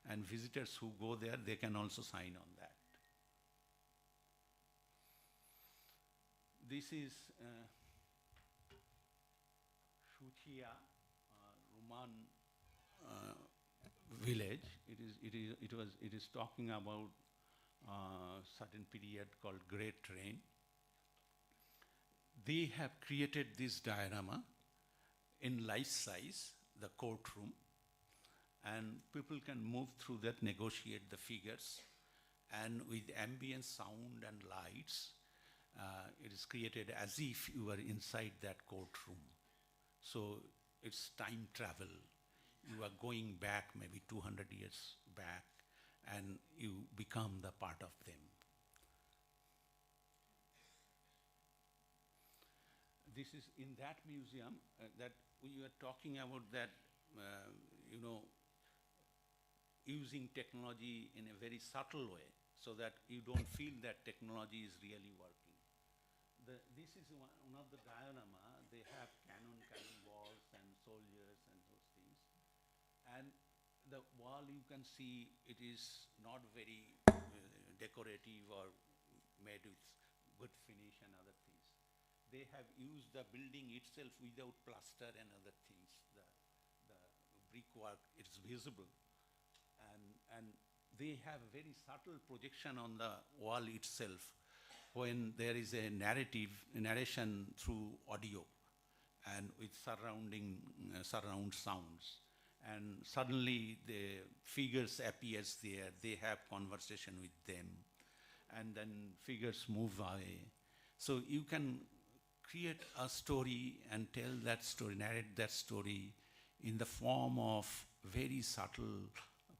[SPEAKER 13] and visitors who go there, they can also sign on that. This is Shuchia, Roman village. It is talking about certain period called Great Rain. They have created this diorama in life size, the courtroom, and people can move through that, negotiate the figures, and with ambient sound and lights, it is created as if you were inside that courtroom. So it's time travel. You are going back maybe 200 years back, and you become the part of them. This is in that museum that we were talking about, that, you know, using technology in a very subtle way so that you don't feel that technology is really working. This is one of the diorama. They have cannon walls and soldiers and those things. And the wall, you can see it is not very decorative or made with good finish and other things. They have used the building itself without plaster and other things. The brickwork, it's visible. And they have very subtle projection on the wall itself when there is a narration through audio and with surround sounds. And suddenly the figures appears there, they have conversation with them, and then figures move away. So you can create a story and tell that story, narrate that story in the form of very subtle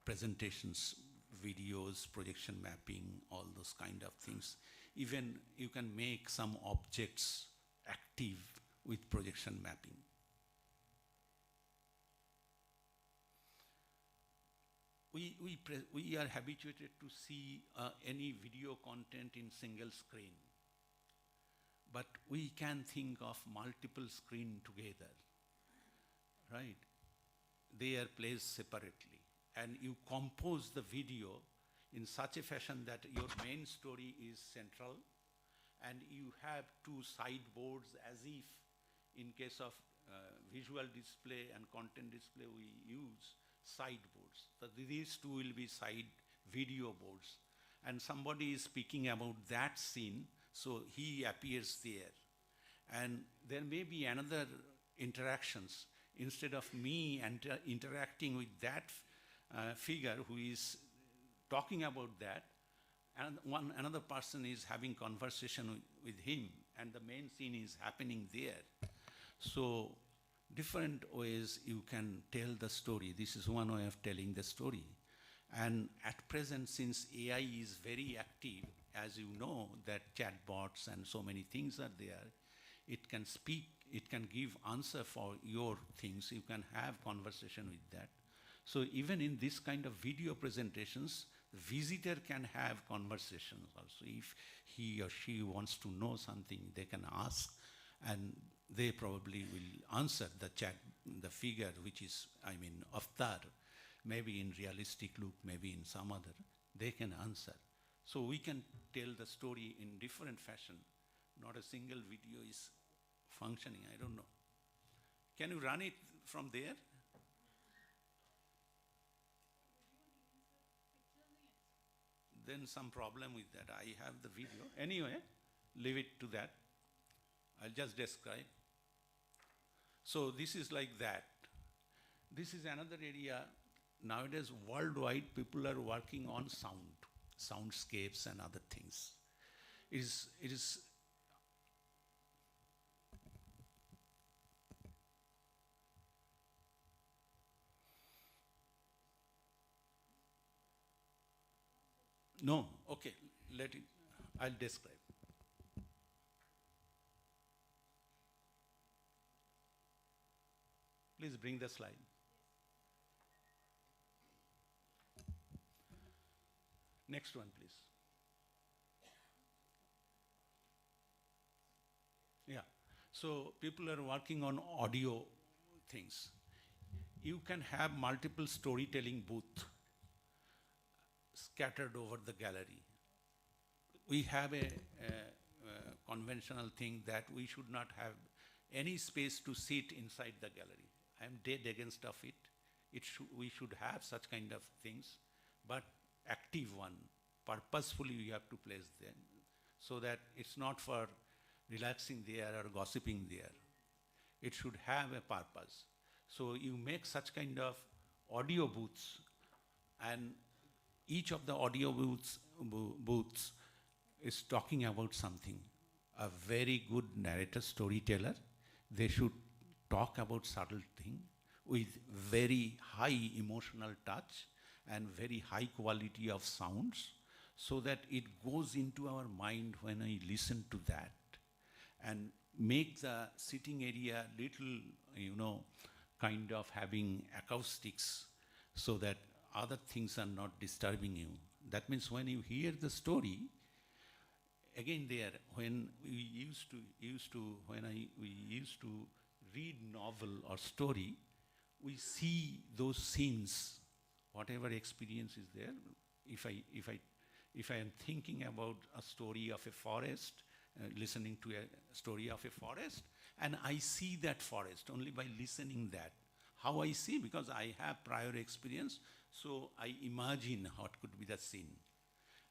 [SPEAKER 13] presentations, videos, projection mapping, all those kind of things. Even you can make some objects active with projection mapping. We are habituated to see any video content in single screen, but we can think of multiple screen together, right? They are placed separately, and you compose the video in such a fashion that your main story is central, and you have two sideboards, as if in case of visual display and content display we use sideboards. So these two will be side video boards, and somebody is speaking about that scene, so he appears there. And there may be another interactions. Instead of me interacting with that figure who is talking about that, and another person is having conversation with him, and the main scene is happening there. So different ways you can tell the story. This is one way of telling the story. And at present, since AI is very active, as you know, that chatbots and so many things are there, it can speak, it can give answer for your things, you can have conversation with that. So even in this kind of video presentations, the visitor can have conversations also. If he or she wants to know something, they can ask, and they probably will answer the figure, which is, I mean, avatar, maybe in realistic look, maybe in some other, they can answer. So we can tell the story in different fashion. Not a single video is functioning, I don't know. Can you run it from there? Then some problem with that. I have the video. Anyway, leave it to that. I'll just describe. So this is like that. This is another area. Nowadays, worldwide, people are working on soundscapes and other things. It is no, okay, let it, I'll describe. Please bring the slide. Next one, please. Yeah, so people are working on audio things. You can have multiple storytelling booths scattered over the gallery. We have a conventional thing that we should not have any space to sit inside the gallery. I am dead against of it. We should have such kind of things, but active one, purposefully we have to place them, so that it's not for relaxing there or gossiping there. It should have a purpose. So you make such kind of audio booths, and each of the audio booths is talking about something. A very good narrator, storyteller, they should talk about subtle thing with very high emotional touch and very high quality of sounds, so that it goes into our mind when I listen to that, and make the sitting area little, kind of having acoustics, so that other things are not disturbing you. That means when you hear the story, again there, when we used to read novel or story, we see those scenes, whatever experience is there. If I am thinking about a story of a forest, listening to a story of a forest, and I see that forest only by listening that. How I see, because I have prior experience, so I imagine what could be the scene.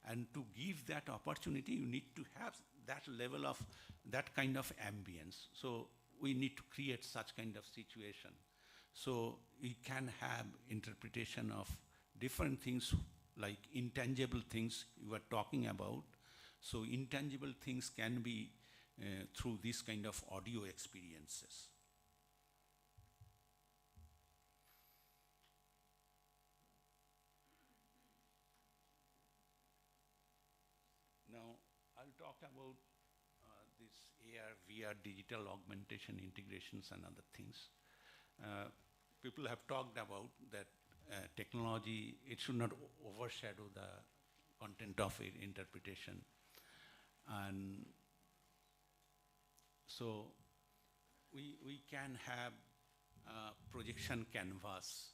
[SPEAKER 13] And to give that opportunity, you need to have that level of, that kind of ambience. So we need to create such kind of situation. So we can have interpretation of different things, like intangible things you are talking about. So intangible things can be through this kind of audio experiences. Now, I'll talk about this AR, VR, digital augmentation, integrations and other things. People have talked about that technology, it should not overshadow the content of it, interpretation. And so we can have projection canvas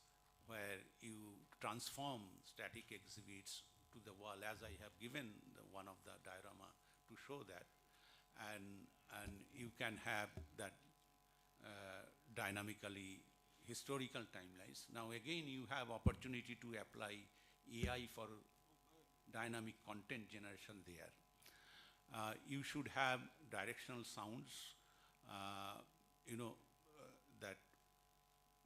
[SPEAKER 13] where you transform static exhibits to the wall, as I have given one of the diorama to show that. And you can have that dynamically historical timelines. Now again, you have opportunity to apply AI for dynamic content generation there. You should have directional sounds, that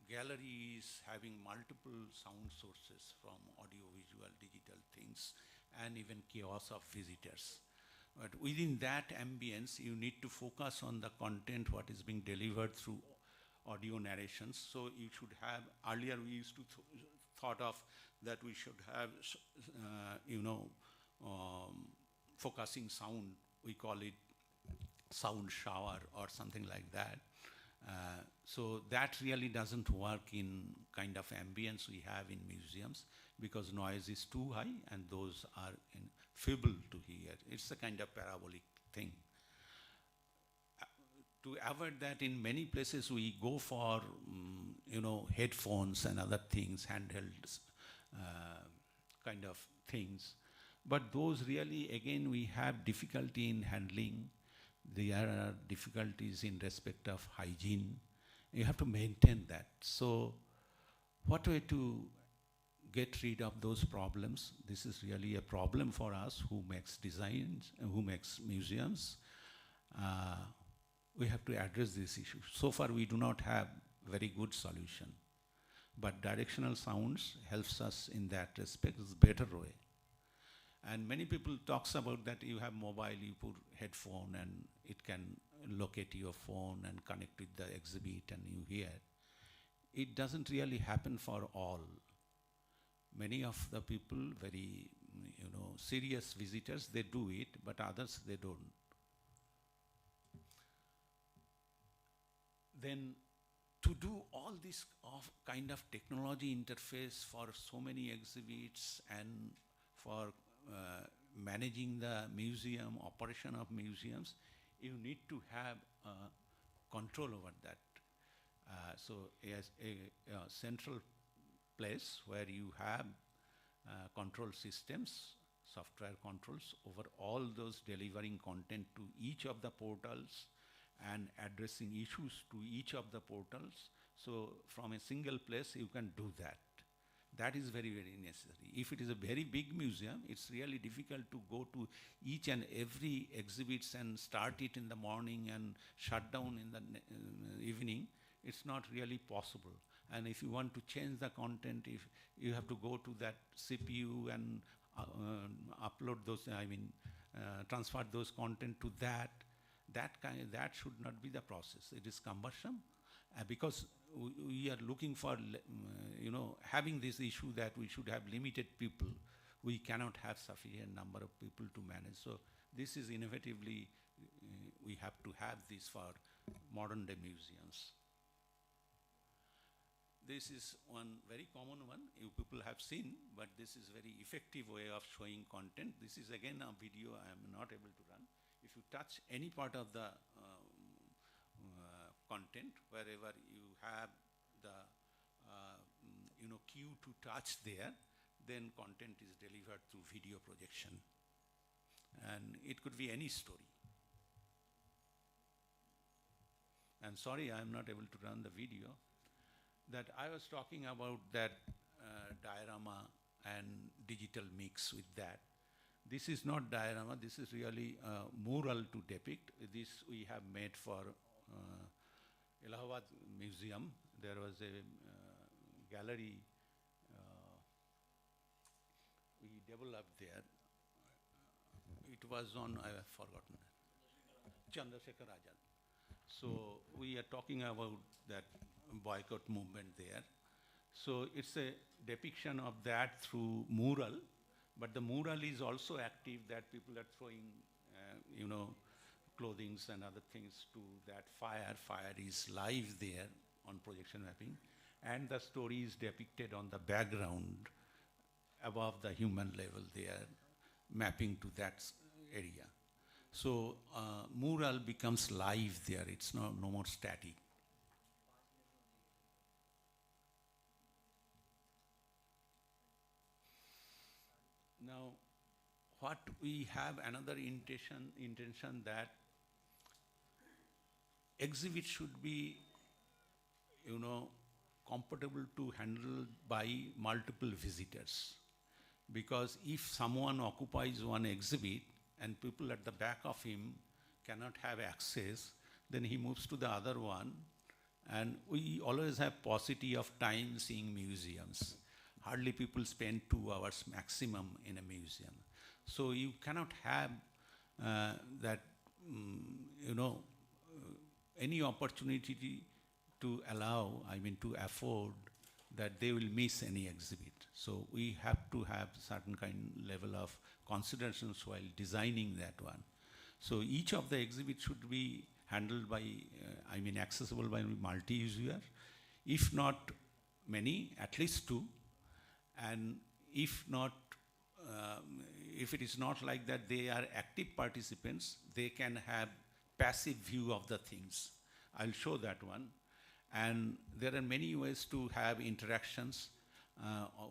[SPEAKER 13] gallery is having multiple sound sources from audio, visual, digital things, and even chaos of visitors. But within that ambience, you need to focus on the content, what is being delivered through audio narrations. So you should have, earlier we used to thought of that we should have, focusing sound, we call it sound shower or something like that. So that really doesn't work in kind of ambience we have in museums, because noise is too high and those are feeble to hear. It's a kind of parabolic thing. To avoid that, in many places we go for, headphones and other things, handheld kind of things. But those really, again, we have difficulty in handling. There are difficulties in respect of hygiene. You have to maintain that. So what way to get rid of those problems? This is really a problem for us who makes designs, who makes museums. We have to address this issue. So far we do not have very good solution. But directional sounds helps us in that respect. It's a better way. And many people talks about that you have mobile, you put headphone and it can locate your phone and connect with the exhibit and you hear. It doesn't really happen for all. Many of the people, very serious visitors, they do it, but others they don't. Then to do all this kind of technology interface for so many exhibits and for managing the museum, operation of museums, you need to have control over that. So as a central place where you have control systems, software controls over all those delivering content to each of the portals and addressing issues to each of the portals. So from a single place you can do that. That is very, very necessary. If it is a very big museum, it's really difficult to go to each and every exhibits and start it in the morning and shut down in the evening. It's not really possible. And if you want to change the content, if you have to go to that CPU and upload those, transfer those content to that should not be the process. It is cumbersome, because we are looking for, having this issue that we should have limited people. We cannot have sufficient number of people to manage. So this is innovatively, we have to have this for modern day museums. This is one very common one you people have seen, but this is very effective way of showing content. This is again a video I am not able to run. If you touch any part of the content, wherever you have the cue to touch there, then content is delivered through video projection. And it could be any story. And sorry, I am not able to run the video. That I was talking about that diorama and digital mix with that. This is not diorama, this is really a mural to depict. This we have made for Allahabad Museum. There was a gallery we developed there. It was on, I have forgotten, Chandrasekhar Azad. So we are talking about that boycott movement there. So it's a depiction of that through mural, but the mural is also active, that people are throwing, clothings and other things to that fire. Fire is live there on projection mapping, and the story is depicted on the background above the human level there, mapping to that area. So mural becomes live there, it's no more static. Now, what we have another intention that exhibit should be, comfortable to handle by multiple visitors. because if someone occupies one exhibit and people at the back of him cannot have access, then he moves to the other one, and we always have paucity of time seeing museums. Hardly people spend 2 hours maximum in a museum. So you cannot have that, any opportunity to allow, to afford that they will miss any exhibit. So we have to have certain kind level of considerations while designing that one. So each of the exhibits should be handled by, accessible by multi-user. If not many, at least 2. And if not, if it is not like that, they are active participants, they can have passive view of the things. I'll show that one. And there are many ways to have interactions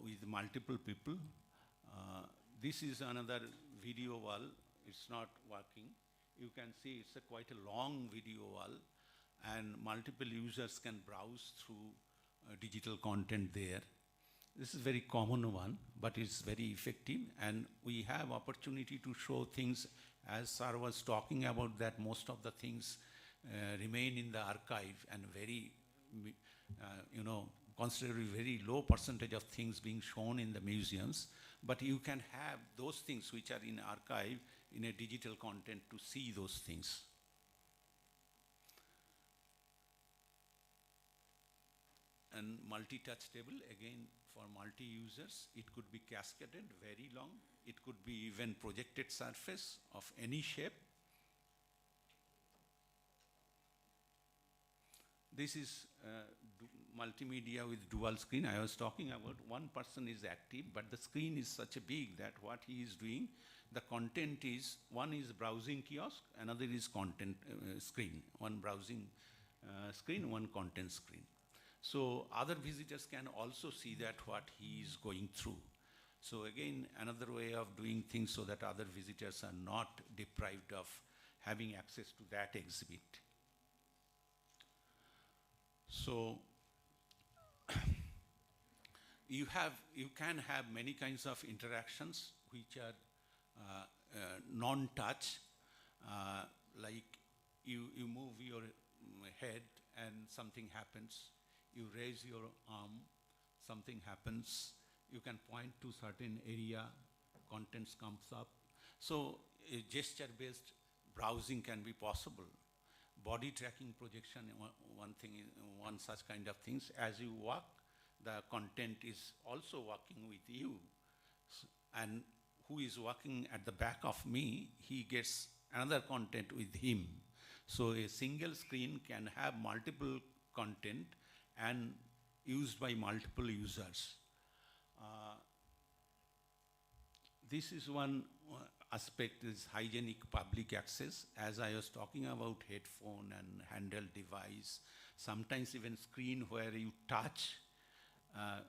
[SPEAKER 13] with multiple people. This is another video wall. It's not working. You can see it's quite a long video wall, and multiple users can browse through digital content there. This is very common one, but it's very effective, and we have opportunity to show things. As Sir was talking about that, most of the things remain in the archive, and very, considerably very low percentage of things being shown in the museums. But you can have those things which are in archive in a digital content to see those things. And multi-touch table, again, for multi-users, it could be cascaded, very long. It could be even projected surface of any shape. This is multimedia with dual screen. I was talking about one person is active, but the screen is such a big that what he is doing, the content is, one is browsing kiosk, another is content screen. One browsing screen, one content screen. So other visitors can also see that what he is going through. So again, another way of doing things so that other visitors are not deprived of having access to that exhibit. So you can have many kinds of interactions which are non-touch, like you move your head and something happens. You raise your arm, something happens. You can point to certain area, contents comes up. So gesture-based browsing can be possible. Body tracking projection, one such kind of things. As you walk, the content is also walking with you. And who is walking at the back of me, he gets another content with him. So a single screen can have multiple content and used by multiple users. This is one aspect, is hygienic public access. As I was talking about headphone and handheld device, sometimes even screen where you touch.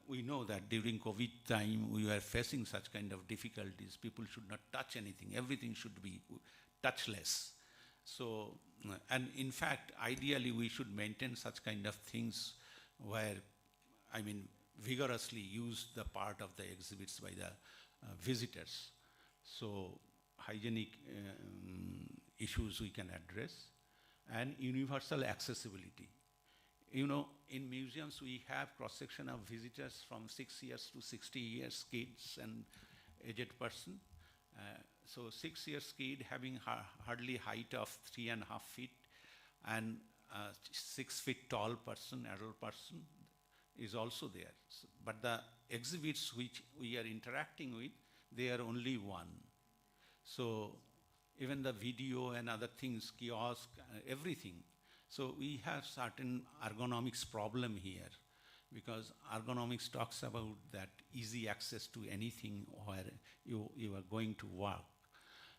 [SPEAKER 13] We know that during COVID time, we were facing such kind of difficulties. People should not touch anything. Everything should be touchless. So, and in fact, ideally, we should maintain such kind of things where, vigorously use the part of the exhibits by the visitors. So hygienic issues we can address, and universal accessibility. In museums we have cross-section of visitors from 6 years to 60 years, kids and aged person. So 6 years kid having hardly height of 3.5 feet, and 6 feet tall person, adult person is also there. So, but the exhibits which we are interacting with, they are only one. So even the video and other things, kiosk, everything. So we have certain ergonomics problem here, because ergonomics talks about that easy access to anything where you are going to work.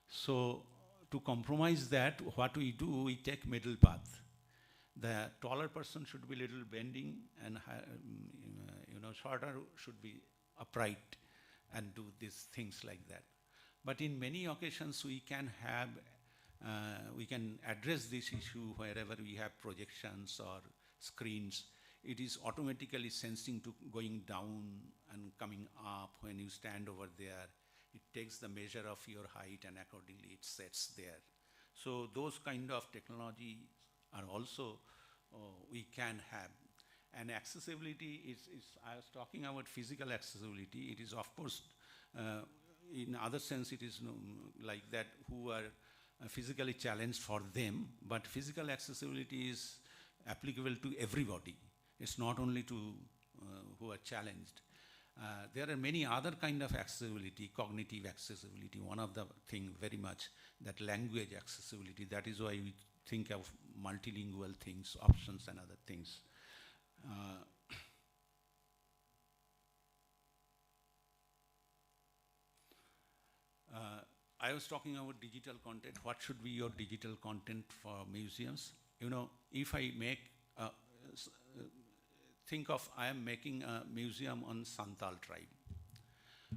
[SPEAKER 13] So to compromise that, what we do, we take middle path. The taller person should be little bending, and shorter should be upright and do these things like that. But in many occasions we can have, we can address this issue wherever we have projections or screens. it is automatically sensing to going down and coming up. When you stand over there, it takes the measure of your height and accordingly it sets there. So those kind of technology are also we can have. And accessibility is, I was talking about physical accessibility. It is of course, in other sense it is like that who are physically challenged for them, but physical accessibility is applicable to everybody. It's not only to who are challenged. There are many other kind of accessibility, cognitive accessibility. One of the thing very much that language accessibility. That is why we think of multilingual things, options and other things. I was talking about digital content. What should be your digital content for museums? You know, if I make, think of I am making a museum on Santal tribe.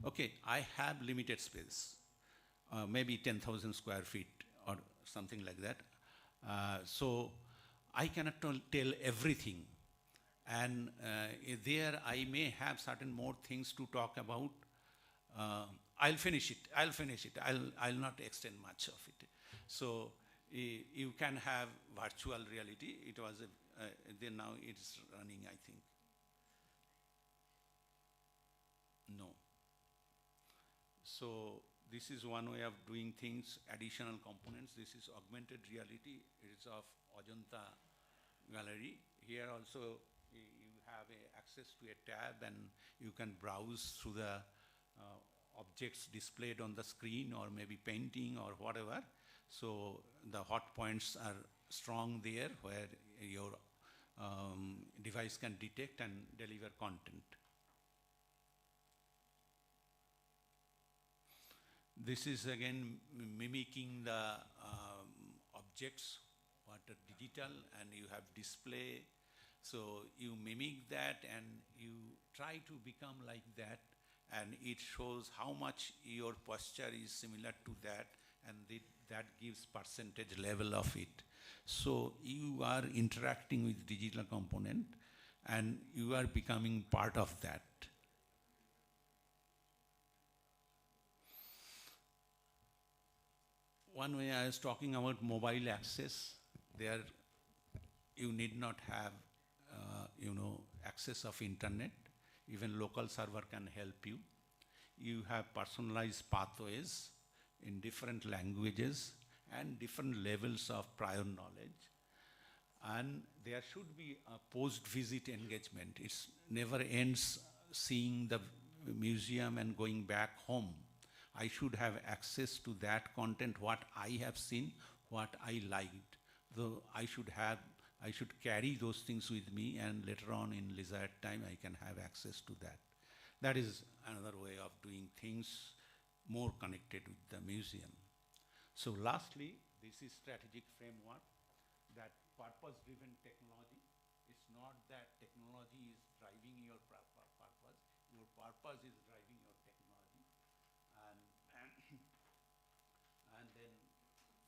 [SPEAKER 13] Okay, I have limited space, maybe 10,000 square feet or something like that. So I cannot tell everything. And there I may have certain more things to talk about. I'll finish it. I'll not extend much of it. So you can have virtual reality. It was then now it's running, I think. No. So this is one way of doing things, additional components. This is augmented reality. It is of Ajanta Gallery. Here also you have access to a tab and you can browse through the objects displayed on the screen or maybe painting or whatever. So the hot points are strong there where your device can detect and deliver content. This is again mimicking the objects what are digital, and you have display. So you mimic that and you try to become like that, and it shows how much your posture is similar to that, and that gives percentage level of it. So you are interacting with digital component and you are becoming part of that. One way I was talking about mobile access, there you need not have access of internet. Even local server can help you. You have personalized pathways in different languages and different levels of prior knowledge. And there should be a post-visit engagement. It never ends seeing the museum and going back home. I should have access to that content, what I have seen, what I liked. Though I should carry those things with me, and later on in leisure time I can have access to that. That is another way of doing things more connected with the museum. So lastly, this is strategic framework, that purpose-driven technology. It's not that technology is driving your purpose. Your purpose is driving your technology. And then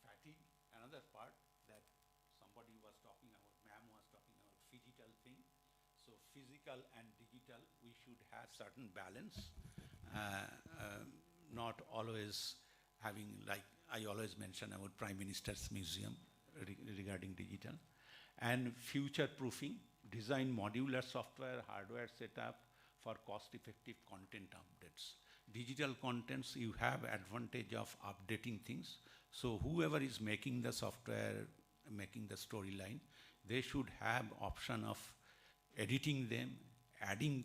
[SPEAKER 13] fatigue, another part that somebody was talking about, ma'am was talking about physical thing. So physical and digital, we should have certain balance. Not always having, like I always mention about Prime Minister's Museum regarding digital. And future proofing, design modular software, hardware setup for cost-effective content updates. Digital contents, you have advantage of updating things. So whoever is making the software, making the storyline, they should have option of editing them, adding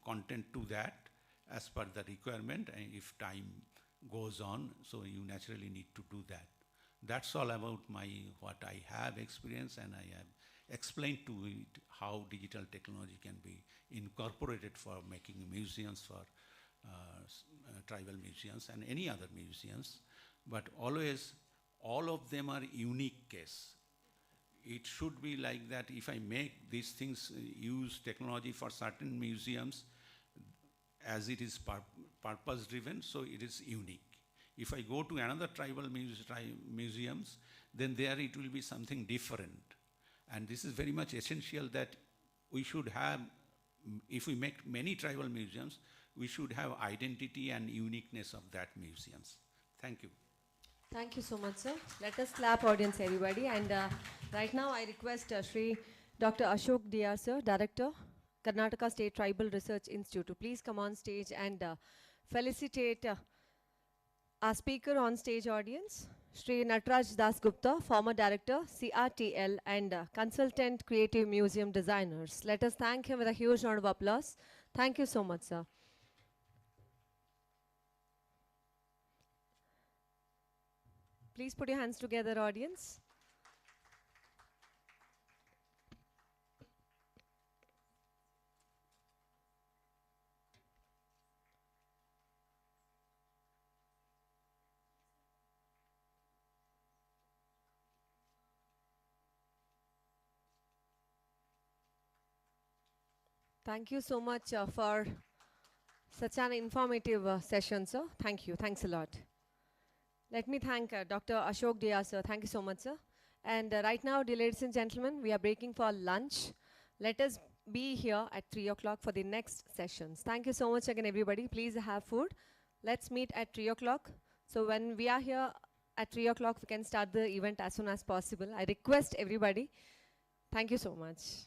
[SPEAKER 13] content to that as per the requirement, and if time goes on, so you naturally need to do that. That's all about what I have experienced, and I have explained to it how digital technology can be incorporated for making museums, for tribal museums and any other museums. But always, all of them are unique case. It should be like that. If I make these things, use technology for certain museums, as it is purpose driven, so it is unique. If I go to another tribal museums, then there it will be something different. And this is very much essential that we should have, if we make many tribal museums, we should have identity and uniqueness of that museums. Thank you.
[SPEAKER 1] Thank you so much, sir. Let us clap, audience, everybody. And right now, I request Shri Dr. Ashok Dr, sir, Director, Karnataka State Tribal Research Institute, to please come on stage and felicitate our speaker on stage, audience, Shri Nataraj Das Gupta, former Director, CRTL, and Consultant Creative Museum Designers. Let us thank him with a huge round of applause. Thank you so much, sir. Please put your hands together, audience. Thank you so much for such an informative session, sir. Thank you. Thanks a lot. Let me thank Dr. Ashok Dr, sir. Thank you so much, sir. And right now, dear ladies and gentlemen, we are breaking for lunch. Let us be here at 3 o'clock for the next sessions. Thank you so much again, everybody. Please have food. Let's meet at 3 o'clock. So when we are here at 3 o'clock, we can start the event as soon as possible. I request everybody. Thank you so much.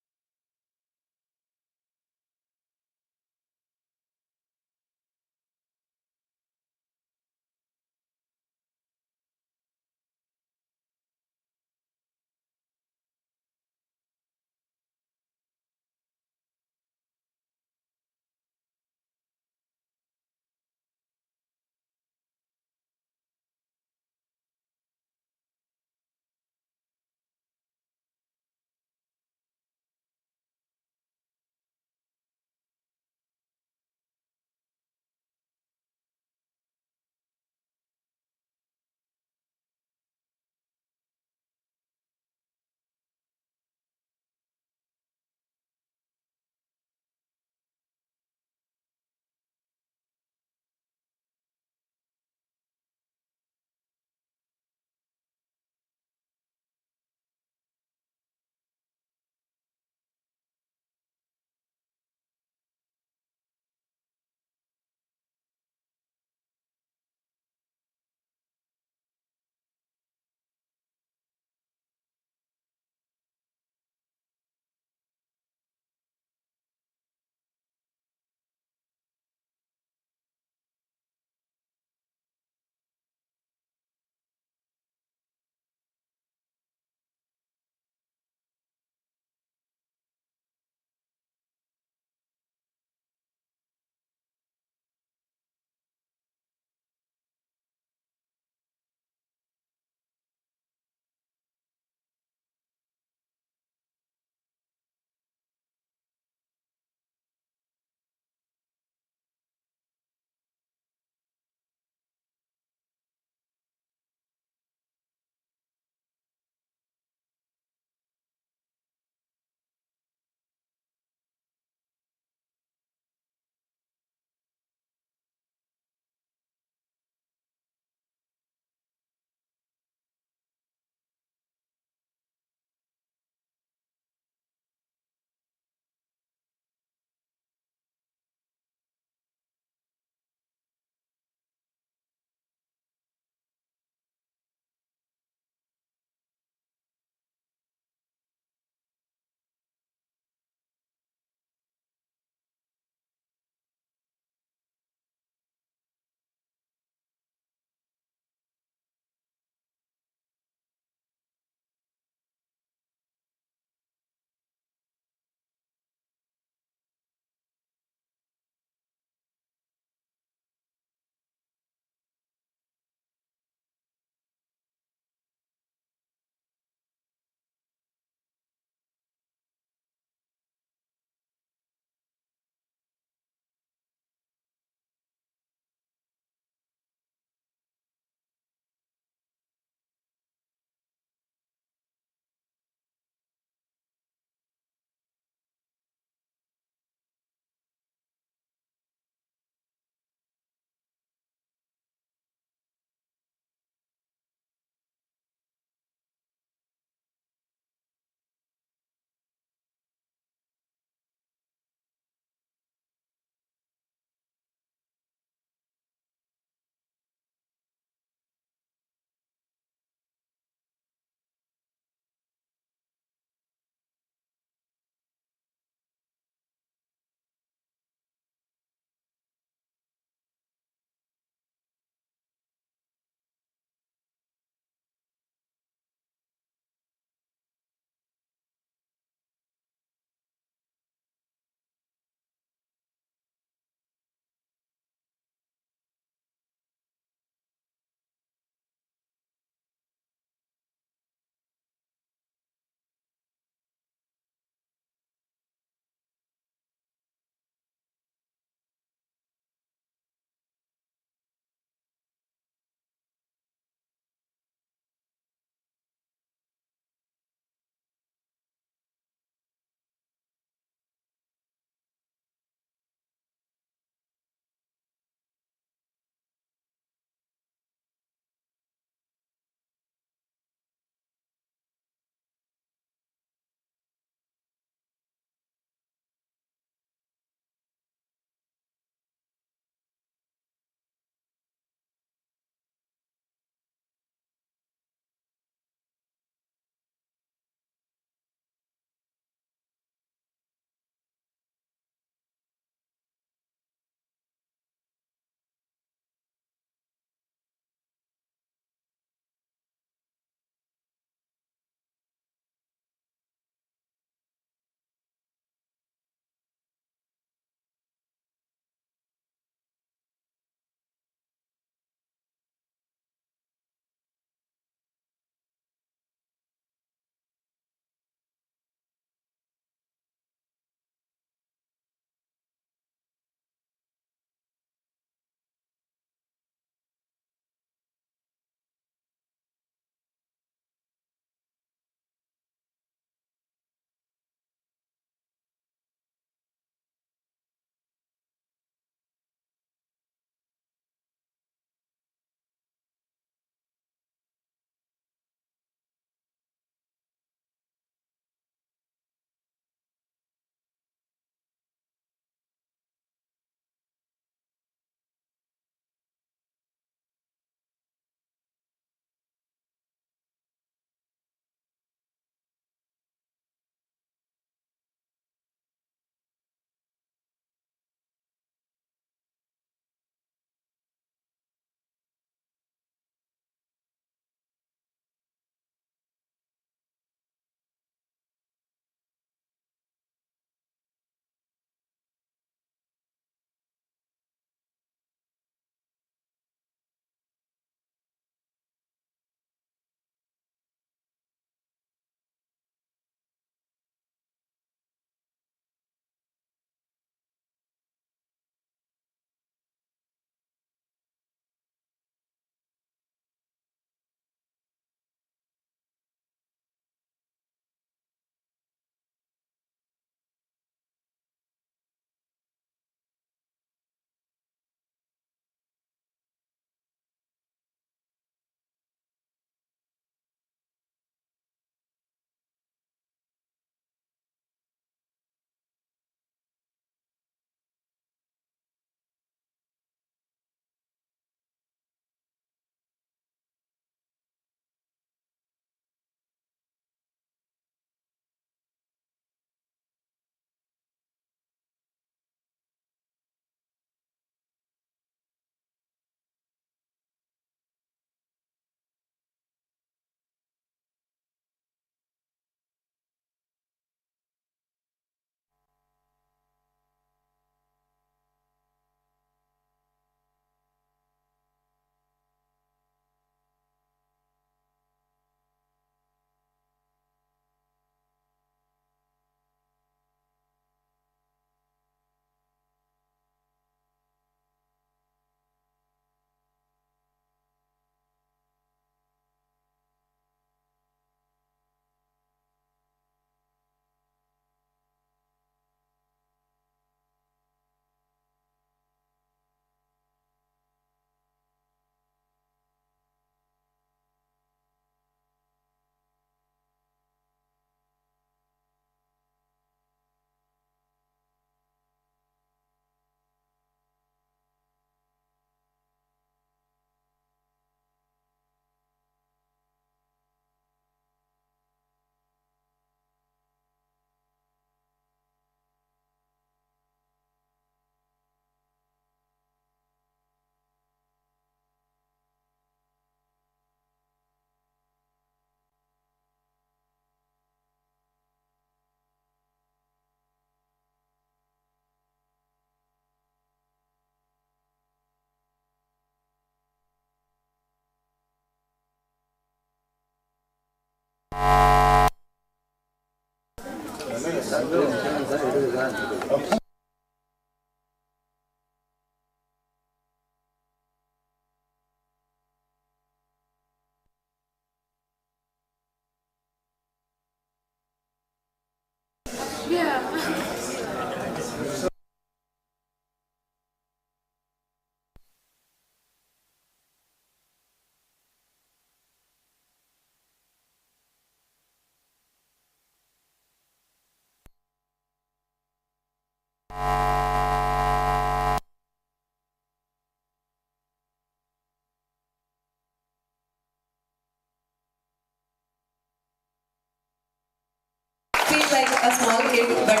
[SPEAKER 1] Feel like a small kid, but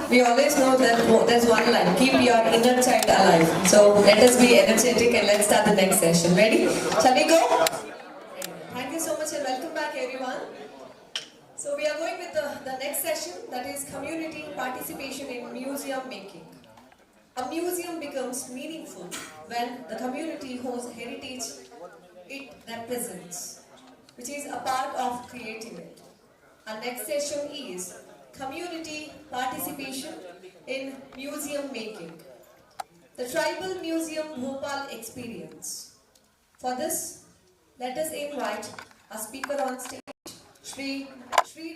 [SPEAKER 1] we always know that there's one line: keep your inner child alive. So let us be energetic and let's start the next session. Ready? Shall we go? Thank you so much and welcome back, everyone. So we are going with the next session, that is community participation in museum making. A museum becomes meaningful when the community whose heritage it represents, which is a part of creating it. Our next session is community participation in museum making. The Tribal Museum Bhopal experience. For this, let us invite a speaker on stage, Shri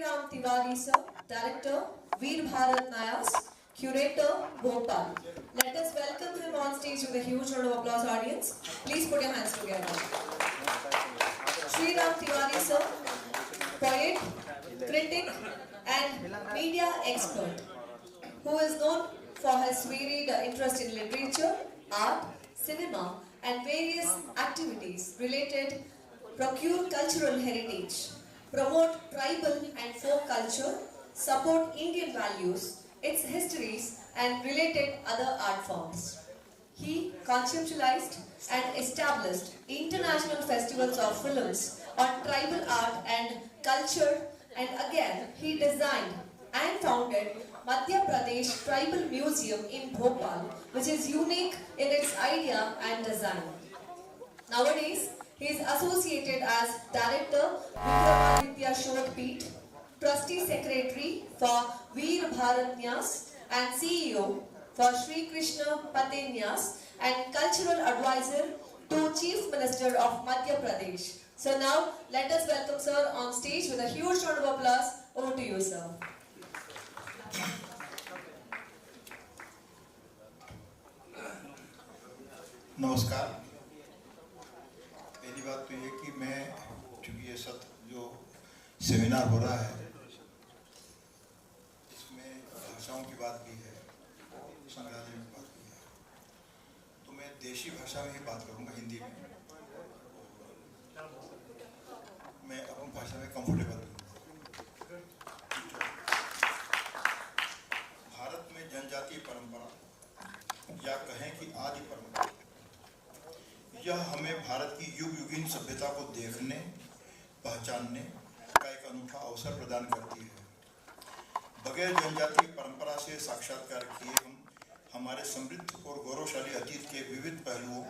[SPEAKER 1] Ram Tiwari sir, Director, Veer Bharat Nayas, Curator, Bhopal. Let us welcome him on stage with a huge round of applause, audience. Please put your hands together. Shri Ram Tiwari sir, poet, critic and media expert, who is known for his varied interest in literature, art, cinema and various activities related, procure cultural heritage, promote tribal and folk culture, support Indian values, its histories and related other art forms. He conceptualized and established international festivals of films on tribal art and culture, and again he designed and founded Madhya Pradesh Tribal Museum in Bhopal, which is unique in its idea and design. Nowadays, he is associated as Director, Vikramaditya Shodhpeeth, Trustee Secretary for Veer Bharat Nyas, and CEO for Sri Krishna Pate Nyas, and Cultural Advisor to Chief Minister of Madhya Pradesh. So now, let us welcome sir on stage with a huge round of applause. Over to you, sir.
[SPEAKER 4] नमस्कार। पहली बात तो ये कि मैं चूँकि ये सब जो सेमिनार हो रहा है इसमें भाषाओं की बात की है, संग्रहालय की बात की है, तो मैं देशी भाषा में ही बात करूँगा, हिंदी में। मैं अपनी भाषा में कंफर्टेबल हूँ। भारत में जनजातीय परंपरा या कहें कि आदि परंपरा, यह हमें भारत की युग युगीन सभ्यता को देखने, पहचानने का एक अनूठा अवसर प्रदान करती है। बगैर जनजातीय परंपरा से साक्षात्कार किए हम हमारे समृद्ध और गौरवशाली अतीत के विविध पहलुओं,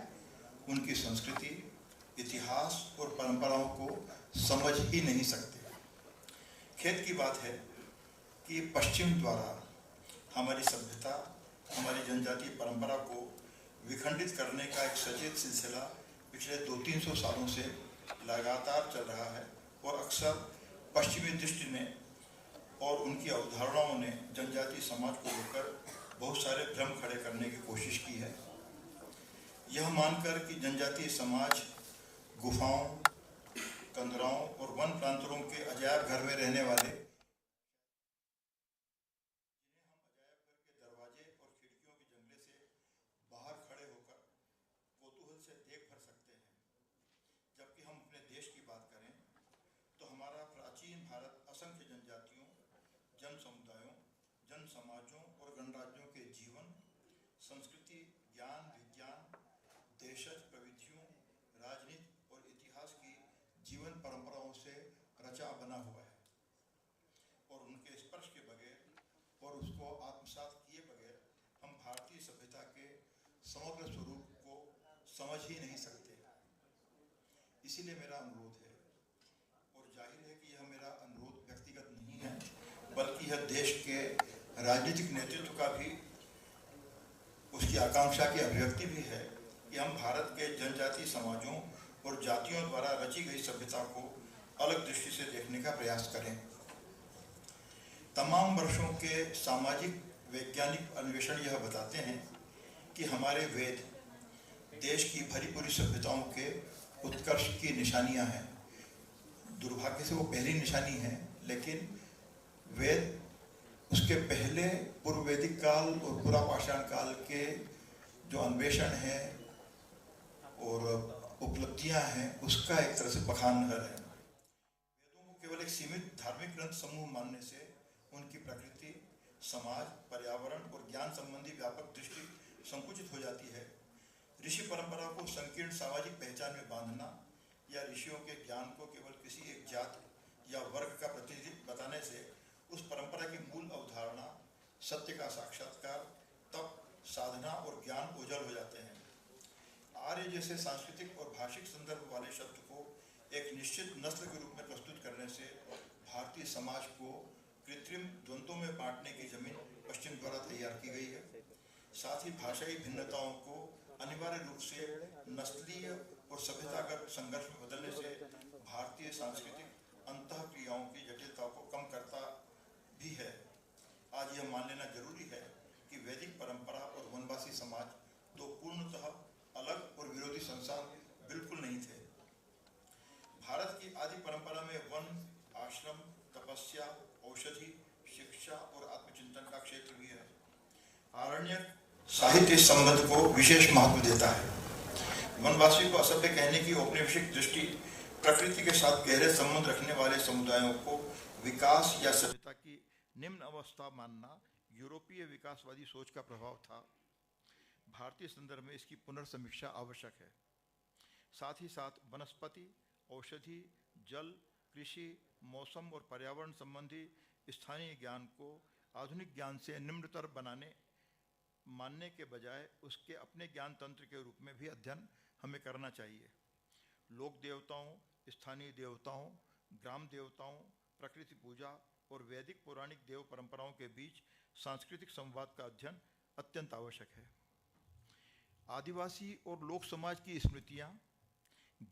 [SPEAKER 4] उनकी संस्कृति, इतिहास और परंपराओं को समझ ही नहीं सकते। खेद की बात है कि पश्चिम द्वारा हमारी सभ्यता, हमारी जनजातीय परंपरा को विखंडित करने का एक सचेत सिलसिला पिछले 200-300 सालों से लगातार चल रहा है और अक्सर पश्चिमी दृष्टि ने और उनकी अवधारणाओं ने जनजातीय समाज को लेकर बहुत सारे भ्रम खड़े करने की कोशिश की है। यह मानकर कि जनजातीय समाज गुफाओं, कंदराओं और वन प्रांतरों के अजायब घर में रहने वाले असंख्य जनजातियों, जन समुदायों, जन समाजों और गणराज्यों के जीवन, संस्कृति, ज्ञान, विज्ञान, देशज प्रविधियों, राजनीति और इतिहास की जीवन परंपराओं से रचा बना हुआ है और उनके स्पर्श के बगैर और उसको आत्मसात किए बगैर हम भारतीय सभ्यता के समग्र स्वरूप को समझ ही नहीं सकते। इसीलिए मेरा अनुरोध है, और जाहिर है कि यह मेरा अनुरोध व्यक्तिगत नहीं है, बल्कि यह देश के राजनीतिक नेतृत्व का भी उसकी आकांक्षा की अभिव्यक्ति भी है कि हम भारत के जनजातीय समाजों और जातियों द्वारा रची गई सभ्यता को अलग दृष्टि से देखने का प्रयास करें। तमाम वर्षों के सामाजिक वैज्ञानिक अन्वेषण यह बताते हैं कि हमारे वेद देश की भरी पूरी सभ्यताओं के उत्कर्ष की निशानियां हैं। दुर्भाग्य से वो पहली निशानी है, लेकिन वेद उसके पहले पूर्व वैदिक काल और पुरा पाषाण काल के जो अन्वेषण है और उपलब्धियां हैं, उसका एक तरह से बखानहर है। वेदों को केवल एक सीमित धार्मिक ग्रंथ समूह मानने से उनकी प्रकृति, समाज, पर्यावरण और ज्ञान संबंधी व्यापक दृष्टि संकुचित हो जाती है। ऋषि परंपरा को संकीर्ण सामाजिक पहचान में बांधना या ऋषियों के ज्ञान को केवल किसी एक जाति या वर्ग का प्रतिनिधित्व बताने से उस परंपरा की मूल अवधारणा, सत्य का साक्षात्कार, तप, साधना और ज्ञान ओझल हो जाते हैं। आर्य जैसे सांस्कृतिक और भाषिक संदर्भ वाले शब्द को एक निश्चित नस्ल के रूप में प्रस्तुत करने से भारतीय समाज को कृत्रिम द्वंद्वों में बांटने की जमीन पश्चिम द्वारा तैयार की गई है। साथ ही भाषाई भिन्नताओं को अनिवार्य रूप से नस्लीय और सभ्यतागत संघर्ष में बदलने से भारतीय सांस्कृतिक अंतःक्रियाओं की जटिलता को कम करता भी है। आज यह मान लेना जरूरी है कि वैदिक परंपरा और वनवासी समाज दो पूर्णतः अलग और विरोधी संसार बिल्कुल नहीं थे। भारत की आदि परंपरा में वन, आश्रम, तपस्या, औषधि, शिक्षा और आत्मचिंतन का क्षेत्र भी है। आरण्यक साहित्य इस संबंध को विशेष महत्व देता है। वनवासी को असभ्य कहने की औपनिवेशिक दृष्टि प्रकृति के साथ गहरे संबंध रखने वाले समुदायों को विकास या सभ्यता की निम्न अवस्था मानना यूरोपीय विकासवादी सोच का प्रभाव था। भारतीय संदर्भ में इसकी पुनर्समीक्षा आवश्यक है। साथ ही साथ वनस्पति, औषधि, जल, कृषि, मौसम और पर्यावरण संबंधी स्थानीय ज्ञान को आधुनिक ज्ञान से निम्नतर मानने के बजाय उसके अपने ज्ञान तंत्र के रूप में भी अध्ययन हमें करना चाहिए। लोक देवताओं, स्थानीय देवताओं, ग्राम देवताओं, प्रकृति पूजा और वैदिक पौराणिक देव परंपराओं के बीच सांस्कृतिक संवाद का अध्ययन अत्यंत आवश्यक है। आदिवासी और लोक समाज की स्मृतियाँ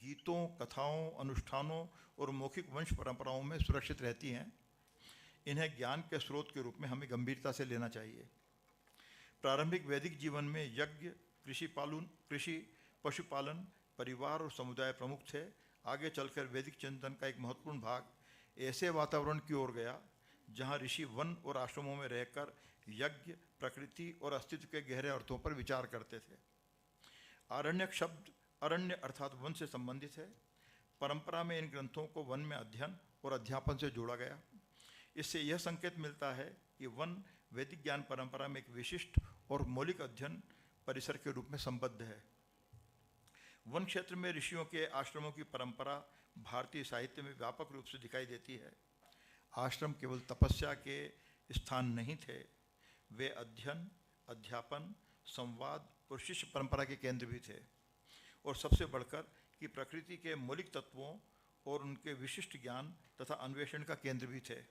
[SPEAKER 4] गीतों, कथाओं, अनुष्ठानों और मौखिक वंश परंपराओं में सुरक्षित रहती हैं। इन्हें ज्ञान के स्रोत के रूप में हमें गंभीरता से लेना चाहिए। प्रारंभिक वैदिक जीवन में यज्ञ, कृषि, पशुपालन, परिवार और समुदाय प्रमुख थे। आगे चलकर वैदिक चिंतन का एक महत्वपूर्ण भाग ऐसे वातावरण की ओर गया जहाँ ऋषि वन और आश्रमों में रहकर यज्ञ, प्रकृति और अस्तित्व के गहरे अर्थों पर विचार करते थे। आरण्यक शब्द अरण्य अर्थात वन से संबंधित है। परंपरा में इन ग्रंथों को वन में अध्ययन और अध्यापन से जोड़ा गया। इससे यह संकेत मिलता है कि वन वैदिक ज्ञान परंपरा में एक विशिष्ट और मौलिक अध्ययन परिसर के रूप में संबद्ध है। वन क्षेत्र में ऋषियों के आश्रमों की परंपरा भारतीय साहित्य में व्यापक रूप से दिखाई देती है। आश्रम केवल तपस्या के स्थान नहीं थे, वे अध्ययन, अध्यापन, संवाद और शिष्य परंपरा के केंद्र भी थे, और सबसे बढ़कर कि प्रकृति के मौलिक तत्वों और उनके विशिष्ट ज्ञान तथा अन्वेषण का केंद्र भी थे।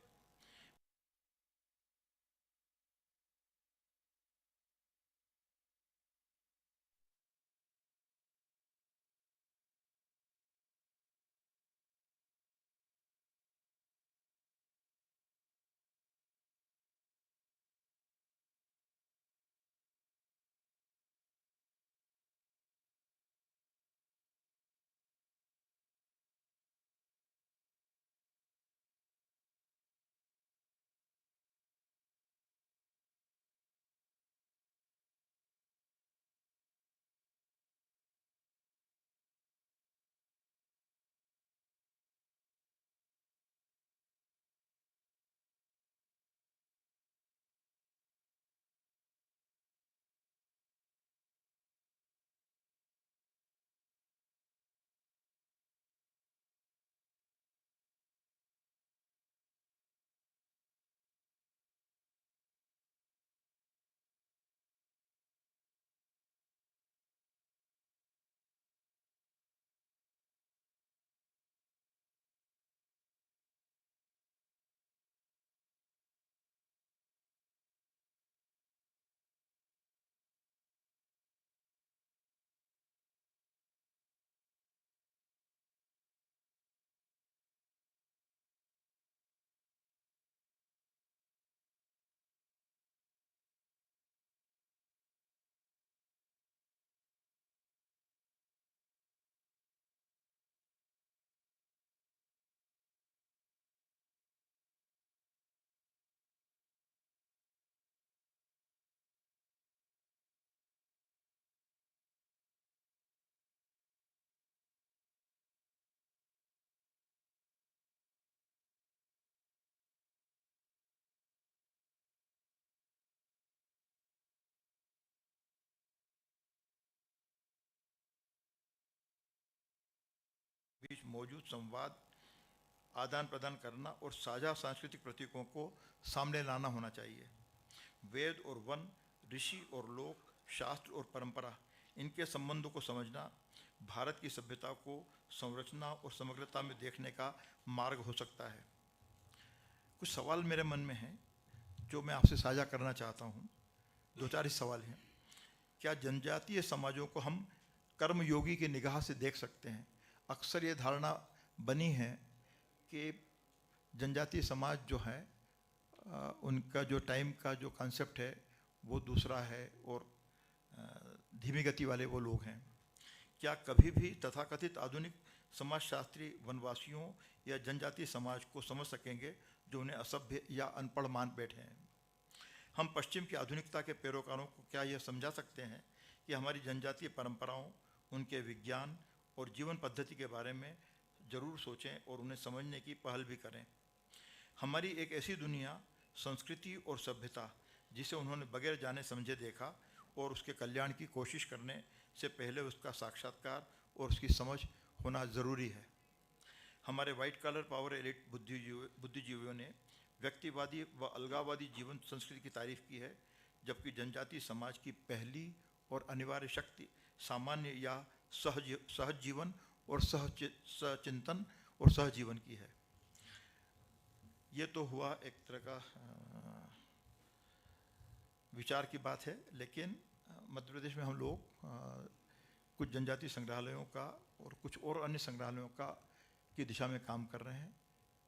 [SPEAKER 4] मौजूद संवाद, आदान प्रदान करना और साझा सांस्कृतिक प्रतीकों को सामने लाना होना चाहिए। वेद और वन, ऋषि और लोक, शास्त्र और परंपरा, इनके संबंधों को समझना भारत की सभ्यता को संरचना और समग्रता में देखने का मार्ग हो सकता है। कुछ सवाल मेरे मन में हैं जो मैं आपसे साझा करना चाहता हूँ। 2-4 ही सवाल हैं। क्या जनजातीय समाजों को हम कर्मयोगी की निगाह से देख सकते हैं? अक्सर ये धारणा बनी है कि जनजातीय समाज जो है उनका जो टाइम का जो कॉन्सेप्ट है वो दूसरा है और धीमी गति वाले वो लोग हैं। क्या कभी भी तथाकथित आधुनिक समाजशास्त्री वनवासियों या जनजातीय समाज को समझ सकेंगे जो उन्हें असभ्य या अनपढ़ मान बैठे हैं? हम पश्चिम की आधुनिकता के पैरोकारों को क्या यह समझा सकते हैं कि हमारी जनजातीय परंपराओं, उनके विज्ञान और जीवन पद्धति के बारे में ज़रूर सोचें और उन्हें समझने की पहल भी करें? हमारी एक ऐसी दुनिया, संस्कृति और सभ्यता जिसे उन्होंने बगैर जाने समझे देखा और उसके कल्याण की कोशिश करने से पहले उसका साक्षात्कार और उसकी समझ होना ज़रूरी है। हमारे वाइट कॉलर पावर एलिट बुद्धिजीवियों ने व्यक्तिवादी व अलगाववादी जीवन संस्कृति की तारीफ की है, जबकि जनजातीय समाज की पहली और अनिवार्य शक्ति सामान्य या सहज जीवन और सहचिंतन और सहजीवन की है। ये तो हुआ एक तरह का विचार की बात है, लेकिन मध्य प्रदेश में हम लोग कुछ जनजातीय संग्रहालयों का और कुछ और अन्य संग्रहालयों का की दिशा में काम कर रहे हैं।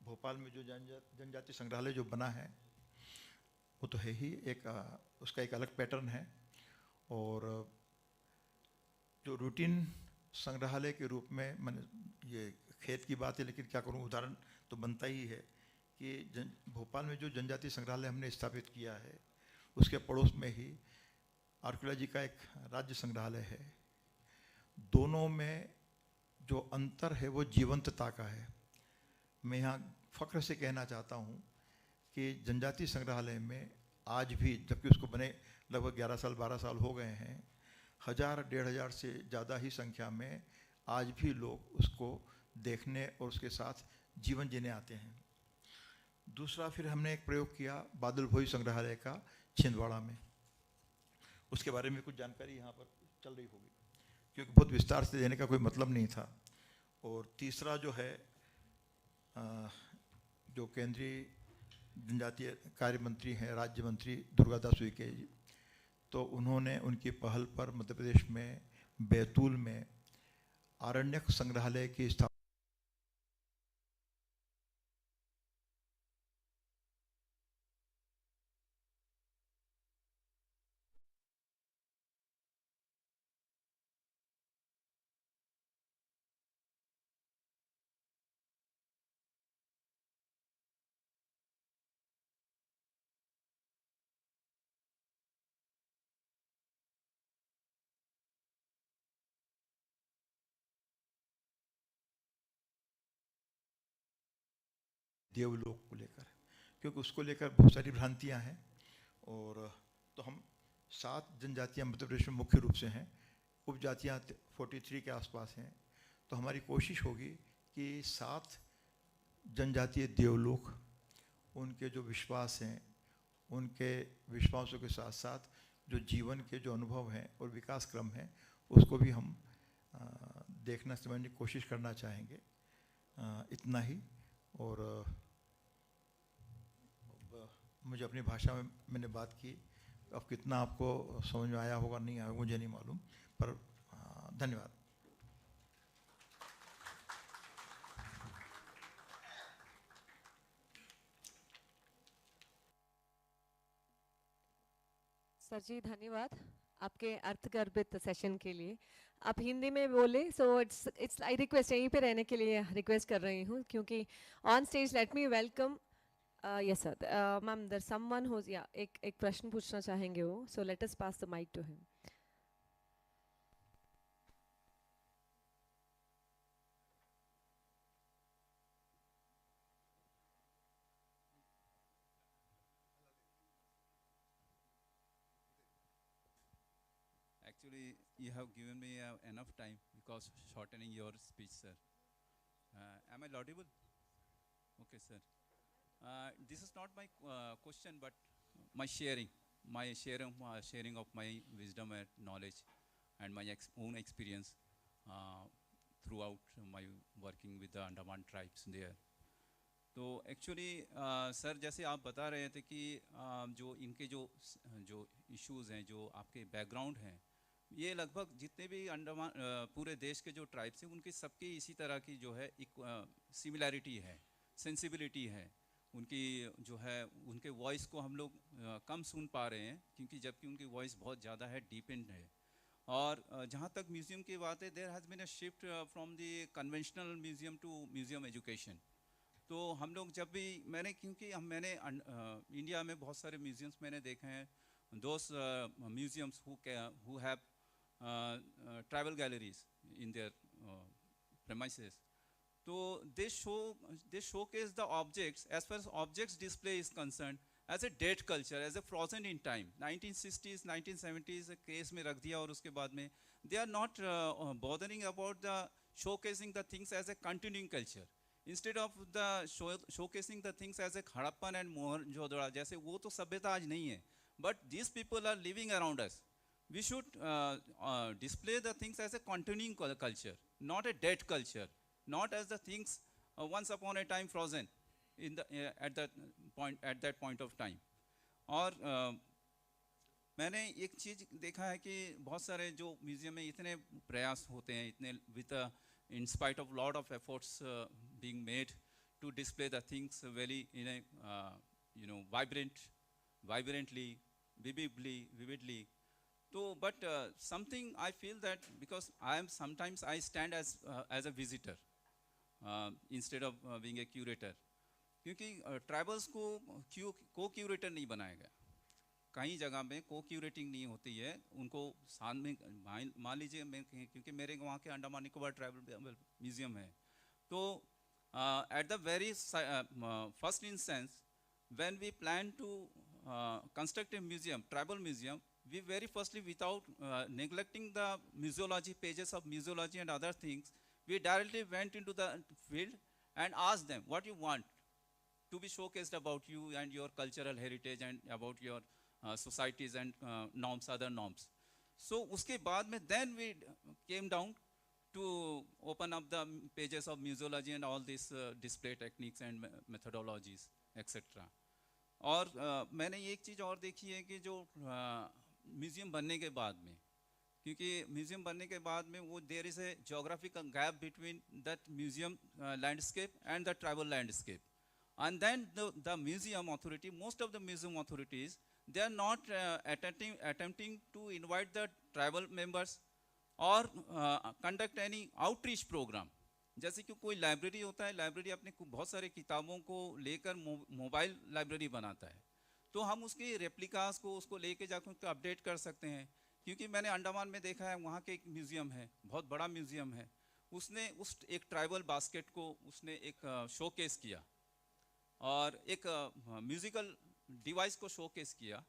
[SPEAKER 4] भोपाल में जो जनजातीय संग्रहालय जो बना है वो तो है ही एक उसका एक अलग पैटर्न है, और जो रूटीन संग्रहालय के रूप में मैंने ये खेत की बात है, लेकिन क्या करूं, उदाहरण तो बनता ही है कि भोपाल में जो जनजातीय संग्रहालय हमने स्थापित किया है उसके पड़ोस में ही आर्कियोलॉजी का एक राज्य संग्रहालय है। दोनों में जो अंतर है वो जीवंतता का है। मैं यहाँ फ़ख्र से कहना चाहता हूँ कि जनजातीय संग्रहालय में आज भी, जबकि उसको बने लगभग 11 साल 12 साल हो गए हैं, 1000-1500 से ज़्यादा ही संख्या में आज भी लोग उसको देखने और उसके साथ जीवन जीने आते हैं। दूसरा, फिर हमने एक प्रयोग किया बादल भोई संग्रहालय का छिंदवाड़ा में। उसके बारे में कुछ जानकारी यहाँ पर चल रही होगी, क्योंकि बहुत विस्तार से देने का कोई मतलब नहीं था। और तीसरा जो है, जो केंद्रीय जनजातीय कार्य मंत्री हैं, राज्य मंत्री दुर्गादास उइके जी, तो उन्होंने उनकी पहल पर मध्य प्रदेश में बैतूल में आरण्यक संग्रहालय की स्थापना देवलोक को लेकर, क्योंकि उसको लेकर बहुत सारी भ्रांतियां हैं। और तो हम 7 जनजातियां मध्य प्रदेश में मुख्य रूप से हैं, उपजातियां 43 के आसपास हैं। तो हमारी कोशिश होगी कि 7 जनजातीय देवलोक, उनके जो विश्वास हैं, उनके विश्वासों के साथ साथ जो जीवन के जो अनुभव हैं और विकास क्रम है, उसको भी हम देखना समझने की कोशिश करना चाहेंगे। इतना ही। और मुझे अपनी भाषा में मैंने बात की, अब कितना आपको समझ में आया होगा नहीं आया मुझे नहीं मालूम, पर धन्यवाद।
[SPEAKER 1] सर जी धन्यवाद आपके अर्थगर्भित सेशन के लिए। आप हिंदी में बोले, सो इट्स आई रिक्वेस्ट, यहीं पे रहने के लिए रिक्वेस्ट कर रही हूँ, क्योंकि on stage let me welcome yes sir ma'am, there someone who या एक प्रश्न पूछना चाहेंगे वो, so let us pass the mic to him.
[SPEAKER 6] Actually, you have given me enough time because shortening your speech, sir. Am I audible? Okay, sir. This is not my question, but my sharing of my wisdom and knowledge and my own experience throughout my working with the Andaman tribes there. तो actually sir जैसे आप बता रहे थे कि जो इनके जो इश्यूज़ हैं, जो आपके बैकग्राउंड हैं, ये लगभग जितने भी अंडमान पूरे देश के जो ट्राइब्स हैं उनकी सबकी इसी तरह की जो है एक सिमिलैरिटी है, सेंसिबिलिटी है उनकी, जो है उनके वॉइस को हम लोग कम सुन पा रहे हैं क्योंकि जबकि उनकी वॉइस बहुत ज़्यादा है, डीपेंड है. और जहाँ तक म्यूज़ियम की बात है, there has been a shift from the conventional museum to museum education. तो हम लोग जब भी क्योंकि मैंने इंडिया में बहुत सारे म्यूज़ियम्स मैंने देखे हैं, दोस museums who have travel galleries in their premises. So they showcase the objects, as far as objects display is concerned, as a dead culture, as a frozen in time. 1960s, 1970s case में रख दिया और उसके बाद में they are not bothering about the showcasing the things as a continuing culture. Instead of the showcasing the things as a Harappan and Mohenjo-daro, जैसे वो तो सभ्यता आज नहीं है, but these people are living around us. We should display the things as a continuing culture, not a dead culture, not as the things once upon a time frozen in the at that point of time. और मैंने एक चीज़ देखा है कि बहुत सारे जो museum में इतने प्रयास होते हैं, इतने with in spite of lot of efforts being made to display the things very in a vibrantly, vividly. So, but something I feel that because sometimes I stand as a visitor instead of being a curator, क्योंकि tribals को co-curator नहीं बनाया गया. कई जगह में co-curating नहीं होती है, उनको सामने मान लीजिए क्योंकि मेरे वहाँ के अंडमान निकोबार ट्राइबल म्यूज़ियम है, तो at the very first instance when we plan to construct a museum, tribal museum, we very firstly, without neglecting the museology, pages of museology and other things, we directly went into the field and asked them what you want to be showcased about you and your cultural heritage and about your societies and norms, other norms. So उसके बाद में then we came down to open up the pages of museology and all these display techniques and methodologies, etc. और मैंने एक चीज़ और देखी है कि जो म्यूज़ियम बनने के बाद में, क्योंकि म्यूज़ियम बनने के बाद में वो there is a geographical gap between that museum landscape and the tribal landscape. And then the museum authority, most of the museum authorities, they are not attempting to invite the tribal members or conduct any outreach program. जैसे कि कोई library होता है, library अपने बहुत सारे किताबों को लेकर मोबाइल लाइब्रेरी बनाता है, तो हम उसके रेप्लिकास को उसको लेके जाकर उसको अपडेट कर सकते हैं. क्योंकि मैंने अंडमान में देखा है, वहाँ के एक म्यूज़ियम है, बहुत बड़ा म्यूज़ियम है, उसने उस एक ट्राइबल बास्केट को उसने एक शोकेस किया और एक म्यूज़िकल डिवाइस को शोकेस किया.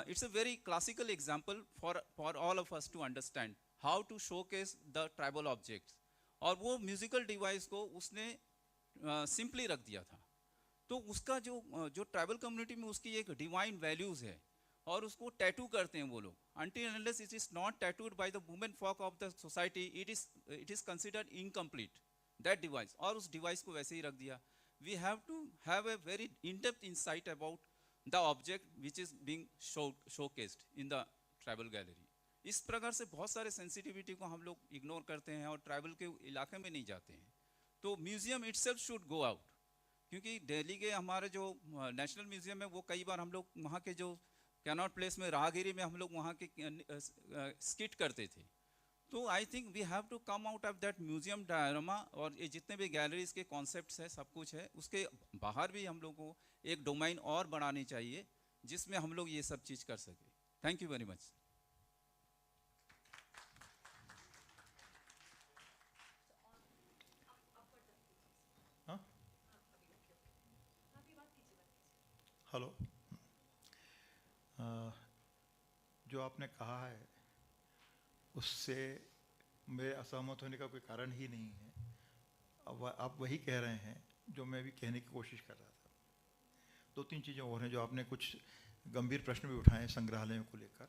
[SPEAKER 6] It's a very classical example for all of us to understand how to showcase the tribal objects. और वो म्यूज़िकल डिवाइस को उसने सिंपली रख दिया था. तो उसका जो ट्राइबल कम्युनिटी में उसकी एक डिवाइन वैल्यूज़ है और उसको टैटू करते हैं वो लोग. Until and unless it is not tattooed by the women folk of the society, it is considered incomplete, that device. और उस डिवाइस को वैसे ही रख दिया. We have to have a very in-depth insight about the object which is being showcased in the tribal gallery. इस प्रकार से बहुत सारे सेंसिटिविटी को हम लोग इग्नोर करते हैं और ट्राइबल के इलाके में नहीं जाते हैं. तो museum itself should go out, क्योंकि दिल्ली के हमारे जो नेशनल म्यूज़ियम है वो कई बार हम लोग वहाँ के जो कैनॉट प्लेस में राहगिरी में हम लोग वहाँ के स्किट करते थे. तो I think we have to come out of that museum diorama, और ये जितने भी गैलरीज के कॉन्सेप्ट्स हैं, सब कुछ है, उसके बाहर भी हम लोग को एक डोमेन और बनानी चाहिए जिसमें हम लोग ये सब चीज़ कर सके. Thank you very much.
[SPEAKER 4] Hello. जो आपने कहा है उससे मेरे असहमत होने का कोई कारण ही नहीं है. अब आप वही कह रहे हैं जो मैं भी कहने की कोशिश कर रहा था। दो तीन चीज़ें और हैं जो आपने कुछ गंभीर प्रश्न भी उठाए संग्रहालयों को लेकर,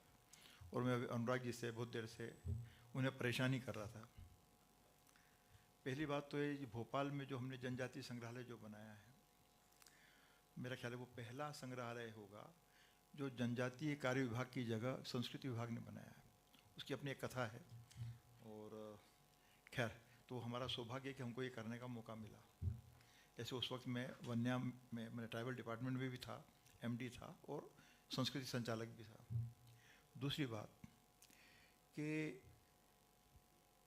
[SPEAKER 4] और मैं अनुराग जी से बहुत देर से उन्हें परेशानी कर रहा था। पहली बात तो ये भोपाल में जो हमने जनजातीय संग्रहालय जो बनाया है, मेरा ख्याल है वो पहला संग्रहालय होगा जो जनजातीय कार्य विभाग की जगह संस्कृति विभाग ने बनाया है। उसकी अपनी एक कथा है, और खैर तो हमारा सौभाग्य है कि हमको ये करने का मौका मिला। ऐसे उस वक्त मैं वन्या में, मैंने ट्राइबल डिपार्टमेंट में भी था, एमडी था और संस्कृति संचालक भी था। दूसरी बात कि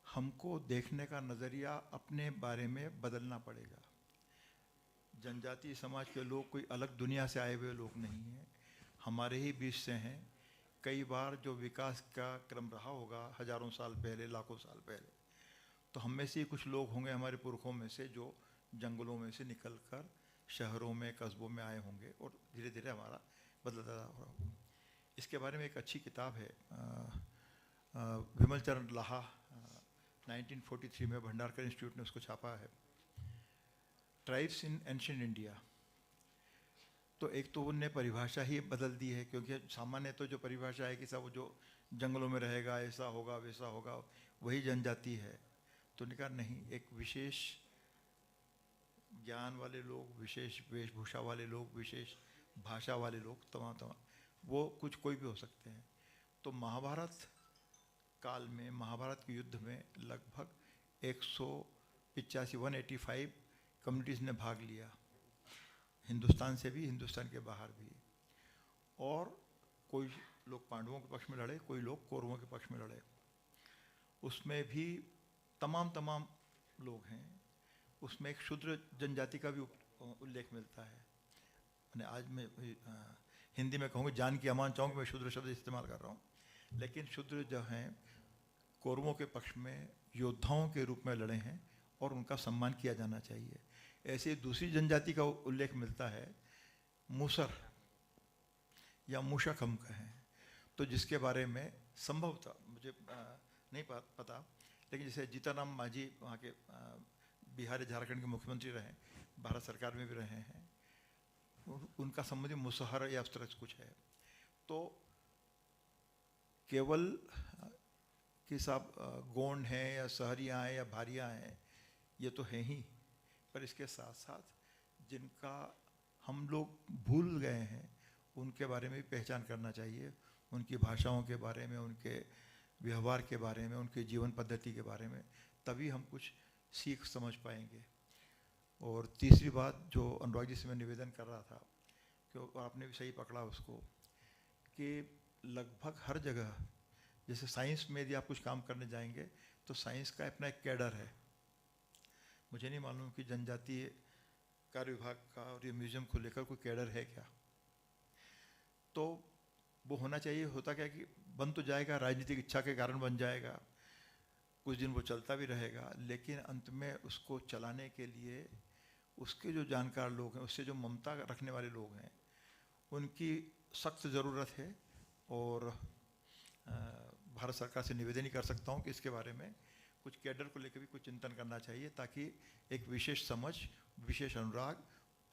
[SPEAKER 4] हमको देखने का नज़रिया अपने बारे में बदलना पड़ेगा। जनजातीय समाज के लोग कोई अलग दुनिया से आए हुए लोग नहीं हैं, हमारे ही बीच से हैं। कई बार जो विकास का क्रम रहा होगा हजारों साल पहले, लाखों साल पहले, तो हम में से कुछ लोग होंगे हमारे पुरखों में से जो जंगलों में से निकलकर शहरों में, कस्बों में आए होंगे और धीरे धीरे हमारा बदलता रहा होगा। इसके बारे में एक अच्छी किताब है, विमल चरण लाहा 1943 में भंडारकर इंस्टीट्यूट ने उसको छापा है, ट्राइब्स इन एंशिएंट इंडिया। तो एक तो उनने परिभाषा ही बदल दी है, क्योंकि सामान्य तो जो परिभाषा है कि सब वो जो जंगलों में रहेगा, ऐसा होगा वैसा होगा, वही जनजाति है। तो उन्होंने कहा नहीं, एक विशेष ज्ञान वाले लोग, विशेष वेशभूषा वाले लोग, विशेष भाषा वाले लोग, तमाम वो कुछ कोई भी हो सकते हैं। तो महाभारत काल में, महाभारत के युद्ध में लगभग 185 कम्युनिटीज़ ने भाग लिया, हिंदुस्तान से भी, हिंदुस्तान के बाहर भी। और कोई लोग पांडवों के पक्ष में लड़े, कोई लोग कौरवों के पक्ष में लड़े। उसमें भी तमाम लोग हैं। उसमें एक शूद्र जनजाति का भी उल्लेख मिलता है। मैंने आज मैं हिंदी में कहूँगी, जान की अमान चाहूँ कि मैं शूद्र शब्द इस्तेमाल कर रहा हूँ, लेकिन शूद्र जो हैं कौरवों के पक्ष में योद्धाओं के रूप में लड़े हैं और उनका सम्मान किया जाना चाहिए। ऐसे दूसरी जनजाति का उल्लेख मिलता है, मूसर या मूषक हम कहें, तो जिसके बारे में संभवतः मुझे नहीं पता, लेकिन जैसे जीताराम मांझी वहाँ के बिहार झारखंड के मुख्यमंत्री रहे, भारत सरकार में भी रहे हैं, उनका संबंधी मुसहर या उस तरह से कुछ है। तो केवल कि साहब गोंड हैं या सहरियाँ हैं या भारियाँ हैं, ये तो हैं ही, पर इसके साथ साथ जिनका हम लोग भूल गए हैं उनके बारे में भी पहचान करना चाहिए, उनकी भाषाओं के बारे में, उनके व्यवहार के बारे में, उनके जीवन पद्धति के बारे में, तभी हम कुछ सीख समझ पाएंगे। और तीसरी बात जो अनुराग जी से मैं निवेदन कर रहा था, कि आपने भी सही पकड़ा उसको, कि लगभग हर जगह, जैसे साइंस में यदि आप कुछ काम करने जाएंगे तो साइंस का अपना एक कैडर है। मुझे नहीं मालूम कि जनजातीय कार्य विभाग का और ये म्यूजियम को लेकर कोई कैडर है क्या। तो वो होना चाहिए। होता क्या कि बन तो जाएगा, राजनीतिक इच्छा के कारण बन जाएगा, कुछ दिन वो चलता भी रहेगा, लेकिन अंत में उसको चलाने के लिए उसके जो जानकार लोग हैं, उससे जो ममता रखने वाले लोग हैं, उनकी सख्त ज़रूरत है। और भारत सरकार से निवेदन ही कर सकता हूँ कि इसके बारे में कुछ कैडर को लेकर भी कुछ चिंतन करना चाहिए, ताकि एक विशेष समझ, विशेष अनुराग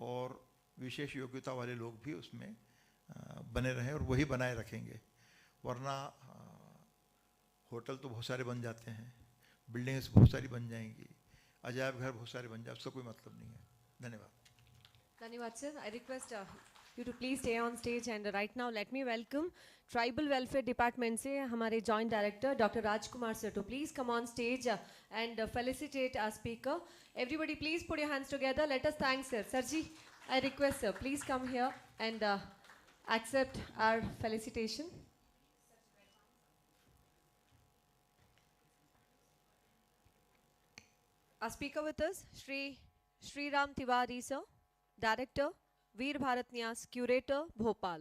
[SPEAKER 4] और विशेष योग्यता वाले लोग भी उसमें बने रहें, और वही बनाए रखेंगे। वरना होटल तो बहुत सारे बन जाते हैं, बिल्डिंग्स बहुत सारी बन जाएंगी, अजायब घर बहुत सारे बन जाए, उसका कोई मतलब नहीं है। धन्यवाद।
[SPEAKER 1] धन्यवाद sir. I request you to please stay on stage, and right now let me welcome Tribal Welfare Department से हमारे Joint Director Dr. Rajkumar sir to please come on stage and felicitate our speaker. Everybody please put your hands together. Let us thank sir. Sir ji, I request sir, please come here and accept our felicitation. Our speaker with us, Shri Ram Tiwari sir, Director, Veer Bharat Nyas, Curator, Bhopal.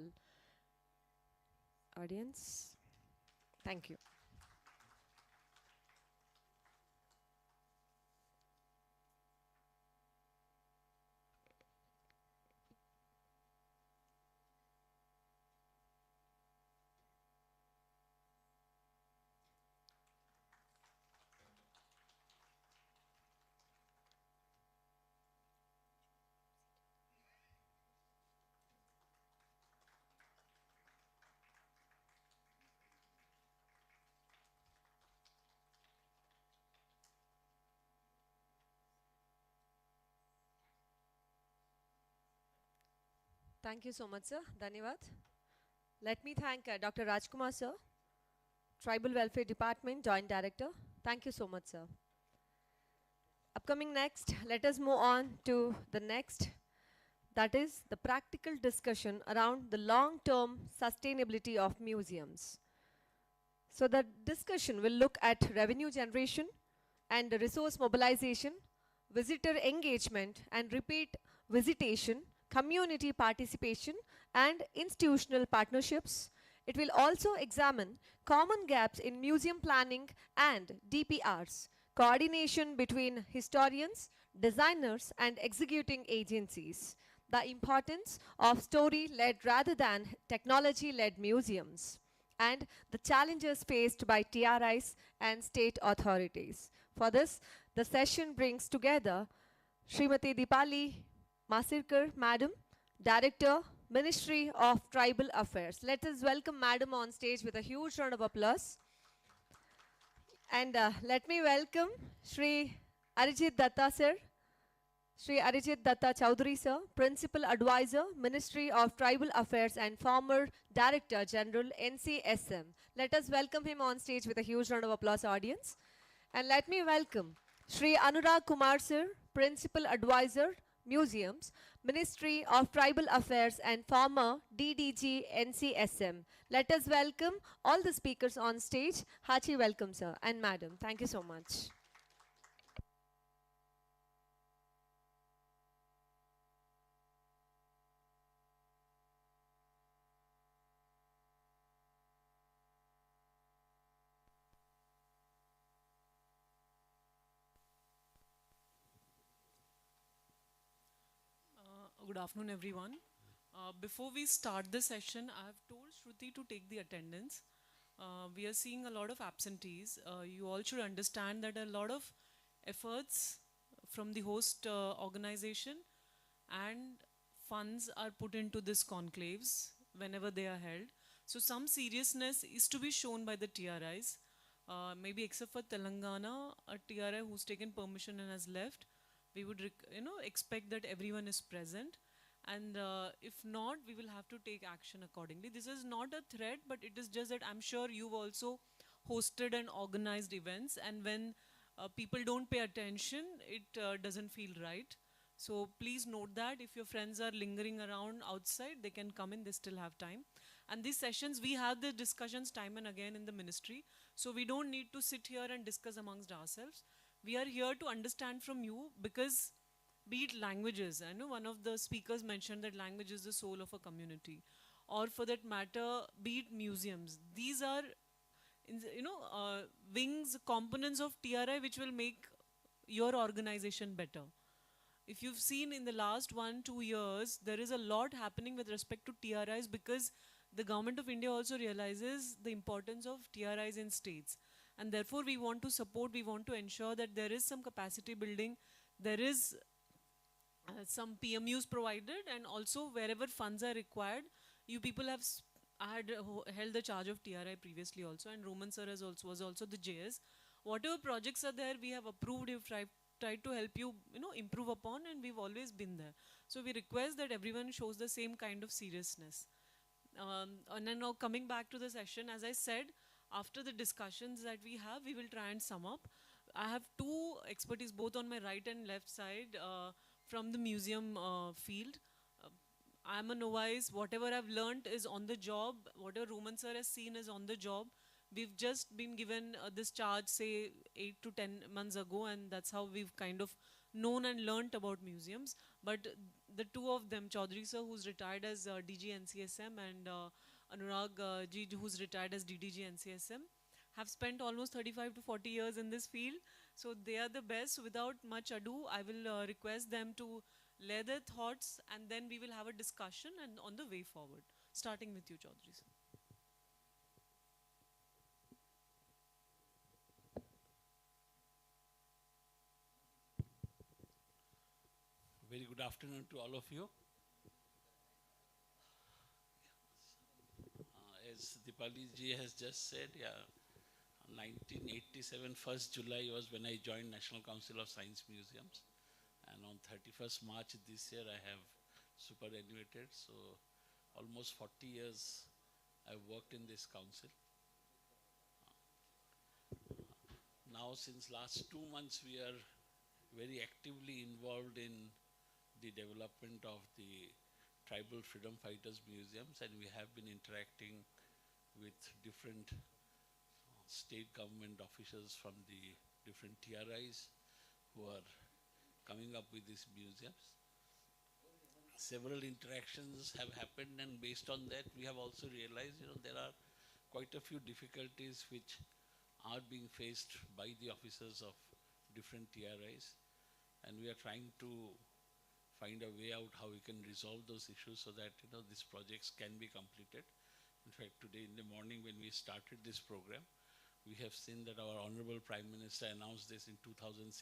[SPEAKER 1] Audience, thank you. Thank you so much, sir. Dhanyavad. Let me thank Dr. Rajkumar, sir, Tribal Welfare Department, Joint Director. Thank you so much, sir. Upcoming next, let us move on to the next, that is the practical discussion around the long-term sustainability of museums. So the discussion will look at revenue generation and resource mobilization, visitor engagement and repeat visitation, community participation and institutional partnerships. It will also examine common gaps in museum planning and DPRs, coordination between historians, designers and executing agencies, the importance of story-led rather than technology-led museums, and the challenges faced by TRIs and state authorities. For this, the session brings together Srimati Dipali Masirkar, Madam, Director, Ministry of Tribal Affairs. Let us welcome Madam on stage with a huge round of applause. And let me welcome Shri Arijit Datta sir, Shri Arijit Datta Chowdhury sir, Principal Advisor, Ministry of Tribal Affairs and former Director General, NCSM. Let us welcome him on stage with a huge round of applause, audience. And let me welcome Shri Anurag Kumar sir, Principal Advisor, Museums, Ministry of Tribal Affairs and former DDG NCSM. Let us welcome all the speakers on stage. Hearty welcome, sir and madam. Thank you so much.
[SPEAKER 11] Good afternoon, everyone. Before we start the session, I have told Shruti to take the attendance. We are seeing a lot of absentees. You all should understand that a lot of efforts from the host organization and funds are put into this conclaves whenever they are held. So some seriousness is to be shown by the TRIs. Maybe except for Telangana, a TRI who's taken permission and has left, we would expect that everyone is present, and if not, we will have to take action accordingly. This is not a threat, but it is just that I'm sure you've also hosted and organized events, and when people don't pay attention, it doesn't feel right. So please note that if your friends are lingering around outside, they can come in, they still have time. And these sessions, we have the discussions time and again in the ministry, so we don't need to sit here and discuss amongst ourselves. We are here to understand from you, because be it languages, I know one of the speakers mentioned that language is the soul of a community, or for that matter, be it museums. These are, wings, components of TRI which will make your organization better. If you've seen in the last 1-2 years, there is a lot happening with respect to TRIs, because the government of India also realizes the importance of TRIs in states. And therefore, we want to support, we want to ensure that there is some capacity building, there is some PMUs provided, and also wherever funds are required. You people have held the charge of TRI previously also, and Roman sir was also the JS. Whatever projects are there, we have approved, we've tried to help you, improve upon, and we've always been there. So we request that everyone shows the same kind of seriousness. And then now coming back to the session, as I said, after the discussions that we have, we will try and sum up. I have two expertise, both on my right and left side, from the museum field. I'm a novice. Whatever I've learned is on the job. Whatever Roman sir has seen is on the job. We've just been given this charge, say, 8 to 10 months ago, and that's how we've kind of known and learnt about museums. But the two of them, Chaudhary sir, who's retired as DG NCSM, and Anurag ji, who's retired as DDG NCSM, have spent almost 35 to 40 years in this field. So they are the best. So without much ado, I will request them to lay their thoughts, and then we will have a discussion and on the way forward. Starting with you, Chaudhary sir.
[SPEAKER 7] Very good afternoon to all of you. As Dipali ji has just said, 1987, 1st July was when I joined National Council of Science Museums. And on 31st March this year, I have superannuated. So almost 40 years I've worked in this council. Now since last 2 months we are very actively involved in the development of the Tribal Freedom Fighters Museums, and we have been interacting with different state government officials from the different TRIs who are coming up with these museums. Several interactions have happened, and based on that we have also realized, there are quite a few difficulties which are being faced by the officers of different TRIs, and we are trying to find a way out how we can resolve those issues so that these projects can be completed. In fact, today in the morning when we started this program, we have seen that our Honorable Prime Minister announced this in 2016.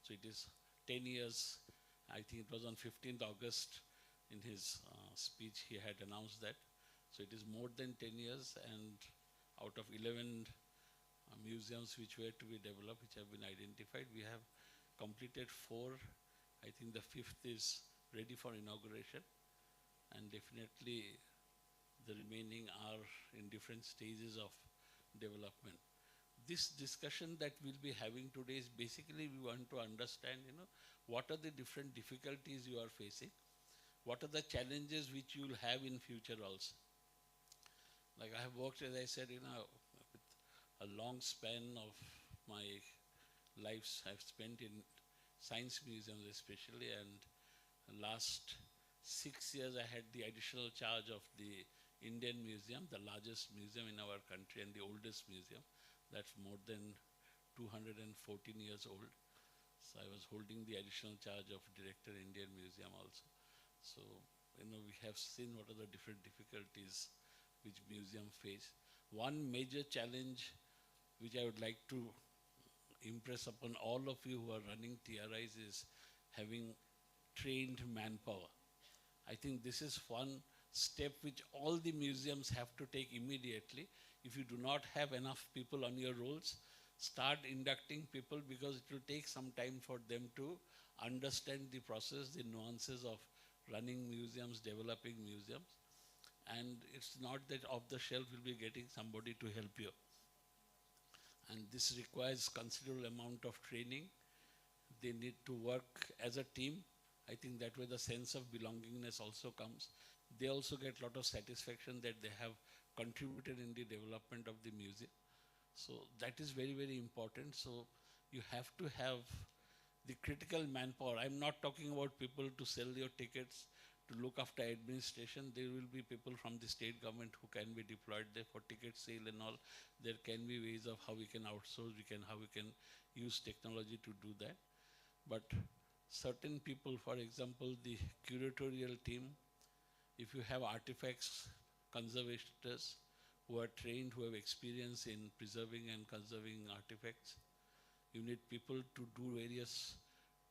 [SPEAKER 7] So it is 10 years, I think it was on 15th August in his speech he had announced that. So it is more than 10 years, and out of 11 museums which were to be developed, which have been identified, we have completed 4. I think the 5th is ready for inauguration, and definitely the remaining are in different stages of development. This discussion that we'll be having today is basically we want to understand, what are the different difficulties you are facing, what are the challenges which you will have in future also. Like I have worked, as I said, with a long span of my lives I've spent in science museums especially, and last 6 years I had the additional charge of the Indian Museum, the largest museum in our country and the oldest museum. That's more than 214 years old. So I was holding the additional charge of Director Indian Museum also. So, we have seen what are the different difficulties which museum face. One major challenge which I would like to impress upon all of you who are running TRIs is having trained manpower. I think this is one step which all the museums have to take immediately. If you do not have enough people on your rolls, start inducting people, because it will take some time for them to understand the process, the nuances of running museums, developing museums. And it's not that off the shelf you'll be getting somebody to help you. And this requires considerable amount of training. They need to work as a team. I think that way the sense of belongingness also comes. They also get a lot of satisfaction that they have contributed in the development of the museum. So that is very, very important. So you have to have the critical manpower. I'm not talking about people to sell your tickets, to look after administration. There will be people from the state government who can be deployed there for ticket sale and all. There can be ways of how we can outsource, how we can use technology to do that. But certain people, for example, the curatorial team, if you have artifacts, conservators who are trained, who have experience in preserving and conserving artifacts, you need people to do various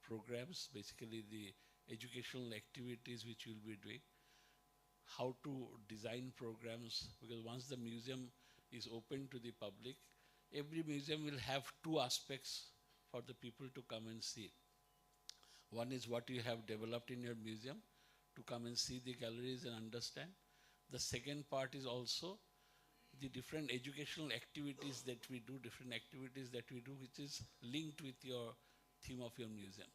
[SPEAKER 7] programs, basically the educational activities which you'll be doing, how to design programs, because once the museum is open to the public, every museum will have 2 aspects for the people to come and see. One is what you have developed in your museum, to come and see the galleries and understand. The second part is also the different educational activities that we do, which is linked with your theme of your museum.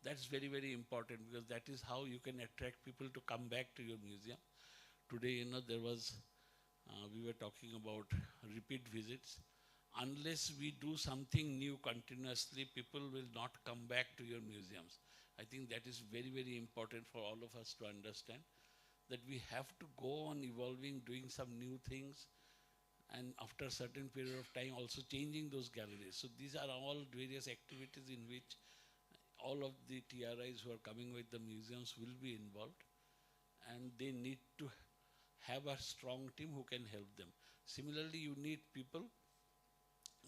[SPEAKER 7] That's very, very important, because that is how you can attract people to come back to your museum. Today, there was, we were talking about repeat visits. Unless we do something new continuously, people will not come back to your museums. I think that is very, very important for all of us to understand, that we have to go on evolving, doing some new things, and after a certain period of time also changing those galleries. So these are all various activities in which all of the TRIs who are coming with the museums will be involved, and they need to have a strong team who can help them. Similarly, you need people,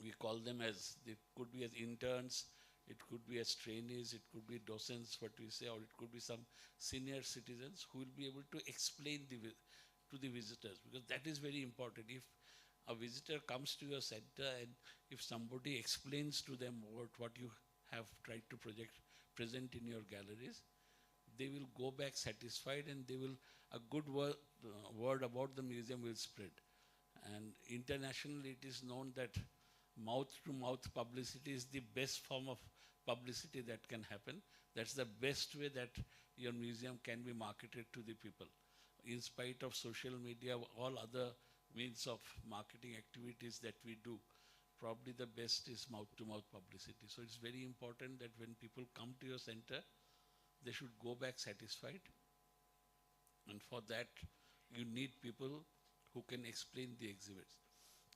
[SPEAKER 7] we call them as, they could be as interns, it could be as trainees, it could be docents, what we say, or it could be some senior citizens who will be able to explain to the visitors, because that is very important. If a visitor comes to your center and if somebody explains to them what you have tried to present in your galleries, they will go back satisfied, and they will, a good word about the museum will spread. And internationally it is known that mouth-to-mouth publicity is the best form of publicity that can happen. That's the best way that your museum can be marketed to the people. In spite of social media, all other means of marketing activities that we do, probably the best is mouth-to-mouth publicity. So it's very important that when people come to your center, they should go back satisfied. And for that, you need people who can explain the exhibits,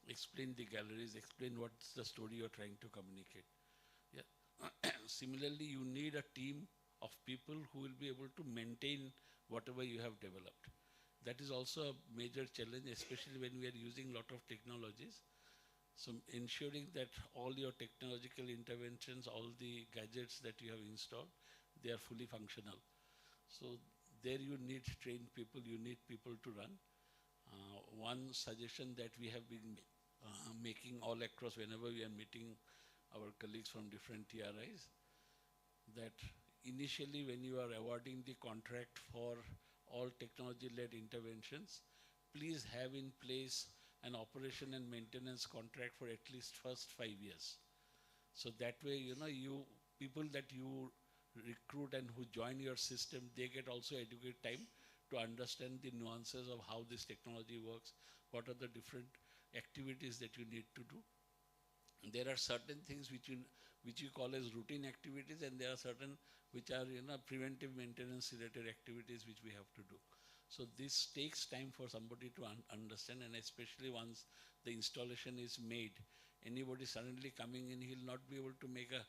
[SPEAKER 7] explain the galleries, explain what's the story you're trying to communicate. Yeah. Similarly, you need a team of people who will be able to maintain whatever you have developed. That is also a major challenge, especially when we are using a lot of technologies. So ensuring that all your technological interventions, all the gadgets that you have installed, they are fully functional. So there you need trained people, you need people to run. One suggestion that we have been making all across whenever we are meeting our colleagues from different TRIs, that initially when you are awarding the contract for all technology-led interventions, please have in place an operation and maintenance contract for at least first 5 years. So that way, you know, people that you recruit and who join your system, they get also adequate time to understand the nuances of how this technology works, what are the different activities that you need to do. And there are certain things which you call as routine activities, and there are certain which are, you know, preventive maintenance related activities which we have to do. So this takes time for somebody to understand, and especially once the installation is made, anybody suddenly coming in, he'll not be able to make a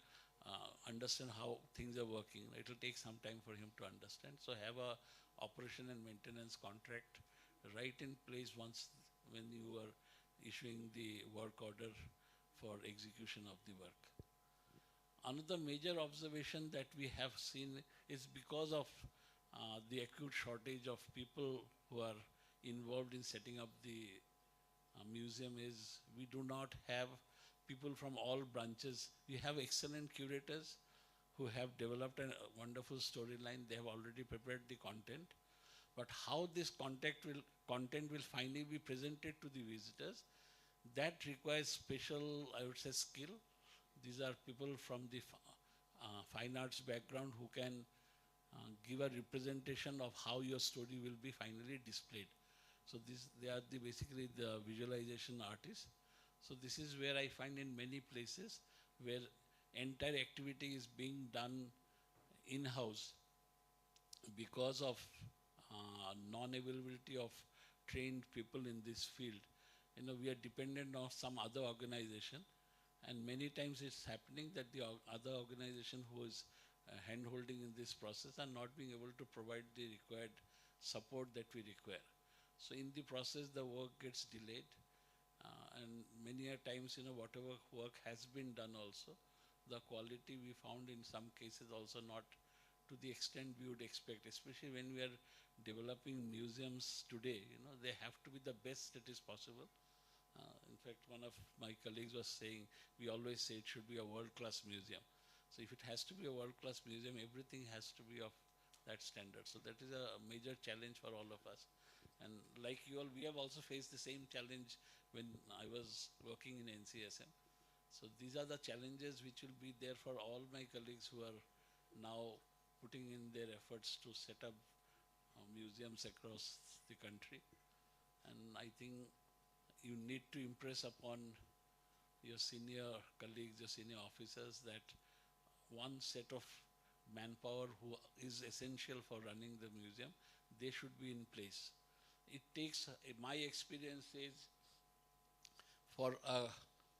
[SPEAKER 7] understand how things are working. It will take some time for him to understand. So have a operation and maintenance contract right in place once when you are issuing the work order for execution of the work. Another major observation that we have seen is because of the acute shortage of people who are involved in setting up the museum is we do not have people from all branches. We have excellent curators who have developed a wonderful storyline. They have already prepared the content. But how this content will finally be presented to the visitors, that requires special, I would say, skill. These are people from the fine arts background who can give a representation of how your story will be finally displayed. So they are basically the visualization artists. So this is where I find in many places where entire activity is being done in-house because of non-availability of trained people in this field. You know, we are dependent on some other organization, and many times it's happening that the other organization who is hand-holding in this process are not being able to provide the required support that we require. So in the process, the work gets delayed, and many a times, you know, whatever work has been done also, the quality we found in some cases also not to the extent we would expect, especially when we are developing museums today. You know, they have to be the best that is possible. In fact, one of my colleagues was saying, we always say it should be a world-class museum. So if it has to be a world-class museum, everything has to be of that standard. So that is a major challenge for all of us. And like you all, we have also faced the same challenge when I was working in NCSM. So these are the challenges which will be there for all my colleagues who are now putting in their efforts to set up museums across the country. And I think you need to impress upon your senior colleagues, your senior officers, that one set of manpower who is essential for running the museum, they should be in place. It takes, my experience is, for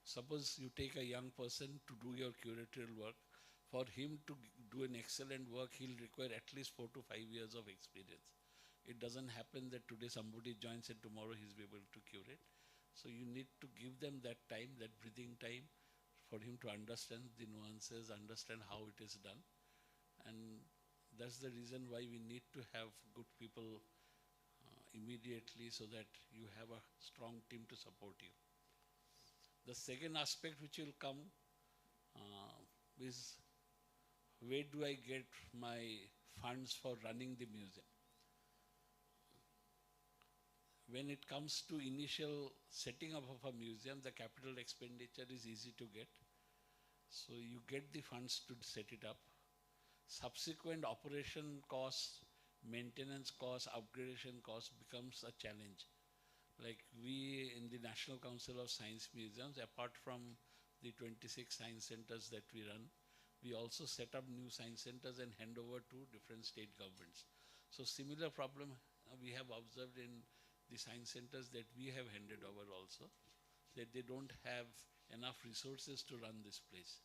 [SPEAKER 7] suppose you take a young person to do your curatorial work, for him to do an excellent work, he'll require at least 4 to 5 years of experience. It doesn't happen that today somebody joins and tomorrow he's able to curate. So you need to give them that time, that breathing time, for him to understand the nuances, understand how it is done. And that's the reason why we need to have good people immediately, so that you have a strong team to support you. The second aspect which will come is, where do I get my funds for running the museum. When it comes to initial setting up of a museum, the capital expenditure is easy to get. So you get the funds to set it up. Subsequent operation costs, maintenance costs, upgradation costs becomes a challenge. Like we in the National Council of Science Museums, apart from the 26 science centers that we run, we also set up new science centers and hand over to different state governments. So similar problem we have observed in the science centers that we have handed over also, that they don't have enough resources to run this place.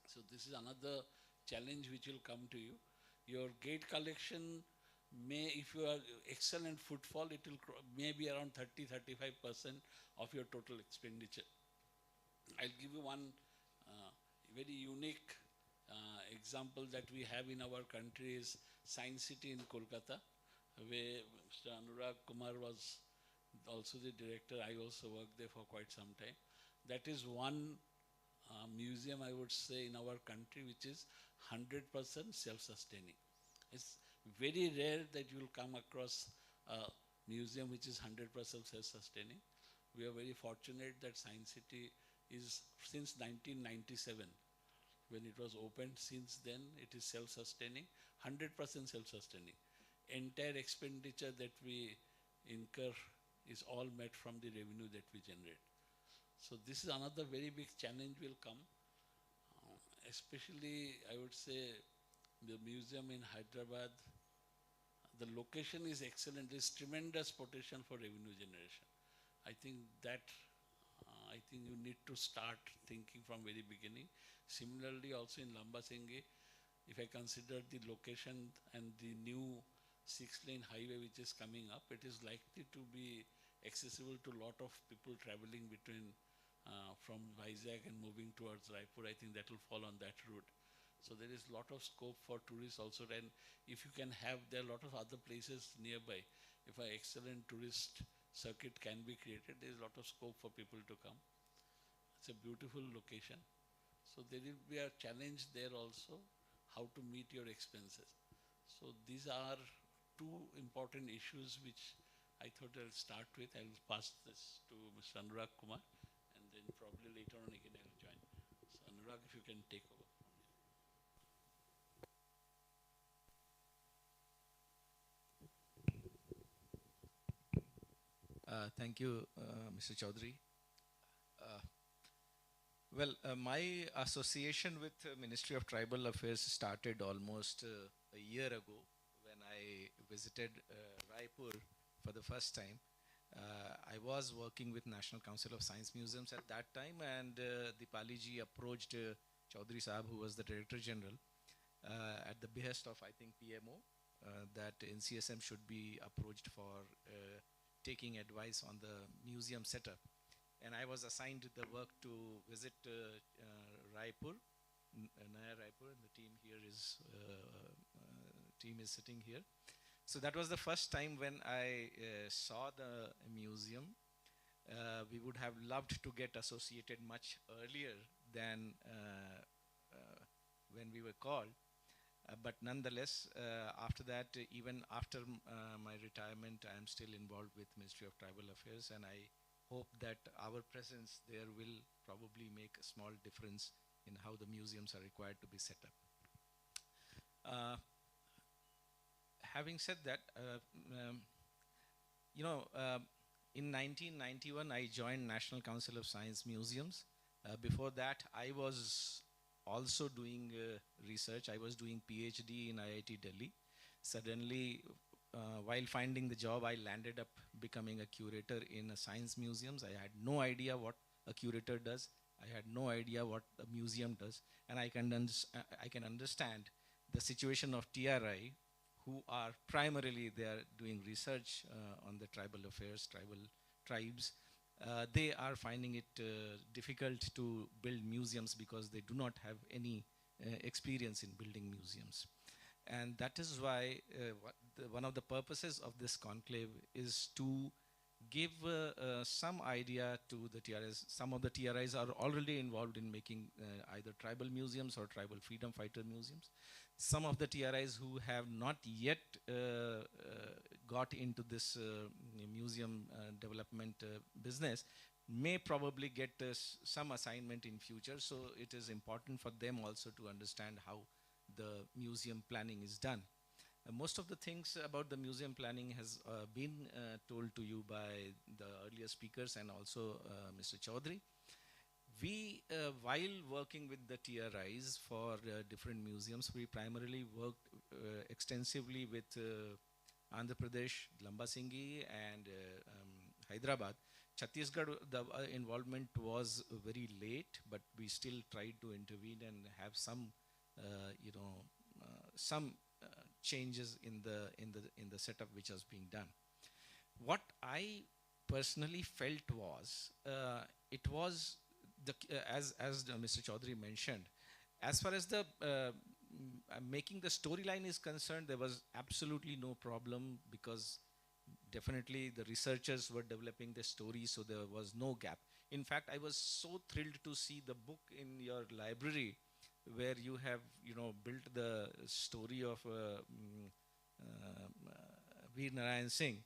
[SPEAKER 7] So this is another challenge which will come to you. Your gate collection may, if you are excellent footfall, it will may be around 30-35% of your total expenditure. I'll give you one very unique example that we have in our country is Science City in Kolkata, where Mr. Anurag Kumar was also the director. I also worked there for quite some time. That is one museum, I would say, in our country which is 100% self-sustaining. It's very rare that you will come across a museum which is 100% self-sustaining. We are very fortunate that Science City is, since 1997, when it was opened, since then it is self-sustaining, 100% self-sustaining. Entire expenditure that we incur is all met from the revenue that we generate. So this is another very big challenge will come, especially I would say the museum in Hyderabad. The location is excellent. There is tremendous potential for revenue generation. I think that you need to start thinking from very beginning. Similarly, also in Lambasenghi, if I consider the location and the new 6-lane highway which is coming up, it is likely to be accessible to a lot of people traveling between from Vizag and moving towards Raipur. I think that will fall on that route. So there is a lot of scope for tourists also. And if you can have, there are a lot of other places nearby. If an excellent tourist circuit can be created, there is a lot of scope for people to come. It's a beautiful location. So there will be a challenge there also, how to meet your expenses. So these are two important issues which I thought I'll start with. I'll pass this to Mr. Anurag Kumar, and then probably later on again I'll join. So Anurag, if you can take over.
[SPEAKER 8] Thank you, Mr. Chaudhary. My association with Ministry of Tribal Affairs started almost a year ago when I visited Raipur for the first time. I was working with National Council of Science Museums at that time, and Dipali ji approached Chaudhary Saab, who was the Director General, at the behest of, I think, PMO, that NCSM should be approached for taking advice on the museum setup. And I was assigned the work to visit Raipur, Naya Raipur, and the team here is sitting here. So that was the first time when I saw the museum. We would have loved to get associated much earlier than when we were called. But nonetheless, after that, even after my retirement, I am still involved with Ministry of Tribal Affairs, and I hope that our presence there will probably make a small difference in how the museums are required to be set up. Having said that, in 1991, I joined National Council of Science Museums. Before that, I was also doing research. I was doing PhD in IIT Delhi. Suddenly, while finding the job, I landed up becoming a curator in science museums. I had no idea what a curator does. I had no idea what a museum does. And I can understand the situation of TRI, who are primarily, they are doing research on the tribal affairs, tribes. They are finding it difficult to build museums because they do not have any experience in building museums. And that is why one of the purposes of this conclave is to give some idea to the TRIs. Some of the TRIs are already involved in making either tribal museums or tribal freedom fighter museums. Some of the TRIs who have not yet got into this museum development business may probably get some assignment in future. So it is important for them also to understand how the museum planning is done. Most of the things about the museum planning has been told to you by the earlier speakers and also Mr. Chaudhary. We, while working with the TRIs for different museums, we primarily worked extensively with Andhra Pradesh, Lambasinghi and Hyderabad. Chhattisgarh, the involvement was very late, but we still tried to intervene and have some, some changes in the setup which was being done. What I personally felt was it was the as Mr. Chaudhary mentioned, as far as the making the storyline is concerned, there was absolutely no problem because definitely the researchers were developing the story, so there was no gap. In fact, I was so thrilled to see the book in your library where you have, built the story of Veer Narayan Singh.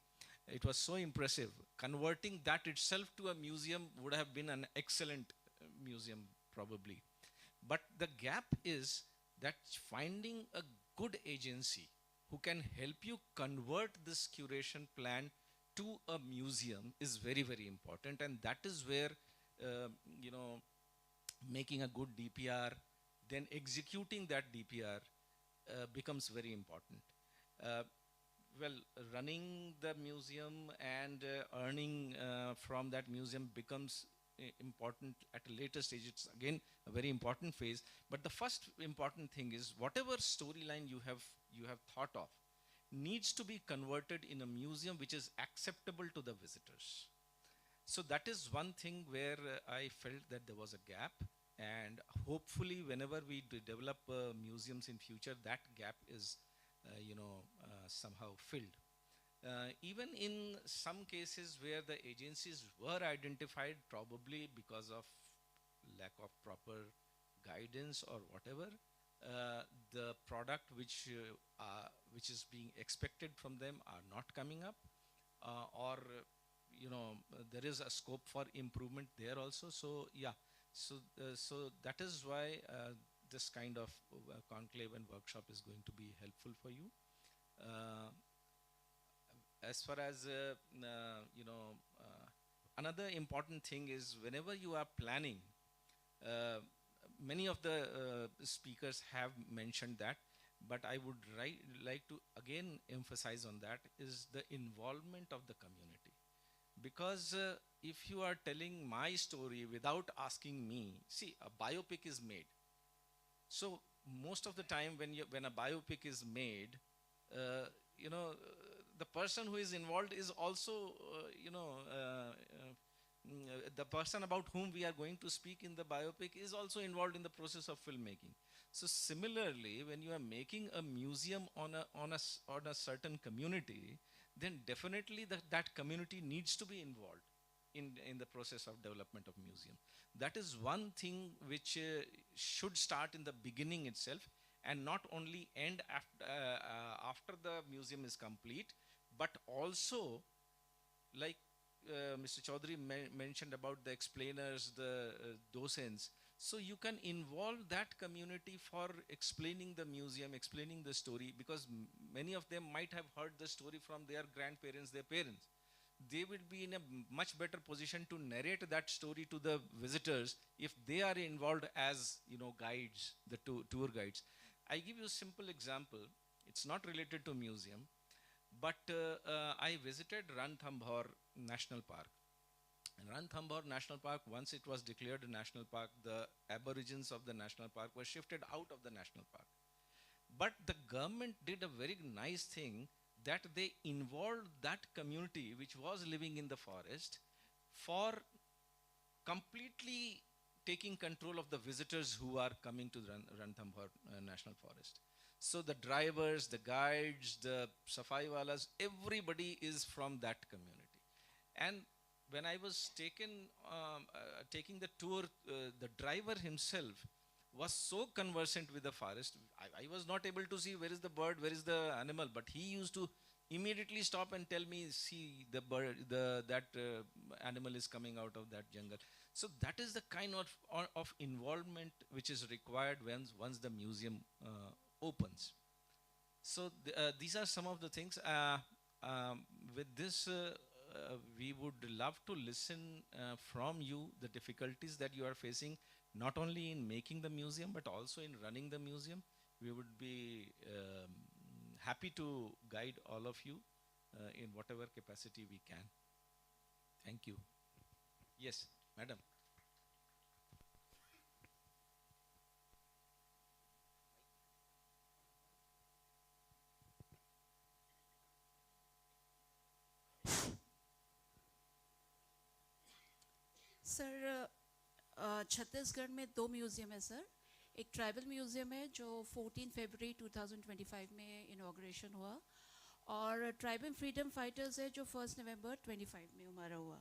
[SPEAKER 8] It was so impressive. Converting that itself to a museum would have been an excellent museum, probably. But the gap is that finding a good agency who can help you convert this curation plan to a museum is very, very important. And that is where, making a good DPR, then executing that DPR becomes very important. Well, running the museum and earning from that museum becomes important at a later stage. It's again a very important phase. But the first important thing is whatever storyline you have thought of needs to be converted in a museum which is acceptable to the visitors. So that is one thing where I felt that there was a gap, and hopefully whenever we develop museums in future, that gap is somehow filled. Even in some cases where the agencies were identified, probably because of lack of proper guidance or whatever, the product which is being expected from them are not coming up, or there is a scope for improvement there also. So yeah, so that is why this kind of conclave and workshop is going to be helpful for you. As far as another important thing is, whenever you are planning, many of the speakers have mentioned that, but I would like to again emphasize on that, is the involvement of the community. Because if you are telling my story without asking me, see, a biopic is made. So most of the time when a biopic is made, the person who is involved is also, the person about whom we are going to speak in the biopic is also involved in the process of filmmaking. So similarly, when you are making a museum on a certain community, then definitely that community needs to be involved in the process of development of museum. That is one thing which should start in the beginning itself, and not only end after the museum is complete, but also, like Mr. Chaudhary mentioned about the explainers, the docents. So you can involve that community for explaining the museum, explaining the story, because many of them might have heard the story from their grandparents, their parents. They will be in a much better position to narrate that story to the visitors if they are involved as guides, the tour guides. I give you a simple example. It's not related to museum, but I visited Ranthambore National Park. And Ranthambore National Park, once it was declared a national park, the aborigines of the national park were shifted out of the national park. But the government did a very nice thing, that they involved that community which was living in the forest for completely taking control of the visitors who are coming to Ranthambore National Forest. So the drivers, the guides, the safai walas, everybody is from that community. And when I was taking the tour, the driver himself was so conversant with the forest. I was not able to see where is the bird, where is the animal, but he used to immediately stop and tell me, see the bird, that animal is coming out of that jungle. So that is the kind of involvement which is required once the museum opens. So these are some of the things. With this, we would love to listen from you the difficulties that you are facing, not only in making the museum, but also in running the museum. We would be happy to guide all of you in whatever capacity we can. Thank you. Yes, madam.
[SPEAKER 14] Sir Chhattisgarh में 2 museum है sir. एक tribal museum है जो 14 फरवरी 2025 में inauguration हुआ, और tribal freedom fighters है जो 1 नवंबर 25 में हमारा हुआ.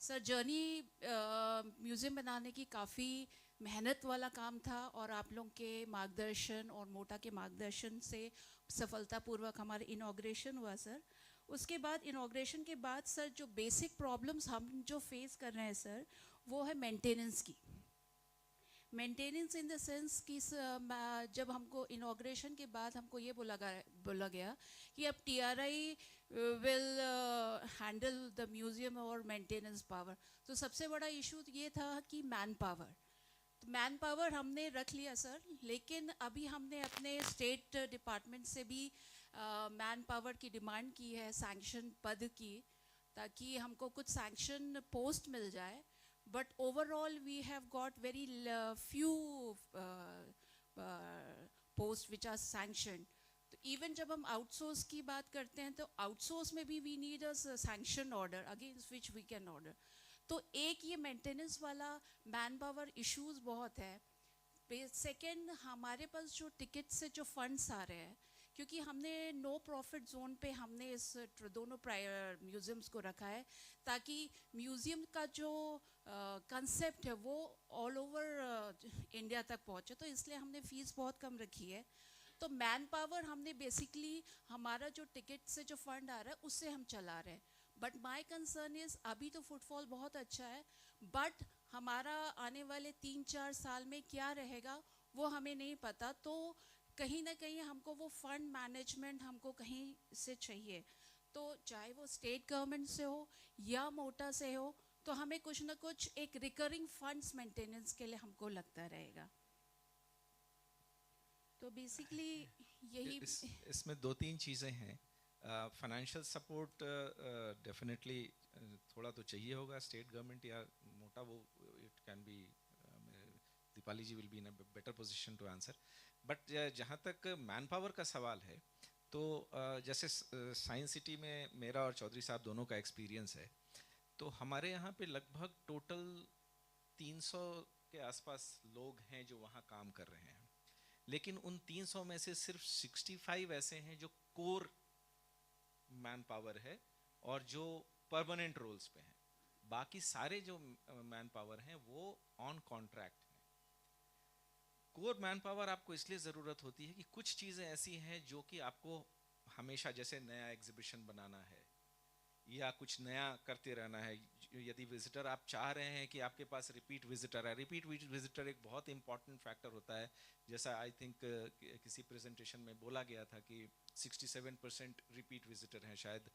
[SPEAKER 14] सर जर्नी म्यूज़ियम बनाने की काफ़ी मेहनत वाला काम था, और आप लोगों के मार्गदर्शन और मोटा के मार्गदर्शन से सफलतापूर्वक हमारा इनॉग्रेशन हुआ सर. उसके बाद इनॉग्रेशन के बाद सर जो बेसिक प्रॉब्लम्स हम जो फेस कर रहे हैं सर, वो है मेंटेनेंस की. मेंटेनेंस इन द सेंस कि जब हमको इनॉग्रेशन के बाद हमको ये बोला गया कि अब TRI will handle the museum और मेंटेनेंस पावर. तो सबसे बड़ा इशू ये था कि मैन पावर. तो मैन पावर हमने रख लिया सर, लेकिन अभी हमने अपने स्टेट डिपार्टमेंट से भी मैन पावर की डिमांड की है, सैंक्शन पद की, ताकि हमको कुछ सैंक्शन पोस्ट मिल जाए. But overall, we have got very few posts which are sanctioned. तो even जब हम outsource की बात करते हैं, तो outsource में भी we need a sanction order against which we can order. तो एक ये maintenance वाला manpower issues बहुत है. Second, हमारे पास जो ticket से जो funds आ रहे हैं, क्योंकि हमने नो प्रॉफिट जोन पे हमने इस दोनों म्यूज़ियम्स को रखा है, ताकि म्यूज़ियम का जो कंसेप्ट है वो ऑल ओवर इंडिया तक पहुँचे. तो इसलिए हमने फ़ीस बहुत कम रखी है. तो मैन पावर हमने बेसिकली हमारा जो टिकट से जो फंड आ रहा है उससे हम चला रहे हैं. बट माय कंसर्न इज़ अभी तो फुटफॉल बहुत अच्छा है, बट हमारा आने वाले 3-4 साल में क्या रहेगा वो हमें नहीं पता. तो कहीं ना कहीं हमको वो फंड मैनेजमेंट हमको कहीं से चाहिए. तो चाहे वो स्टेट गवर्नमेंट से हो या मोटा से हो, तो हमें कुछ ना कुछ एक रिकरिंग फंड्स मेंटेनेंस के लिए हमको लगता रहेगा. तो बेसिकली यही
[SPEAKER 8] इसमें 2-3 चीज़ें हैं. फाइनेंशियल सपोर्ट डेफिनेटली थोड़ा तो चाहिए होगा स्टेट गवर्नमेंट या मोटा, वो it can be, Deepali ji will be in a better position to answer. But जहाँ तक मैन पावर का सवाल है, तो जैसे साइंस सिटी में मेरा और चौधरी साहब दोनों का एक्सपीरियंस है, तो हमारे यहाँ पे लगभग टोटल 300 के आसपास लोग हैं जो वहाँ काम कर रहे हैं. लेकिन उन 300 में से सिर्फ 65 ऐसे हैं जो कोर मैन पावर है और जो परमानेंट रोल्स पे हैं. बाकी सारे जो मैन पावर हैं वो on contract. Core man power आपको इसलिए ज़रूरत होती है कि कुछ चीज़ें ऐसी हैं जो कि आपको हमेशा, जैसे नया एग्जीबिशन बनाना है या कुछ नया करते रहना है. यदि विजिटर आप चाह रहे हैं कि आपके पास रिपीट विजिटर है, रिपीट विजिटर एक बहुत इंपॉर्टेंट फैक्टर होता है. जैसा आई थिंक किसी प्रेजेंटेशन में बोला गया था कि 67% रिपीट विजिटर हैं, शायद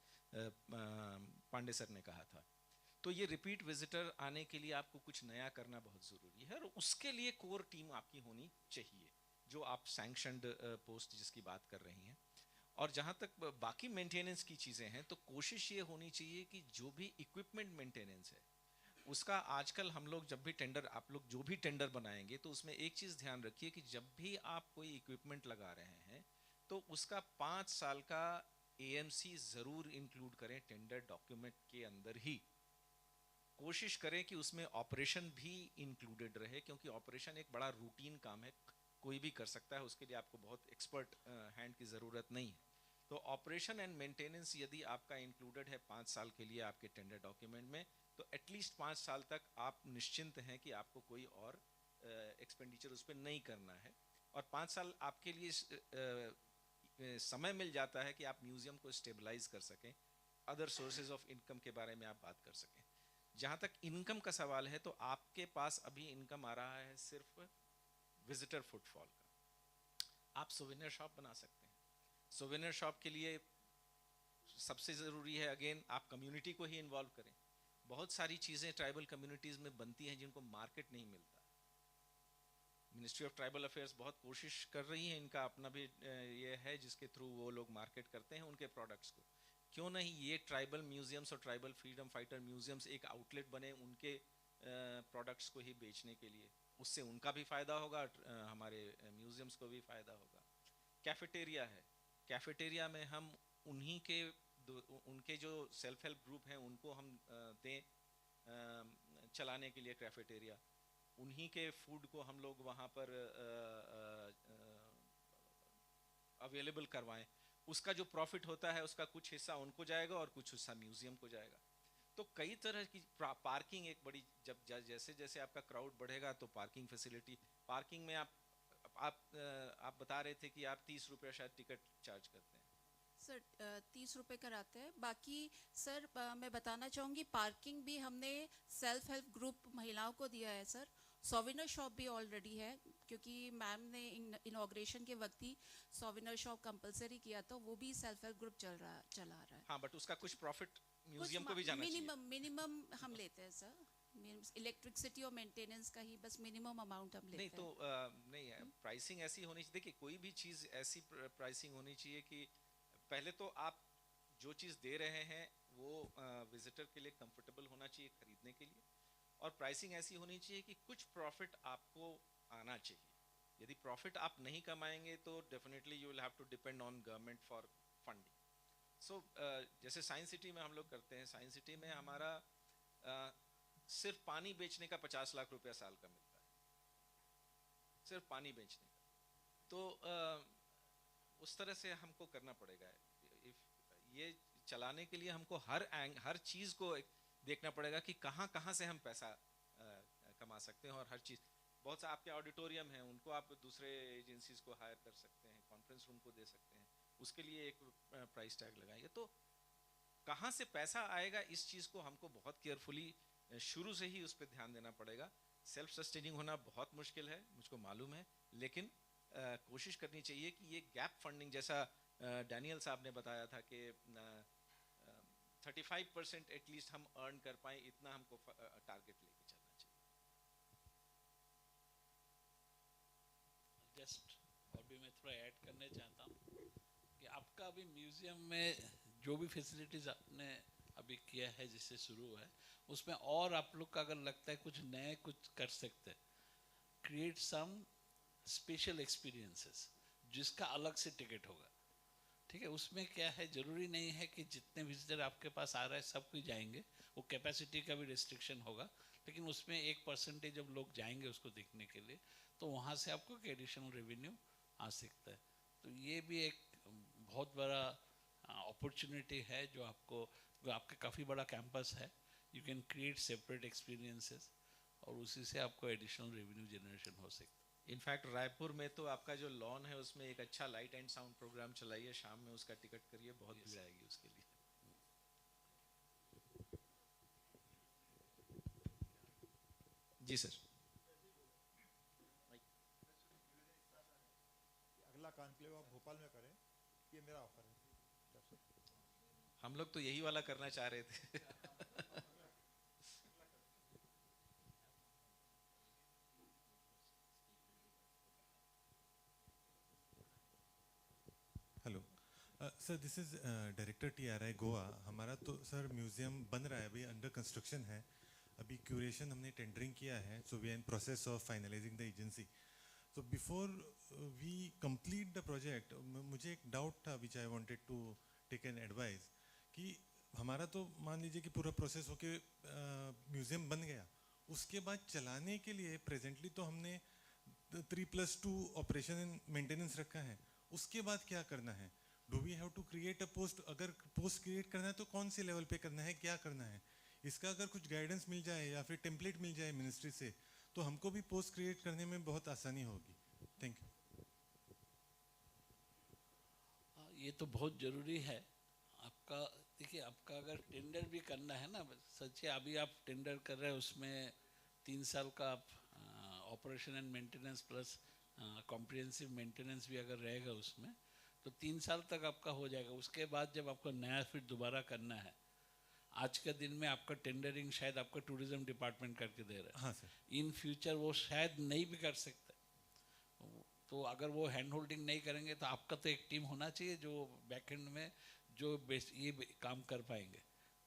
[SPEAKER 8] पांडे सर ने कहा था. तो ये रिपीट विजिटर आने के लिए आपको कुछ नया करना बहुत ज़रूरी है, और उसके लिए कोर टीम आपकी होनी चाहिए, जो आप सैंक्शनड पोस्ट जिसकी बात कर रही हैं. और जहाँ तक बाकी मेंटेनेंस की चीज़ें हैं, तो कोशिश ये होनी चाहिए कि जो भी इक्विपमेंट मेंटेनेंस है उसका, आजकल हम लोग जब भी टेंडर, आप लोग जो भी टेंडर बनाएंगे, तो उसमें एक चीज़ ध्यान रखिए कि जब भी आप कोई इक्विपमेंट लगा रहे हैं तो उसका 5 साल का AMC ज़रूर इंक्लूड करें टेंडर डॉक्यूमेंट के अंदर ही. कोशिश करें कि उसमें ऑपरेशन भी इंक्लूडेड रहे, क्योंकि ऑपरेशन एक बड़ा रूटीन काम है, कोई भी कर सकता है, उसके लिए आपको बहुत एक्सपर्ट हैंड की ज़रूरत नहीं है. तो ऑपरेशन एंड मेंटेनेंस यदि आपका इंक्लूडेड है 5 साल के लिए आपके टेंडर डॉक्यूमेंट में, तो एटलीस्ट 5 साल तक आप निश्चिंत हैं कि आपको कोई और एक्सपेंडिचर उस पर नहीं करना है, और 5 साल आपके लिए समय मिल जाता है कि आप म्यूजियम को स्टेबलाइज कर सकें, अदर सोर्सेज ऑफ इनकम के बारे में आप बात कर सकें। जहाँ तक इनकम का सवाल है, तो आपके पास अभी इनकम आ रहा है सिर्फ विजिटर फुटफॉल का। आप सोवेनियर शॉप बना सकते हैं। सोवेनियर शॉप के लिए सबसे ज़रूरी है अगेन आप कम्युनिटी को ही इन्वॉल्व करें। बहुत सारी चीज़ें ट्राइबल कम्युनिटीज़ में बनती हैं जिनको मार्केट नहीं मिलता। मिनिस्ट्री ऑफ ट्राइबल अफेयर्स बहुत कोशिश कर रही है, इनका अपना भी ये है जिसके थ्रू वो लोग मार्केट करते हैं उनके प्रोडक्ट्स को। क्यों नहीं ये ट्राइबल म्यूजियम्स और ट्राइबल फ्रीडम फाइटर म्यूजियम्स एक आउटलेट बने उनके प्रोडक्ट्स को ही बेचने के लिए, उससे उनका भी फ़ायदा होगा, हमारे म्यूजियम्स को भी फ़ायदा होगा। कैफेटेरिया है, कैफेटेरिया में हम उनके जो सेल्फ हेल्प ग्रुप हैं उनको हम दें चलाने के लिए कैफेटेरिया, उन्हीं के फूड को हम लोग वहाँ पर अवेलेबल करवाएं, उसका जो प्रॉफिट होता है उसका कुछ हिस्सा उनको जाएगा और कुछ हिस्सा म्यूजियम को जाएगा। तो कई तरह की पार्किंग एक बड़ी, जब जैसे जैसे आपका क्राउड बढ़ेगा तो पार्किंग फैसिलिटी, पार्किंग में आप बता रहे थे कि आप 30 रुपये शायद टिकट चार्ज करते हैं।
[SPEAKER 14] सर 30 रुपये कराते हैं। बाकी सर मैं बताना चाहूँगी पार्किंग भी हमने सेल्फ हेल्प ग्रुप महिलाओं को दिया है सर। सोवेनियर शॉप भी ऑलरेडी है, क्योंकि मैम ने इनॉग्रेशन के वक्त ही सोवेनियर शॉप कंपलसरी किया, तो वो भी सेल्फ हेल्प ग्रुप चला रहा है।
[SPEAKER 8] हाँ, बट उसका कुछ प्रॉफिट म्यूजियम को भी जाना चाहिए।
[SPEAKER 14] मिनिमम हम लेते हैं सर, इलेक्ट्रिसिटी और मेंटेनेंस का ही बस मिनिमम अमाउंट हम लेते हैं।
[SPEAKER 8] नहीं तो नहीं है, प्राइसिंग ऐसी होनी चाहिए। देखिए कोई भी चीज़ ऐसी प्राइसिंग होनी चाहिए कि पहले तो आप जो चीज़ दे रहे हैं वो विजिटर के लिए कंफर्टेबल होना चाहिए खरीदने के लिए, और प्राइसिंग ऐसी होनी चाहिए कि कुछ प्रॉफिट आपको आना चाहिए। यदि प्रॉफिट आप नहीं कमाएंगे तो definitely you will have to depend on government for funding. So जैसे साइंस सिटी में हम लोग करते हैं, साइंस सिटी में हमारा सिर्फ पानी बेचने का 50 लाख रुपया साल का मिलता है, सिर्फ पानी बेचने का। तो उस तरह से हमको करना पड़ेगा। ये चलाने के लिए हमको हर चीज़ को देखना पड़ेगा कि कहाँ कहाँ से हम पैसा कमा सकते हैं, और हर चीज़, बहुत सा आपके ऑडिटोरियम हैं उनको आप दूसरे एजेंसीज को हायर कर सकते हैं, कॉन्फ्रेंस रूम को दे सकते हैं, उसके लिए एक प्राइस टैग लगाएंगे। तो कहाँ से पैसा आएगा इस चीज़ को हमको बहुत केयरफुली शुरू से ही उस पर ध्यान देना पड़ेगा। सेल्फ सस्टेनिंग होना बहुत मुश्किल है, मुझको मालूम है, लेकिन कोशिश करनी चाहिए कि ये गैप फंडिंग, जैसा डैनियल साहब ने बताया था कि 35% एटलीस्ट हम अर्न कर पाए, इतना हमको टारगेट लेके चलना चाहिए।
[SPEAKER 7] जस्ट और भी मैं थोड़ा ऐड करना चाहता हूँ कि आपका अभी म्यूजियम में जो भी फैसिलिटीज़ आपने अभी किया है, जिससे शुरू हुआ है, उसमें और आप लोग का अगर लगता है कुछ नए कुछ कर सकते हैं, क्रिएट सम स्पेशल एक्सपीरियंसेस जिसका अलग से टिकट होगा, ठीक है। उसमें क्या है, ज़रूरी नहीं है कि जितने विजिटर आपके पास आ रहे हैं सब कोई जाएंगे, वो कैपेसिटी का भी रिस्ट्रिक्शन होगा, लेकिन उसमें एक परसेंटेज जब लोग जाएंगे उसको देखने के लिए, तो वहाँ से आपको एक एडिशनल रेवेन्यू आ सकता है। तो ये भी एक बहुत बड़ा अपॉर्चुनिटी है जो आपके काफ़ी बड़ा कैंपस है, you can create separate experiences और उसी से आपको एडिशनल रेवेन्यू जनरेशन हो सकता है।
[SPEAKER 8] इनफैक्ट रायपुर में तो आपका जो लॉन है उसमें एक अच्छा लाइट एंड साउंड प्रोग्राम चलाइए, शाम में उसका टिकट करिए, बहुत भीड़ आएगी उसके लिए। जी सर।
[SPEAKER 4] अगला कॉन्क्लेव आप भोपाल में करें, ये मेरा ऑफर है।
[SPEAKER 8] हम लोग तो यही वाला करना चाह रहे थे।
[SPEAKER 3] Hello sir, this is director TRI Goa. हमारा तो सर म्यूज़ियम बन रहा है, अभी अंडर कंस्ट्रक्शन है, अभी क्यूरेशन हमने टेंडरिंग किया है, so we are in process of finalising the agency. So before we complete the project, मुझे एक डाउट था which I wanted to take an advice, कि हमारा तो मान लीजिए कि पूरा प्रोसेस होके म्यूज़ियम बन गया, उसके बाद चलाने के लिए प्रेजेंटली तो हमने 3+2 ऑपरेशन एंड मेंटेनेंस रखा है, उसके बाद क्या करना है? Do we have to create a post? अगर पोस्ट क्रिएट करना है तो कौन से लेवल पे करना है, क्या करना है, इसका अगर कुछ गाइडेंस मिल जाए या फिर टेम्पलेट मिल जाए मिनिस्ट्री से, तो हमको भी पोस्ट क्रिएट करने में बहुत आसानी होगी. Thank you.
[SPEAKER 7] ये तो बहुत ज़रूरी है आपका. देखिए, आपका अगर टेंडर भी करना है ना, सच्चे अभी आप टेंडर कर रहे हैं, उसमें 3 साल का आप operation and maintenance plus comprehensive maintenance भी अगर रहेगा उसमें, तो 3 साल तक आपका हो जाएगा. उसके बाद जब आपको नया फिर दोबारा करना है, आज के दिन में आपका टेंडरिंग शायद आपका टूरिज्म डिपार्टमेंट करके दे रहा है.
[SPEAKER 3] हाँ सर.
[SPEAKER 7] इन फ्यूचर वो शायद नहीं भी कर सकते. तो अगर वो हैंड होल्डिंग नहीं करेंगे तो आपका तो एक टीम होना चाहिए जो बैकएंड में जो ये काम कर पाएंगे.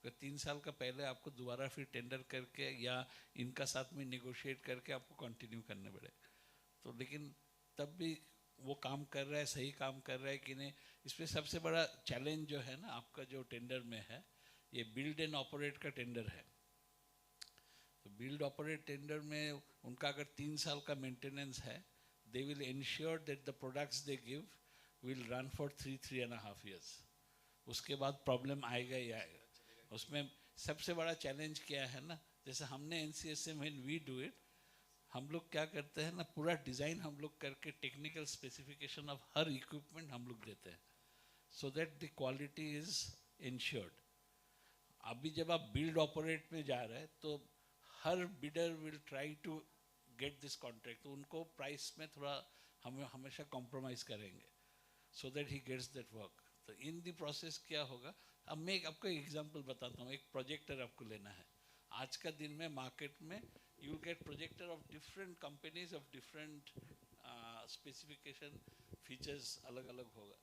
[SPEAKER 7] तो 3 साल का पहले आपको दोबारा फिर टेंडर करके या इनका साथ में नेगोशिएट करके आपको कंटिन्यू करने पड़े. तो लेकिन तब भी वो काम कर रहा है, सही काम कर रहा है कि नहीं. इसमें सबसे बड़ा चैलेंज जो है ना आपका जो टेंडर में है, ये बिल्ड एंड ऑपरेट का टेंडर है. तो बिल्ड ऑपरेट टेंडर में उनका अगर 3 साल का मेंटेनेंस है, they will ensure that the products they give will run for 3.5 years. उसके बाद प्रॉब्लम आएगा ही आएगा. उसमें सबसे बड़ा चैलेंज क्या है ना, जैसे हमने NCSM when we do it, हम लोग क्या करते हैं ना, पूरा डिज़ाइन हम लोग करके technical specification of her equipment हम लोग देते हैं, so that the quality is ensured. अभी जब आप बिल्ड ऑपरेट में जा रहे हैं तो हर bidder will try to get this contract. तो उनको प्राइस में थोड़ा हम हमेशा कॉम्प्रोमाइज करेंगे so that he gets that work. तो इन द प्रोसेस क्या होगा, अब मैं आपको एक एग्जांपल बताता हूँ. एक प्रोजेक्टर आपको लेना है. आज का दिन में मार्केट में you get projector off different companies of different specification, features अलग अलग होगा.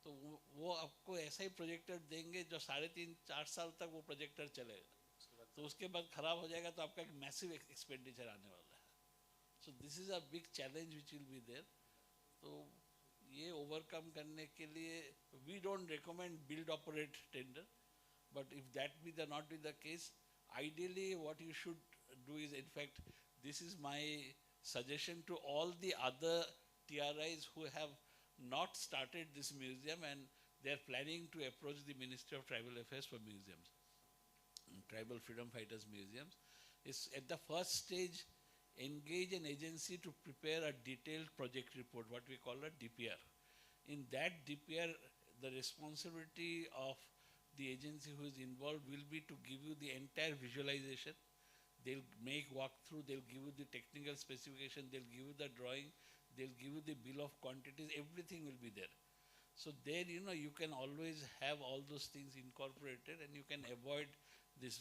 [SPEAKER 7] तो वो आपको ऐसा ही प्रोजेक्टर देंगे जो 3.5-4 साल तक वो प्रोजेक्टर चलेगा. तो उसके बाद ख़राब हो जाएगा तो आपका एक मैसिव एक्सपेंडिचर आने वाला है. So this is a big challenge which will be there. तो ये ओवरकम करने के लिए we don't recommend build operate tender, but if that be the not be the case, ideally what you should do is, in fact, this is my suggestion to all the other TRIs who have not started this museum and they are planning to approach the Ministry of Tribal Affairs for museums, Tribal Freedom Fighters museums, is at the first stage engage an agency to prepare a detailed project report, what we call a DPR. In that DPR, the responsibility of the agency who is involved will be to give you the entire visualization. They'll make walkthrough, they'll give you the technical specification, they'll give you the drawing, they'll give you the bill of quantities, everything will be there. So there, you know, you can always have all those things incorporated and you can avoid this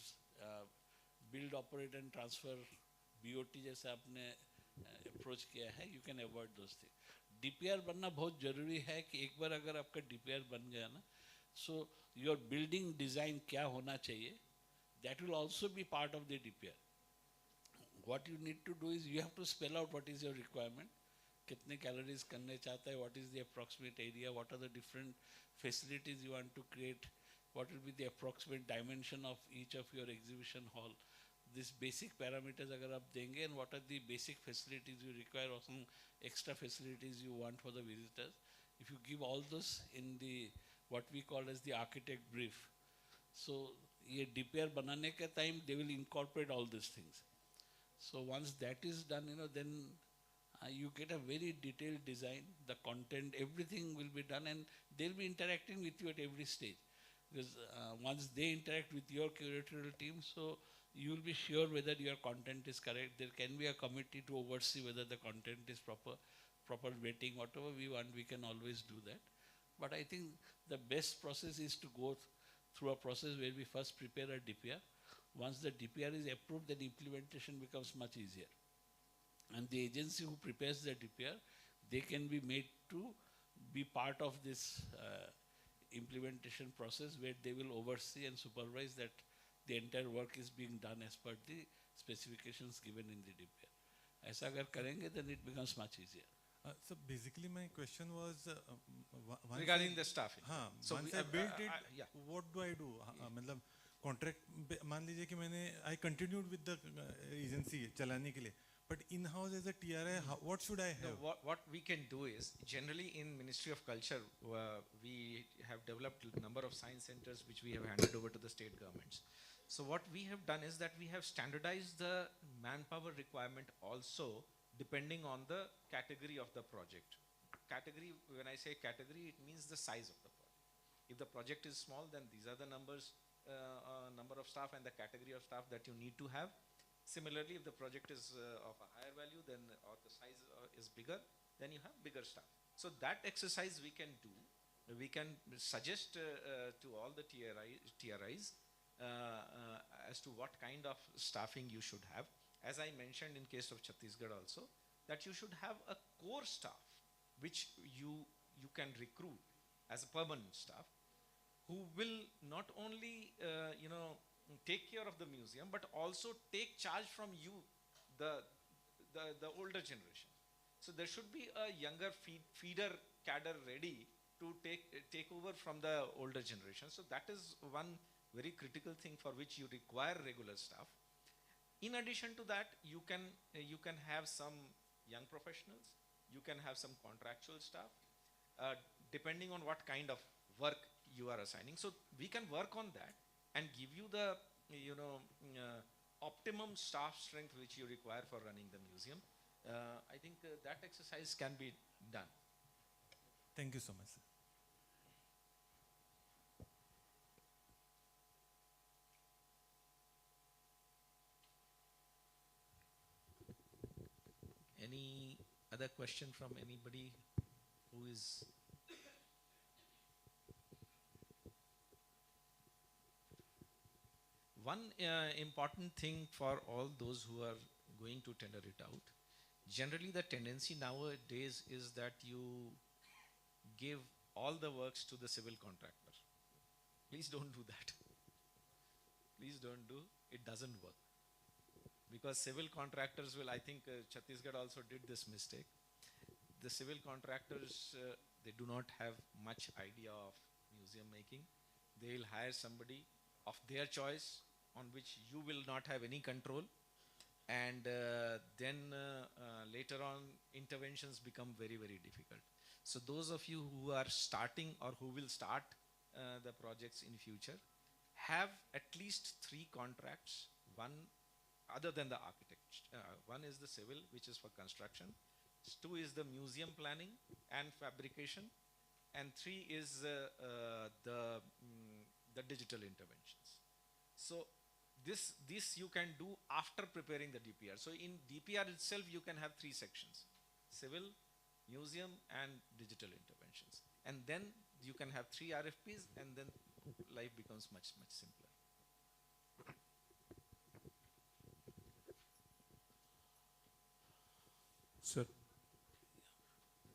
[SPEAKER 7] build, operate and transfer BOT जैसा आपने approach किया है, you can avoid those things. DPR बनना बहुत जरूरी है कि एक बार अगर आपका DPR बन गया ना, so your building design क्या होना चाहिए, that will also be part of the DPR. What you need to do is you have to spell out what is your requirement, कितने calories करने चाहता है, what is the approximate area, what are the different facilities you want to create, what will be the approximate dimension of each of your exhibition hall. These basic parameters अगर आप देंगे, and what are the basic facilities you require or some extra facilities you want for the visitors. If you give all those in the what we call as the architect brief, so ये DPR बनाने के time they will incorporate all these things. So once that is done, you know, then you get a very detailed design, the content, everything will be done, and they'll be interacting with you at every stage. Because once they interact with your curatorial team, so you will be sure whether your content is correct. There can be a committee to oversee whether the content is proper vetting, whatever we want, we can always do that. But I think the best process is to go through a process where we first prepare a DPR. Once the DPR is approved, then implementation becomes much easier. And the agency who prepares the DPR, they can be made to be part of this implementation process where they will oversee and supervise that the entire work is being done as per the specifications given in the DPR. ऐसा अगर करेंगे, then it becomes much easier.
[SPEAKER 3] So basically my question was
[SPEAKER 8] regarding the staffing.
[SPEAKER 3] हाँ,
[SPEAKER 8] so
[SPEAKER 3] once I built it,
[SPEAKER 8] yeah.
[SPEAKER 3] what do I do? मतलब contract मान लीजिए कि मैंने I continued with the agency चलाने के लिए, But in-house as a TRI, what should I have?
[SPEAKER 8] What we can do is, generally in Ministry of Culture, we have developed a number of science centers which we have handed over to the state governments. So what we have done is that we have standardized the manpower requirement also depending on the category of the project. Category, when I say category, it means the size of the project. If the project is small, then these are the numbers, number of staff and the category of staff that you need to have. Similarly, if the project is of a higher value, then or the size is bigger, then you have bigger staff. So that exercise we can do. We can suggest to all the TRIs as to what kind of staffing you should have. As I mentioned in case of Chhattisgarh also, that you should have a core staff which you can recruit as a permanent staff, who will not only take care of the museum, but also take charge from you, the older generation. So there should be a younger feeder cadre ready to take over from the older generation. So that is one very critical thing for which you require regular staff. In addition to that, you can have some young professionals, you can have some contractual staff, depending on what kind of work you are assigning. So we can work on that and give you the optimum staff strength which you require for running the museum. I think that exercise can be done.
[SPEAKER 3] Thank you so much, sir.
[SPEAKER 8] Any other question from anybody who is? One important thing for all those who are going to tender it out, generally the tendency nowadays is that you give all the works to the civil contractor. Please don't do that. Please don't do, it doesn't work. Because civil contractors will, I think Chhattisgarh also did this mistake. The civil contractors, they do not have much idea of museum making. They will hire somebody of their choice on which you will not have any control. And then later on, interventions become very, very difficult. So those of you who are starting or who will start the projects in future, have at least 3 contracts. One, other than the architect. One is the civil, which is for construction. 2 is the museum planning and fabrication. And 3 is the digital interventions. So this you can do after preparing the DPR. So in DPR itself, you can have 3 sections: civil, museum, and digital interventions. And then you can have 3 RFPs, and then life becomes much, much simpler.
[SPEAKER 9] Sir,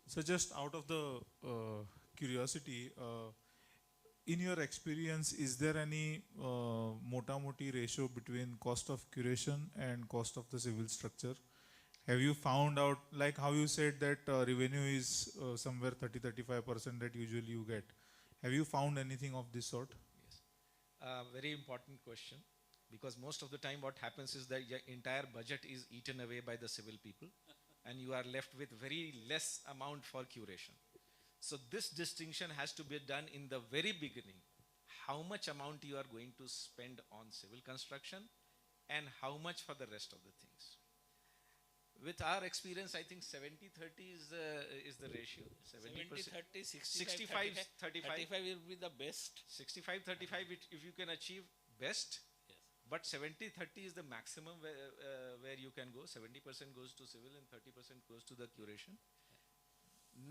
[SPEAKER 9] so just out of the curiosity, in your experience, is there any mota-moti ratio between cost of curation and cost of the civil structure? Have you found out, like how you said that revenue is somewhere 30-35% that usually you get? Have you found anything of this sort?
[SPEAKER 8] Yes. Very important question, because most of the time what happens is that your entire budget is eaten away by the civil people and you are left with very less amount for curation. So this distinction has to be done in the very beginning. How much amount you are going to spend on civil construction and how much for the rest of the things. With our experience, I think 70-30 is the ratio.
[SPEAKER 7] 70-30,
[SPEAKER 8] 65-35.
[SPEAKER 7] 35 will be the best.
[SPEAKER 8] 65-35 if you can achieve best.
[SPEAKER 7] Yes.
[SPEAKER 8] But 70-30 is the maximum where you can go. 70% goes to civil and 30% goes to the curation.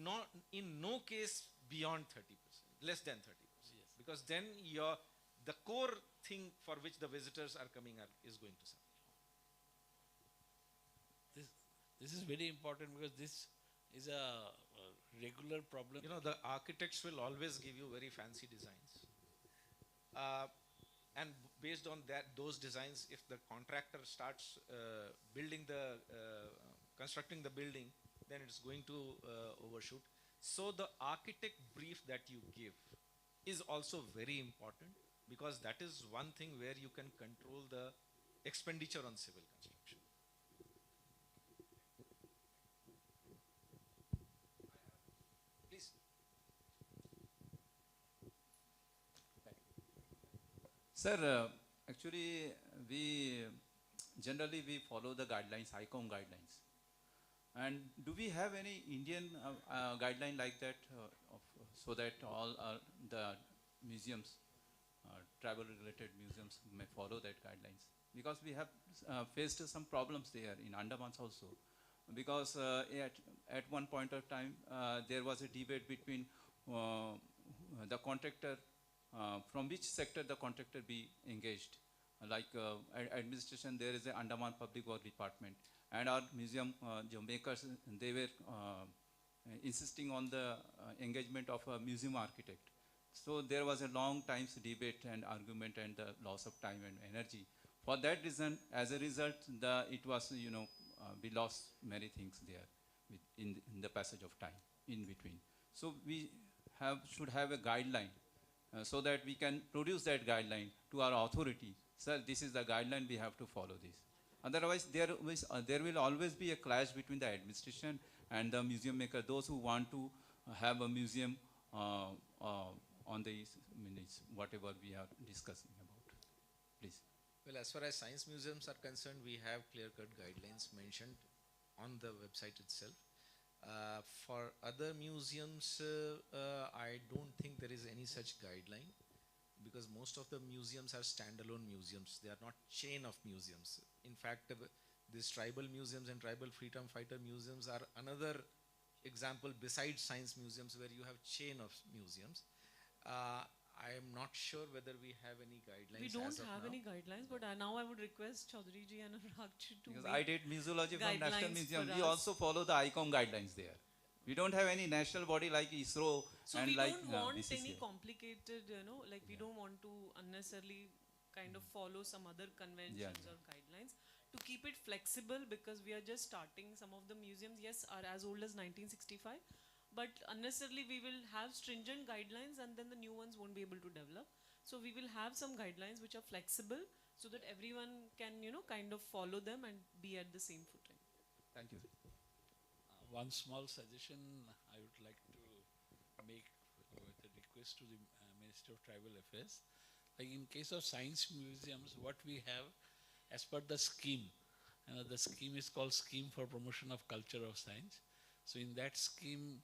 [SPEAKER 8] Not in no case beyond 30%, less than 30%.
[SPEAKER 7] Yes.
[SPEAKER 8] Because then the core thing for which the visitors are coming is going to suffer.
[SPEAKER 7] This is very important because this is a regular problem.
[SPEAKER 8] You know, the architects will always give you very fancy designs. And based on those designs, if the contractor starts constructing the building, then it's going to overshoot. So the architect brief that you give is also very important, because that is one thing where you can control the expenditure on civil construction.
[SPEAKER 6] Sir, actually, we generally we follow the guidelines, ICOM guidelines. And do we have any Indian guideline like that, so that all the museums, travel-related museums, may follow that guidelines? Because we have faced some problems there in Andamans also. Because at one point of time, there was a debate between the contractor, from which sector the contractor be engaged. Like administration, there is an Andaman Public Work Department, and our museum makers, they were insisting on the engagement of a museum architect. So there was a long times debate and argument and the loss of time and energy. For that reason, as a result, it was, we lost many things there in the passage of time in between. So we should have a guideline so that we can produce that guideline to our authority. Sir, this is the guideline, we have to follow this. Otherwise, there will always be a clash between the administration and the museum maker, those who want to have a museum on the whatever we are discussing about. Please.
[SPEAKER 8] Well, as far as science museums are concerned, we have clear-cut guidelines mentioned on the website itself. For other museums, I don't think there is any such guideline, because most of the museums are standalone museums. They are not chain of museums. In fact, these tribal museums and tribal freedom fighter museums are another example besides science museums where you have chain of museums. I am not sure whether we have any guidelines.
[SPEAKER 11] We don't
[SPEAKER 8] as of
[SPEAKER 11] have
[SPEAKER 8] now.
[SPEAKER 11] any guidelines, but now I would request Chaudhary ji and Anurag ji to
[SPEAKER 6] Because
[SPEAKER 11] make
[SPEAKER 6] I did museology from National
[SPEAKER 11] guidelines
[SPEAKER 6] Museum.
[SPEAKER 11] for
[SPEAKER 6] We
[SPEAKER 11] us.
[SPEAKER 6] also follow the ICOM guidelines there. We don't have any national body like ISRO
[SPEAKER 11] So
[SPEAKER 6] and
[SPEAKER 11] we
[SPEAKER 6] like
[SPEAKER 11] don't want
[SPEAKER 6] BCCI.
[SPEAKER 11] any complicated, like we don't want to unnecessarily kind of follow some other conventions or guidelines. To keep it flexible, because we are just starting, some of the museums, yes, are as old as 1965, but unnecessarily we will have stringent guidelines and then the new ones won't be able to develop. So we will have some guidelines which are flexible so that everyone can, kind of follow them and be at the same footing.
[SPEAKER 6] Thank you.
[SPEAKER 7] One small suggestion I would like to make with a request to the Minister of Tribal Affairs. Like in case of science museums, what we have as per the scheme, the scheme is called Scheme for Promotion of Culture of Science. So in that scheme,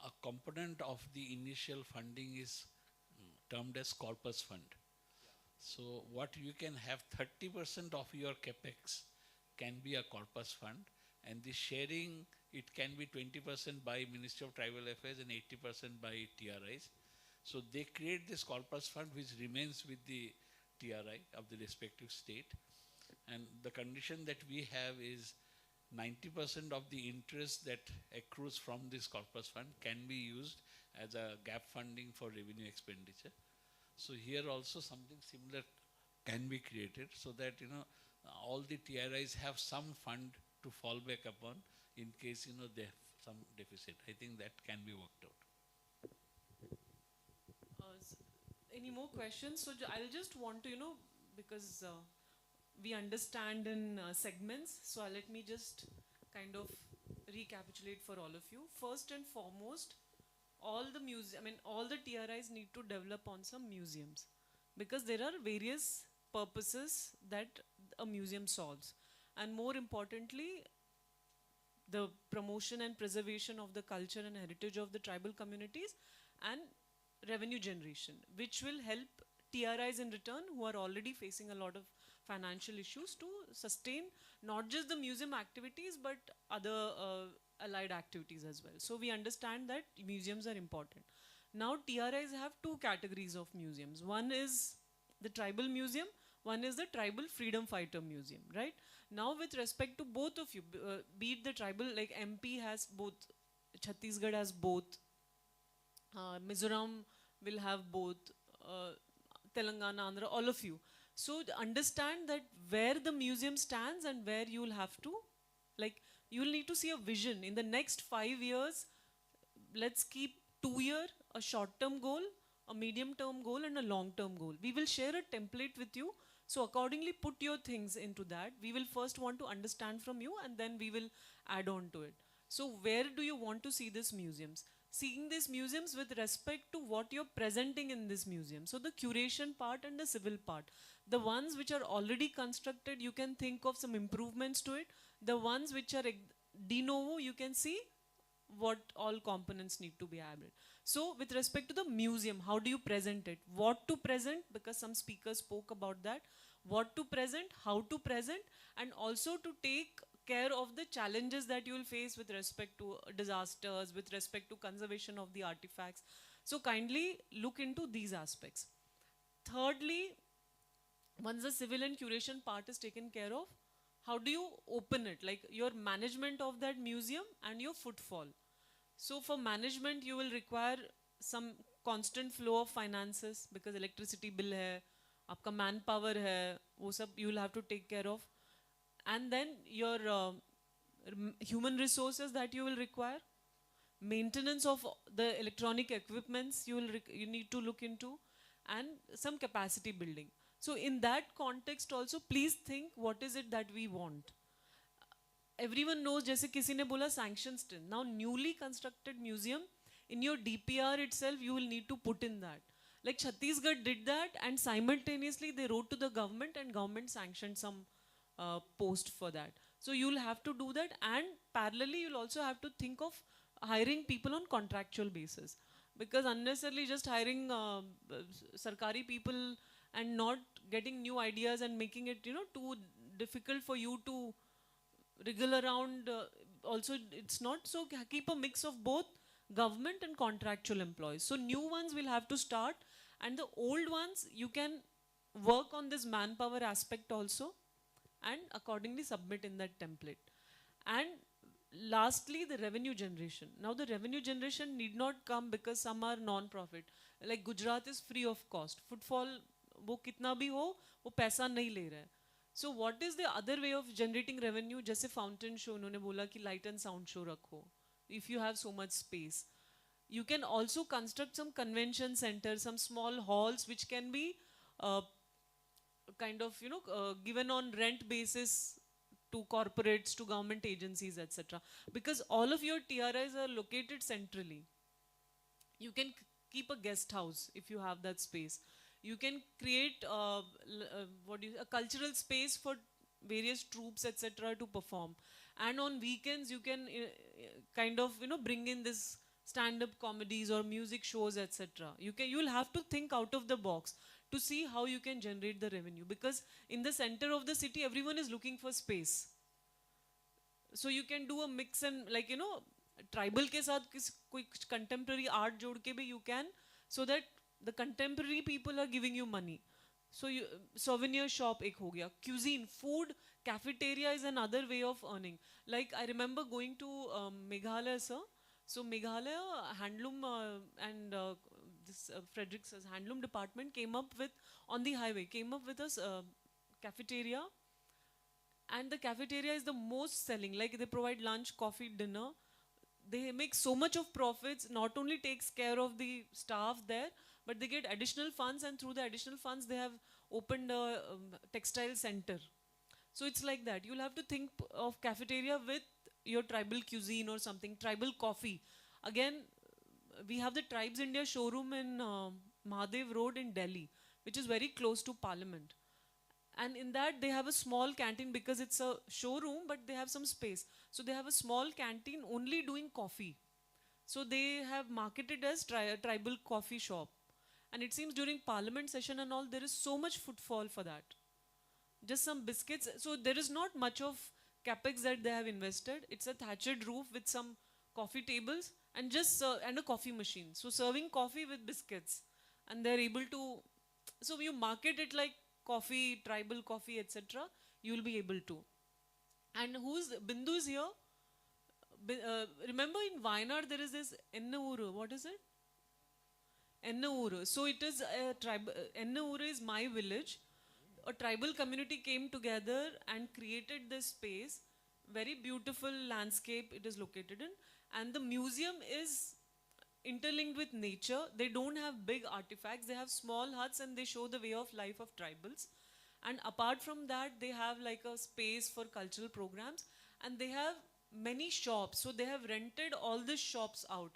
[SPEAKER 7] a component of the initial funding is termed as corpus fund. So what you can have 30% of your capex can be a corpus fund, and the sharing, it can be 20% by Ministry of Tribal Affairs and 80% by TRIs. So they create this corpus fund which remains with the TRI of the respective state. And the condition that we have is 90% of the interest that accrues from this corpus fund can be used as a gap funding for revenue expenditure. So here also something similar can be created so that, all the TRIs have some fund to fall back upon in case, they have some deficit. I think that can be worked out.
[SPEAKER 11] Any more questions? So I'll just want to, because we understand in segments, so let me just kind of recapitulate for all of you. First and foremost, all the TRIs need to develop on some museums, because there are various purposes that a museum solves. And more importantly, the promotion and preservation of the culture and heritage of the tribal communities, and revenue generation, which will help TRIs in return, who are already facing a lot of financial issues, to sustain not just the museum activities but other allied activities as well. So we understand that museums are important. Now TRIs have two categories of museums. One is the tribal museum, one is the tribal freedom fighter museum, right? Now with respect to both of you, be it the tribal, like MP has both, Chhattisgarh has both, Mizoram will have both, Telangana, Andhra, all of you. So understand that where the museum stands and where you will have to, like, you will need to see a vision. In the next 5 years, let's keep 2 year, a short-term goal, a medium-term goal and a long-term goal. We will share a template with you. So accordingly, put your things into that. We will first want to understand from you and then we will add on to it. So where do you want to see these museums? seeing these museums with respect to what you're presenting in this museum. So the curation part and the civil part. The ones which are already constructed, you can think of some improvements to it. The ones which are de novo, you can see what all components need to be added. So with respect to the museum, how do you present it? What to present, because some speakers spoke about that. What to present, how to present, and also to take care of the challenges that you will face with respect to disasters, with respect to conservation of the artifacts. So kindly look into these aspects. Thirdly, once the civil and curation part is taken care of, how do you open it? Like your management of that museum and your footfall. So for management, you will require some constant flow of finances, because electricity bill hai, aapka manpower hai, wo sab you will have to take care of. And then your human resources that you will require, maintenance of the electronic equipments you need to look into, and some capacity building. So in that context also, please think what is it that we want. Everyone knows, जैसे किसी ने बोला sanction still. Now newly constructed museum, in your DPR itself, you will need to put in that. Like Chhattisgarh did that, and simultaneously they wrote to the government, and government sanctioned some post for that. So you'll have to do that, and parallelly you'll also have to think of hiring people on contractual basis, because unnecessarily just hiring sarkari people and not getting new ideas and making it, you know, too difficult for you to wriggle around. Also, it's not, so keep a mix of both government and contractual employees. So new ones will have to start, and the old ones you can work on this manpower aspect also, and accordingly submit in that template. And lastly, the revenue generation. Now the revenue generation need not come because some are non-profit. Like Gujarat is free of cost. Footfall, wo kitna bhi ho, wo paisa nahi le raha hai. So what is the other way of generating revenue? जैसे fountain show, उन्होंने बोला कि light and sound show रखो. If you have so much space, you can also construct some convention centers, some small halls which can be kind of, you know, given on rent basis to corporates, to government agencies, etc. Because all of your TRIs are located centrally. You can keep a guest house if you have that space. You can create a cultural space for various troops, etc. to perform. And on weekends, you can kind of, you know, bring in this stand-up comedies or music shows, etc. You'll have to think out of the box to see how you can generate the revenue, because in the center of the city, everyone is looking for space. So you can do a mix, and like, you know, tribal ke saath koi contemporary art jod ke bhi you can, so that the contemporary people are giving you money. So you, souvenir shop ek ho gaya, cuisine, food, cafeteria is another way of earning. Like I remember going to Meghalaya, sir. So Meghalaya handloom and this Frederick's handloom department came up with, on the highway, came up with a cafeteria. And the cafeteria is the most selling. Like they provide lunch, coffee, dinner. They make so much of profits, not only takes care of the staff there, but they get additional funds, and through the additional funds they have opened a textile center. So it's like that. You'll have to think of cafeteria with your tribal cuisine or something, tribal coffee. Again, we have the Tribes India showroom in Mahadev Road in Delhi, which is very close to Parliament. And in that they have a small canteen, because it's a showroom, but they have some space. So they have a small canteen only doing coffee. So they have marketed as tribal coffee shop. And it seems during Parliament session and all, there is so much footfall for that. Just some biscuits. So there is not much of capex that they have invested. It's a thatched roof with some coffee tables and just and a coffee machine. So serving coffee with biscuits, and they're able to. So you market it like coffee, tribal coffee, etc. You will be able to. And who's Bindu is here? Remember in Wayanad there is this Ennauru. What is it? Ennauru. So it is a tribe. Ennauru is my village. A tribal community came together and created this space. Very beautiful landscape it is located in. And the museum is interlinked with nature. They don't have big artifacts. They have small huts, and they show the way of life of tribals. And apart from that, they have like a space for cultural programs. And they have many shops. So they have rented all the shops out.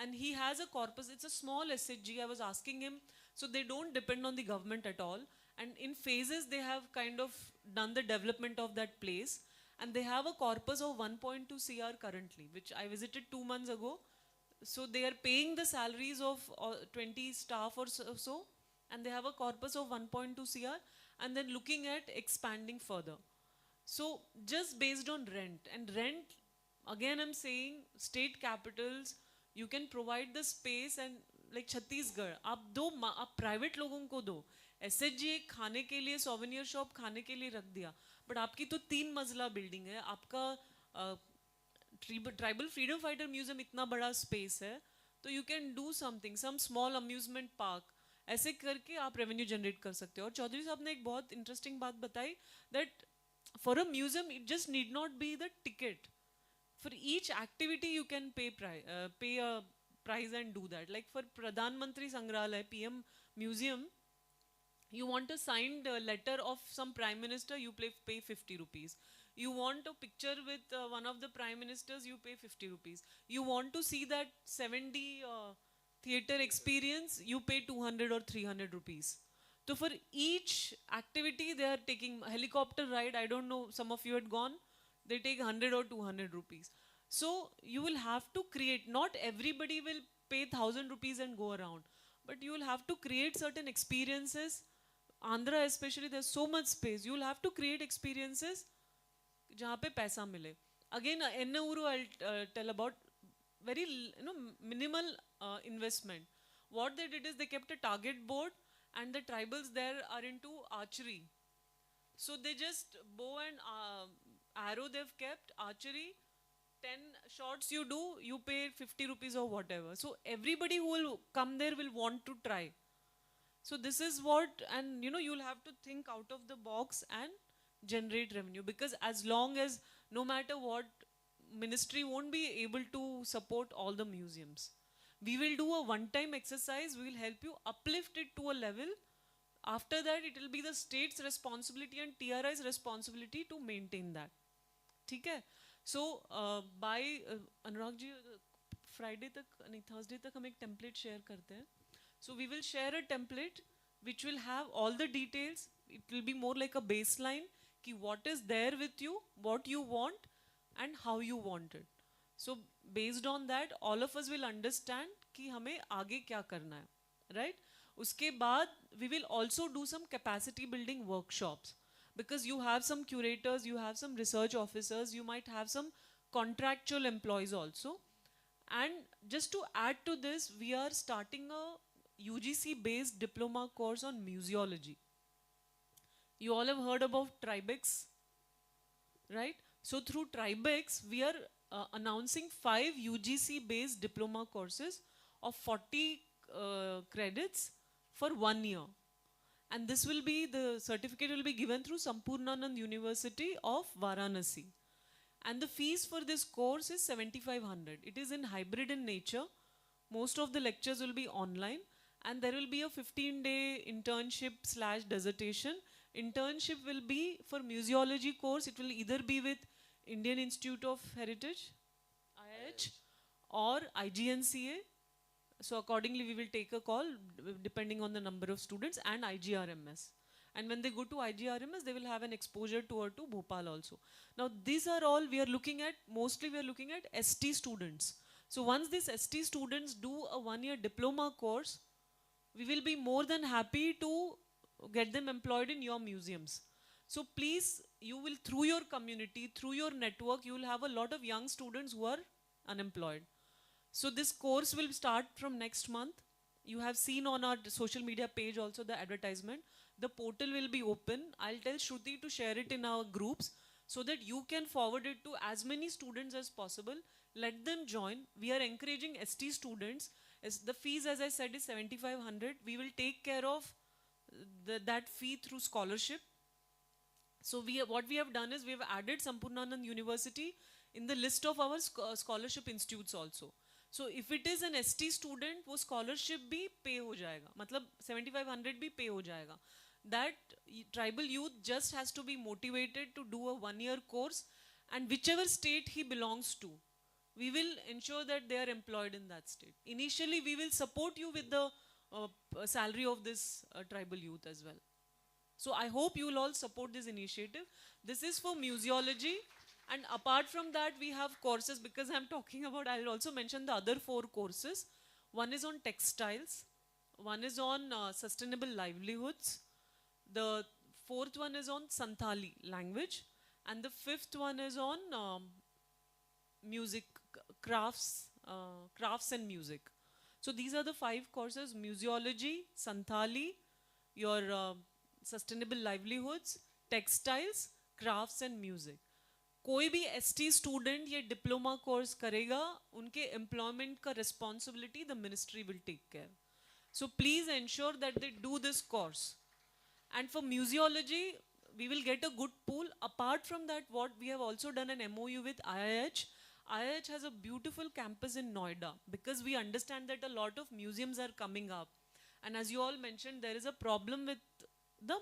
[SPEAKER 11] and he has a corpus. It's a small SHG. I was asking him, so they don't depend on the government at all. And in phases, they have kind of done the development of that place. And they have a corpus of 1.2 CR currently, which I visited 2 months ago. So they are paying the salaries of 20 staff or so, and they have a corpus of 1.2 CR, and then looking at expanding further. So just based on rent, and rent, again I'm saying, state capitals, you can provide the space, and like Chhattisgarh, आप private लोगों को दो, SHG एक खाने के लिए souvenir shop खाने के लिए रख दिया, but आपकी तो 3 मंजिला building है, आपका Tribal Freedom Fighter Museum इतना बड़ा space है, तो you can do something, some small amusement park, ऐसे करके आप revenue generate कर सकते हो. और चौधरी साहब ने एक बहुत interesting बात बताई, that for a museum it just need not be the ticket. For each activity you can pay a price and do that. Like for Pradhan Mantri Sangrahalaya, PM Museum, you want a signed letter of some Prime Minister, you pay 50 rupees. You want a picture with one of the Prime Ministers, you pay 50 rupees. You want to see that 7D theatre experience, you pay 200 or 300 rupees. So for each activity, they are taking helicopter ride. I don't know, some of you had gone. They take 100 or 200 rupees. So you will have to create, not everybody will pay 1,000 rupees and go around. But you will have to create certain experiences. Andhra especially, there's so much space. You will have to create experiences जहाँ पे पैसा मिले. Again, Ennuru I'll tell about very minimal investment. What they did is they kept a target board, and the tribals there are into archery. So they just bow and arrow they've kept, archery, 10 shots you do, you pay 50 rupees or whatever. So everybody who will come there will want to try. So this is what, and you'll have to think out of the box and generate revenue, because as long as no matter what, ministry won't be able to support all the museums. We will do a one-time exercise, we will help you uplift it to a level. After that, it will be the state's responsibility and TRI's responsibility to maintain that. Okay? So, by Anurag ji, Friday tak, Thursday tak hum ek template share karte hain. So we will share a template which will have all the details. It will be more like a baseline, ki what is there with you, what you want, and how you want it. So based on that, all of us will understand कि हमें आगे क्या करना है, right? उसके बाद we will also do some capacity building workshops, because you have some curators, you have some research officers, you might have some contractual employees also. And just to add to this, we are starting a UGC based diploma course on museology. You all have heard about Tribex, right? So through Tribex, we are announcing 5 UGC-based diploma courses of 40 credits for 1 year. And this will be, the certificate will be given through Sampurnanand University of Varanasi. And the fees for this course is 7,500. It is in hybrid in nature. Most of the lectures will be online. And there will be a 15-day internship / dissertation. Internship will be for museology course. It will either be with Indian Institute of Heritage, IIH, or IGNCA. So accordingly, we will take a call depending on the number of students, and IGRMS. And when they go to IGRMS, they will have an exposure tour to Bhopal also. Now, these are all we are looking at, mostly we are looking at ST students. So once these ST students do a 1-year diploma course, we will be more than happy to get them employed in your museums. So please, you will, through your community, through your network, you will have a lot of young students who are unemployed. So this course will start from next month. You have seen on our social media page also the advertisement. The portal will be open. I'll tell Shruti to share it in our groups so that you can forward it to as many students as possible. Let them join. We are encouraging ST students. The fees, as I said, is 7,500. We will take care of that fee through scholarship. So what we have done is we have added Sampurnanand University in the list of our scholarship institutes also. So if it is an ST student, वो scholarship भी pay हो जाएगा. मतलब 7,500 भी pay हो जाएगा. That tribal youth just has to be motivated to do a 1-year course, and whichever state he belongs to, we will ensure that they are employed in that state. Initially, we will support you with the salary of this tribal youth as well. So I hope you will all support this initiative. This is for museology. And apart from that, we have courses, because I'm talking about, I'll also mention the other 4 courses. One is on textiles. One is on sustainable livelihoods. The 4th one is on Santali language. And the 5th one is on music, crafts and music. So these are the 5 courses: museology, Santali, your sustainable livelihoods, textiles, crafts and music. कोई भी ST student ये diploma course करेगा, उनके employment का responsibility the ministry will take care. So please ensure that they do this course. And for museology, we will get a good pool. Apart from that, what we have also done an MOU with IIH. IIH has a beautiful campus in Noida, because we understand that a lot of museums are coming up. And as you all mentioned, there is a problem with the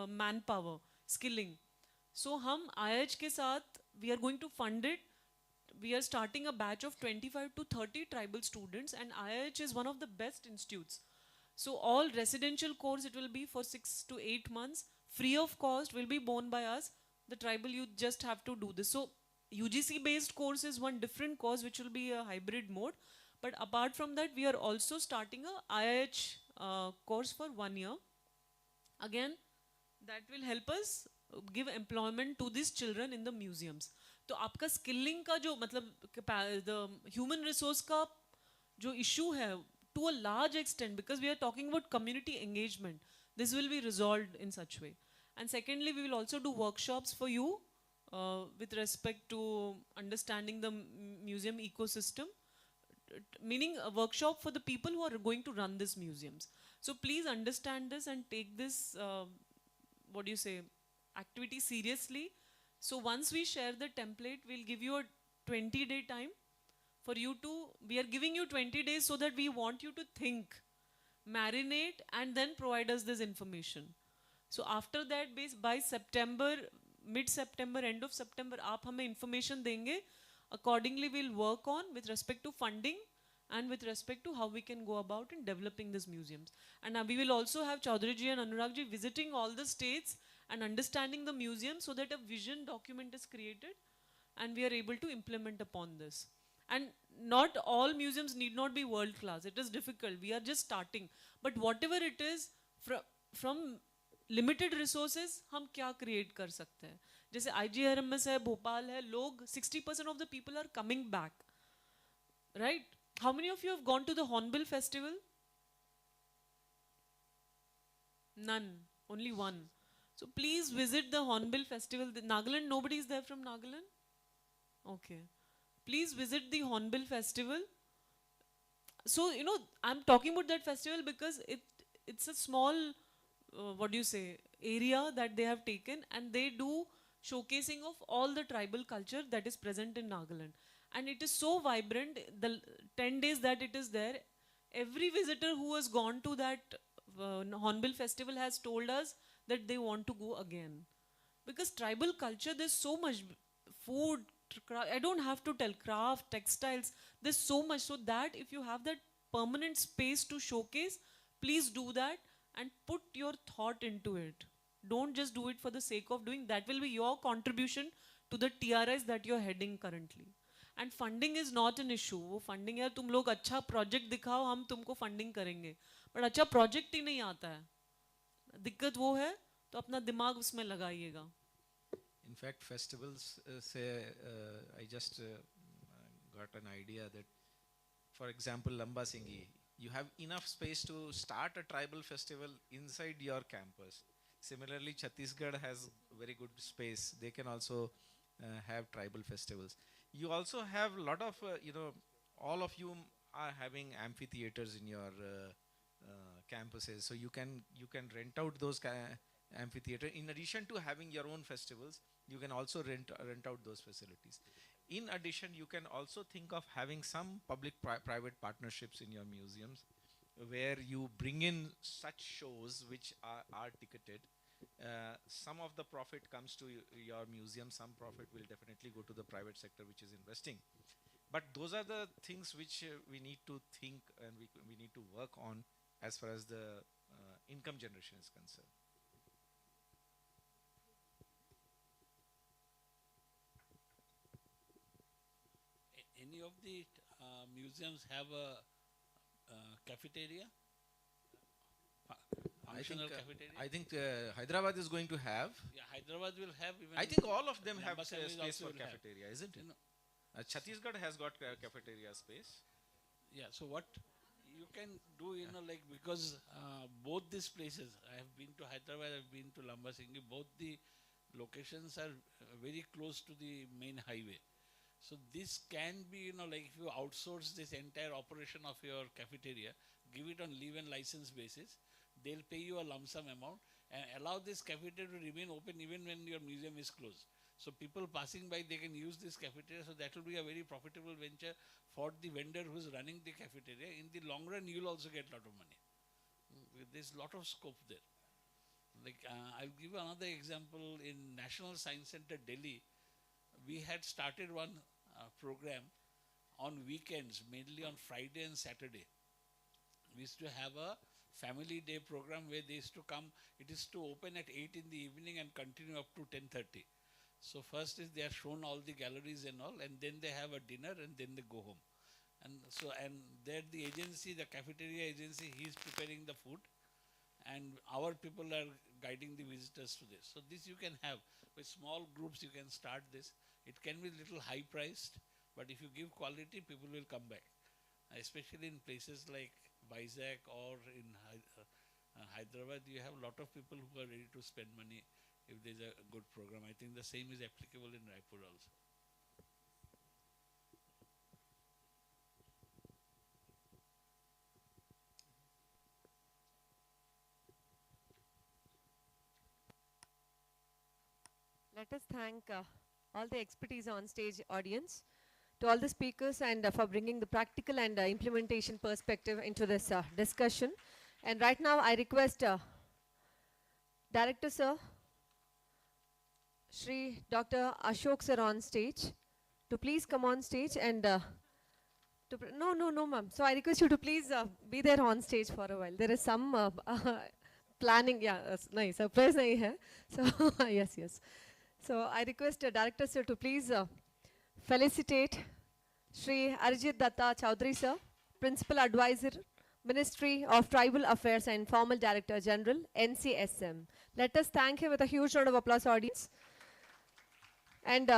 [SPEAKER 11] manpower, skilling. So hum IIH ke saath, we are going to fund it. We are starting a batch of 25 to 30 tribal students, and IIH is one of the best institutes. So all residential course, it will be for 6 to 8 months, free of cost, will be borne by us. The tribal youth just have to do this. So UGC based course is one different course, which will be a hybrid mode. But apart from that, we are also starting a IIH course for 1 year. Again, that will help us give employment to these children in the museums. तो आपका skilling का जो मतलब the human resource का जो issue है, to a large extent, because we are talking about community engagement, this will be resolved in such way. And secondly, we will also do workshops for you with respect to understanding the museum ecosystem, meaning a workshop for the people who are going to run these museums. So please understand this and take this, what do you say, activity seriously. So once we share the template, we'll give you a 20-day time for you to, we are giving you 20 days so that we want you to think, marinate, and then provide us this information. So after that, by September, mid-September, end of September, aap hame information denge. Accordingly, we'll work on with respect to funding and with respect to how we can go about in developing these museums. And we will also have Chaudhary ji and Anurag ji visiting all the states and understanding the museum, so that a vision document is created and we are able to implement upon this. And not all museums need not be world class. It is difficult. We are just starting. But whatever it is, from limited resources, हम क्या create कर सकते हैं? जैसे IGRMS है, भोपाल है, लोग 60% of the people are coming back, right? How many of you have gone to the Hornbill Festival? None, only one. So please visit the Hornbill Festival. Nagaland, nobody is there from Nagaland? Okay. Please visit the Hornbill Festival. So, you know, I'm talking about that festival because it's a small, what do you say, area that they have taken, and they do showcasing of all the tribal culture that is present in Nagaland. And it is so vibrant, the 10 days that it is there, every visitor who has gone to that Hornbill Festival has told us that they want to go again. Because tribal culture, there's so much food, I don't have to tell, craft, textiles, there's so much. So that if you have that permanent space to showcase, please do that and put your thought into it. Don't just do it for the sake of doing. That will be your contribution to the TRIs that you're heading currently. And funding is not an issue. वो funding है, तुम लोग अच्छा project दिखाओ, हम तुमको funding करेंगे. But अच्छा project ही नहीं आता है. दिक्कत वो है, तो अपना दिमाग उसमें लगाइएगा.
[SPEAKER 8] In fact, festivals say, I just got an idea that, for example, Lamba Singhi, you have enough space to start a tribal festival inside your campus. Similarly, Chhattisgarh has very good space. They can also have tribal festivals. You also have a lot of, you know, all of you are having amphitheaters in your campuses. So you can rent out those amphitheater. In addition to having your own festivals, you can also rent out those facilities. In addition, you can also think of having some public-private partnerships in your museums, where you bring in such shows which are ticketed. Some of the profit comes to your museum, some profit will definitely go to the private sector which is investing. But those are the things which we need to think and we need to work on as far as the income generation is concerned.
[SPEAKER 7] Any of the museums have a cafeteria? Cafeteria?
[SPEAKER 8] I think Hyderabad is going to have.
[SPEAKER 7] Yeah, Hyderabad will have. Even
[SPEAKER 8] I think all of them have
[SPEAKER 7] Lambasam
[SPEAKER 8] space for
[SPEAKER 7] will have.
[SPEAKER 8] cafeteria, isn't it? Chhattisgarh has got cafeteria space.
[SPEAKER 7] Yeah, so what you can do, like, because both these places, I have been to Hyderabad, I have been to Lambasingi, both the locations are very close to the main highway. So this can be, like if you outsource this entire operation of your cafeteria, give it on leave and license basis, they'll pay you a lump sum amount and allow this cafeteria to remain open even when your museum is closed. So people passing by, they can use this cafeteria. So that will be a very profitable venture for the vendor who's running the cafeteria. In the long run, you'll also get a lot of money. There's a lot of scope there. Like I'll give another example. In National Science Center, Delhi, we had started one program on weekends, mainly on Friday and Saturday. We used to have a family day program where they used to come. It is to open at 8 in the evening and continue up to 10:30. So first is they are shown all the galleries and all, and then they have a dinner and then they go home. And so, and there the agency, the cafeteria agency, he is preparing the food and our people are guiding the visitors to this. So this you can have. With small groups you can start this. It can be little high priced, but if you give quality, people will come back. Especially in places like Vizag or in Hyderabad, you have a lot of people who are ready to spend money if there's a good program. I think the same is applicable in Raipur also.
[SPEAKER 1] Let us thank all the expertise on stage audience, to all the speakers, and for bringing the practical and implementation perspective into this discussion. And right now I request Director Sir, Shri Dr. Ashok Sir on stage, to please come on stage and no ma'am. So I request you to please be there on stage for a while. There is some planning, yeah, nice, surprise nahi hai. So yes. So I request Director Sir to please felicitate Shri Arjit Datta Chowdhury Sir, Principal Advisor, Ministry of Tribal Affairs and Formal Director General, NCSM. Let us thank him with a huge round of applause, audience. And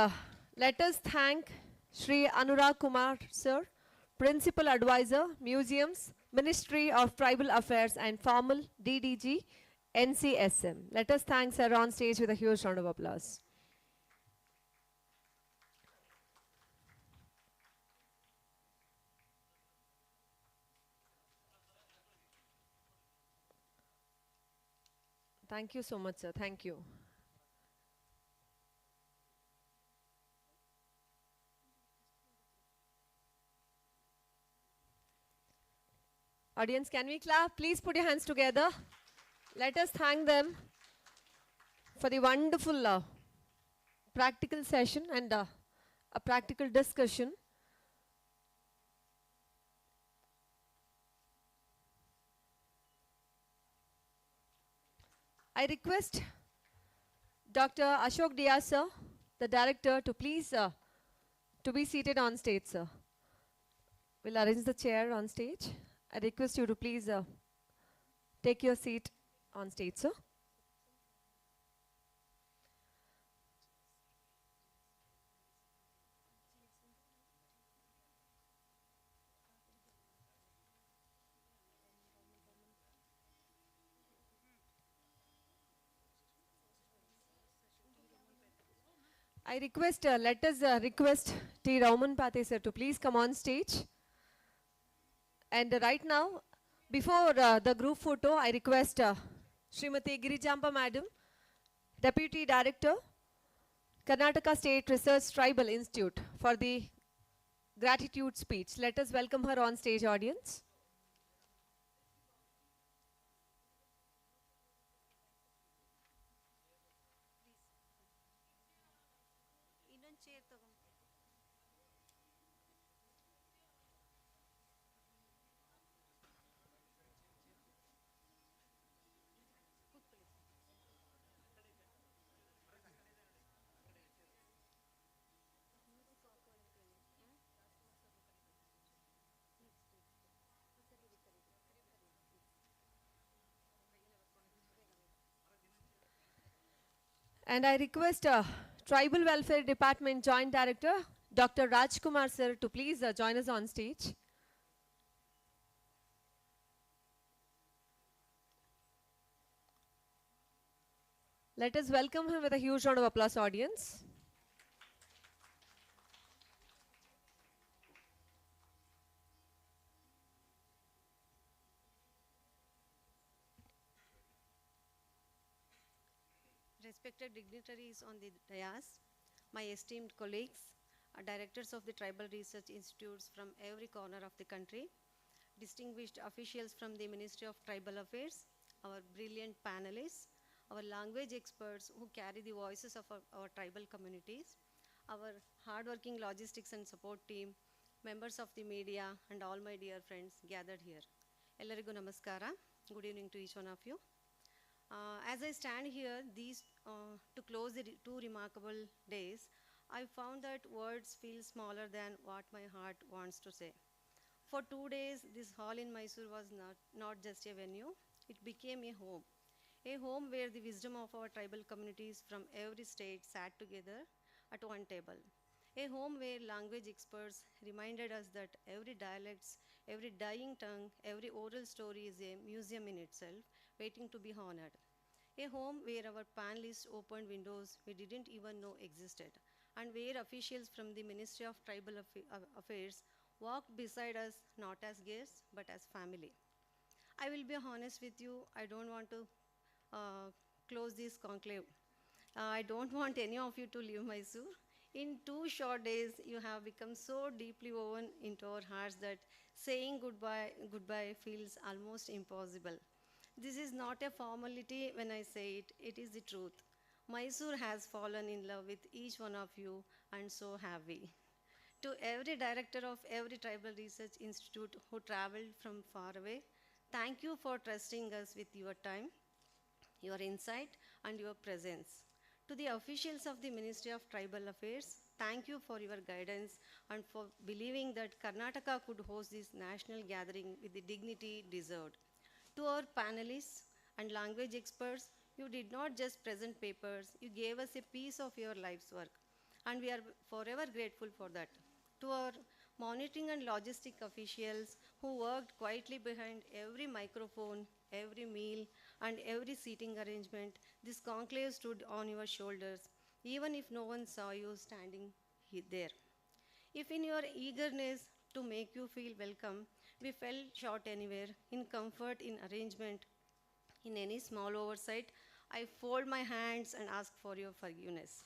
[SPEAKER 1] let us thank Shri Anurag Kumar Sir, Principal Advisor, Museums, Ministry of Tribal Affairs and Formal, DDG, NCSM. Let us thank Sir on stage with a huge round of applause. Thank you so much, sir. Thank you. Audience, can we clap? Please put your hands together. Let us thank them for the wonderful practical session and a practical discussion. I request Dr. Ashok Diaz sir, the director, to please to be seated on stage, sir. We'll arrange the chair on stage. I request you to please take your seat on stage, sir. I request, let us request T. Rauman Pathe sir to please come on stage. And right now, before the group photo, I request Srimati Girijampa Madam, Deputy Director, Karnataka State Research Tribal Institute, for the gratitude speech. Let us welcome her on stage, audience. And I request Tribal Welfare Department Joint Director, Dr. Rajkumar sir, to please join us on stage. Let us welcome him with a huge round of applause, audience.
[SPEAKER 10] Respected dignitaries on the dais, my esteemed colleagues, directors of the tribal research institutes from every corner of the country, distinguished officials from the Ministry of Tribal Affairs, our brilliant panelists, our language experts who carry the voices of our tribal communities, our hardworking logistics and support team, members of the media, and all my dear friends gathered here. Ellarigu namaskara. Good evening to each one of you. As I stand here to close the two remarkable days, I found that words feel smaller than what my heart wants to say. For 2 days, this hall in Mysore was not just a venue, it became a home where the wisdom of our tribal communities from every state sat together at one table. A home where language experts reminded us that every dialect, every dying tongue, every oral story is a museum in itself, waiting to be honored. A home where our panelists opened windows we didn't even know existed, and where officials from the Ministry of Tribal Affairs walked beside us not as guests but as family. I will be honest with you, I don't want to close this conclave. I don't want any of you to leave Mysore. In 2 short days, you have become so deeply woven into our hearts that saying goodbye feels almost impossible. This is not a formality when I say it, it is the truth. Mysore has fallen in love with each one of you, and so have we. To every director of every tribal research institute who traveled from far away, thank you for trusting us with your time, your insight, and your presence. To the officials of the Ministry of Tribal Affairs, thank you for your guidance and for believing that Karnataka could host this national gathering with the dignity deserved. To our panelists and language experts, you did not just present papers, you gave us a piece of your life's work, and we are forever grateful for that. To our monitoring and logistic officials who worked quietly behind every microphone, every meal, and every seating arrangement, this conclave stood on your shoulders, even if no one saw you standing there. If in your eagerness to make you feel welcome, we fell short anywhere, in comfort, in arrangement, in any small oversight, I fold my hands and ask for your forgiveness.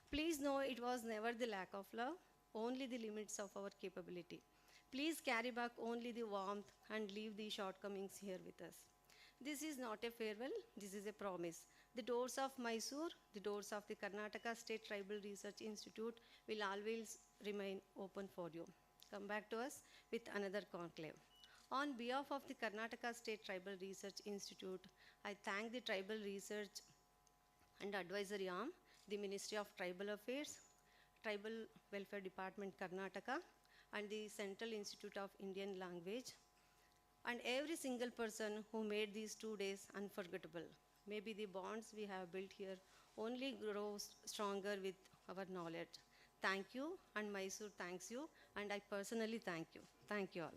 [SPEAKER 10] Please know it was never the lack of love, only the limits of our capability. Please carry back only the warmth and leave the shortcomings here with us. This is not a farewell, this is a promise. The doors of Mysore, the doors of the Karnataka State Tribal Research Institute will always remain open for you. Come back to us with another conclave. On behalf of the Karnataka State Tribal Research Institute, I thank the Tribal Research and Advisory Arm, the Ministry of Tribal Affairs, Tribal Welfare Department Karnataka, and the Central Institute of Indian Language, and every single person who made these 2 days unforgettable. Maybe the bonds we have built here only grow stronger with our knowledge. Thank you, and Mysore thanks you, and I personally thank you. Thank you all.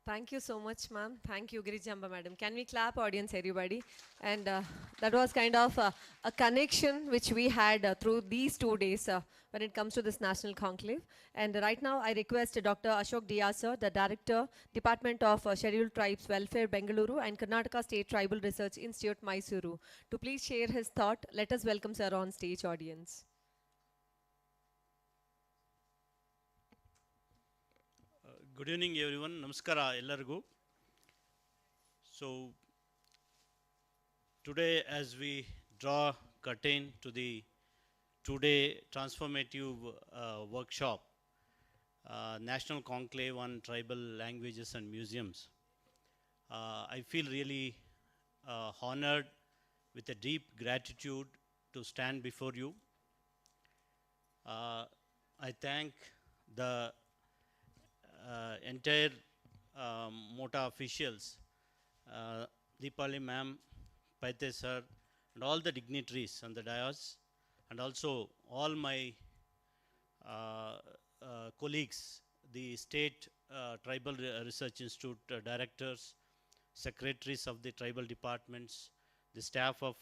[SPEAKER 1] Thank you so much, ma'am. Thank you, Girijamba madam. Can we clap, audience, everybody? And that was kind of a connection which we had through these 2 days when it comes to this national conclave. And right now, I request Dr. Ashok Diya sir, the Director, Department of Scheduled Tribes Welfare, Bengaluru, and Karnataka State Tribal Research Institute, Mysuru, to please share his thought. Let us welcome sir on stage, audience.
[SPEAKER 22] Good evening, everyone. Namaskara, ellargu. So, today, as we draw curtain to the 2-day transformative workshop, National Conclave on Tribal Languages and Museums, I feel really honored with a deep gratitude to stand before you. I thank the entire MOTA officials Deepali ma'am, Paite sir, and all the dignitaries on the dais, and also all my colleagues, the State Tribal Research Institute directors, secretaries of the tribal departments, the staff of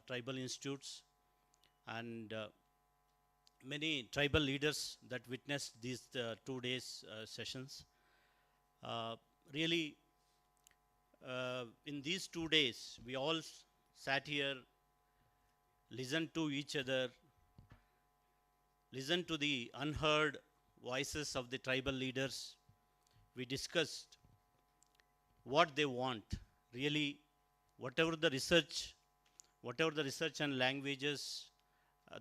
[SPEAKER 22] tribal institutes, and many tribal leaders that witnessed these 2 days sessions. Really, in these 2 days, we all sat here, listened to each other, listened to the unheard voices of the tribal leaders. We discussed what they want. Really, whatever the research and languages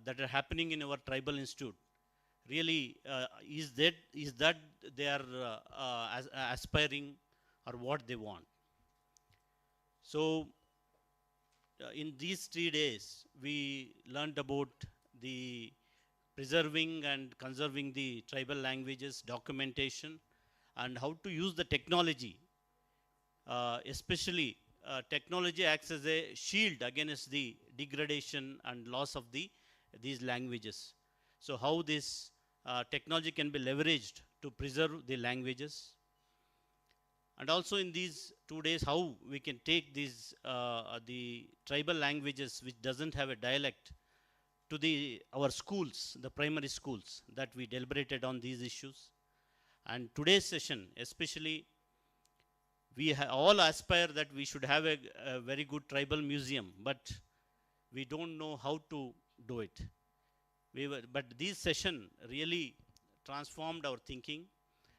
[SPEAKER 22] that are happening in our tribal institute, really is that they are aspiring or what they want. So in these 3 days, we learned about the preserving and conserving the tribal languages, documentation, and how to use the technology. Especially technology acts as a shield against the degradation and loss of these languages. So how this technology can be leveraged to preserve the languages. And also in these 2 days, how we can take these the tribal languages which doesn't have a dialect to our schools, the primary schools, that we deliberated on these issues. And today's session, especially, we all aspire that we should have a very good tribal museum, but we don't know how to do it. But this session really transformed our thinking,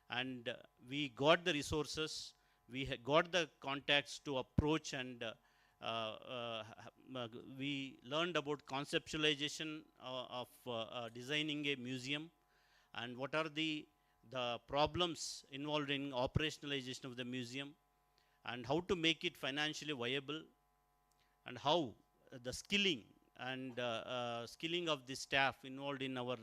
[SPEAKER 22] and we got the resources, we got the contacts to approach, and we learned about conceptualization of designing a museum, and what are the problems involved in operationalization of the museum, and how to make it financially viable, and how the skilling and skilling of the staff involved in our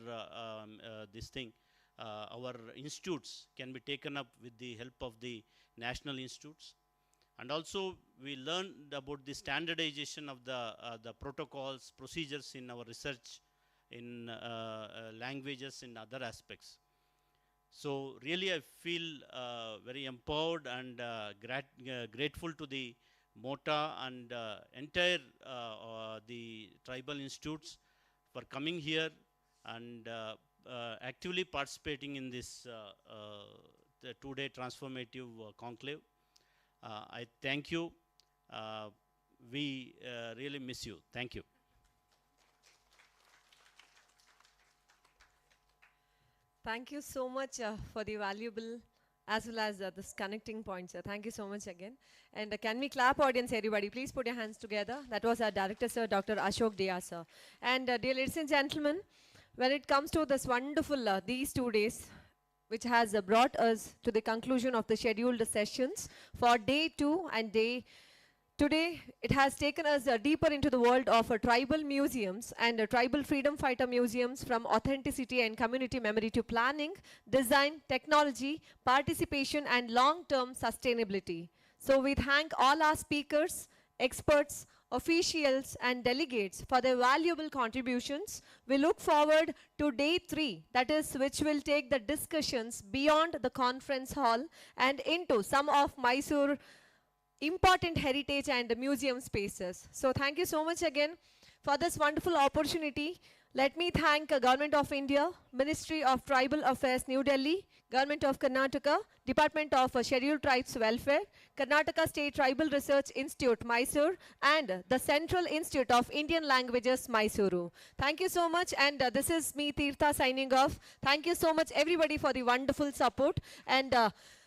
[SPEAKER 22] our institutes can be taken up with the help of the national institutes. And also we learned about the standardization of the protocols, procedures in our research in languages and other aspects. So really I feel very empowered and grateful to the MOTA and entire the tribal institutes for coming here and actively participating in this the 2-day transformative conclave. I thank you. We really miss you. Thank you.
[SPEAKER 1] Thank you so much for the valuable as well as this connecting points. Thank you so much again. And can we clap, audience, everybody? Please put your hands together. That was our director, sir, Dr. Ashok Dea, sir. And dear ladies and gentlemen, when it comes to this wonderful, these 2 days, which has brought us to the conclusion of the scheduled sessions for day 2 and day today, it has taken us deeper into the world of tribal museums and tribal freedom fighter museums, from authenticity and community memory to planning, design, technology, participation, and long-term sustainability. So we thank all our speakers, experts, officials, and delegates for their valuable contributions. We look forward to day 3, that is, which will take the discussions beyond the conference hall and into some of Mysore important heritage and museum spaces. So thank you so much again for this wonderful opportunity. Let me thank Government of India, Ministry of Tribal Affairs, New Delhi, Government of Karnataka, Department of Scheduled Tribes Welfare, Karnataka State Tribal Research Institute, Mysore, and the Central Institute of Indian Languages, Mysuru. Thank you so much, and this is me, Tirtha, signing off. Thank you so much, everybody, for the wonderful support, and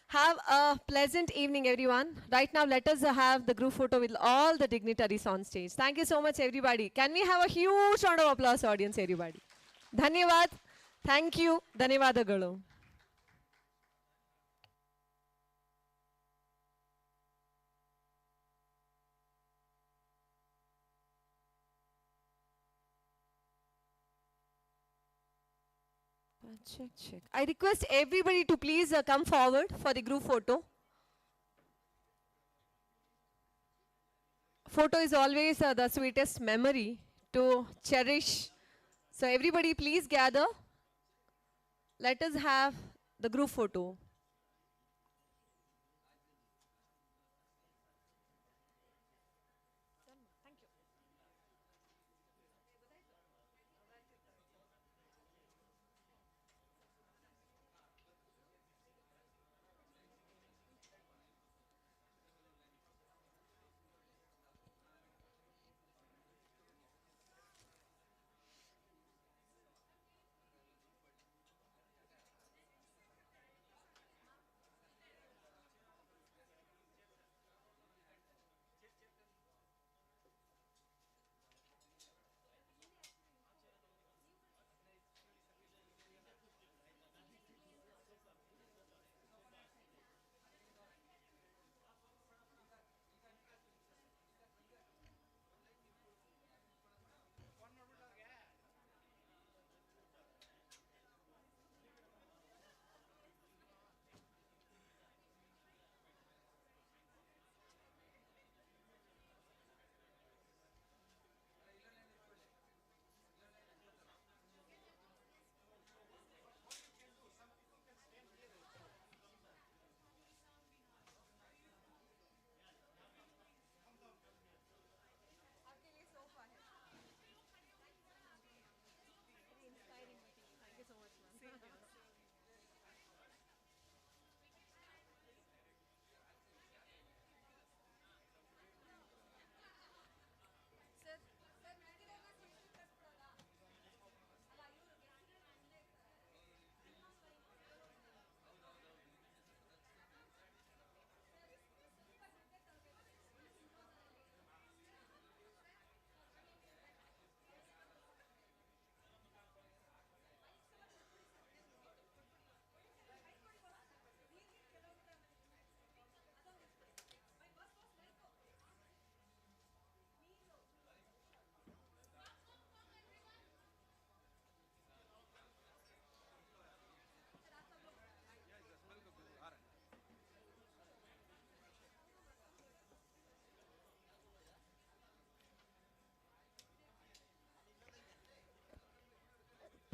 [SPEAKER 1] have a pleasant evening, everyone. Right now, let us have the group photo with all the dignitaries on stage. Thank you so much, everybody. Can we have a huge round of applause, audience, everybody? Dhanyavad. Thank you. Dhanyavadagalu. Check. I request everybody to please come forward for the group photo. Photo is always the sweetest memory to cherish. So everybody please gather. Let us have the group photo.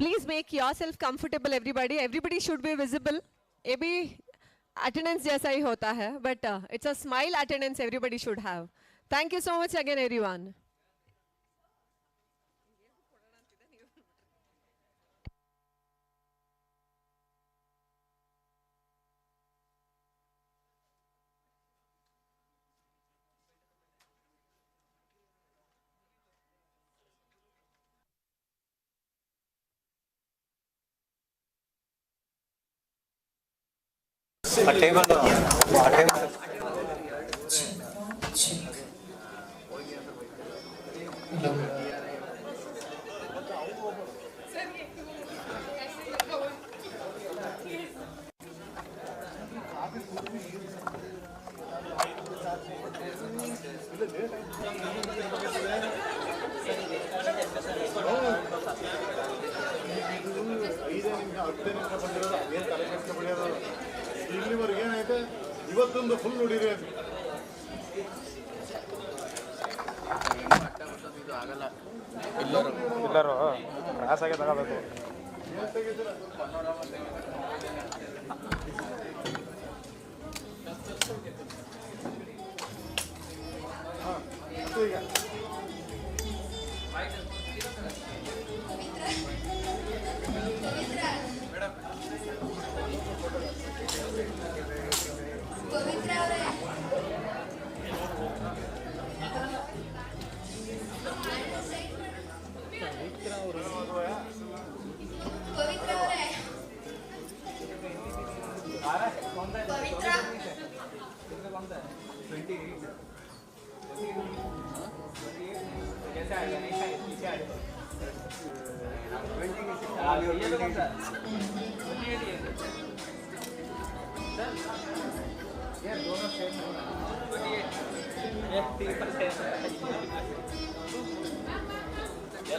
[SPEAKER 1] Please make yourself comfortable, everybody. Everybody should be visible. ये भी attendance जैसा ही होता है, but it's a smile attendance everybody should have. Thank you so much again, everyone.
[SPEAKER 3] ಇಲ್ಲಿವರೆಗೆ ಏನೈತೆ ಇವತ್ತೊಂದು full ನೋಡಿರಿ
[SPEAKER 5] ಎಲ್ಲರೂ ಕ್ರಾಸ್ ಆಗಿ ತಗೋಬೇಕು.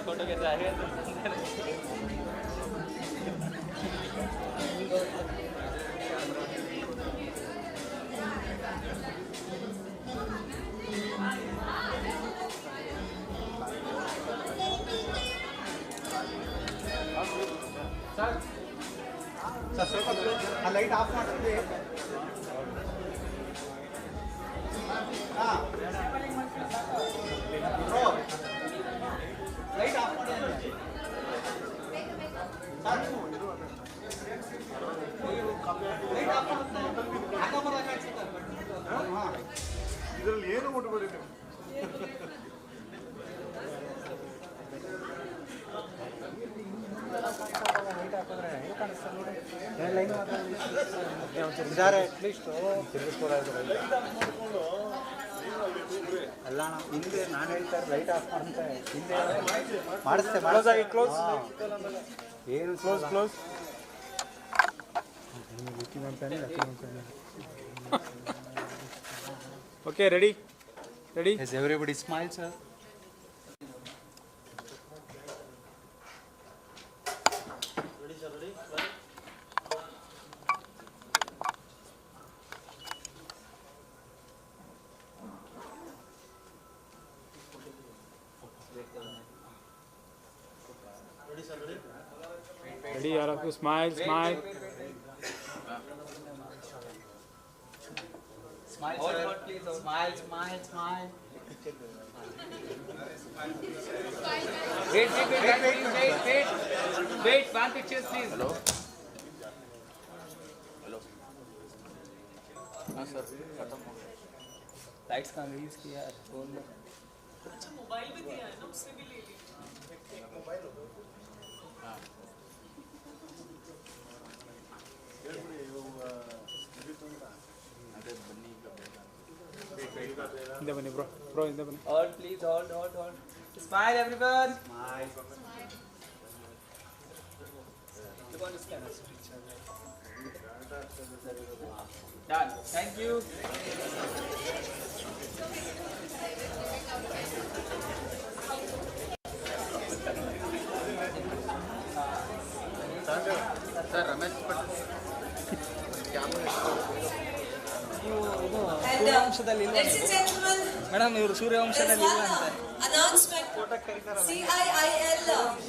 [SPEAKER 12] फोटो कैसा है ಅಲ್ಲ ಹಿಂದೆ ನಾನು ಹೇಳ್ತಾರೆ ಲೈಟ್ ಆಫ್ ಮಾಡ್ತೆ ಹಿಂದೆ ಮಾಡಿಸ್ತೆ ಕ್ಲೋಸ್ ಏನು close close okay ready ready yes everybody smile sir Ready, all of you, smile, smile. Smile, sir. Please, smile, smile, smile. Wait, one picture, please. Hello. Hello. हाँ सर, खत्म हो गया. Lights कहाँ गई इसकी यार? फोन में.
[SPEAKER 11] अच्छा मोबाइल भी दिया है ना, उससे भी ले लीजिए. मोबाइल होगा. हाँ.
[SPEAKER 12] In the bunny, bro, in the bunny. Hold, please, hold. Smile, everyone. Smile. Look on the scanner. Done. Thank you. Sir, Ramesh,
[SPEAKER 1] Ladies and gentlemen,
[SPEAKER 12] madam ಇವರು ಸೂರ್ಯವಂಶದಲ್ಲಿ ಇಲ್ಲ ಅಂತ
[SPEAKER 1] announcement. CIIL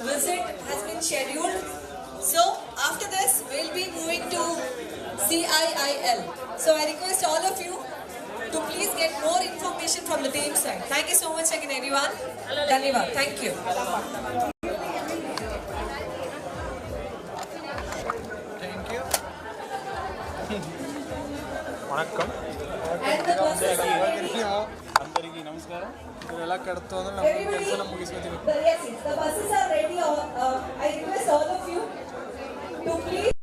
[SPEAKER 1] visit has been scheduled. So after this, we'll be moving to CIIL. So I request all of you to please get more information from the team side. Thank you so much again, everyone. Dhanyavad. Thank you.
[SPEAKER 12] ವಣಕ್ಕಂ అందరికీ నమస్కారం మీరు ఎలా కడుతూ ನಮ್ಮ ಕೆಲಸ ಮುಗಿಸ್ಕೊತೀವಿ
[SPEAKER 1] Yes, the buses are ready. I request all of you to please